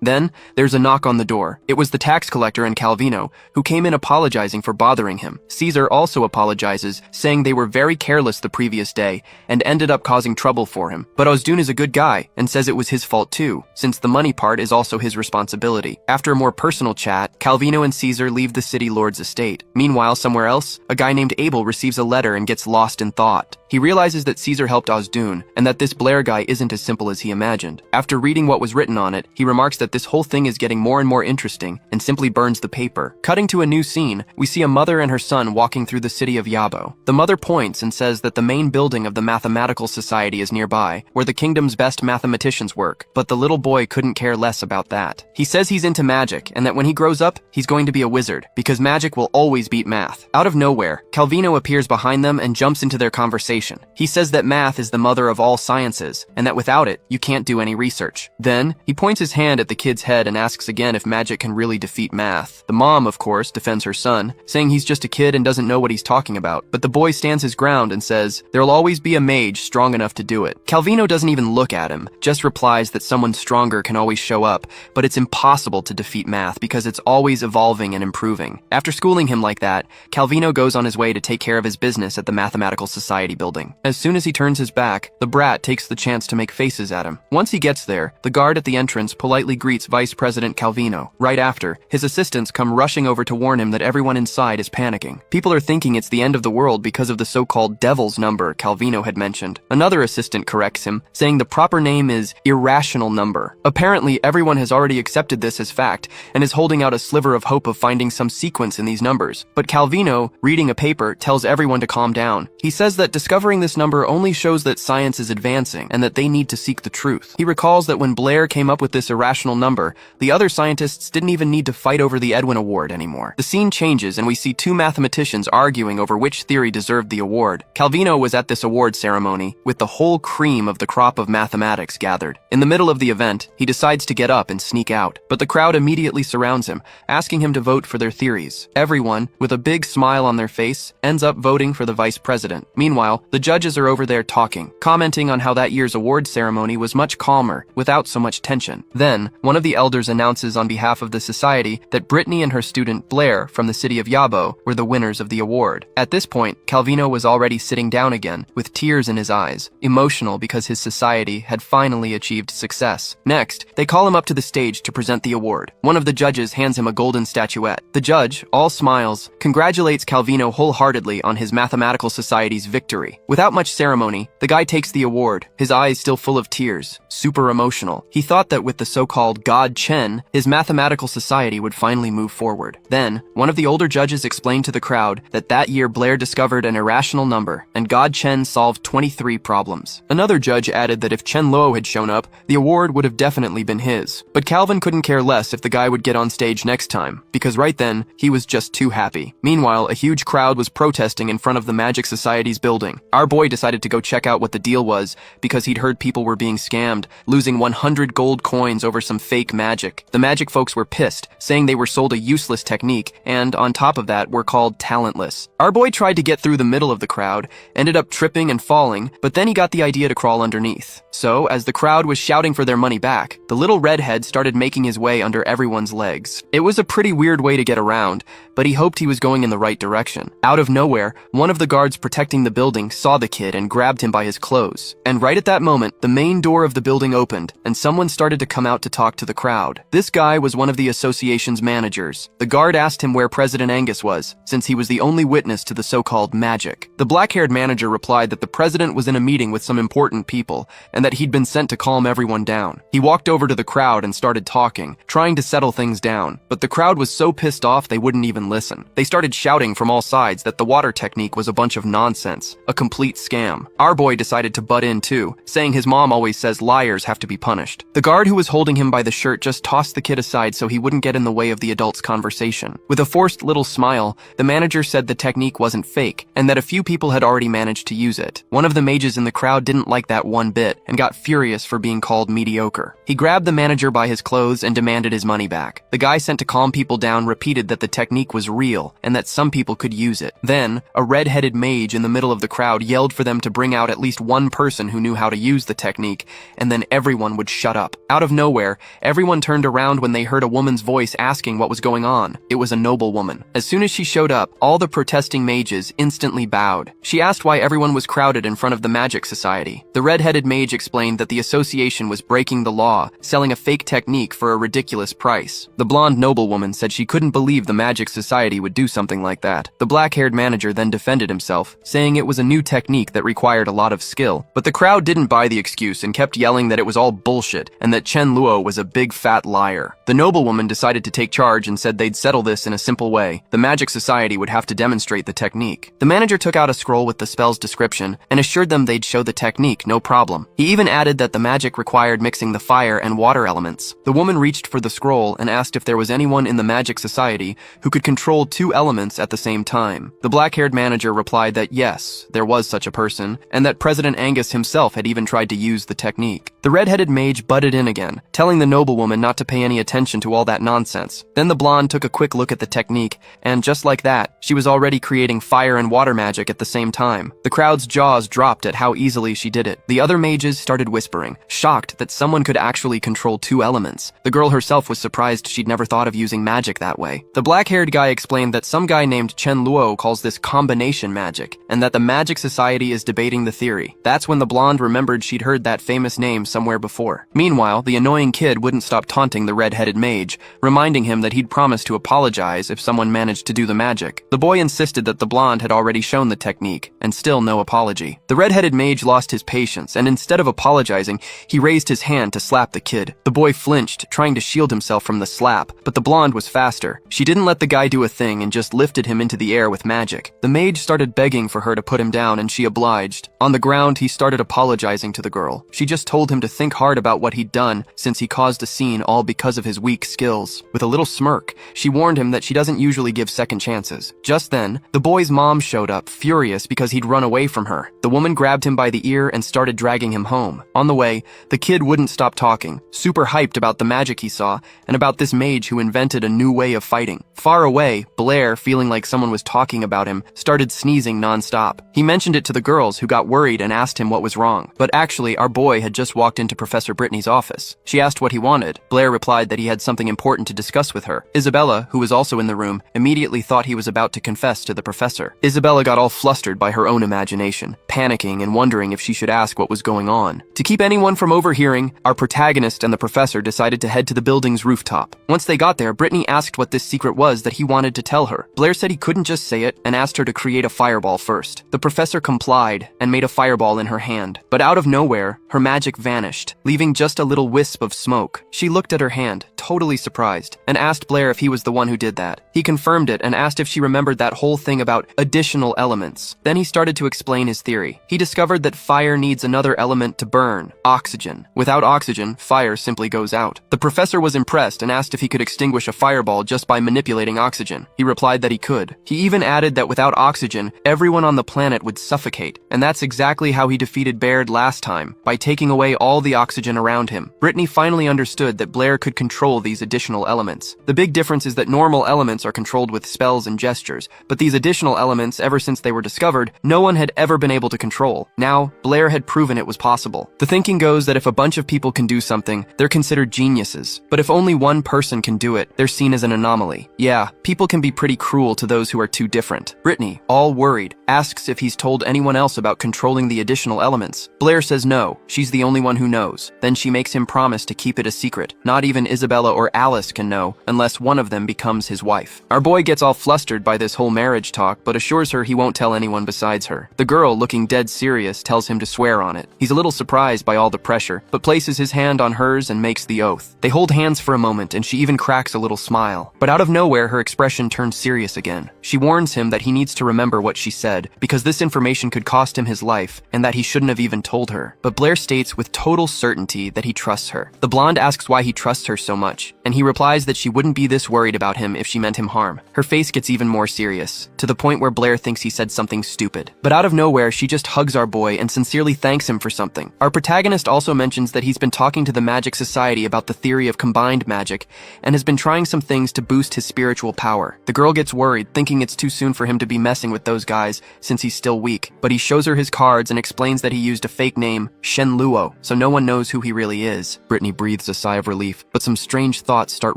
Then, there's a knock on the door. It was the tax collector and Calvino, who came in apologizing for bothering him. Caesar also apologizes, saying they were very careless the previous day, and ended up causing trouble for him. But Osdoon is a good guy, and says it was his fault too, since the money part is also his responsibility. After a more personal chat, Calvino and Caesar leave the city lord's estate. Meanwhile, somewhere else, a guy named Abel receives a letter and gets lost in thought. He realizes that Caesar helped Osdoon, and that this Blair guy isn't as simple as he imagined. After reading what was written on it, he remarks that this whole thing is getting more and more interesting, and simply burns the paper. Cutting to a new scene, we see a mother and her son walking through the city of Yabo. The mother points and says that the main building of the Mathematical Society is nearby, where the kingdom's best mathematicians work, but the little boy couldn't care less about that. He says he's into magic, and that when he grows up, he's going to be a wizard, because magic will always beat math. Out of nowhere, Calvino appears behind them and jumps into their conversation. He says that math is the mother of all sciences, and that without it, you can't do any research. Then, he points his hand at the kid's head and asks again if magic can really defeat math. The mom, of course, defends her son, saying he's just a kid and doesn't know what he's talking about, but the boy stands his ground and says, there'll always be a mage strong enough to do it. Calvino doesn't even look at him, just replies that someone stronger can always show up, but it's impossible to defeat math because it's always evolving and improving. After schooling him like that, Calvino goes on his way to take care of his business at the Mathematical Society building. As soon as he turns his back, the brat takes the chance to make faces at him. Once he gets there, the guard at the entrance politely greets Vice President Calvino. Right after, his assistants come rushing over to warn him that everyone inside is panicking. People are thinking it's the end of the world because of the so-called devil's number Calvino had mentioned. Another assistant corrects him, saying the proper name is irrational number. Apparently, everyone has already accepted this as fact and is holding out a sliver of hope of finding some sequence in these numbers. But Calvino, reading a paper, tells everyone to calm down. He says that discovering this number only shows that science is advancing and that they need to seek the truth. He recalls that when Blair came up with this irrational number, the other scientists didn't even need to fight over the Edwin Award anymore. The scene changes and we see two mathematicians arguing over which theory deserved the award. Calvino was at this award ceremony with the whole cream of the crop of mathematics gathered. In the middle of the event, he decides to get up and sneak out, but the crowd immediately surrounds him, asking him to vote for their theories. Everyone, with a big smile on their face, ends up voting for the vice president. Meanwhile, the judges are over there talking, commenting on how that year's award ceremony was much calmer, without so much tension. Then, one of the elders announces on behalf of the society that Brittany and her student Blair from the city of Yabo were the winners of the award. At this point, Calvino was already sitting down again, with tears in his eyes, emotional because his society had finally achieved success. Next, they call him up to the stage to present the award. One of the judges hands him a golden statuette. The judge, all smiles, congratulates Calvino wholeheartedly on his mathematical society's victory. Without much ceremony, the guy takes the award, his eyes still full of tears, super emotional. He thought that with the so-called God Chen, his mathematical society would finally move forward. Then, one of the older judges explained to the crowd that that year Blair discovered an irrational number, and God Chen solved 23 problems. Another judge added that if Chen Luo had shown up, the award would have definitely been his. But Calvin couldn't care less if the guy would get on stage next time, because right then, he was just too happy. Meanwhile, a huge crowd was protesting in front of the Magic Society's building. Our boy decided to go check out what the deal was, because he'd heard people were being scammed, losing 100 gold coins over some fake magic. The magic folks were pissed, saying they were sold a useless technique, and on top of that, were called talentless. Our boy tried to get through the middle of the crowd, ended up tripping and falling, but then he got the idea to crawl underneath. So, as the crowd was shouting for their money back, the little redhead started making his way under everyone's legs. It was a pretty weird way to get around, but he hoped he was going in the right direction. Out of nowhere, one of the guards protecting the building saw the kid and grabbed him by his clothes. And right at that moment, the main door of the building opened, and someone started to come out to talk to the crowd. This guy was one of the association's managers. managers. The guard asked him where President Angus was, since he was the only witness to the so-called magic. The black-haired manager replied that the president was in a meeting with some important people, and that he'd been sent to calm everyone down. He walked over to the crowd and started talking, trying to settle things down, but the crowd was so pissed off they wouldn't even listen. They started shouting from all sides that the water technique was a bunch of nonsense, a complete scam. Our boy decided to butt in too, saying his mom always says liars have to be punished. The guard who was holding him by the shirt just tossed the kid aside so he wouldn't get in the way of the adult's conversation. With a forced little smile, the manager said the technique wasn't fake, and that a few people had already managed to use it. One of the mages in the crowd didn't like that one bit, and got furious for being called mediocre. He grabbed the manager by his clothes and demanded his money back. The guy sent to calm people down repeated that the technique was real, and that some people could use it. Then, a red-headed mage in the middle of the crowd yelled for them to bring out at least one person who knew how to use the technique, and then everyone would shut up. Out of nowhere, everyone turned around when they heard a woman's voice asking what was going on. It was a noblewoman. As soon as she showed up, all the protesting mages instantly bowed. She asked why everyone was crowded in front of the Magic Society. The red-headed mage explained that the association was breaking the law, selling a fake technique for a ridiculous price. The blonde noblewoman said she couldn't believe the Magic Society would do something like that. The black-haired manager then defended himself, saying it was a new technique that required a lot of skill. But the crowd didn't buy the excuse and kept yelling that it was all bullshit and that Chen Luo was a big fat liar. The noblewoman decided to take charge and said they'd settle this in a simple way. The Magic Society would have to demonstrate the technique. The manager took out a scroll with the spell's description and assured them they'd show the technique, no problem. He even added that the magic required mixing the fire and water elements. The woman reached for the scroll and asked if there was anyone in the Magic Society who could control two elements at the same time. The black-haired manager replied that yes, there was such a person, and that President Angus himself had even tried to use the technique. The red-headed mage butted in again, telling the noblewoman not to pay any attention to all that nonsense. Then the blonde took a quick look at the technique, and just like that, she was already creating fire and water magic at the same time. The crowd's jaws dropped at how easily she did it. The other mages started whispering, shocked that someone could actually control two elements. The girl herself was surprised she'd never thought of using magic that way. The black-haired guy explained that some guy named Chen Luo calls this combination magic, and that the Magic Society is debating the theory. That's when the blonde remembered she'd heard that famous name somewhere before. Meanwhile, the annoying kid wouldn't stop taunting the red-headed mage, reminding him that he'd promised to apologize if someone managed to do the magic. The boy insisted that the blonde had already shown the technique, and still no apology. The red-headed mage lost his patience, and instead of apologizing, he raised his hand to slap the kid. The boy flinched, trying to shield himself from the slap, but the blonde was faster. She didn't let the guy do a thing and just lifted him into the air with magic. The mage started begging for her to put him down, and she obliged. On the ground, he started apologizing to the girl. She just told him to think hard about what he'd done, since he caused a scene all because of his weak skills. With a little smirk, she warned him that she doesn't usually give second chances. Just then, the boy's mom showed up, furious because he'd run away from her. The woman grabbed him by the ear and started dragging him home. On the way, the kid wouldn't stop talking, super hyped about the magic he saw, and about this mage who invented a new way of fighting. Far away, Blair, feeling like someone was talking about him, started sneezing non-stop. He mentioned it to the girls, who got worried and asked him what was wrong. But actually, our boy had just walked into Professor Brittany's office. She asked what he wanted. Blair replied that he had something important to discuss with her. Isabella, who was also in the room, immediately thought he was about to confess to the professor. Isabella got all flustered by her own imagination, panicking and wondering if she should ask what was going on. To keep anyone from overhearing, our protagonist and the professor decided to head to the building's rooftop. Once they got there, Brittany asked what this secret was that he wanted to tell her. Blair said he couldn't just say it and asked her to create a fireball first. The professor complied and made a fireball in her hand. But out of nowhere, her magic vanished, leaving just a little wisp of smoke. She looked at her hand, totally surprised, and asked Blair if he was the one who did that. He confirmed it and asked if she remembered that whole thing about additional elements. Then he started to explain his theory. He discovered that fire needs another element to burn, oxygen. Without oxygen, fire simply goes out. The professor was impressed and asked if he could extinguish a fireball just by manipulating oxygen. He replied that he could. He even added that without oxygen, everyone on the planet would suffocate. And that's exactly how he defeated Baird last time, by taking away all the oxygen around him. Brittany finally understood that Blair could control these additional elements. The big difference is that normal elements are controlled with spells and gestures, but these additional elements, ever since they were discovered, no one had ever been able to control. Now, Blair had proven it was possible. The thinking goes that if a bunch of people can do something, they're considered geniuses. But if only one person can do it, they're seen as an anomaly. Yet Yeah, people can be pretty cruel to those who are too different. Brittany, all worried, asks if he's told anyone else about controlling the additional elements. Blair says no, she's the only one who knows. Then she makes him promise to keep it a secret. Not even Isabella or Alice can know, unless one of them becomes his wife. Our boy gets all flustered by this whole marriage talk, but assures her he won't tell anyone besides her. The girl, looking dead serious, tells him to swear on it. He's a little surprised by all the pressure, but places his hand on hers and makes the oath. They hold hands for a moment, and she even cracks a little smile. But out of nowhere, her expression turns serious again. She warns him that he needs to remember what she said, because this information could cost him his life, and that he shouldn't have even told her. But Blair states with total certainty that he trusts her. The blonde asks why he trusts her so much, and he replies that she wouldn't be this worried about him if she meant him harm. Her face gets even more serious, to the point where Blair thinks he said something stupid. But out of nowhere, she just hugs our boy and sincerely thanks him for something. Our protagonist also mentions that he's been talking to the Magic Society about the theory of combined magic, and has been trying some things to boost his spiritual power. The girl gets worried, thinking it's too soon for him to be messing with those guys, since he's still weak. But he shows her his cards and explains that he used a fake name, Shen Luo, so no one knows who he really is. Brittany breathes a sigh of relief, but some strange thoughts start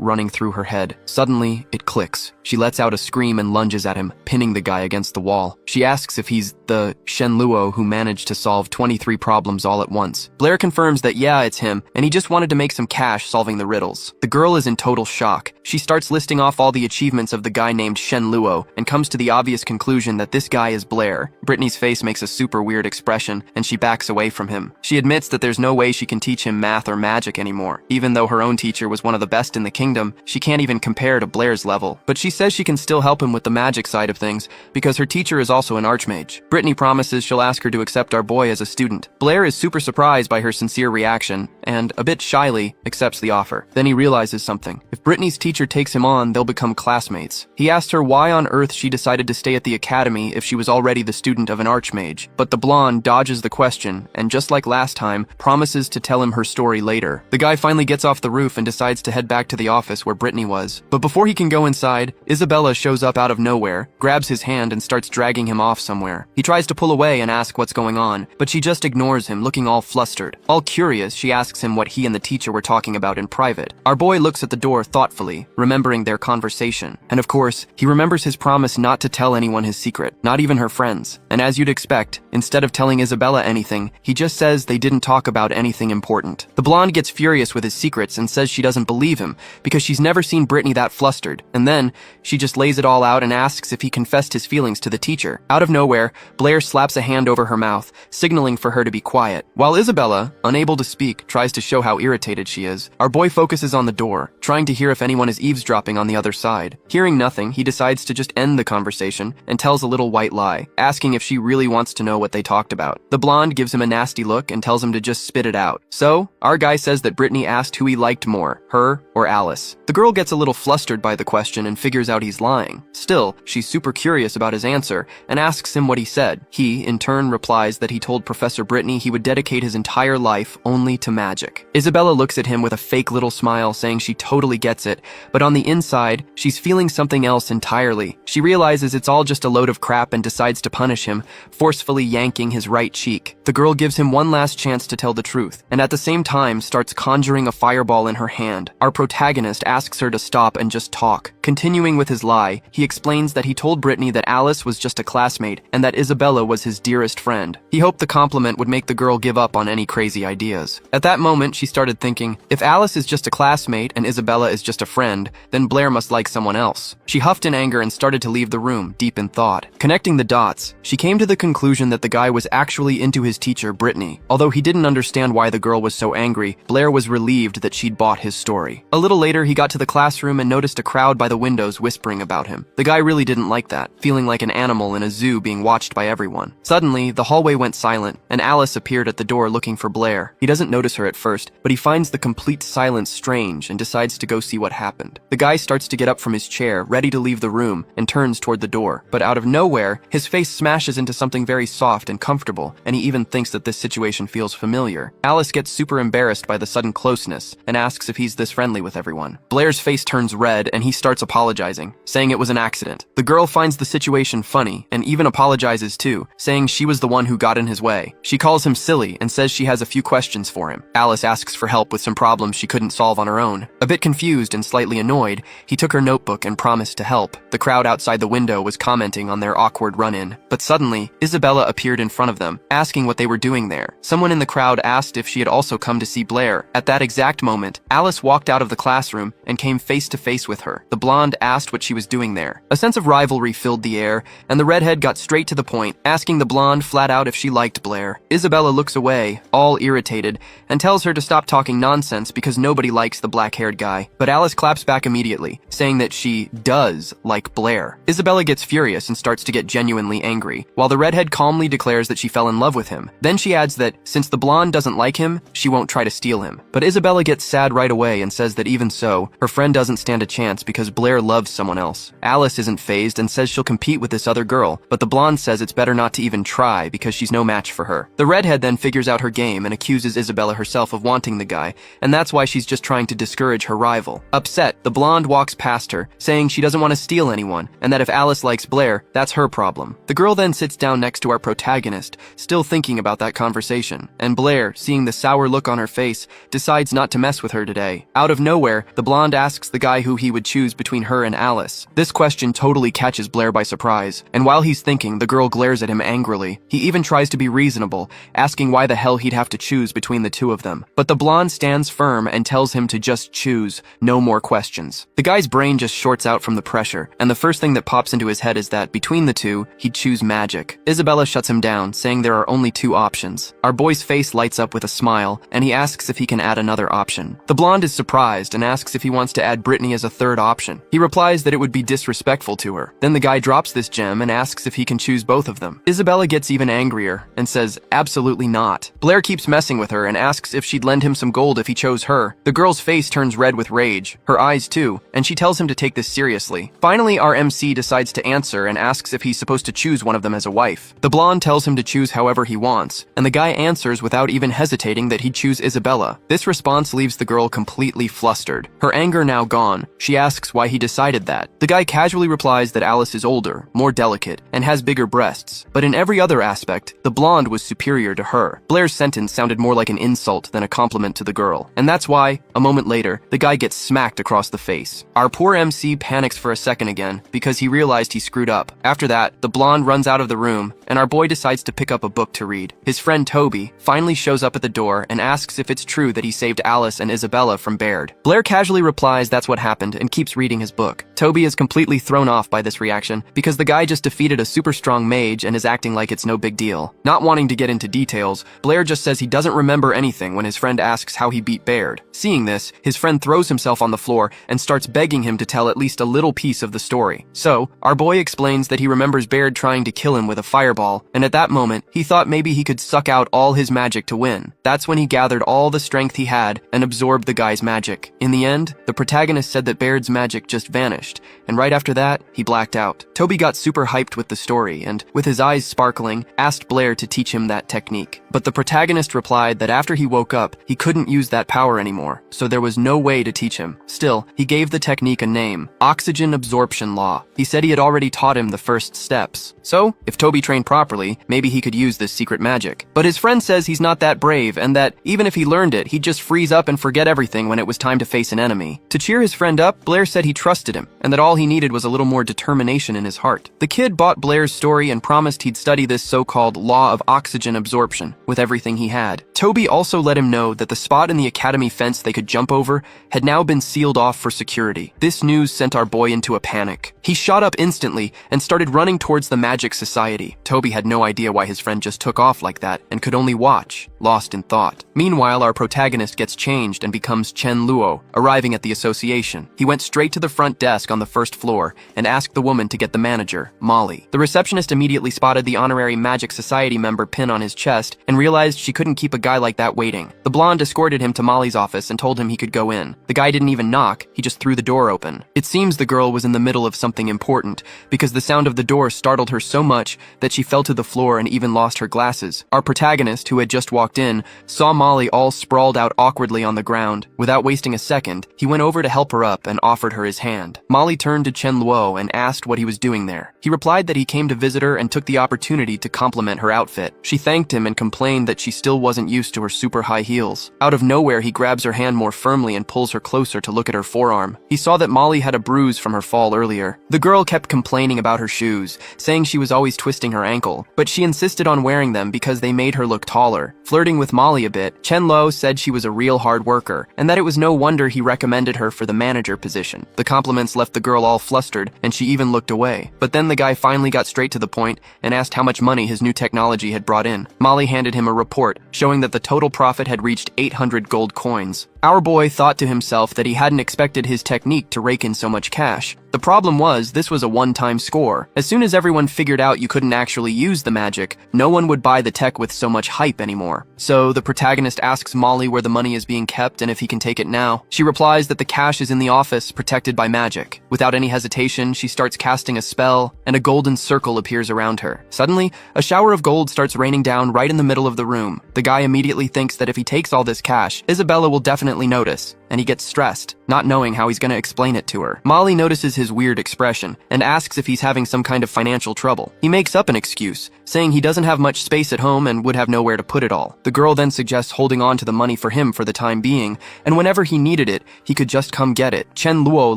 running through her head. Suddenly, it clicks. She lets out a scream and lunges at him, pinning the guy against the wall. She asks if he's the Shen Luo who managed to solve 23 problems all at once. Blair confirms that yeah, it's him, and he just wanted to make some cash solving the riddles. The girl is in total shock. She starts listing off all the achievements of the guy named Shen Luo, and comes to the obvious conclusion that this guy is Blair. Brittany's face makes a super weird expression, and she backs away from him. She admits that there's no way she can teach him math or magic anymore. Even though her own teacher was one of the best in the kingdom, she can't even compare to Blair's level. But she says she can still help him with the magic side of things, because her teacher is also an archmage. Brittany promises she'll ask her to accept our boy as a student. Blair is super surprised by her sincere reaction, and, a bit shyly, accepts the offer. Then he realizes something. If Brittany's teacher takes him on, they'll become classmates. He asks her why on earth she decided to stay at the academy if she was already the student of an archmage. But the blonde dodges the question, and just like last time, promises to tell him her story later. The guy finally gets off the roof and decides to head back to the office where Brittany was. But before he can go inside, Isabella shows up out of nowhere, grabs his hand and starts dragging him off somewhere. He tries to pull away and ask what's going on, but she just ignores him, looking all flustered. All curious, she asks him what he and the teacher were talking about in private. Our boy looks at the door thoughtfully, remembering their conversation. And of course, he remembers his promise not to tell anyone his secret, not even her friends. And as you'd expect, instead of telling Isabella anything, he just says they didn't talk about anything important. The blonde gets furious with his secrets and says she doesn't believe him, because she's never seen Brittany that flustered. And then, she just lays it all out and asks if he confessed his feelings to the teacher. Out of nowhere, Blair slaps a hand over her mouth, signaling for her to be quiet. While Isabella, unable to speak, tries to show how irritated she is, our boy focuses on the door, trying to hear if anyone is eavesdropping on the other side. Hearing nothing, he decides to just end the conversation and tells a little white lie, asking if she really wants to know what they talked about. The blonde gives him a nasty look and tells him to just spit it out. So, our guy says that Brittany asked who he liked more, her or Alice. The girl gets a little flustered by the question and figures out he's lying. Still, she's super curious about his answer and asks him what he said. He, in turn, replies that he told Professor Brittany he would dedicate his entire life only to magic. Isabella looks at him with a fake little smile, saying she totally gets it, but on the inside, she's feeling something else entirely. She realizes it's all just a load of crap and decides to punish him, forcefully yanking his right cheek. The girl gives him one last chance to tell the truth, and at the same time starts conjuring a fireball in her hand. Our protagonist asks her to stop and just talk. Continuing with his lie, he explains that he told Brittany that Alice was just a classmate and that Isabella was his dearest friend. He hoped the compliment would make the girl give up on any crazy ideas. At that moment, she started thinking, if Alice is just a classmate and Isabella is just a friend, then Blair must like someone else. She huffed in anger and started to leave the room, deep in thought. Connecting the dots, she came to the conclusion that the guy was actually into his teacher, Brittany. Although he didn't understand why the girl was so angry, Blair was relieved that she'd bought his story. A little later, he got to the classroom and noticed a crowd by the windows whispering about him. The guy really didn't like that, feeling like an animal in a zoo being watched by everyone. Suddenly, the hallway went silent, and Alice appeared at the door looking for Blair. He doesn't notice her at first, but he finds the complete silence strange and decides to go see what happened. The guy starts to get up from his chair, ready to leave the room, and turns toward the door. But out of nowhere, his face smashes into something very soft and comfortable, and he even thinks that this situation feels familiar. Alice gets super embarrassed by the sudden closeness, and asks if he's this friendly with everyone. Blair's face turns red, and he starts apologizing, saying it was an accident. The girl finds the situation funny and even apologizes too, saying she was the one who got in his way. She calls him silly and says she has a few questions for him. Alice asks for help with some problems she couldn't solve on her own. A bit confused and slightly annoyed, he took her notebook and promised to help. The crowd outside the window was commenting on their awkward run-in, but suddenly, Isabella appeared in front of them, asking what they were doing there. Someone in the crowd asked if she had also come to see Blair. At that exact moment, Alice walked out of the classroom and came face to face with her. The blonde asked what she was doing there. A sense of rivalry filled the air, and the redhead got straight to the point, asking the blonde flat out if she liked Blair. Isabella looks away, all irritated, and tells her to stop talking nonsense because nobody likes the black-haired guy. But Alice claps back immediately, saying that she does like Blair. Isabella gets furious and starts to get genuinely angry, while the redhead calmly declares that she fell in love with him. Then she adds that since the blonde doesn't like him, she won't try to steal him. But Isabella gets sad right away and says that even so, her friend doesn't stand a chance because Blair loves someone else. Alice isn't fazed and says she'll compete with this other girl, but the blonde says it's better not to even try because she's no match for her. The redhead then figures out her game and accuses Isabella herself of wanting the guy, and that's why she's just trying to discourage her rival. Upset, the blonde walks past her, saying she doesn't want to steal anyone, and that if Alice likes Blair, that's her problem. The girl then sits down next to our protagonist, still thinking about that conversation, and Blair, seeing the sour look on her face, decides not to mess with her today. Out of nowhere, the blonde asks the guy who he would choose between her and Alice. This question totally catches Blair by surprise, and while he's thinking, the girl glares at him angrily. He even tries to be reasonable, asking why the hell he'd have to choose between the two of them. But the blonde stands firm and tells him to just choose, no more questions. The guy's brain just shorts out from the pressure, and the first thing that pops into his head is that, between the two, he'd choose magic. Isabella shuts him down, saying there are only two options. Our boy's face lights up with a smile, and he asks if he can add another option. The blonde is surprised and asks if he wants to add Brittany as a third option. He replies that it would be disrespectful to her. Then the guy drops this gem and asks if he can choose both of them. Isabella gets even angrier and says absolutely not. Blair keeps messing with her and asks if she'd lend him some gold if he chose her. The girl's face turns red with rage, her eyes too, and she tells him to take this seriously. Finally, our MC decides to answer and asks if he's supposed to choose one of them as a wife. The blonde tells him to choose however he wants, and the guy answers without even hesitating that he'd choose Isabella. This response leaves the girl completely flustered. Her anger now gone, she asks why he decided that. The guy casually replies that Alice is older, more delicate, and has bigger breasts, but in every other aspect, the blonde was superior to her. Blair's sentence sounded more like an insult than a compliment to the girl, and that's why, a moment later, the guy gets smacked across the face. Our poor MC panics for a second again, because he realized he screwed up. After that, the blonde runs out of the room, and our boy decides to pick up a book to read. His friend Toby finally shows up at the door and asks if it's true that he saved Alice and Isabella from Baird. Blair casually replies that's what happened and keeps reading his book. Toby is completely thrown off by this reaction because the guy just defeated a super strong mage and is acting like it's no big deal. Not wanting to get into details, Blair just says he doesn't remember anything when his friend asks how he beat Baird. Seeing this, his friend throws himself on the floor and starts begging him to tell at least a little piece of the story. So, our boy explains that he remembers Baird trying to kill him with a fireball, and at that moment, he thought maybe he could suck out all his magic to win. That's when he gathered all the strength he had and absorbed the guy's magic. In the end, the protagonist said that Baird's magic just vanished, and right after that, he blacked out. Toby got super hyped with the story and, with his eyes sparkling, asked Blair to teach him that technique. But the protagonist replied that after he woke up, he couldn't use that power anymore, so there was no way to teach him. Still, he gave the technique a name, oxygen absorption law. He said he had already taught him the first steps. So, if Toby trained properly, maybe he could use this secret magic. But his friend says he's not that brave and that, even if he learned it, he'd just freeze up and forget everything when it was time to face an enemy. To cheer his friend up, Blair said he trusted him, and that all he needed was a little more determination in his heart. The kid bought Blair's story and promised he'd study this so-called law of oxygen absorption with everything he had. Toby also let him know that the spot in the academy fence they could jump over had now been sealed off for security. This news sent our boy into a panic. He shot up instantly and started running towards the Magic Society. Toby had no idea why his friend just took off like that and could only watch, lost in thought. Meanwhile, our protagonist gets changed and becomes Chen Luo, arriving at the association. He went straight to the front desk on the first floor and asked the woman to get the manager, Molly. The receptionist immediately spotted the honorary Magic Society member pin on his chest and realized she couldn't keep a guy like that waiting. The blonde escorted him to Molly's office and told him he could go in. The guy didn't even knock, he just threw the door open. It seems the girl was in the middle of something important because the sound of the door startled her so much that she fell to the floor and even lost her glasses. Our protagonist, who had just walked in, saw Molly all sprawled out awkwardly on the ground. Without wasting a second, he went over to help her up and offered her his hand. Molly turned to Chen Luo and asked asked what he was doing there. He replied that he came to visit her and took the opportunity to compliment her outfit. She thanked him and complained that she still wasn't used to her super high heels. Out of nowhere, he grabs her hand more firmly and pulls her closer to look at her forearm. He saw that Molly had a bruise from her fall earlier. The girl kept complaining about her shoes, saying she was always twisting her ankle, but she insisted on wearing them because they made her look taller. Flirting with Molly a bit, Chen Lo said she was a real hard worker, and that it was no wonder he recommended her for the manager position. The compliments left the girl all flustered, and she even looked away. But then the guy finally got straight to the point and asked how much money his new technology had brought in. Molly handed him a report showing that the total profit had reached 800 gold coins. Our boy thought to himself that he hadn't expected his technique to rake in so much cash. The problem was, this was a one-time score. As soon as everyone figured out you couldn't actually use the magic, no one would buy the tech with so much hype anymore. So the protagonist asks Molly where the money is being kept and if he can take it now. She replies that the cash is in the office, protected by magic. Without any hesitation, she starts casting a spell, and a golden circle appears around her. Suddenly, a shower of gold starts raining down right in the middle of the room. The guy immediately thinks that if he takes all this cash, Isabella will definitely notice, and he gets stressed, not knowing how he's going to explain it to her. Molly notices his weird expression and asks if he's having some kind of financial trouble. He makes up an excuse, saying he doesn't have much space at home and would have nowhere to put it all. The girl then suggests holding on to the money for him for the time being, and whenever he needed it, he could just come get it. Chen Luo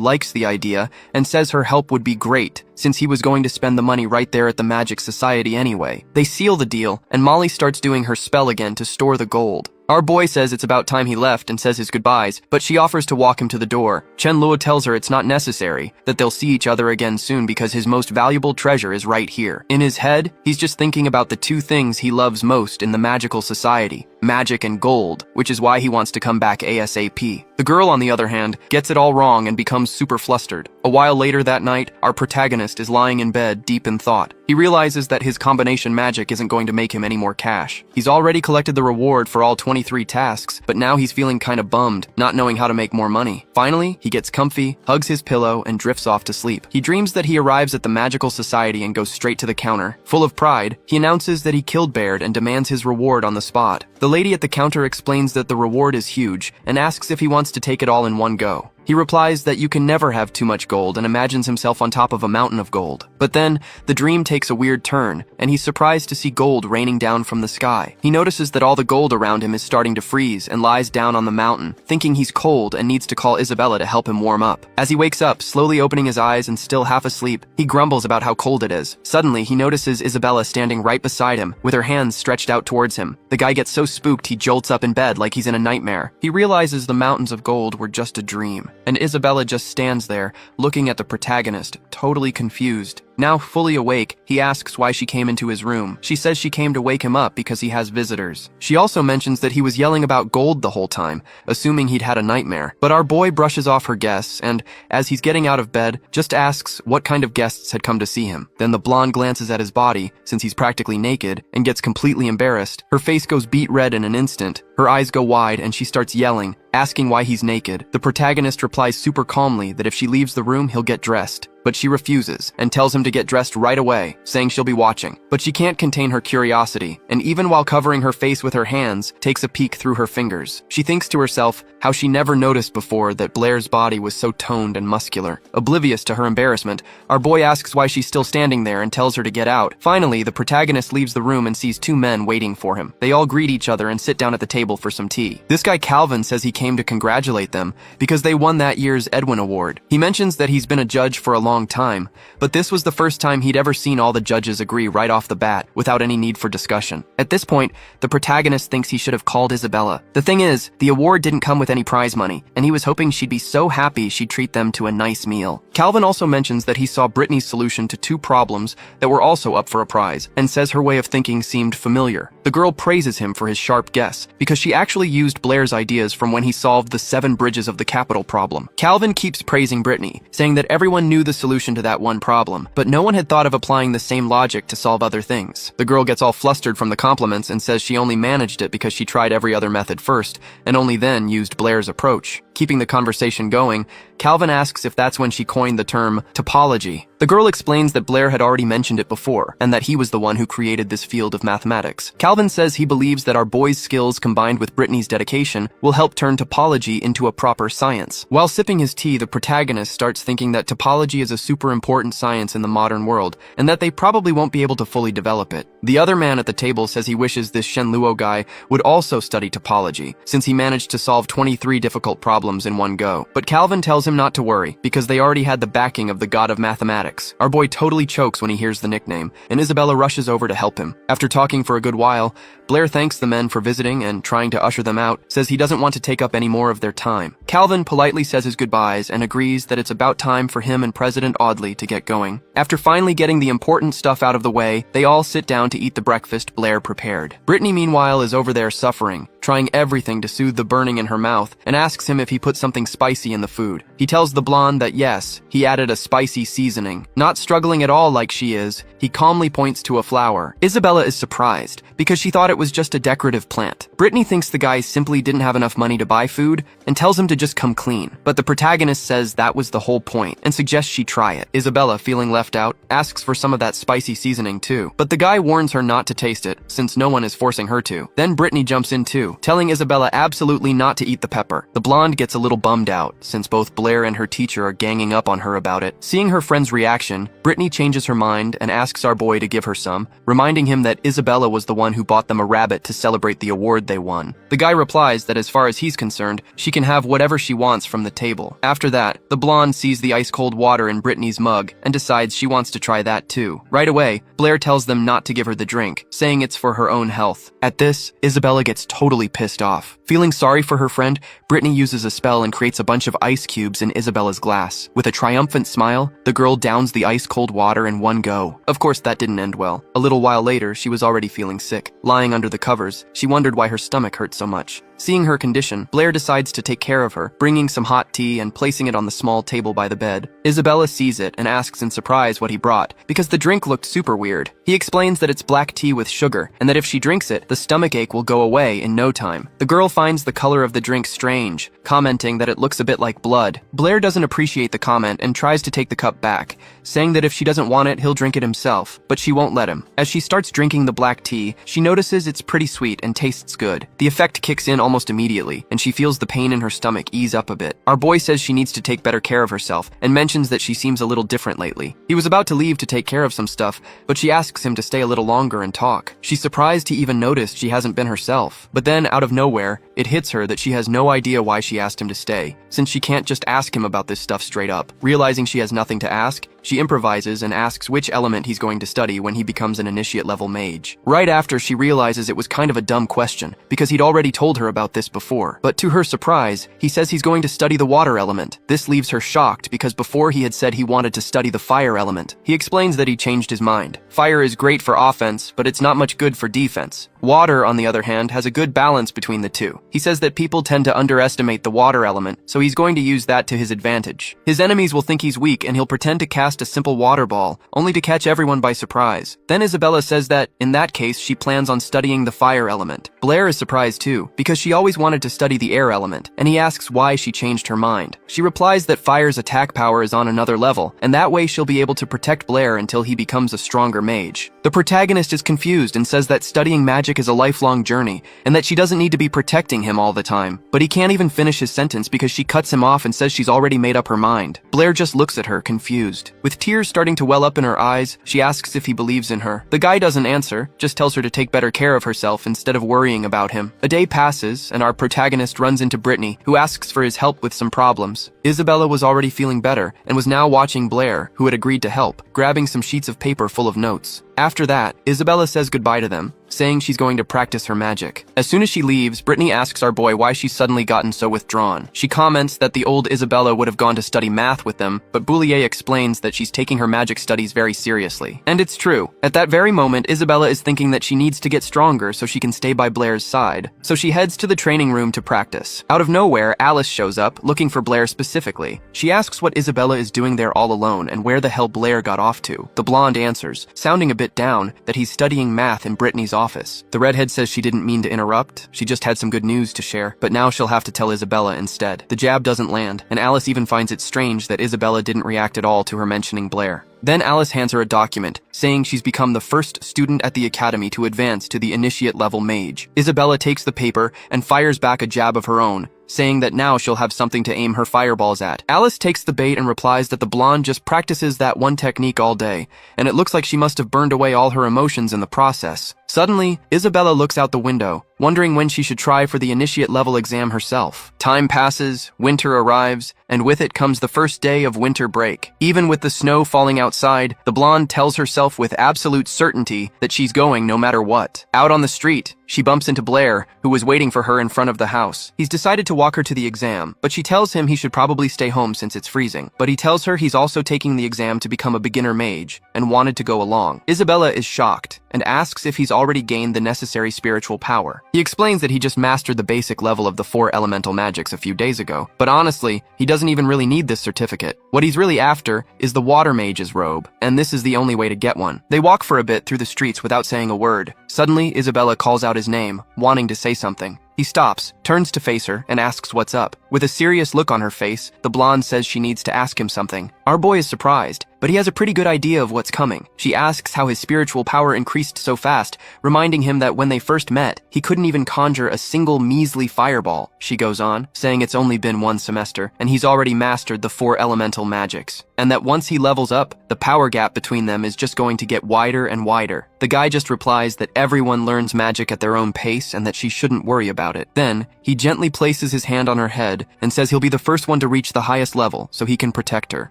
likes the idea and says her help would be great, since he was going to spend the money right there at the Magic Society anyway. They seal the deal, and Molly starts doing her spell again to store the gold. Our boy says it's about time he left and says his goodbyes, but she offers to walk him to the door. Chen Luo tells her it's not necessary, that they'll see each other again soon because his most valuable treasure is right here. In his head, he's just thinking about the two things he loves most in the magical society, magic and gold, which is why he wants to come back ASAP. The girl, on the other hand, gets it all wrong and becomes super flustered. A while later that night, our protagonist is lying in bed, deep in thought. He realizes that his combination magic isn't going to make him any more cash. He's already collected the reward for all 23 tasks, but now he's feeling kinda bummed, not knowing how to make more money. Finally, he gets comfy, hugs his pillow, and drifts off to sleep. He dreams that he arrives at the Magical Society and goes straight to the counter. Full of pride, he announces that he killed Baird and demands his reward on the spot. The lady at the counter explains that the reward is huge and asks if he wants to take it all in one go. He replies that you can never have too much gold and imagines himself on top of a mountain of gold. But then, the dream takes a weird turn, and he's surprised to see gold raining down from the sky. He notices that all the gold around him is starting to freeze and lies down on the mountain, thinking he's cold and needs to call Isabella to help him warm up. As he wakes up, slowly opening his eyes and still half asleep, he grumbles about how cold it is. Suddenly, he notices Isabella standing right beside him, with her hands stretched out towards him. The guy gets so spooked he jolts up in bed like he's in a nightmare. He realizes the mountains of gold were just a dream, and Isabella just stands there, looking at the protagonist, totally confused. Now fully awake, he asks why she came into his room. She says she came to wake him up because he has visitors. She also mentions that he was yelling about gold the whole time, assuming he'd had a nightmare. But our boy brushes off her guess and, as he's getting out of bed, just asks what kind of guests had come to see him. Then the blonde glances at his body, since he's practically naked, and gets completely embarrassed. Her face goes beet red in an instant. Her eyes go wide and she starts yelling, asking why he's naked. The protagonist replies super calmly that if she leaves the room, he'll get dressed. But she refuses and tells him to get dressed right away, saying she'll be watching. But she can't contain her curiosity, and even while covering her face with her hands, takes a peek through her fingers. She thinks to herself how she never noticed before that Blair's body was so toned and muscular. Oblivious to her embarrassment, our boy asks why she's still standing there and tells her to get out. Finally, the protagonist leaves the room and sees two men waiting for him. They all greet each other and sit down at the table for some tea. This guy Calvin says he came to congratulate them because they won that year's Edwin Award. He mentions that he's been a judge for a long time, but this was the first time he'd ever seen all the judges agree right off the bat without any need for discussion. At this point, the protagonist thinks he should have called Isabella. The thing is, the award didn't come with any prize money, and he was hoping she'd be so happy she'd treat them to a nice meal. Calvin also mentions that he saw Brittany's solution to two problems that were also up for a prize, and says her way of thinking seemed familiar. The girl praises him for his sharp guess, because she actually used Blair's ideas from when he solved the 7 bridges of the capital problem. Calvin keeps praising Brittany, saying that everyone knew the solution to that one problem, but no one had thought of applying the same logic to solve other things. The girl gets all flustered from the compliments and says she only managed it because she tried every other method first, and only then used Blair's approach. Keeping the conversation going, Calvin asks if that's when she coined the term topology. The girl explains that Blair had already mentioned it before, and that he was the one who created this field of mathematics. Calvin Calvin says he believes that our boy's skills combined with Brittany's dedication will help turn topology into a proper science. While sipping his tea, the protagonist starts thinking that topology is a super important science in the modern world, and that they probably won't be able to fully develop it. The other man at the table says he wishes this Shenluo guy would also study topology, since he managed to solve 23 difficult problems in one go. But Calvin tells him not to worry, because they already had the backing of the god of mathematics. Our boy totally chokes when he hears the nickname, and Isabella rushes over to help him. After talking for a good while, Blair thanks the men for visiting and trying to usher them out, says he doesn't want to take up any more of their time. Calvin politely says his goodbyes and agrees that it's about time for him and President Audley to get going. After finally getting the important stuff out of the way, they all sit down to eat the breakfast Blair prepared. Brittany, meanwhile, is over there suffering, trying everything to soothe the burning in her mouth, and asks him if he put something spicy in the food. He tells the blonde that yes, he added a spicy seasoning. Not struggling at all like she is, he calmly points to a flower. Isabella is surprised, because she thought it was just a decorative plant. Brittany thinks the guy simply didn't have enough money to buy food, and tells him to just come clean. But the protagonist says that was the whole point, and suggests she try it. Isabella, feeling left out, asks for some of that spicy seasoning too. But the guy warns her not to taste it, since no one is forcing her to. Then Brittany jumps in too, telling Isabella absolutely not to eat the pepper. The blonde gets a little bummed out, since both Blair and her teacher are ganging up on her about it. Seeing her friend's reaction, Brittany changes her mind and asks our boy to give her some, reminding him that Isabella was the one who bought them a rabbit to celebrate the award they won. The guy replies that as far as he's concerned, she can have whatever she wants from the table. After that, the blonde sees the ice-cold water in Brittany's mug and decides she wants to try that too. Right away, Blair tells them not to give her the drink, saying it's for her own health. At this, Isabella gets totally pissed off. Feeling sorry for her friend, Brittany uses a spell and creates a bunch of ice cubes in Isabella's glass. With a triumphant smile, the girl downs the ice-cold water in one go. Of course, that didn't end well. A little while later, she was already feeling sick. Lying under the covers, she wondered why her stomach hurt so much. Seeing her condition, Blair decides to take care of her, bringing some hot tea and placing it on the small table by the bed. Isabella sees it and asks in surprise what he brought, because the drink looked super weird. He explains that it's black tea with sugar, and that if she drinks it, the stomach ache will go away in no time. The girl finds the color of the drink strange, commenting that it looks a bit like blood. Blair doesn't appreciate the comment and tries to take the cup back, saying that if she doesn't want it, he'll drink it himself, but she won't let him. As she starts drinking the black tea, she notices it's pretty sweet and tastes good. The effect kicks in almost immediately, and she feels the pain in her stomach ease up a bit. Our boy says she needs to take better care of herself, and mentions that she seems a little different lately. He was about to leave to take care of some stuff, but she asks him to stay a little longer and talk. She's surprised he even noticed she hasn't been herself. But then, out of nowhere, it hits her that she has no idea why she asked him to stay, since she can't just ask him about this stuff straight up. Realizing she has nothing to ask, she improvises and asks which element he's going to study when he becomes an initiate-level mage. Right after, she realizes it was kind of a dumb question, because he'd already told her about this before. But to her surprise, he says he's going to study the water element. This leaves her shocked, because before he had said he wanted to study the fire element. He explains that he changed his mind. Fire is great for offense, but it's not much good for defense. Water, on the other hand, has a good balance between the two. He says that people tend to underestimate the water element, so he's going to use that to his advantage. His enemies will think he's weak, and he'll pretend to cast a simple water ball, only to catch everyone by surprise. Then Isabella says that, in that case, she plans on studying the fire element. Blair is surprised too, because she always wanted to study the air element, and he asks why she changed her mind. She replies that fire's attack power is on another level, and that way she'll be able to protect Blair until he becomes a stronger mage. The protagonist is confused and says that studying magic is a lifelong journey, and that she doesn't need to be protecting him all the time. But he can't even finish his sentence because she cuts him off and says she's already made up her mind. Blair just looks at her, confused. With tears starting to well up in her eyes, she asks if he believes in her. The guy doesn't answer, just tells her to take better care of herself instead of worrying about him. A day passes, and our protagonist runs into Brittany, who asks for his help with some problems. Isabella was already feeling better, and was now watching Blair, who had agreed to help, grabbing some sheets of paper full of notes. After that, Isabella says goodbye to them, saying she's going to practice her magic. As soon as she leaves, Brittany asks our boy why she's suddenly gotten so withdrawn. She comments that the old Isabella would have gone to study math with them, but Boulier explains that she's taking her magic studies very seriously. And it's true. At that very moment, Isabella is thinking that she needs to get stronger so she can stay by Blair's side. So she heads to the training room to practice. Out of nowhere, Alice shows up, looking for Blair specifically. She asks what Isabella is doing there all alone and where the hell Blair got off to. The blonde answers, sounding a bit down, that he's studying math in Brittany's office. The redhead says she didn't mean to interrupt, she just had some good news to share, but now she'll have to tell Isabella instead. The jab doesn't land, and Alice even finds it strange that Isabella didn't react at all to her mentioning Blair. Then Alice hands her a document, saying she's become the first student at the academy to advance to the initiate level mage. Isabella takes the paper and fires back a jab of her own, saying that now she'll have something to aim her fireballs at. Alice takes the bait and replies that the blonde just practices that one technique all day, and it looks like she must have burned away all her emotions in the process. Suddenly, Isabella looks out the window, wondering when she should try for the initiate level exam herself. Time passes, winter arrives, and with it comes the first day of winter break. Even with the snow falling outside, the blonde tells herself with absolute certainty that she's going no matter what. Out on the street, she bumps into Blair, who was waiting for her in front of the house. He's decided to walk her to the exam, but she tells him he should probably stay home since it's freezing. But he tells her he's also taking the exam to become a beginner mage, and wanted to go along. Isabella is shocked, and asks if he's already gained the necessary spiritual power. He explains that he just mastered the basic level of the 4 elemental magics a few days ago, but honestly, he doesn't even really need this certificate. What he's really after is the water mage's robe, and this is the only way to get one. They walk for a bit through the streets without saying a word. Suddenly, Isabella calls out his name, wanting to say something. He stops, turns to face her, and asks what's up. With a serious look on her face, the blonde says she needs to ask him something. Our boy is surprised, but he has a pretty good idea of what's coming. She asks how his spiritual power increased so fast, reminding him that when they first met, he couldn't even conjure a single measly fireball. She goes on, saying it's only been 1 semester, and he's already mastered the 4 elemental magics, and that once he levels up, the power gap between them is just going to get wider and wider. The guy just replies that everyone learns magic at their own pace and that she shouldn't worry about it. Then, he gently places his hand on her head and says he'll be the first one to reach the highest level so he can protect her.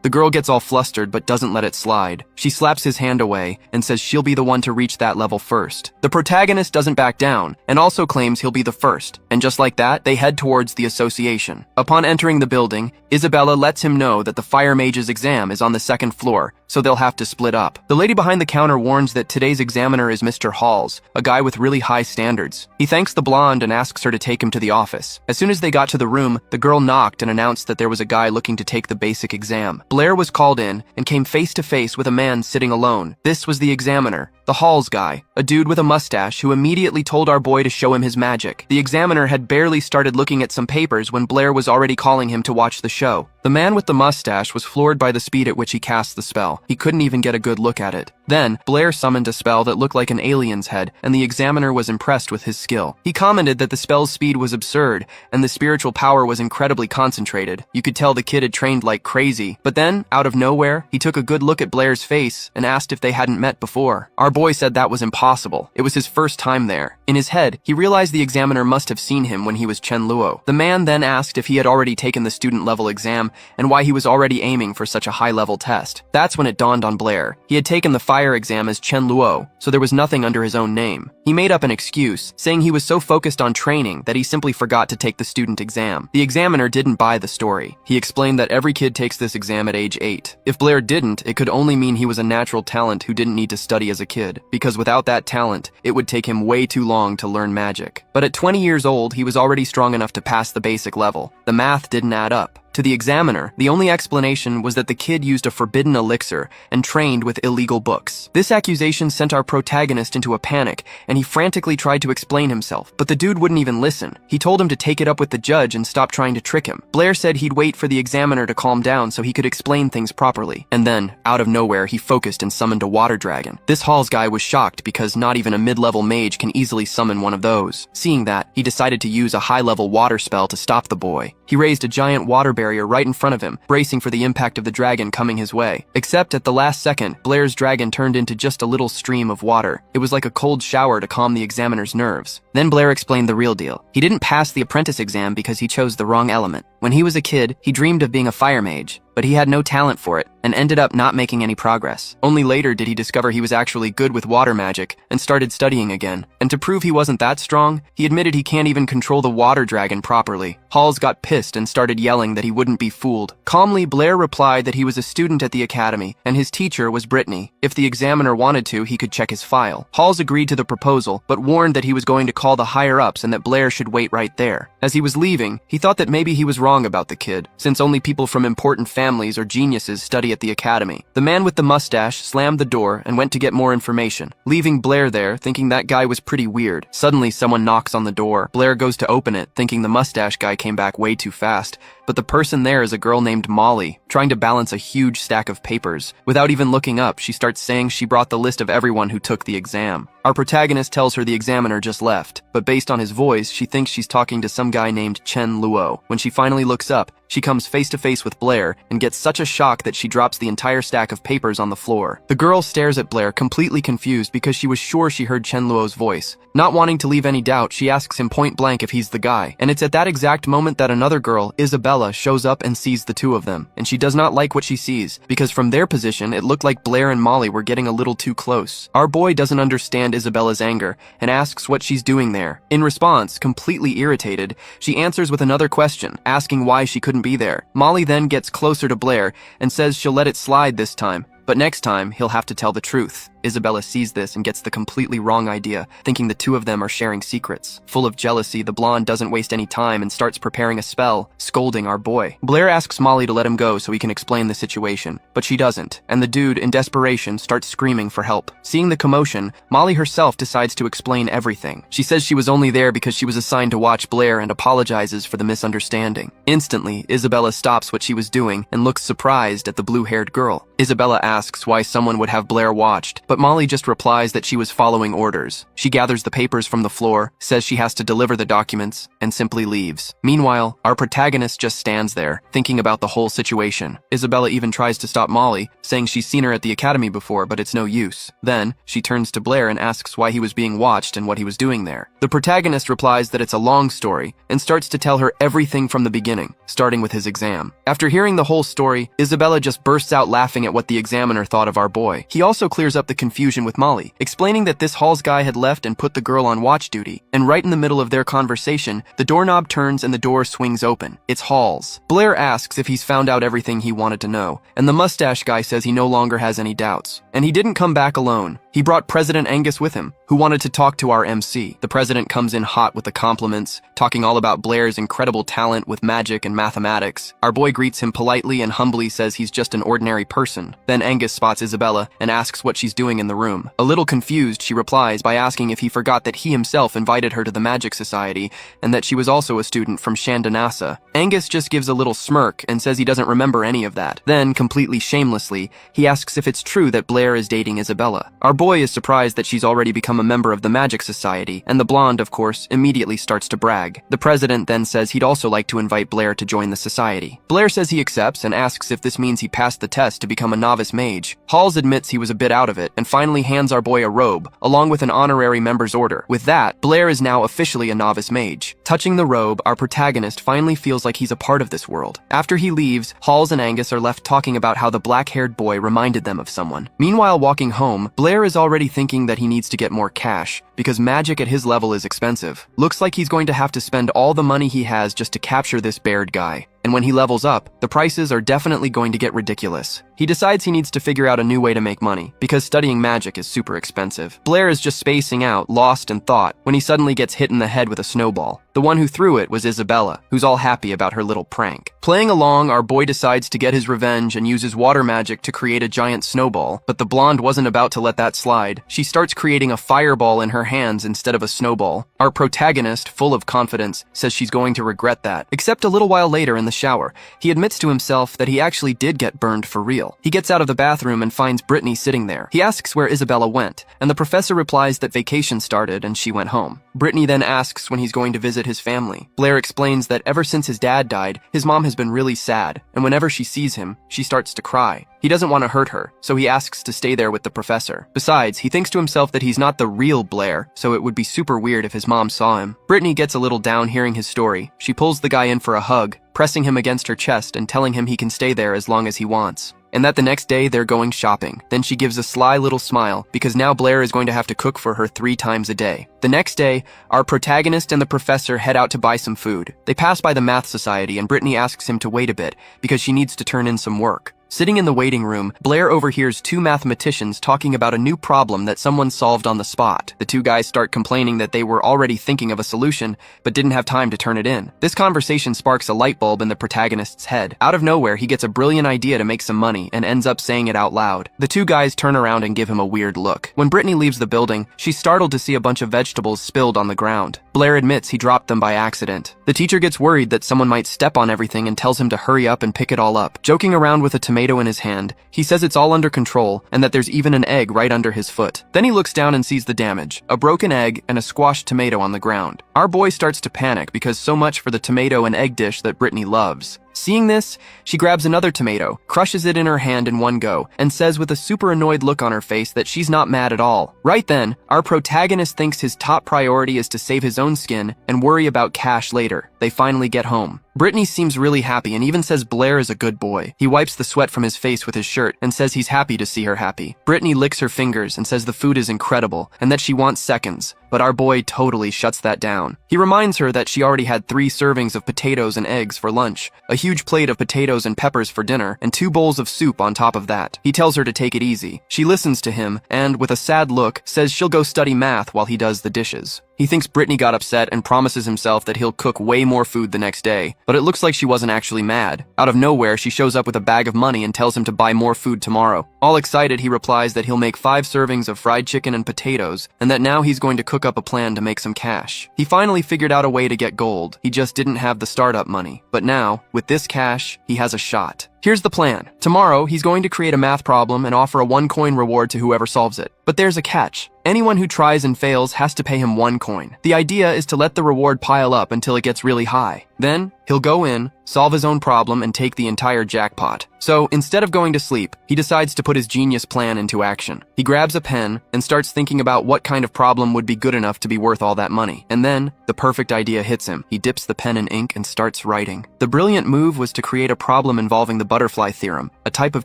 The girl gets all flustered but doesn't let it slide. She slaps his hand away and says she'll be the one to reach that level first. The protagonist doesn't back down and also claims he'll be the first, and just like that, they head towards the association. Upon entering the building, Isabella lets him know that the fire mage's exam is on the 2nd floor, so they'll have to split up. The lady behind the counter warns that today's examiner is Mr. Halls, a guy with really high standards. He thanks the blonde and asks her to take him to the office. As soon as they got to the room, the girl knocked and announced that there was a guy looking to take the basic exam. Blair was called in and came face to face with a man sitting alone. This was the examiner, the Halls guy, a dude with a mustache who immediately told our boy to show him his magic. The examiner had barely started looking at some papers when Blair was already calling him to watch the show. The man with the mustache was floored by the speed at which he cast the spell. He couldn't even get a good look at it. Then, Blair summoned a spell that looked like an alien's head, and the examiner was impressed with his skill. He commented that the spell's speed was absurd, and the spiritual power was incredibly concentrated. You could tell the kid had trained like crazy. But then, out of nowhere, he took a good look at Blair's face and asked if they hadn't met before. Our boy said that was impossible. It was his first time there. In his head, he realized the examiner must have seen him when he was Chen Luo. The man then asked if he had already taken the student-level exam and why he was already aiming for such a high-level test. That's when it dawned on Blair. He had taken the fire exam as Chen Luo, so there was nothing under his own name. He made up an excuse, saying he was so focused on training that he simply forgot to take the student exam. The examiner didn't buy the story. He explained that every kid takes this exam at age 8. If Blair didn't, it could only mean he was a natural talent who didn't need to study as a kid, because without that talent, it would take him way too long to learn magic. But at 20 years old, he was already strong enough to pass the basic level. The math didn't add up. To the examiner, the only explanation was that the kid used a forbidden elixir and trained with illegal books. This accusation sent our protagonist into a panic, and he frantically tried to explain himself, but the dude wouldn't even listen. He told him to take it up with the judge and stop trying to trick him. Blair said he'd wait for the examiner to calm down so he could explain things properly. And then, out of nowhere, he focused and summoned a water dragon. This Halls guy was shocked because not even a mid-level mage can easily summon one of those. Seeing that, he decided to use a high-level water spell to stop the boy. He raised a giant water barrier right in front of him, bracing for the impact of the dragon coming his way. Except at the last second, Blair's dragon turned into just a little stream of water. It was like a cold shower to calm the examiner's nerves. Then Blair explained the real deal. He didn't pass the apprentice exam because he chose the wrong element. When he was a kid, he dreamed of being a fire mage, but he had no talent for it and ended up not making any progress. Only later did he discover he was actually good with water magic and started studying again. And to prove he wasn't that strong, he admitted he can't even control the water dragon properly. Halls got pissed and started yelling that he wouldn't be fooled. Calmly, Blair replied that he was a student at the academy and his teacher was Brittany. If the examiner wanted to, he could check his file. Halls agreed to the proposal, but warned that he was going to call the higher-ups and that Blair should wait right there. As he was leaving, he thought that maybe he was wrong about the kid, since only people from important families families or geniuses study at the academy. The man with the mustache slammed the door and went to get more information, leaving Blair there thinking that guy was pretty weird. Suddenly, someone knocks on the door. Blair goes to open it, thinking the mustache guy came back way too fast, but the person there is a girl named Molly, trying to balance a huge stack of papers. Without even looking up, she starts saying she brought the list of everyone who took the exam. Our protagonist tells her the examiner just left, but based on his voice, she thinks she's talking to some guy named Chen Luo. When she finally looks up, she comes face to face with Blair and gets such a shock that she drops the entire stack of papers on the floor. The girl stares at Blair, completely confused because she was sure she heard Chen Luo's voice. Not wanting to leave any doubt, she asks him point blank if he's the guy, and it's at that exact moment that another girl, Isabella, shows up and sees the two of them, and she does not like what she sees, because from their position, it looked like Blair and Molly were getting a little too close. Our boy doesn't understand Isabella's anger and asks what she's doing there. In response, completely irritated, she answers with another question, asking why she couldn't be there. Molly then gets closer to Blair and says she'll let it slide this time, but next time, he'll have to tell the truth. Isabella sees this and gets the completely wrong idea, thinking the two of them are sharing secrets. Full of jealousy, the blonde doesn't waste any time and starts preparing a spell, scolding our boy. Blair asks Molly to let him go so he can explain the situation, but she doesn't, and the dude, in desperation, starts screaming for help. Seeing the commotion, Molly herself decides to explain everything. She says she was only there because she was assigned to watch Blair and apologizes for the misunderstanding. Instantly, Isabella stops what she was doing and looks surprised at the blue-haired girl. Isabella asks why someone would have Blair watched, but Molly just replies that she was following orders. She gathers the papers from the floor, says she has to deliver the documents, and simply leaves. Meanwhile, our protagonist just stands there, thinking about the whole situation. Isabella even tries to stop Molly, saying she's seen her at the academy before, but it's no use. Then, she turns to Blair and asks why he was being watched and what he was doing there. The protagonist replies that it's a long story, and starts to tell her everything from the beginning, starting with his exam. After hearing the whole story, Isabella just bursts out laughing at what the examiner thought of our boy. He also clears up the confusion with Molly, explaining that this Halls guy had left and put the girl on watch duty, and right in the middle of their conversation, the doorknob turns and the door swings open. It's Halls. Blair asks if he's found out everything he wanted to know, and the mustache guy says he no longer has any doubts. And he didn't come back alone. He brought President Angus with him, who wanted to talk to our MC. The president comes in hot with the compliments, talking all about Blair's incredible talent with magic and mathematics. Our boy greets him politely and humbly says he's just an ordinary person. Then Angus spots Isabella and asks what she's doing in the room. A little confused, she replies by asking if he forgot that he himself invited her to the Magic Society and that she was also a student from Shandanasa. Angus just gives a little smirk and says he doesn't remember any of that. Then, completely shamelessly, he asks if it's true that Blair is dating Isabella. Our boy is surprised that she's already become a member of the Magic Society, and the blonde, of course, immediately starts to brag. The president then says he'd also like to invite Blair to join the society. Blair says he accepts and asks if this means he passed the test to become a novice mage. Halls admits he was a bit out of it and finally hands our boy a robe, along with an honorary member's order. With that, Blair is now officially a novice mage. Touching the robe, our protagonist finally feels like he's a part of this world. After he leaves, Halls and Angus are left talking about how the black-haired boy reminded them of someone. Meanwhile, walking home, Blair is already thinking that he needs to get more cash, because magic at his level is expensive. Looks like he's going to have to spend all the money he has just to capture this bared guy. And when he levels up, the prices are definitely going to get ridiculous. He decides he needs to figure out a new way to make money, because studying magic is super expensive. Blair is just spacing out, lost in thought, when he suddenly gets hit in the head with a snowball. The one who threw it was Isabella, who's all happy about her little prank. Playing along, our boy decides to get his revenge and uses water magic to create a giant snowball, but the blonde wasn't about to let that slide. She starts creating a fireball in her hands instead of a snowball. Our protagonist, full of confidence, says she's going to regret that. Except a little while later in the shower, he admits to himself that he actually did get burned for real. He gets out of the bathroom and finds Brittany sitting there. He asks where Isabella went, and the professor replies that vacation started and she went home. Brittany then asks when he's going to visit his family. Blair explains that ever since his dad died, his mom has been really sad, and whenever she sees him, she starts to cry. He doesn't want to hurt her, so he asks to stay there with the professor. Besides, he thinks to himself that he's not the real Blair, so it would be super weird if his mom saw him. Brittany gets a little down hearing his story. She pulls the guy in for a hug, pressing him against her chest and telling him he can stay there as long as he wants. And that the next day they're going shopping. Then she gives a sly little smile, because now Blair is going to have to cook for her 3 times a day. The next day, our protagonist and the professor head out to buy some food. They pass by the math society and Brittany asks him to wait a bit, because she needs to turn in some work. Sitting in the waiting room, Blair overhears two mathematicians talking about a new problem that someone solved on the spot. The two guys start complaining that they were already thinking of a solution, but didn't have time to turn it in. This conversation sparks a light bulb in the protagonist's head. Out of nowhere, he gets a brilliant idea to make some money and ends up saying it out loud. The two guys turn around and give him a weird look. When Brittany leaves the building, she's startled to see a bunch of vegetables spilled on the ground. Blair admits he dropped them by accident. The teacher gets worried that someone might step on everything and tells him to hurry up and pick it all up. Joking around with a tomato in his hand, he says it's all under control and that there's even an egg right under his foot. Then he looks down and sees the damage, a broken egg and a squashed tomato on the ground. Our boy starts to panic because so much for the tomato and egg dish that Brittany loves. Seeing this, she grabs another tomato, crushes it in her hand in one go, and says with a super annoyed look on her face that she's not mad at all. Right then, our protagonist thinks his top priority is to save his own skin and worry about cash later. They finally get home. Brittany seems really happy and even says Blair is a good boy. He wipes the sweat from his face with his shirt and says he's happy to see her happy. Brittany licks her fingers and says the food is incredible and that she wants seconds, but our boy totally shuts that down. He reminds her that she already had 3 servings of potatoes and eggs for lunch, a huge plate of potatoes and peppers for dinner, and 2 bowls of soup on top of that. He tells her to take it easy. She listens to him and, with a sad look, says she'll go study math while he does the dishes. He thinks Brittany got upset and promises himself that he'll cook way more food the next day, but it looks like she wasn't actually mad. Out of nowhere, she shows up with a bag of money and tells him to buy more food tomorrow. All excited, he replies that he'll make 5 servings of fried chicken and potatoes, and that now he's going to cook up a plan to make some cash. He finally figured out a way to get gold. He just didn't have the startup money. But now, with this cash, he has a shot. Here's the plan. Tomorrow, he's going to create a math problem and offer a 1-coin reward to whoever solves it. But there's a catch. Anyone who tries and fails has to pay him 1 coin. The idea is to let the reward pile up until it gets really high. Then, he'll go in, solve his own problem, and take the entire jackpot. So, instead of going to sleep, he decides to put his genius plan into action. He grabs a pen and starts thinking about what kind of problem would be good enough to be worth all that money. And then, the perfect idea hits him. He dips the pen in ink and starts writing. The brilliant move was to create a problem involving the butterfly theorem, a type of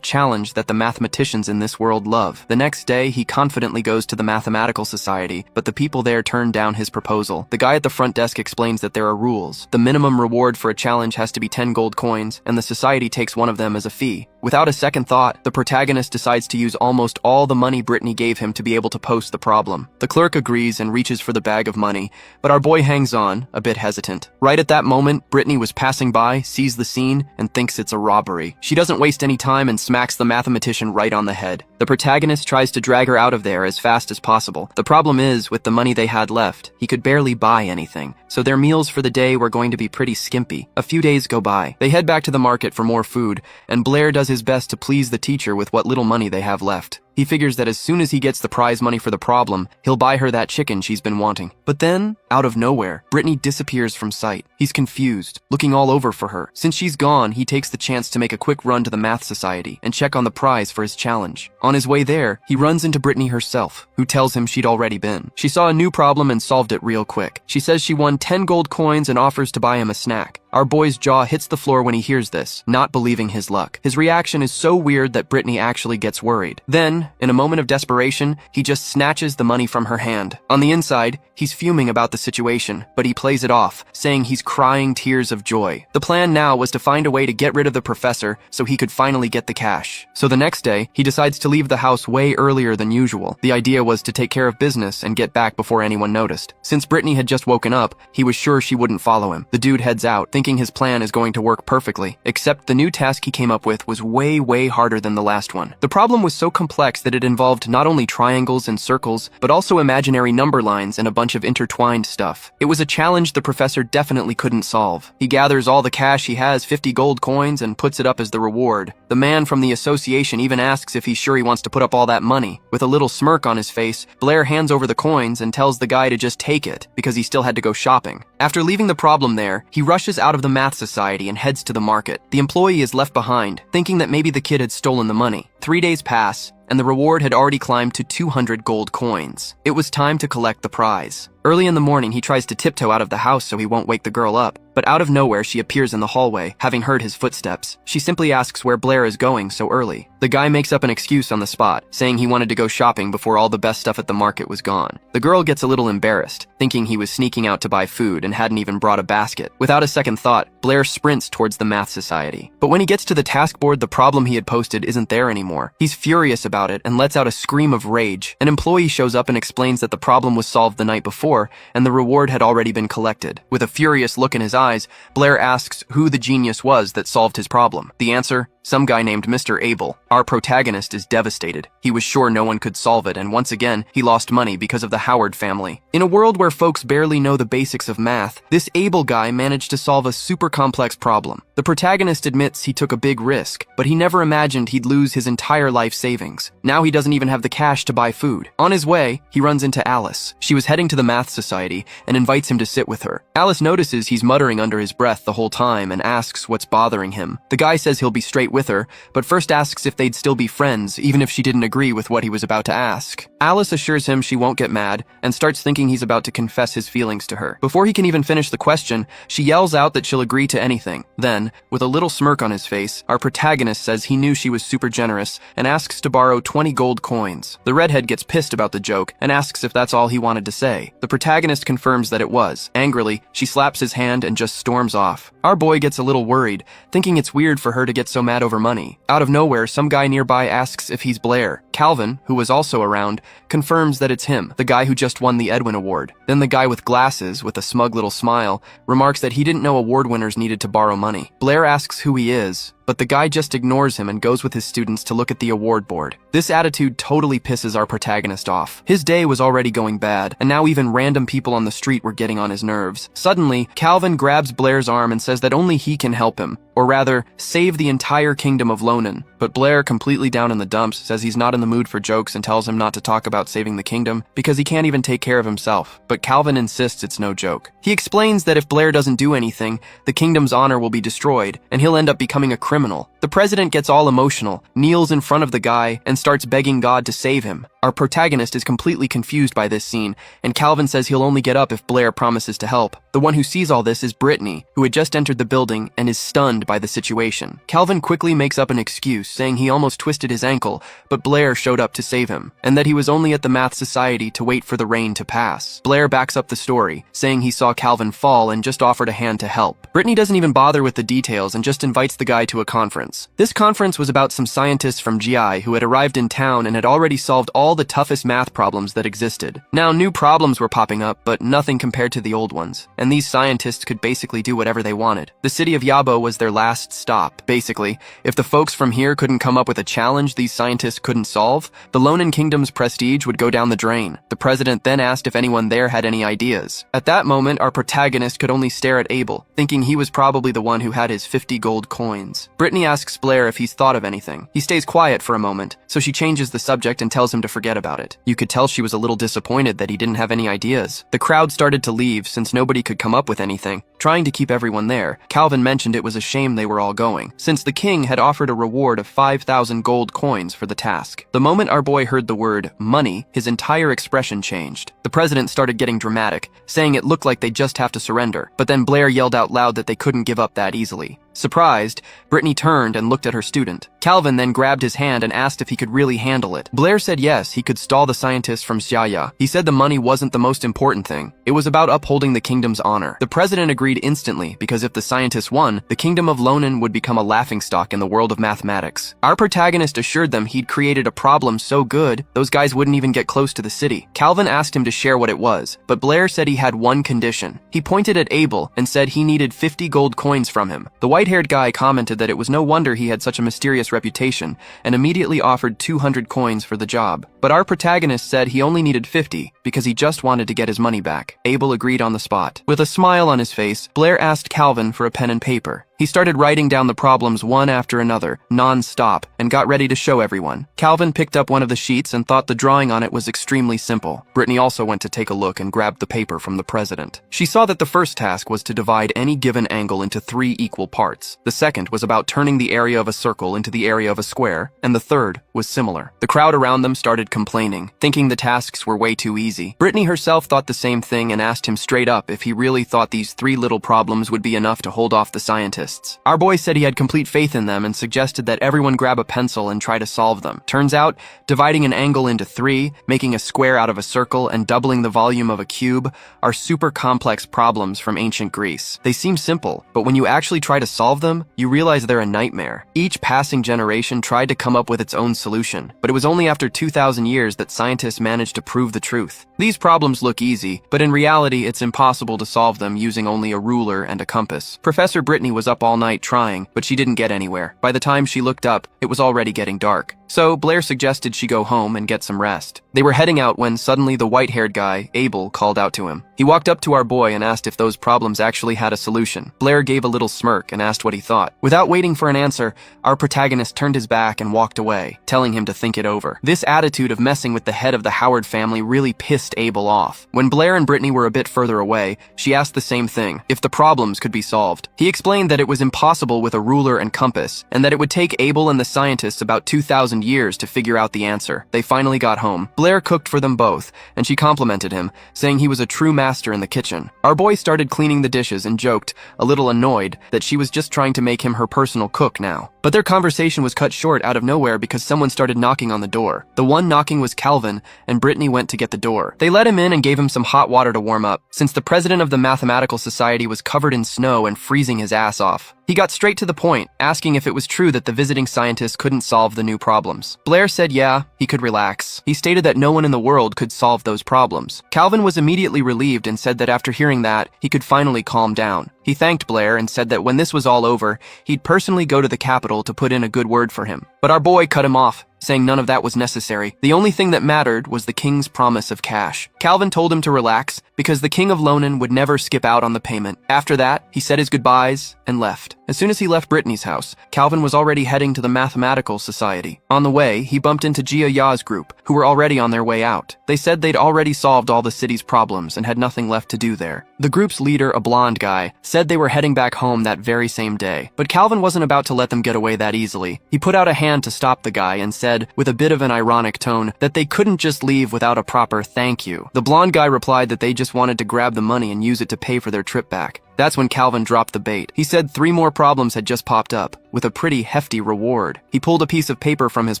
challenge that the mathematicians in this world love. The next day, he confidently goes to the Mathematical Society, but the people there turn down his proposal. The guy at the front desk explains that there are rules. The minimum reward for a challenge has to be 10 gold coins, and the society takes one of them as a fee. Without a second thought, the protagonist decides to use almost all the money Brittany gave him to be able to post the problem. The clerk agrees and reaches for the bag of money, but our boy hangs on, a bit hesitant. Right at that moment, Brittany was passing by, sees the scene, and thinks it's a robbery. She doesn't waste any time and smacks the mathematician right on the head. The protagonist tries to drag her out of there as fast as possible. The problem is, with the money they had left, he could barely buy anything, so their meals for the day were going to be pretty skimpy. A few days go by. They head back to the market for more food, and Blair does his best to please the teacher with what little money they have left. He figures that as soon as he gets the prize money for the problem, he'll buy her that chicken she's been wanting. But then, out of nowhere, Brittany disappears from sight. He's confused, looking all over for her. Since she's gone, he takes the chance to make a quick run to the Math Society and check on the prize for his challenge. On his way there, he runs into Brittany herself, who tells him she'd already been. She saw a new problem and solved it real quick. She says she won 10 gold coins and offers to buy him a snack. Our boy's jaw hits the floor when he hears this, not believing his luck. His reaction is so weird that Brittany actually gets worried. Then, in a moment of desperation, he just snatches the money from her hand. On the inside, he's fuming about the situation, but he plays it off, saying he's crying tears of joy. The plan now was to find a way to get rid of the professor so he could finally get the cash. So the next day, he decides to leave the house way earlier than usual. The idea was to take care of business and get back before anyone noticed. Since Brittany had just woken up, he was sure she wouldn't follow him. The dude heads out, thinking his plan is going to work perfectly, except the new task he came up with was way harder than the last one. The problem was so complex that it involved not only triangles and circles, but also imaginary number lines and a bunch of intertwined stuff. It was a challenge the professor definitely couldn't solve. He gathers all the cash he has, 50 gold coins, and puts it up as the reward. The man from the association even asks if he's sure he wants to put up all that money. With a little smirk on his face, Blair hands over the coins and tells the guy to just take it, because he still had to go shopping. After leaving the problem there, he rushes out of the Math Society and heads to the market. The employee is left behind, thinking that maybe the kid had stolen the money. 3 days pass, and the reward had already climbed to 200 gold coins. It was time to collect the prize. Early in the morning, he tries to tiptoe out of the house so he won't wake the girl up, but out of nowhere she appears in the hallway, having heard his footsteps. She simply asks where Blair is going so early. The guy makes up an excuse on the spot, saying he wanted to go shopping before all the best stuff at the market was gone. The girl gets a little embarrassed, thinking he was sneaking out to buy food and hadn't even brought a basket. Without a second thought, Blair sprints towards the math society. But when he gets to the task board, the problem he had posted isn't there anymore. He's furious about it and lets out a scream of rage. An employee shows up and explains that the problem was solved the night before, and the reward had already been collected. With a furious look in his eyes, Blair asks who the genius was that solved his problem. The answer? Some guy named Mr. Abel. Our protagonist is devastated. He was sure no one could solve it, and once again, he lost money because of the Howard family. In a world where folks barely know the basics of math, this Abel guy managed to solve a super complex problem. The protagonist admits he took a big risk, but he never imagined he'd lose his entire life savings. Now he doesn't even have the cash to buy food. On his way, he runs into Alice. She was heading to the math society and invites him to sit with her. Alice notices he's muttering under his breath the whole time and asks what's bothering him. The guy says he'll be straight with her, but first asks if they'd still be friends, even if she didn't agree with what he was about to ask. Alice assures him she won't get mad and starts thinking he's about to confess his feelings to her. Before he can even finish the question, she yells out that she'll agree to anything. Then, with a little smirk on his face, our protagonist says he knew she was super generous and asks to borrow 20 gold coins. The redhead gets pissed about the joke and asks if that's all he wanted to say. The protagonist confirms that it was. Angrily, she slaps his hand and just storms off. Our boy gets a little worried, thinking it's weird for her to get so mad over money. Out of nowhere, some guy nearby asks if he's Blair. Calvin, who was also around, confirms that it's him, the guy who just won the Edwin Award. Then the guy with glasses, with a smug little smile, remarks that he didn't know award winners needed to borrow money. Blair asks who he is, but the guy just ignores him and goes with his students to look at the award board. This attitude totally pisses our protagonist off. His day was already going bad, and now even random people on the street were getting on his nerves. Suddenly, Calvin grabs Blair's arm and says that only he can help him, or rather, save the entire kingdom of Lonan. But Blair, completely down in the dumps, says he's not in the mood for jokes and tells him not to talk about saving the kingdom because he can't even take care of himself. But Calvin insists it's no joke. He explains that if Blair doesn't do anything, the kingdom's honor will be destroyed, and he'll end up becoming a criminal. The president gets all emotional, kneels in front of the guy, and starts begging God to save him. Our protagonist is completely confused by this scene, and Calvin says he'll only get up if Blair promises to help. The one who sees all this is Brittany, who had just entered the building and is stunned by the situation. Calvin quickly makes up an excuse, saying he almost twisted his ankle, but Blair showed up to save him, and that he was only at the math society to wait for the rain to pass. Blair backs up the story, saying he saw Calvin fall and just offered a hand to help. Brittany doesn't even bother with the details and just invites the guy to a conference. This conference was about some scientists from GI who had arrived in town and had already solved all the toughest math problems that existed. Now, new problems were popping up, but nothing compared to the old ones, and these scientists could basically do whatever they wanted. The city of Yabo was their last stop. Basically, if the folks from here couldn't come up with a challenge these scientists couldn't solve, the Lonan Kingdom's prestige would go down the drain. The president then asked if anyone there had any ideas. At that moment, our protagonist could only stare at Abel, thinking he was probably the one who had his 50 gold coins. Brittany asks Blair if he's thought of anything. He stays quiet for a moment, so she changes the subject and tells him to forget about it. You could tell she was a little disappointed that he didn't have any ideas. The crowd started to leave since nobody could come up with anything. Trying to keep everyone there, Calvin mentioned it was a shame they were all going, since the king had offered a reward of 5,000 gold coins for the task. The moment our boy heard the word money, his entire expression changed. The president started getting dramatic, saying it looked like they'd just have to surrender, but then Blair yelled out loud that they couldn't give up that easily. Surprised, Brittany turned and looked at her student. Calvin then grabbed his hand and asked if he could really handle it. Blair said yes, he could stall the scientists from Xiaya. He said the money wasn't the most important thing. It was about upholding the kingdom's honor. The president agreed instantly, because if the scientists won, the kingdom of Lonan would become a laughingstock in the world of mathematics. Our protagonist assured them he'd created a problem so good, those guys wouldn't even get close to the city. Calvin asked him to share what it was, but Blair said he had one condition. He pointed at Abel and said he needed 50 gold coins from him. The white-haired guy commented that it was no wonder he had such a mysterious reputation, and immediately offered 200 coins for the job. but our protagonist said he only needed 50 because he just wanted to get his money back. Abel agreed on the spot. With a smile on his face, Blair asked Calvin for a pen and paper. He started writing down the problems one after another, non-stop, and got ready to show everyone. Calvin picked up one of the sheets and thought the drawing on it was extremely simple. Brittany also went to take a look and grabbed the paper from the president. She saw that the first task was to divide any given angle into 3 equal parts. The second was about turning the area of a circle into the area of a square, and the third was similar. The crowd around them started complaining, thinking the tasks were way too easy. Brittany herself thought the same thing and asked him straight up if he really thought these 3 little problems would be enough to hold off the scientists. Our boy said he had complete faith in them and suggested that everyone grab a pencil and try to solve them. Turns out, dividing an angle into 3, making a square out of a circle, and doubling the volume of a cube are super complex problems from ancient Greece. They seem simple, but when you actually try to solve them, you realize they're a nightmare. Each passing generation tried to come up with its own solution, but it was only after 2,000 years that scientists managed to prove the truth. These problems look easy, but in reality, it's impossible to solve them using only a ruler and a compass. Professor Brittany was up all night trying, but she didn't get anywhere. By the time she looked up, it was already getting dark. So Blair suggested she go home and get some rest. They were heading out when suddenly the white-haired guy, Abel, called out to him. He walked up to our boy and asked if those problems actually had a solution. Blair gave a little smirk and asked what he thought. Without waiting for an answer, our protagonist turned his back and walked away, telling him to think it over. This attitude of messing with the head of the Howard family really pissed Abel off. When Blair and Brittany were a bit further away, she asked the same thing, if the problems could be solved. He explained that it was impossible with a ruler and compass, and that it would take Abel and the scientists about 2,000 years to figure out the answer. They finally got home. Blair cooked for them both, and she complimented him, saying he was a true master in the kitchen. Our boy started cleaning the dishes and joked, a little annoyed, that she was just trying to make him her personal cook now. But their conversation was cut short out of nowhere because someone started knocking on the door. The one knocking was Calvin, and Brittany went to get the door. They let him in and gave him some hot water to warm up, since the president of the Mathematical Society was covered in snow and freezing his ass off. He got straight to the point, asking if it was true that the visiting scientists couldn't solve the new problems. Blair said yeah, he could relax. He stated that no one in the world could solve those problems. Calvin was immediately relieved and said that after hearing that, he could finally calm down. He thanked Blair and said that when this was all over, he'd personally go to the Capitol to put in a good word for him. But our boy cut him off, saying none of that was necessary. The only thing that mattered was the king's promise of cash. Calvin told him to relax, because the king of Lonan would never skip out on the payment. After that, he said his goodbyes and left. As soon as he left Brittany's house, Calvin was already heading to the Mathematical Society. On the way, he bumped into Jia Ya's group, who were already on their way out. They said they'd already solved all the city's problems and had nothing left to do there. The group's leader, a blonde guy, said they were heading back home that very same day. But Calvin wasn't about to let them get away that easily. He put out a hand to stop the guy and said, with a bit of an ironic tone, that they couldn't just leave without a proper thank you. The blonde guy replied that they just wanted to grab the money and use it to pay for their trip back. That's when Calvin dropped the bait. He said 3 more problems had just popped up, with a pretty hefty reward. He pulled a piece of paper from his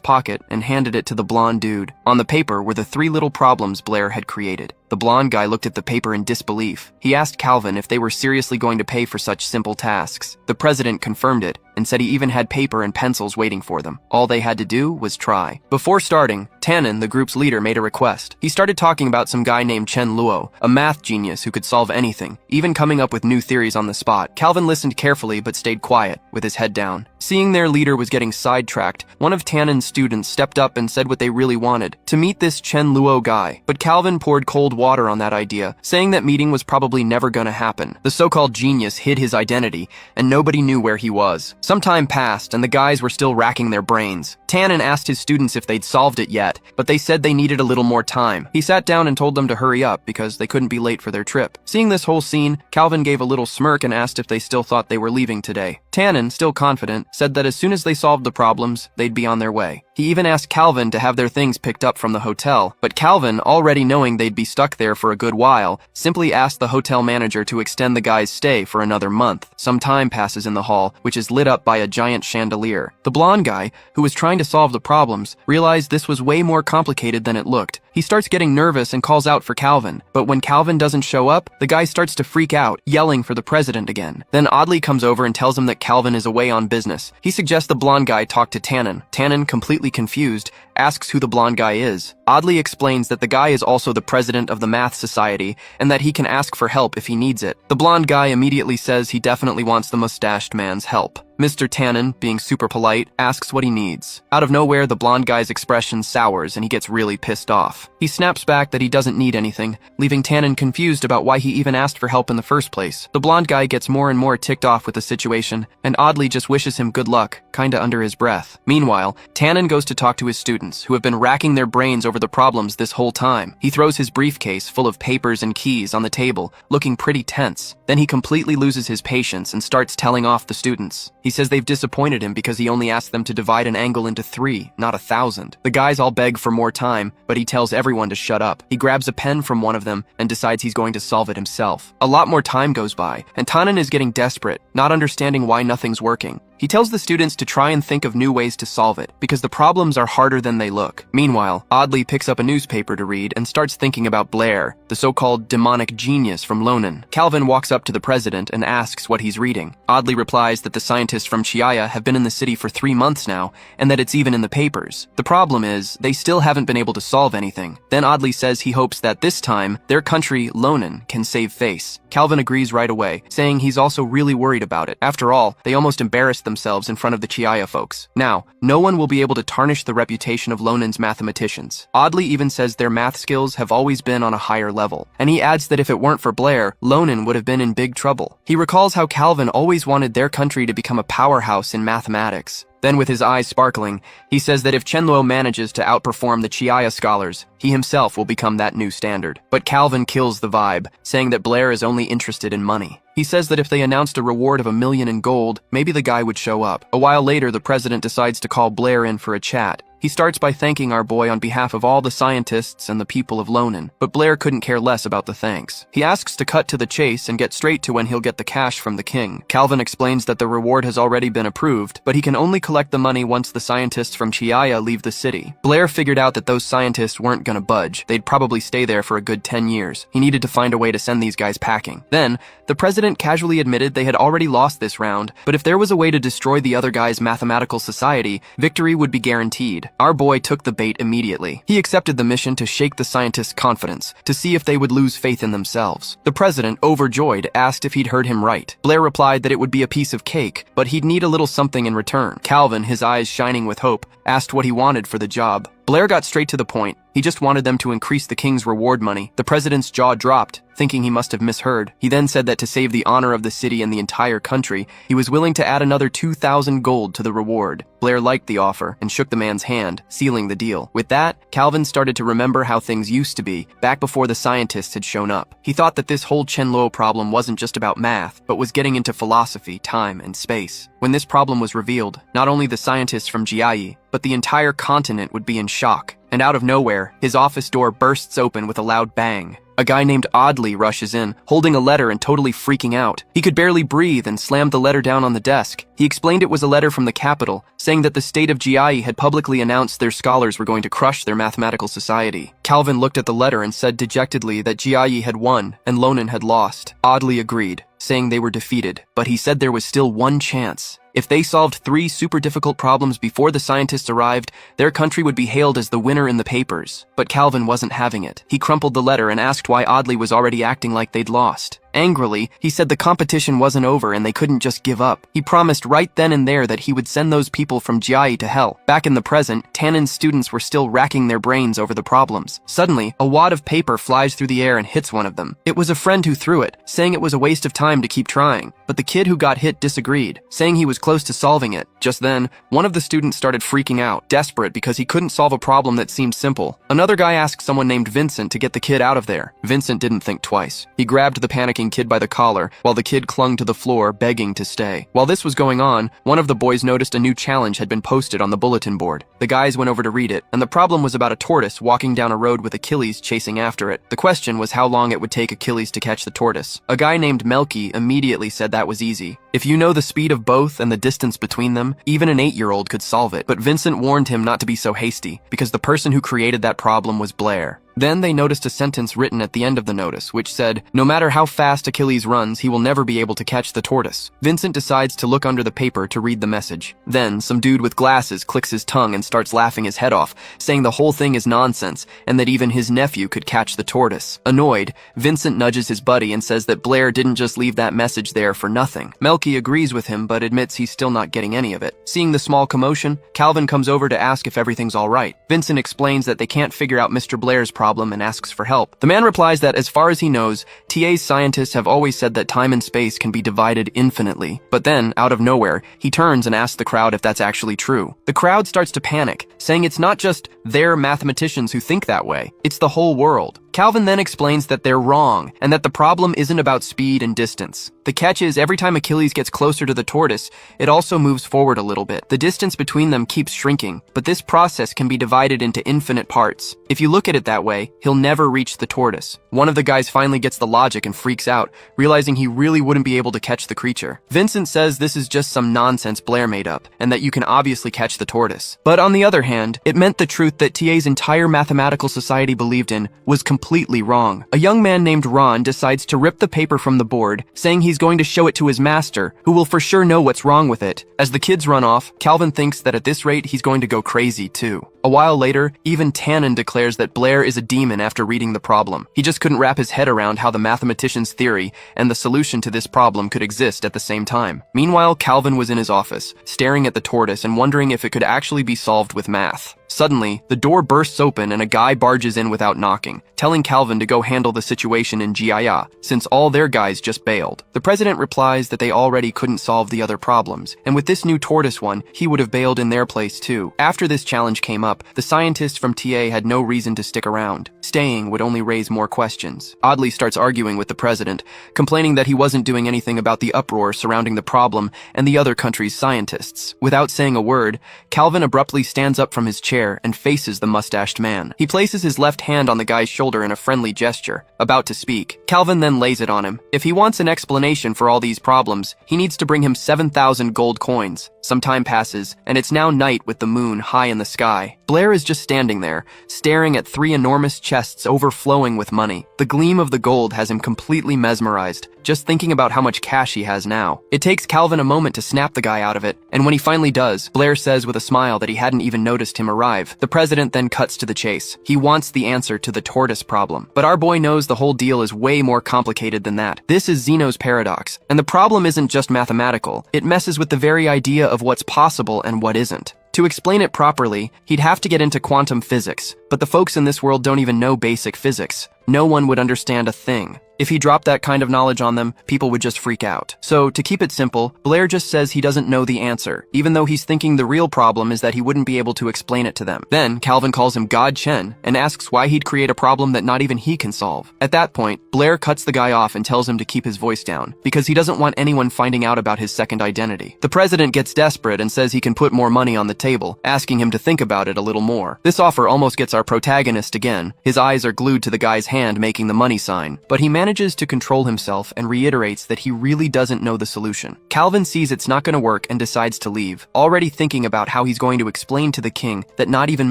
pocket and handed it to the blonde dude. On the paper were the 3 little problems Blair had created. The blonde guy looked at the paper in disbelief. He asked Calvin if they were seriously going to pay for such simple tasks. The president confirmed it and said he even had paper and pencils waiting for them. All they had to do was try. Before starting, Tannen, the group's leader, made a request. He started talking about some guy named Chen Luo, a math genius who could solve anything, even coming up with new theories on the spot. Calvin listened carefully but stayed quiet, with his head down. Seeing their leader was getting sidetracked, one of Tannen's students stepped up and said what they really wanted, to meet this Chen Luo guy. But Calvin poured cold water on that idea, saying that meeting was probably never gonna happen. The so-called genius hid his identity, and nobody knew where he was. Some time passed, and the guys were still racking their brains. Tannen asked his students if they'd solved it yet, but they said they needed a little more time. He sat down and told them to hurry up because they couldn't be late for their trip. Seeing this whole scene, Calvin gave a little smirk and asked if they still thought they were leaving today. Tannen, still confident, said that as soon as they solved the problems, they'd be on their way. He even asked Calvin to have their things picked up from the hotel, but Calvin, already knowing they'd be stuck there for a good while, simply asked the hotel manager to extend the guy's stay for another month. Some time passes in the hall, which is lit up by a giant chandelier. The blonde guy, who was trying to solve the problems, realized this was way more complicated than it looked. He starts getting nervous and calls out for Calvin, but when Calvin doesn't show up, the guy starts to freak out, yelling for the president again. Then Audley comes over and tells him that Calvin is away on business. He suggests the blonde guy talk to Tannen. Tannen, completely confused, asks who the blonde guy is. Audley explains that the guy is also the president of the Math Society and that he can ask for help if he needs it. The blonde guy immediately says he definitely wants the mustached man's help. Mr. Tannen, being super polite, asks what he needs. Out of nowhere, the blonde guy's expression sours and he gets really pissed off. He snaps back that he doesn't need anything, leaving Tannen confused about why he even asked for help in the first place. The blonde guy gets more and more ticked off with the situation and oddly just wishes him good luck, kinda under his breath. Meanwhile, Tannen goes to talk to his students, who have been racking their brains over the problems this whole time. He throws his briefcase full of papers and keys on the table, looking pretty tense. Then he completely loses his patience and starts telling off the students. He says they've disappointed him because he only asked them to divide an angle into 3, not 1,000. The guys all beg for more time, but he tells everyone to shut up. He grabs a pen from one of them and decides he's going to solve it himself. A lot more time goes by, and Tannen is getting desperate, not understanding why nothing's working. He tells the students to try and think of new ways to solve it, because the problems are harder than they look. Meanwhile, Audley picks up a newspaper to read and starts thinking about Blair, the so-called demonic genius from Lonan. Calvin walks up to the president and asks what he's reading. Audley replies that the scientists from Chiaya have been in the city for 3 months now, and that it's even in the papers. The problem is, they still haven't been able to solve anything. Then Audley says he hopes that this time, their country, Lonan, can save face. Calvin agrees right away, saying he's also really worried about it. After all, they almost embarrassed themselves in front of the Chiaya folks. Now, no one will be able to tarnish the reputation of Lonan's mathematicians. Audley even says their math skills have always been on a higher level, and he adds that if it weren't for Blair, Lonan would have been in big trouble. He recalls how Calvin always wanted their country to become a powerhouse in mathematics. Then, with his eyes sparkling, he says that if Chenluo manages to outperform the Chiaya scholars, he himself will become that new standard. But Calvin kills the vibe, saying that Blair is only interested in money. He says that if they announced a reward of $1 million in gold, maybe the guy would show up. A while later, the president decides to call Blair in for a chat. He starts by thanking our boy on behalf of all the scientists and the people of Lonan, but Blair couldn't care less about the thanks. He asks to cut to the chase and get straight to when he'll get the cash from the king. Calvin explains that the reward has already been approved, but he can only collect the money once the scientists from Chiaya leave the city. Blair figured out that those scientists weren't gonna budge. They'd probably stay there for a good 10 years. He needed to find a way to send these guys packing. Then, the president casually admitted they had already lost this round, but if there was a way to destroy the other guy's mathematical society, victory would be guaranteed. Our boy took the bait immediately. He accepted the mission to shake the scientists' confidence, to see if they would lose faith in themselves. The president, overjoyed, asked if he'd heard him right. Blair replied that it would be a piece of cake, but he'd need a little something in return. Calvin, his eyes shining with hope, asked what he wanted for the job. Blair got straight to the point. He just wanted them to increase the king's reward money. The president's jaw dropped, thinking he must have misheard. He then said that to save the honor of the city and the entire country, he was willing to add another 2,000 gold to the reward. Blair liked the offer and shook the man's hand, sealing the deal. With that, Calvin started to remember how things used to be, back before the scientists had shown up. He thought that this whole Chenluo problem wasn't just about math, but was getting into philosophy, time, and space. When this problem was revealed, not only the scientists from Jiayi, but the entire continent would be in shock. And out of nowhere, his office door bursts open with a loud bang. A guy named Audley rushes in, holding a letter and totally freaking out. He could barely breathe and slammed the letter down on the desk. He explained it was a letter from the capital, saying that the state of Jiayi had publicly announced their scholars were going to crush their mathematical society. Calvin looked at the letter and said dejectedly that Jiayi had won and Lonan had lost. Audley agreed, saying they were defeated, but he said there was still one chance. If they solved 3 super difficult problems before the scientists arrived, their country would be hailed as the winner in the papers. But Calvin wasn't having it. He crumpled the letter and asked why Audley was already acting like they'd lost. Angrily, he said the competition wasn't over and they couldn't just give up. He promised right then and there that he would send those people from Jiayi to hell. Back in the present, Tannen's students were still racking their brains over the problems. Suddenly, a wad of paper flies through the air and hits one of them. It was a friend who threw it, saying it was a waste of time to keep trying. But the kid who got hit disagreed, saying he was close to solving it. Just then, one of the students started freaking out, desperate because he couldn't solve a problem that seemed simple. Another guy asked someone named Vincent to get the kid out of there. Vincent didn't think twice. He grabbed the panicking kid by the collar, while the kid clung to the floor, begging to stay. While this was going on, one of the boys noticed a new challenge had been posted on the bulletin board. The guys went over to read it, and the problem was about a tortoise walking down a road with Achilles chasing after it. The question was how long it would take Achilles to catch the tortoise. A guy named Melky immediately said that was easy. If you know the speed of both and the distance between them, even an 8-year-old could solve it. But Vincent warned him not to be so hasty, because the person who created that problem was Blair. Then they noticed a sentence written at the end of the notice, which said, "No matter how fast Achilles runs, he will never be able to catch the tortoise." Vincent decides to look under the paper to read the message. Then, some dude with glasses clicks his tongue and starts laughing his head off, saying the whole thing is nonsense, and that even his nephew could catch the tortoise. Annoyed, Vincent nudges his buddy and says that Blair didn't just leave that message there for nothing. Melky agrees with him, but admits he's still not getting any of it. Seeing the small commotion, Calvin comes over to ask if everything's alright. Vincent explains that they can't figure out Mr. Blair's problem and asks for help. The man replies that as far as he knows, TA's scientists have always said that time and space can be divided infinitely. But then, out of nowhere, he turns and asks the crowd if that's actually true. The crowd starts to panic, saying it's not just their mathematicians who think that way, it's the whole world. Calvin then explains that they're wrong, and that the problem isn't about speed and distance. The catch is, every time Achilles gets closer to the tortoise, it also moves forward a little bit. The distance between them keeps shrinking, but this process can be divided into infinite parts. If you look at it that way, he'll never reach the tortoise. One of the guys finally gets the logic and freaks out, realizing he really wouldn't be able to catch the creature. Vincent says this is just some nonsense Blair made up, and that you can obviously catch the tortoise. But on the other hand, it meant the truth that TA's entire mathematical society believed in was completely wrong. A young man named Ron decides to rip the paper from the board, saying he's going to show it to his master, who will for sure know what's wrong with it. As the kids run off, Calvin thinks that at this rate he's going to go crazy too. A while later, even Tannen declares that Blair is a demon after reading the problem. He just couldn't wrap his head around how the mathematician's theory and the solution to this problem could exist at the same time. Meanwhile, Calvin was in his office, staring at the tortoise and wondering if it could actually be solved with math. Suddenly, the door bursts open and a guy barges in without knocking, telling Calvin to go handle the situation in Jia, since all their guys just bailed. The president replies that they already couldn't solve the other problems, and with this new tortoise one, he would have bailed in their place too. After this challenge came up, the scientists from TA had no reason to stick around. Staying would only raise more questions. Audley starts arguing with the president, complaining that he wasn't doing anything about the uproar surrounding the problem and the other country's scientists. Without saying a word, Calvin abruptly stands up from his chair and faces the mustached man. He places his left hand on the guy's shoulder in a friendly gesture, about to speak. Calvin then lays it on him. If he wants an explanation for all these problems, he needs to bring him 7,000 gold coins. Some time passes, and it's now night with the moon high in the sky. Blair is just standing there, staring at 3 enormous chests overflowing with money. The gleam of the gold has him completely mesmerized, just thinking about how much cash he has now. It takes Calvin a moment to snap the guy out of it, and when he finally does, Blair says with a smile that he hadn't even noticed him arrive. The president then cuts to the chase. He wants the answer to the tortoise problem. But our boy knows the whole deal is way more complicated than that. This is Zeno's paradox, and the problem isn't just mathematical. It messes with the very idea of what's possible and what isn't. To explain it properly, he'd have to get into quantum physics, but the folks in this world don't even know basic physics. No one would understand a thing. If he dropped that kind of knowledge on them, people would just freak out. So, to keep it simple, Blair just says he doesn't know the answer, even though he's thinking the real problem is that he wouldn't be able to explain it to them. Then, Calvin calls him God Chen and asks why he'd create a problem that not even he can solve. At that point, Blair cuts the guy off and tells him to keep his voice down, because he doesn't want anyone finding out about his second identity. The president gets desperate and says he can put more money on the table, asking him to think about it a little more. This offer almost gets our protagonist again. His eyes are glued to the guy's hand making the money sign, but he manages to control himself and reiterates that he really doesn't know the solution. Calvin sees it's not going to work and decides to leave, already thinking about how he's going to explain to the king that not even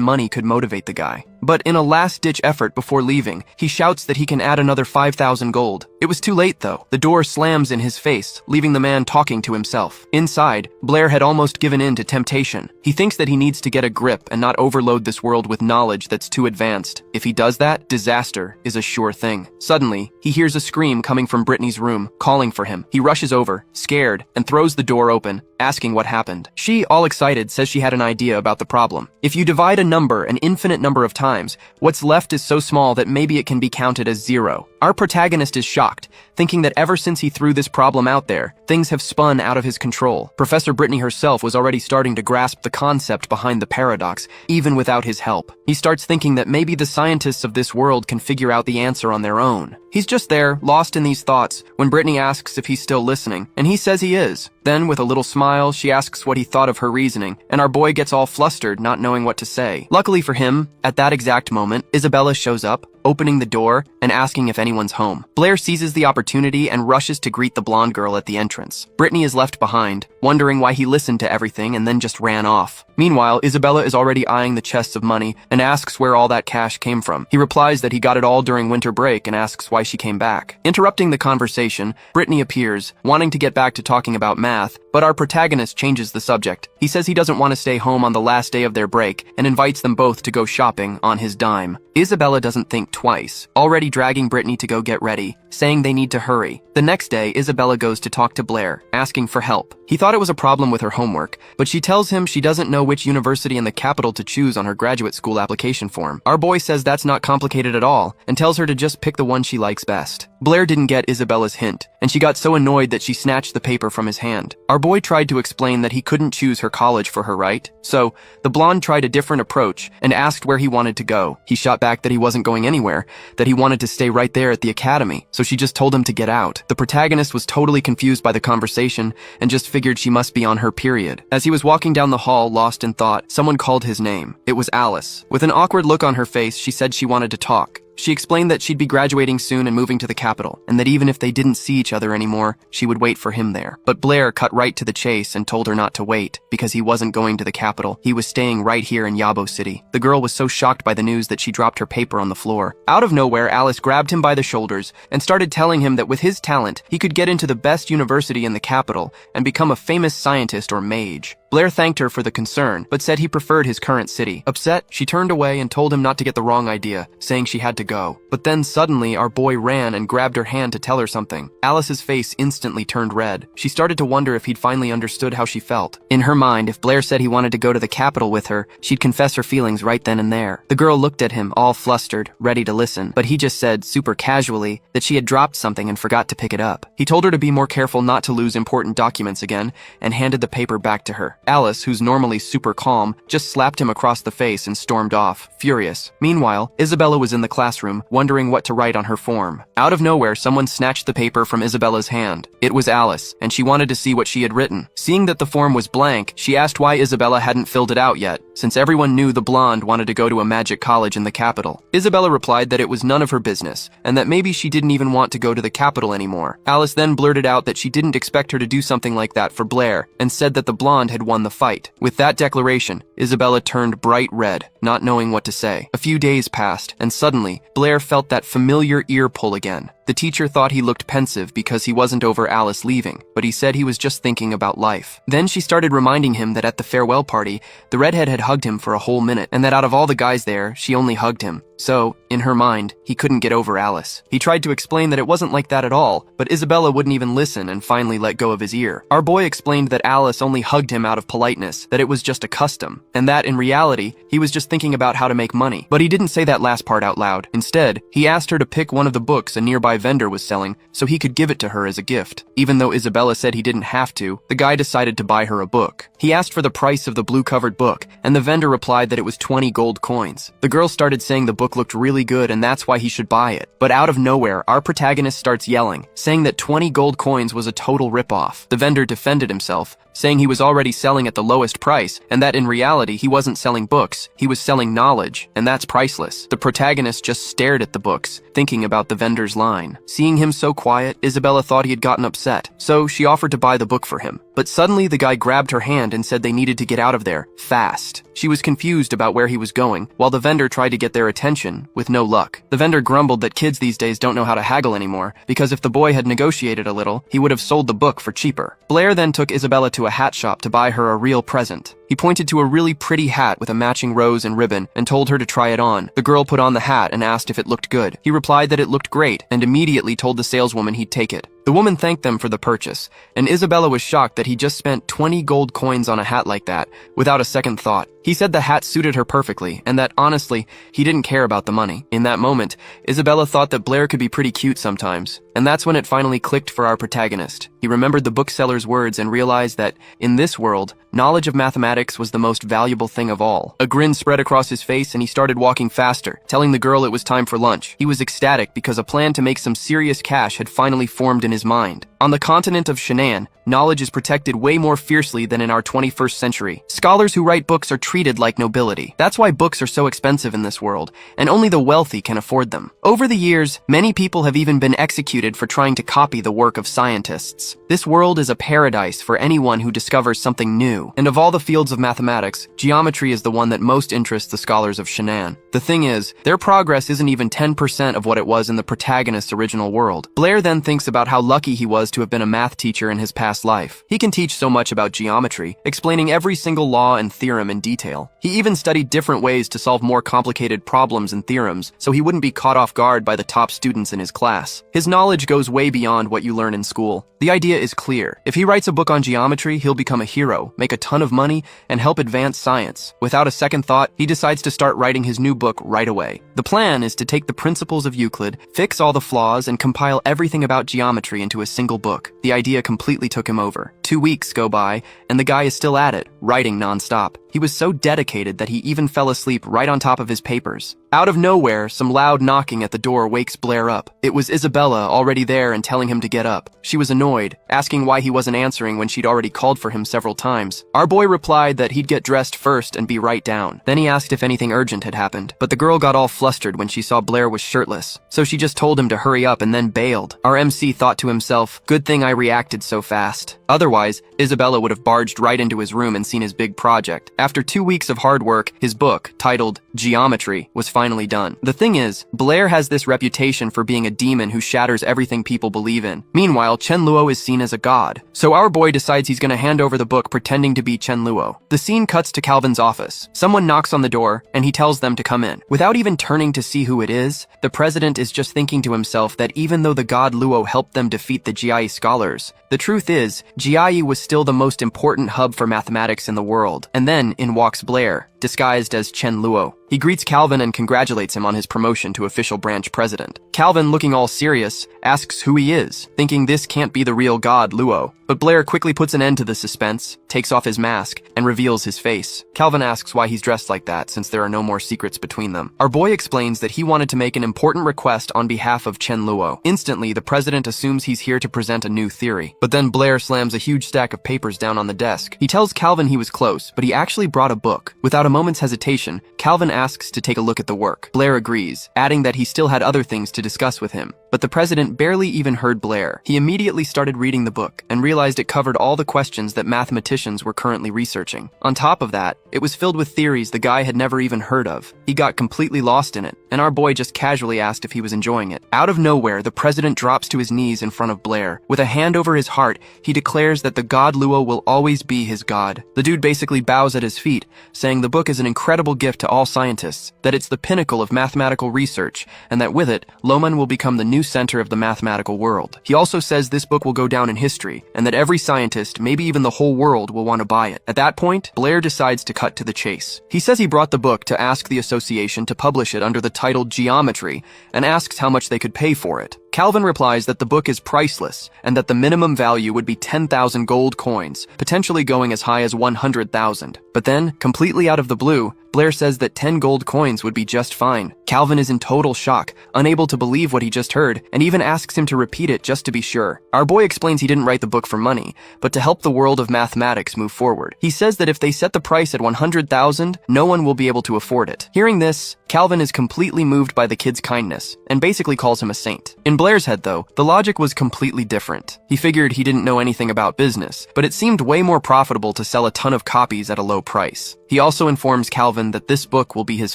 money could motivate the guy. But in a last-ditch effort before leaving, he shouts that he can add another 5,000 gold. It was too late though. The door slams in his face, leaving the man talking to himself. Inside, Blair had almost given in to temptation. He thinks that he needs to get a grip and not overload this world with knowledge that's too advanced. If he does that, disaster is a sure thing. Suddenly, he hears a scream coming from Brittany's room, calling for him. He rushes over, scared, and throws the door open, asking what happened. She, all excited, says she had an idea about the problem. If you divide a number an infinite number of times, what's left is so small that maybe it can be counted as 0. Our protagonist is shocked, thinking that ever since he threw this problem out there, things have spun out of his control. Professor Brittany herself was already starting to grasp the concept behind the paradox, even without his help. He starts thinking that maybe the scientists of this world can figure out the answer on their own. He's just there, lost in these thoughts, when Brittany asks if he's still listening, and he says he is. Then, with a little smile, she asks what he thought of her reasoning, and our boy gets all flustered, not knowing what to say. Luckily for him, at that exact moment, Isabella shows up, opening the door and asking if anyone's home. Blair seizes the opportunity and rushes to greet the blonde girl at the entrance. Brittany is left behind, wondering why he listened to everything and then just ran off. Meanwhile, Isabella is already eyeing the chests of money and asks where all that cash came from. He replies that he got it all during winter break and asks why she came back. Interrupting the conversation, Brittany appears, wanting to get back to talking about math, but our protagonist changes the subject. He says he doesn't want to stay home on the last day of their break and invites them both to go shopping on his dime. Isabella doesn't think twice, already dragging Brittany to go get ready, saying they need to hurry. The next day, Isabella goes to talk to Blair, asking for help. He thought it was a problem with her homework, but she tells him she doesn't know which university in the capital to choose on her graduate school application form. Our boy says that's not complicated at all, and tells her to just pick the one she likes best. Blair didn't get Isabella's hint, and she got so annoyed that she snatched the paper from his hand. Our boy tried to explain that he couldn't choose her college for her, right? So, the blonde tried a different approach and asked where he wanted to go. He shot back that he wasn't going anywhere, that he wanted to stay right there at the academy, so she just told him to get out. The protagonist was totally confused by the conversation and just figured she must be on her period. As he was walking down the hall, lost in thought, someone called his name. It was Alice. With an awkward look on her face, she said she wanted to talk. She explained that she'd be graduating soon and moving to the capital, and that even if they didn't see each other anymore, she would wait for him there. But Blair cut right to the chase and told her not to wait, because he wasn't going to the capital. He was staying right here in Yabo City. The girl was so shocked by the news that she dropped her paper on the floor. Out of nowhere, Alice grabbed him by the shoulders and started telling him that with his talent, he could get into the best university in the capital and become a famous scientist or mage. Blair thanked her for the concern, but said he preferred his current city. Upset, she turned away and told him not to get the wrong idea, saying she had to go. But then suddenly, our boy ran and grabbed her hand to tell her something. Alice's face instantly turned red. She started to wonder if he'd finally understood how she felt. In her mind, if Blair said he wanted to go to the capital with her, she'd confess her feelings right then and there. The girl looked at him, all flustered, ready to listen, but he just said, super casually, that she had dropped something and forgot to pick it up. He told her to be more careful not to lose important documents again, and handed the paper back to her. Alice, who's normally super calm, just slapped him across the face and stormed off, furious. Meanwhile, Isabella was in the classroom, wondering what to write on her form. Out of nowhere, someone snatched the paper from Isabella's hand. It was Alice, and she wanted to see what she had written. Seeing that the form was blank, she asked why Isabella hadn't filled it out yet, since everyone knew the blonde wanted to go to a magic college in the capital. Isabella replied that it was none of her business, and that maybe she didn't even want to go to the capital anymore. Alice then blurted out that she didn't expect her to do something like that for Blair, and said that the blonde had won the fight. With that declaration, Isabella turned bright red, not knowing what to say. A few days passed, and suddenly, Blair felt that familiar ear pull again. The teacher thought he looked pensive because he wasn't over Alice leaving, but he said he was just thinking about life. Then she started reminding him that at the farewell party, the redhead had hugged him for a whole minute, and that out of all the guys there, she only hugged him. So, in her mind, he couldn't get over Alice. He tried to explain that it wasn't like that at all, but Isabella wouldn't even listen and finally let go of his ear. Our boy explained that Alice only hugged him out of politeness, that it was just a custom, and that, in reality, he was just thinking about how to make money. But he didn't say that last part out loud. Instead, he asked her to pick one of the books a nearby vendor was selling so he could give it to her as a gift. Even though Isabella said he didn't have to, the guy decided to buy her a book. He asked for the price of the blue-covered book, and the vendor replied that it was 20 gold coins. The girl started saying the book looked really good and that's why he should buy it. But out of nowhere, our protagonist starts yelling, saying that 20 gold coins was a total ripoff. The vendor defended himself, saying he was already selling at the lowest price, and that in reality he wasn't selling books, he was selling knowledge, and that's priceless. The protagonist just stared at the books, thinking about the vendor's line. Seeing him so quiet, Isabella thought he had gotten upset, so she offered to buy the book for him. But suddenly the guy grabbed her hand and said they needed to get out of there, fast. She was confused about where he was going, while the vendor tried to get their attention, with no luck. The vendor grumbled that kids these days don't know how to haggle anymore, because if the boy had negotiated a little, he would have sold the book for cheaper. Blair then took Isabella to a hat shop to buy her a real present. He pointed to a really pretty hat with a matching rose and ribbon and told her to try it on. The girl put on the hat and asked if it looked good. He replied that it looked great and immediately told the saleswoman he'd take it. The woman thanked them for the purchase, and Isabella was shocked that he just spent 20 gold coins on a hat like that, without a second thought. He said the hat suited her perfectly, and that, honestly, he didn't care about the money. In that moment, Isabella thought that Blair could be pretty cute sometimes. And that's when it finally clicked for our protagonist. He remembered the bookseller's words and realized that, in this world, knowledge of mathematics was the most valuable thing of all. A grin spread across his face and he started walking faster, telling the girl it was time for lunch. He was ecstatic because a plan to make some serious cash had finally formed in his mind. On the continent of Shan'an, knowledge is protected way more fiercely than in our 21st century. Scholars who write books are treated like nobility. That's why books are so expensive in this world, and only the wealthy can afford them. Over the years, many people have even been executed for trying to copy the work of scientists. This world is a paradise for anyone who discovers something new, and of all the fields of mathematics, geometry is the one that most interests the scholars of Shan'an. The thing is, their progress isn't even 10% of what it was in the protagonist's original world. Blair then thinks about how lucky he was to have been a math teacher in his past life. He can teach so much about geometry, explaining every single law and theorem in detail. He even studied different ways to solve more complicated problems and theorems, so he wouldn't be caught off guard by the top students in his class. His knowledge goes way beyond what you learn in school. The idea is clear. If he writes a book on geometry, he'll become a hero, make a ton of money, and help advance science. Without a second thought, he decides to start writing his new book right away. The plan is to take the principles of Euclid, fix all the flaws, and compile everything about geometry into a single book. The idea completely took him over. 2 weeks go by, and the guy is still at it, writing nonstop. He was so dedicated that he even fell asleep right on top of his papers. Out of nowhere, some loud knocking at the door wakes Blair up. It was Isabella, already there and telling him to get up. She was annoyed, asking why he wasn't answering when she'd already called for him several times. Our boy replied that he'd get dressed first and be right down. Then he asked if anything urgent had happened, but the girl got all flustered when she saw Blair was shirtless, so she just told him to hurry up and then bailed. Our MC thought to himself, good thing I reacted so fast. Otherwise, Isabella would have barged right into his room and seen his big project. After 2 weeks of hard work, his book, titled Geometry, was finally done. The thing is, Blair has this reputation for being a demon who shatters everything people believe in. Meanwhile, Chen Luo is seen as a god. So our boy decides he's gonna hand over the book pretending to be Chen Luo. The scene cuts to Calvin's office. Someone knocks on the door, and he tells them to come in. Without even turning to see who it is, the president is just thinking to himself that even though the god Luo helped them defeat the GIE scholars, the truth is, GIE was still the most important hub for mathematics in the world. And then, in walks Blair, disguised as Chen Luo. He greets Calvin and congratulates him on his promotion to official branch president. Calvin, looking all serious, asks who he is, thinking this can't be the real god Luo. But Blair quickly puts an end to the suspense, takes off his mask, and reveals his face. Calvin asks why he's dressed like that, since there are no more secrets between them. Our boy explains that he wanted to make an important request on behalf of Chen Luo. Instantly, the president assumes he's here to present a new theory. But then Blair slams a huge stack of papers down on the desk. He tells Calvin he was close, but he actually brought a book. Without a moment's hesitation, Calvin asks to take a look at the work. Blair agrees, adding that he still had other things to discuss with him. But the president barely even heard Blair. He immediately started reading the book and realized it covered all the questions that mathematicians were currently researching. On top of that, it was filled with theories the guy had never even heard of. He got completely lost in it, and our boy just casually asked if he was enjoying it. Out of nowhere, the president drops to his knees in front of Blair. With a hand over his heart, he declares that the god Luo will always be his god. The dude basically bows at his feet, saying the book is an incredible gift to all scientists, that it's the pinnacle of mathematical research, and that with it, Loman will become the new center of the mathematical world. He also says this book will go down in history, and that every scientist, maybe even the whole world, will want to buy it. At that point, Blair decides to cut to the chase. He says he brought the book to ask the association to publish it under the title Geometry, and asks how much they could pay for it. Calvin replies that the book is priceless, and that the minimum value would be 10,000 gold coins, potentially going as high as 100,000. But then, completely out of the blue, Blair says that 10 gold coins would be just fine. Calvin is in total shock, unable to believe what he just heard, and even asks him to repeat it just to be sure. Our boy explains he didn't write the book for money, but to help the world of mathematics move forward. He says that if they set the price at 100,000, no one will be able to afford it. Hearing this, Calvin is completely moved by the kid's kindness, and basically calls him a saint. In Blair's head, though, the logic was completely different. He figured he didn't know anything about business, but it seemed way more profitable to sell a ton of copies at a low price. He also informs Calvin that this book will be his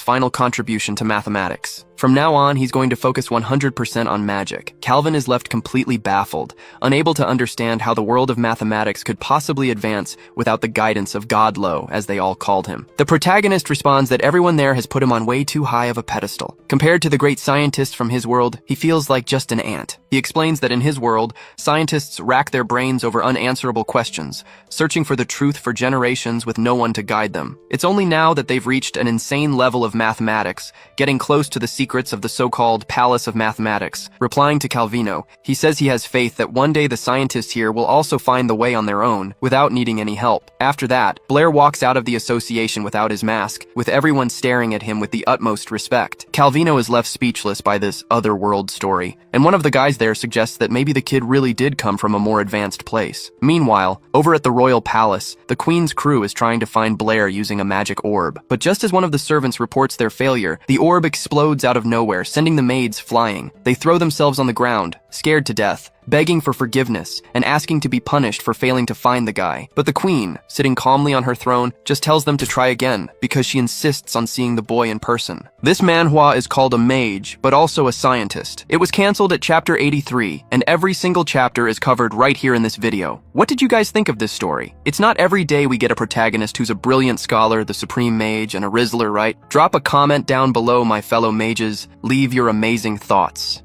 final contribution to mathematics. From now on, he's going to focus 100% on magic. Calvin is left completely baffled, unable to understand how the world of mathematics could possibly advance without the guidance of God Lo, as they all called him. The protagonist responds that everyone there has put him on way too high of a pedestal. Compared to the great scientists from his world, he feels like just an ant. He explains that in his world, scientists rack their brains over unanswerable questions, searching for the truth for generations with no one to to guide them. It's only now that they've reached an insane level of mathematics, getting close to the secrets of the so-called Palace of Mathematics. Replying to Calvino, he says he has faith that one day the scientists here will also find the way on their own, without needing any help. After that, Blair walks out of the association without his mask, with everyone staring at him with the utmost respect. Calvino is left speechless by this otherworld story, and one of the guys there suggests that maybe the kid really did come from a more advanced place. Meanwhile, over at the royal palace, the Queen's crew is trying to find Blair using a magic orb. But just as one of the servants reports their failure, the orb explodes out of nowhere, sending the maids flying. They throw themselves on the ground, scared to death, begging for forgiveness and asking to be punished for failing to find the guy. But the Queen, sitting calmly on her throne, just tells them to try again because she insists on seeing the boy in person. This manhwa is called a mage, but also a scientist. It was cancelled at chapter 83, and every single chapter is covered right here in this video. What did you guys think of this story? It's not every day we get a protagonist who's a brilliant scholar, the supreme mage, and a Rizzler, right? Drop a comment down below, my fellow mages. Leave your amazing thoughts.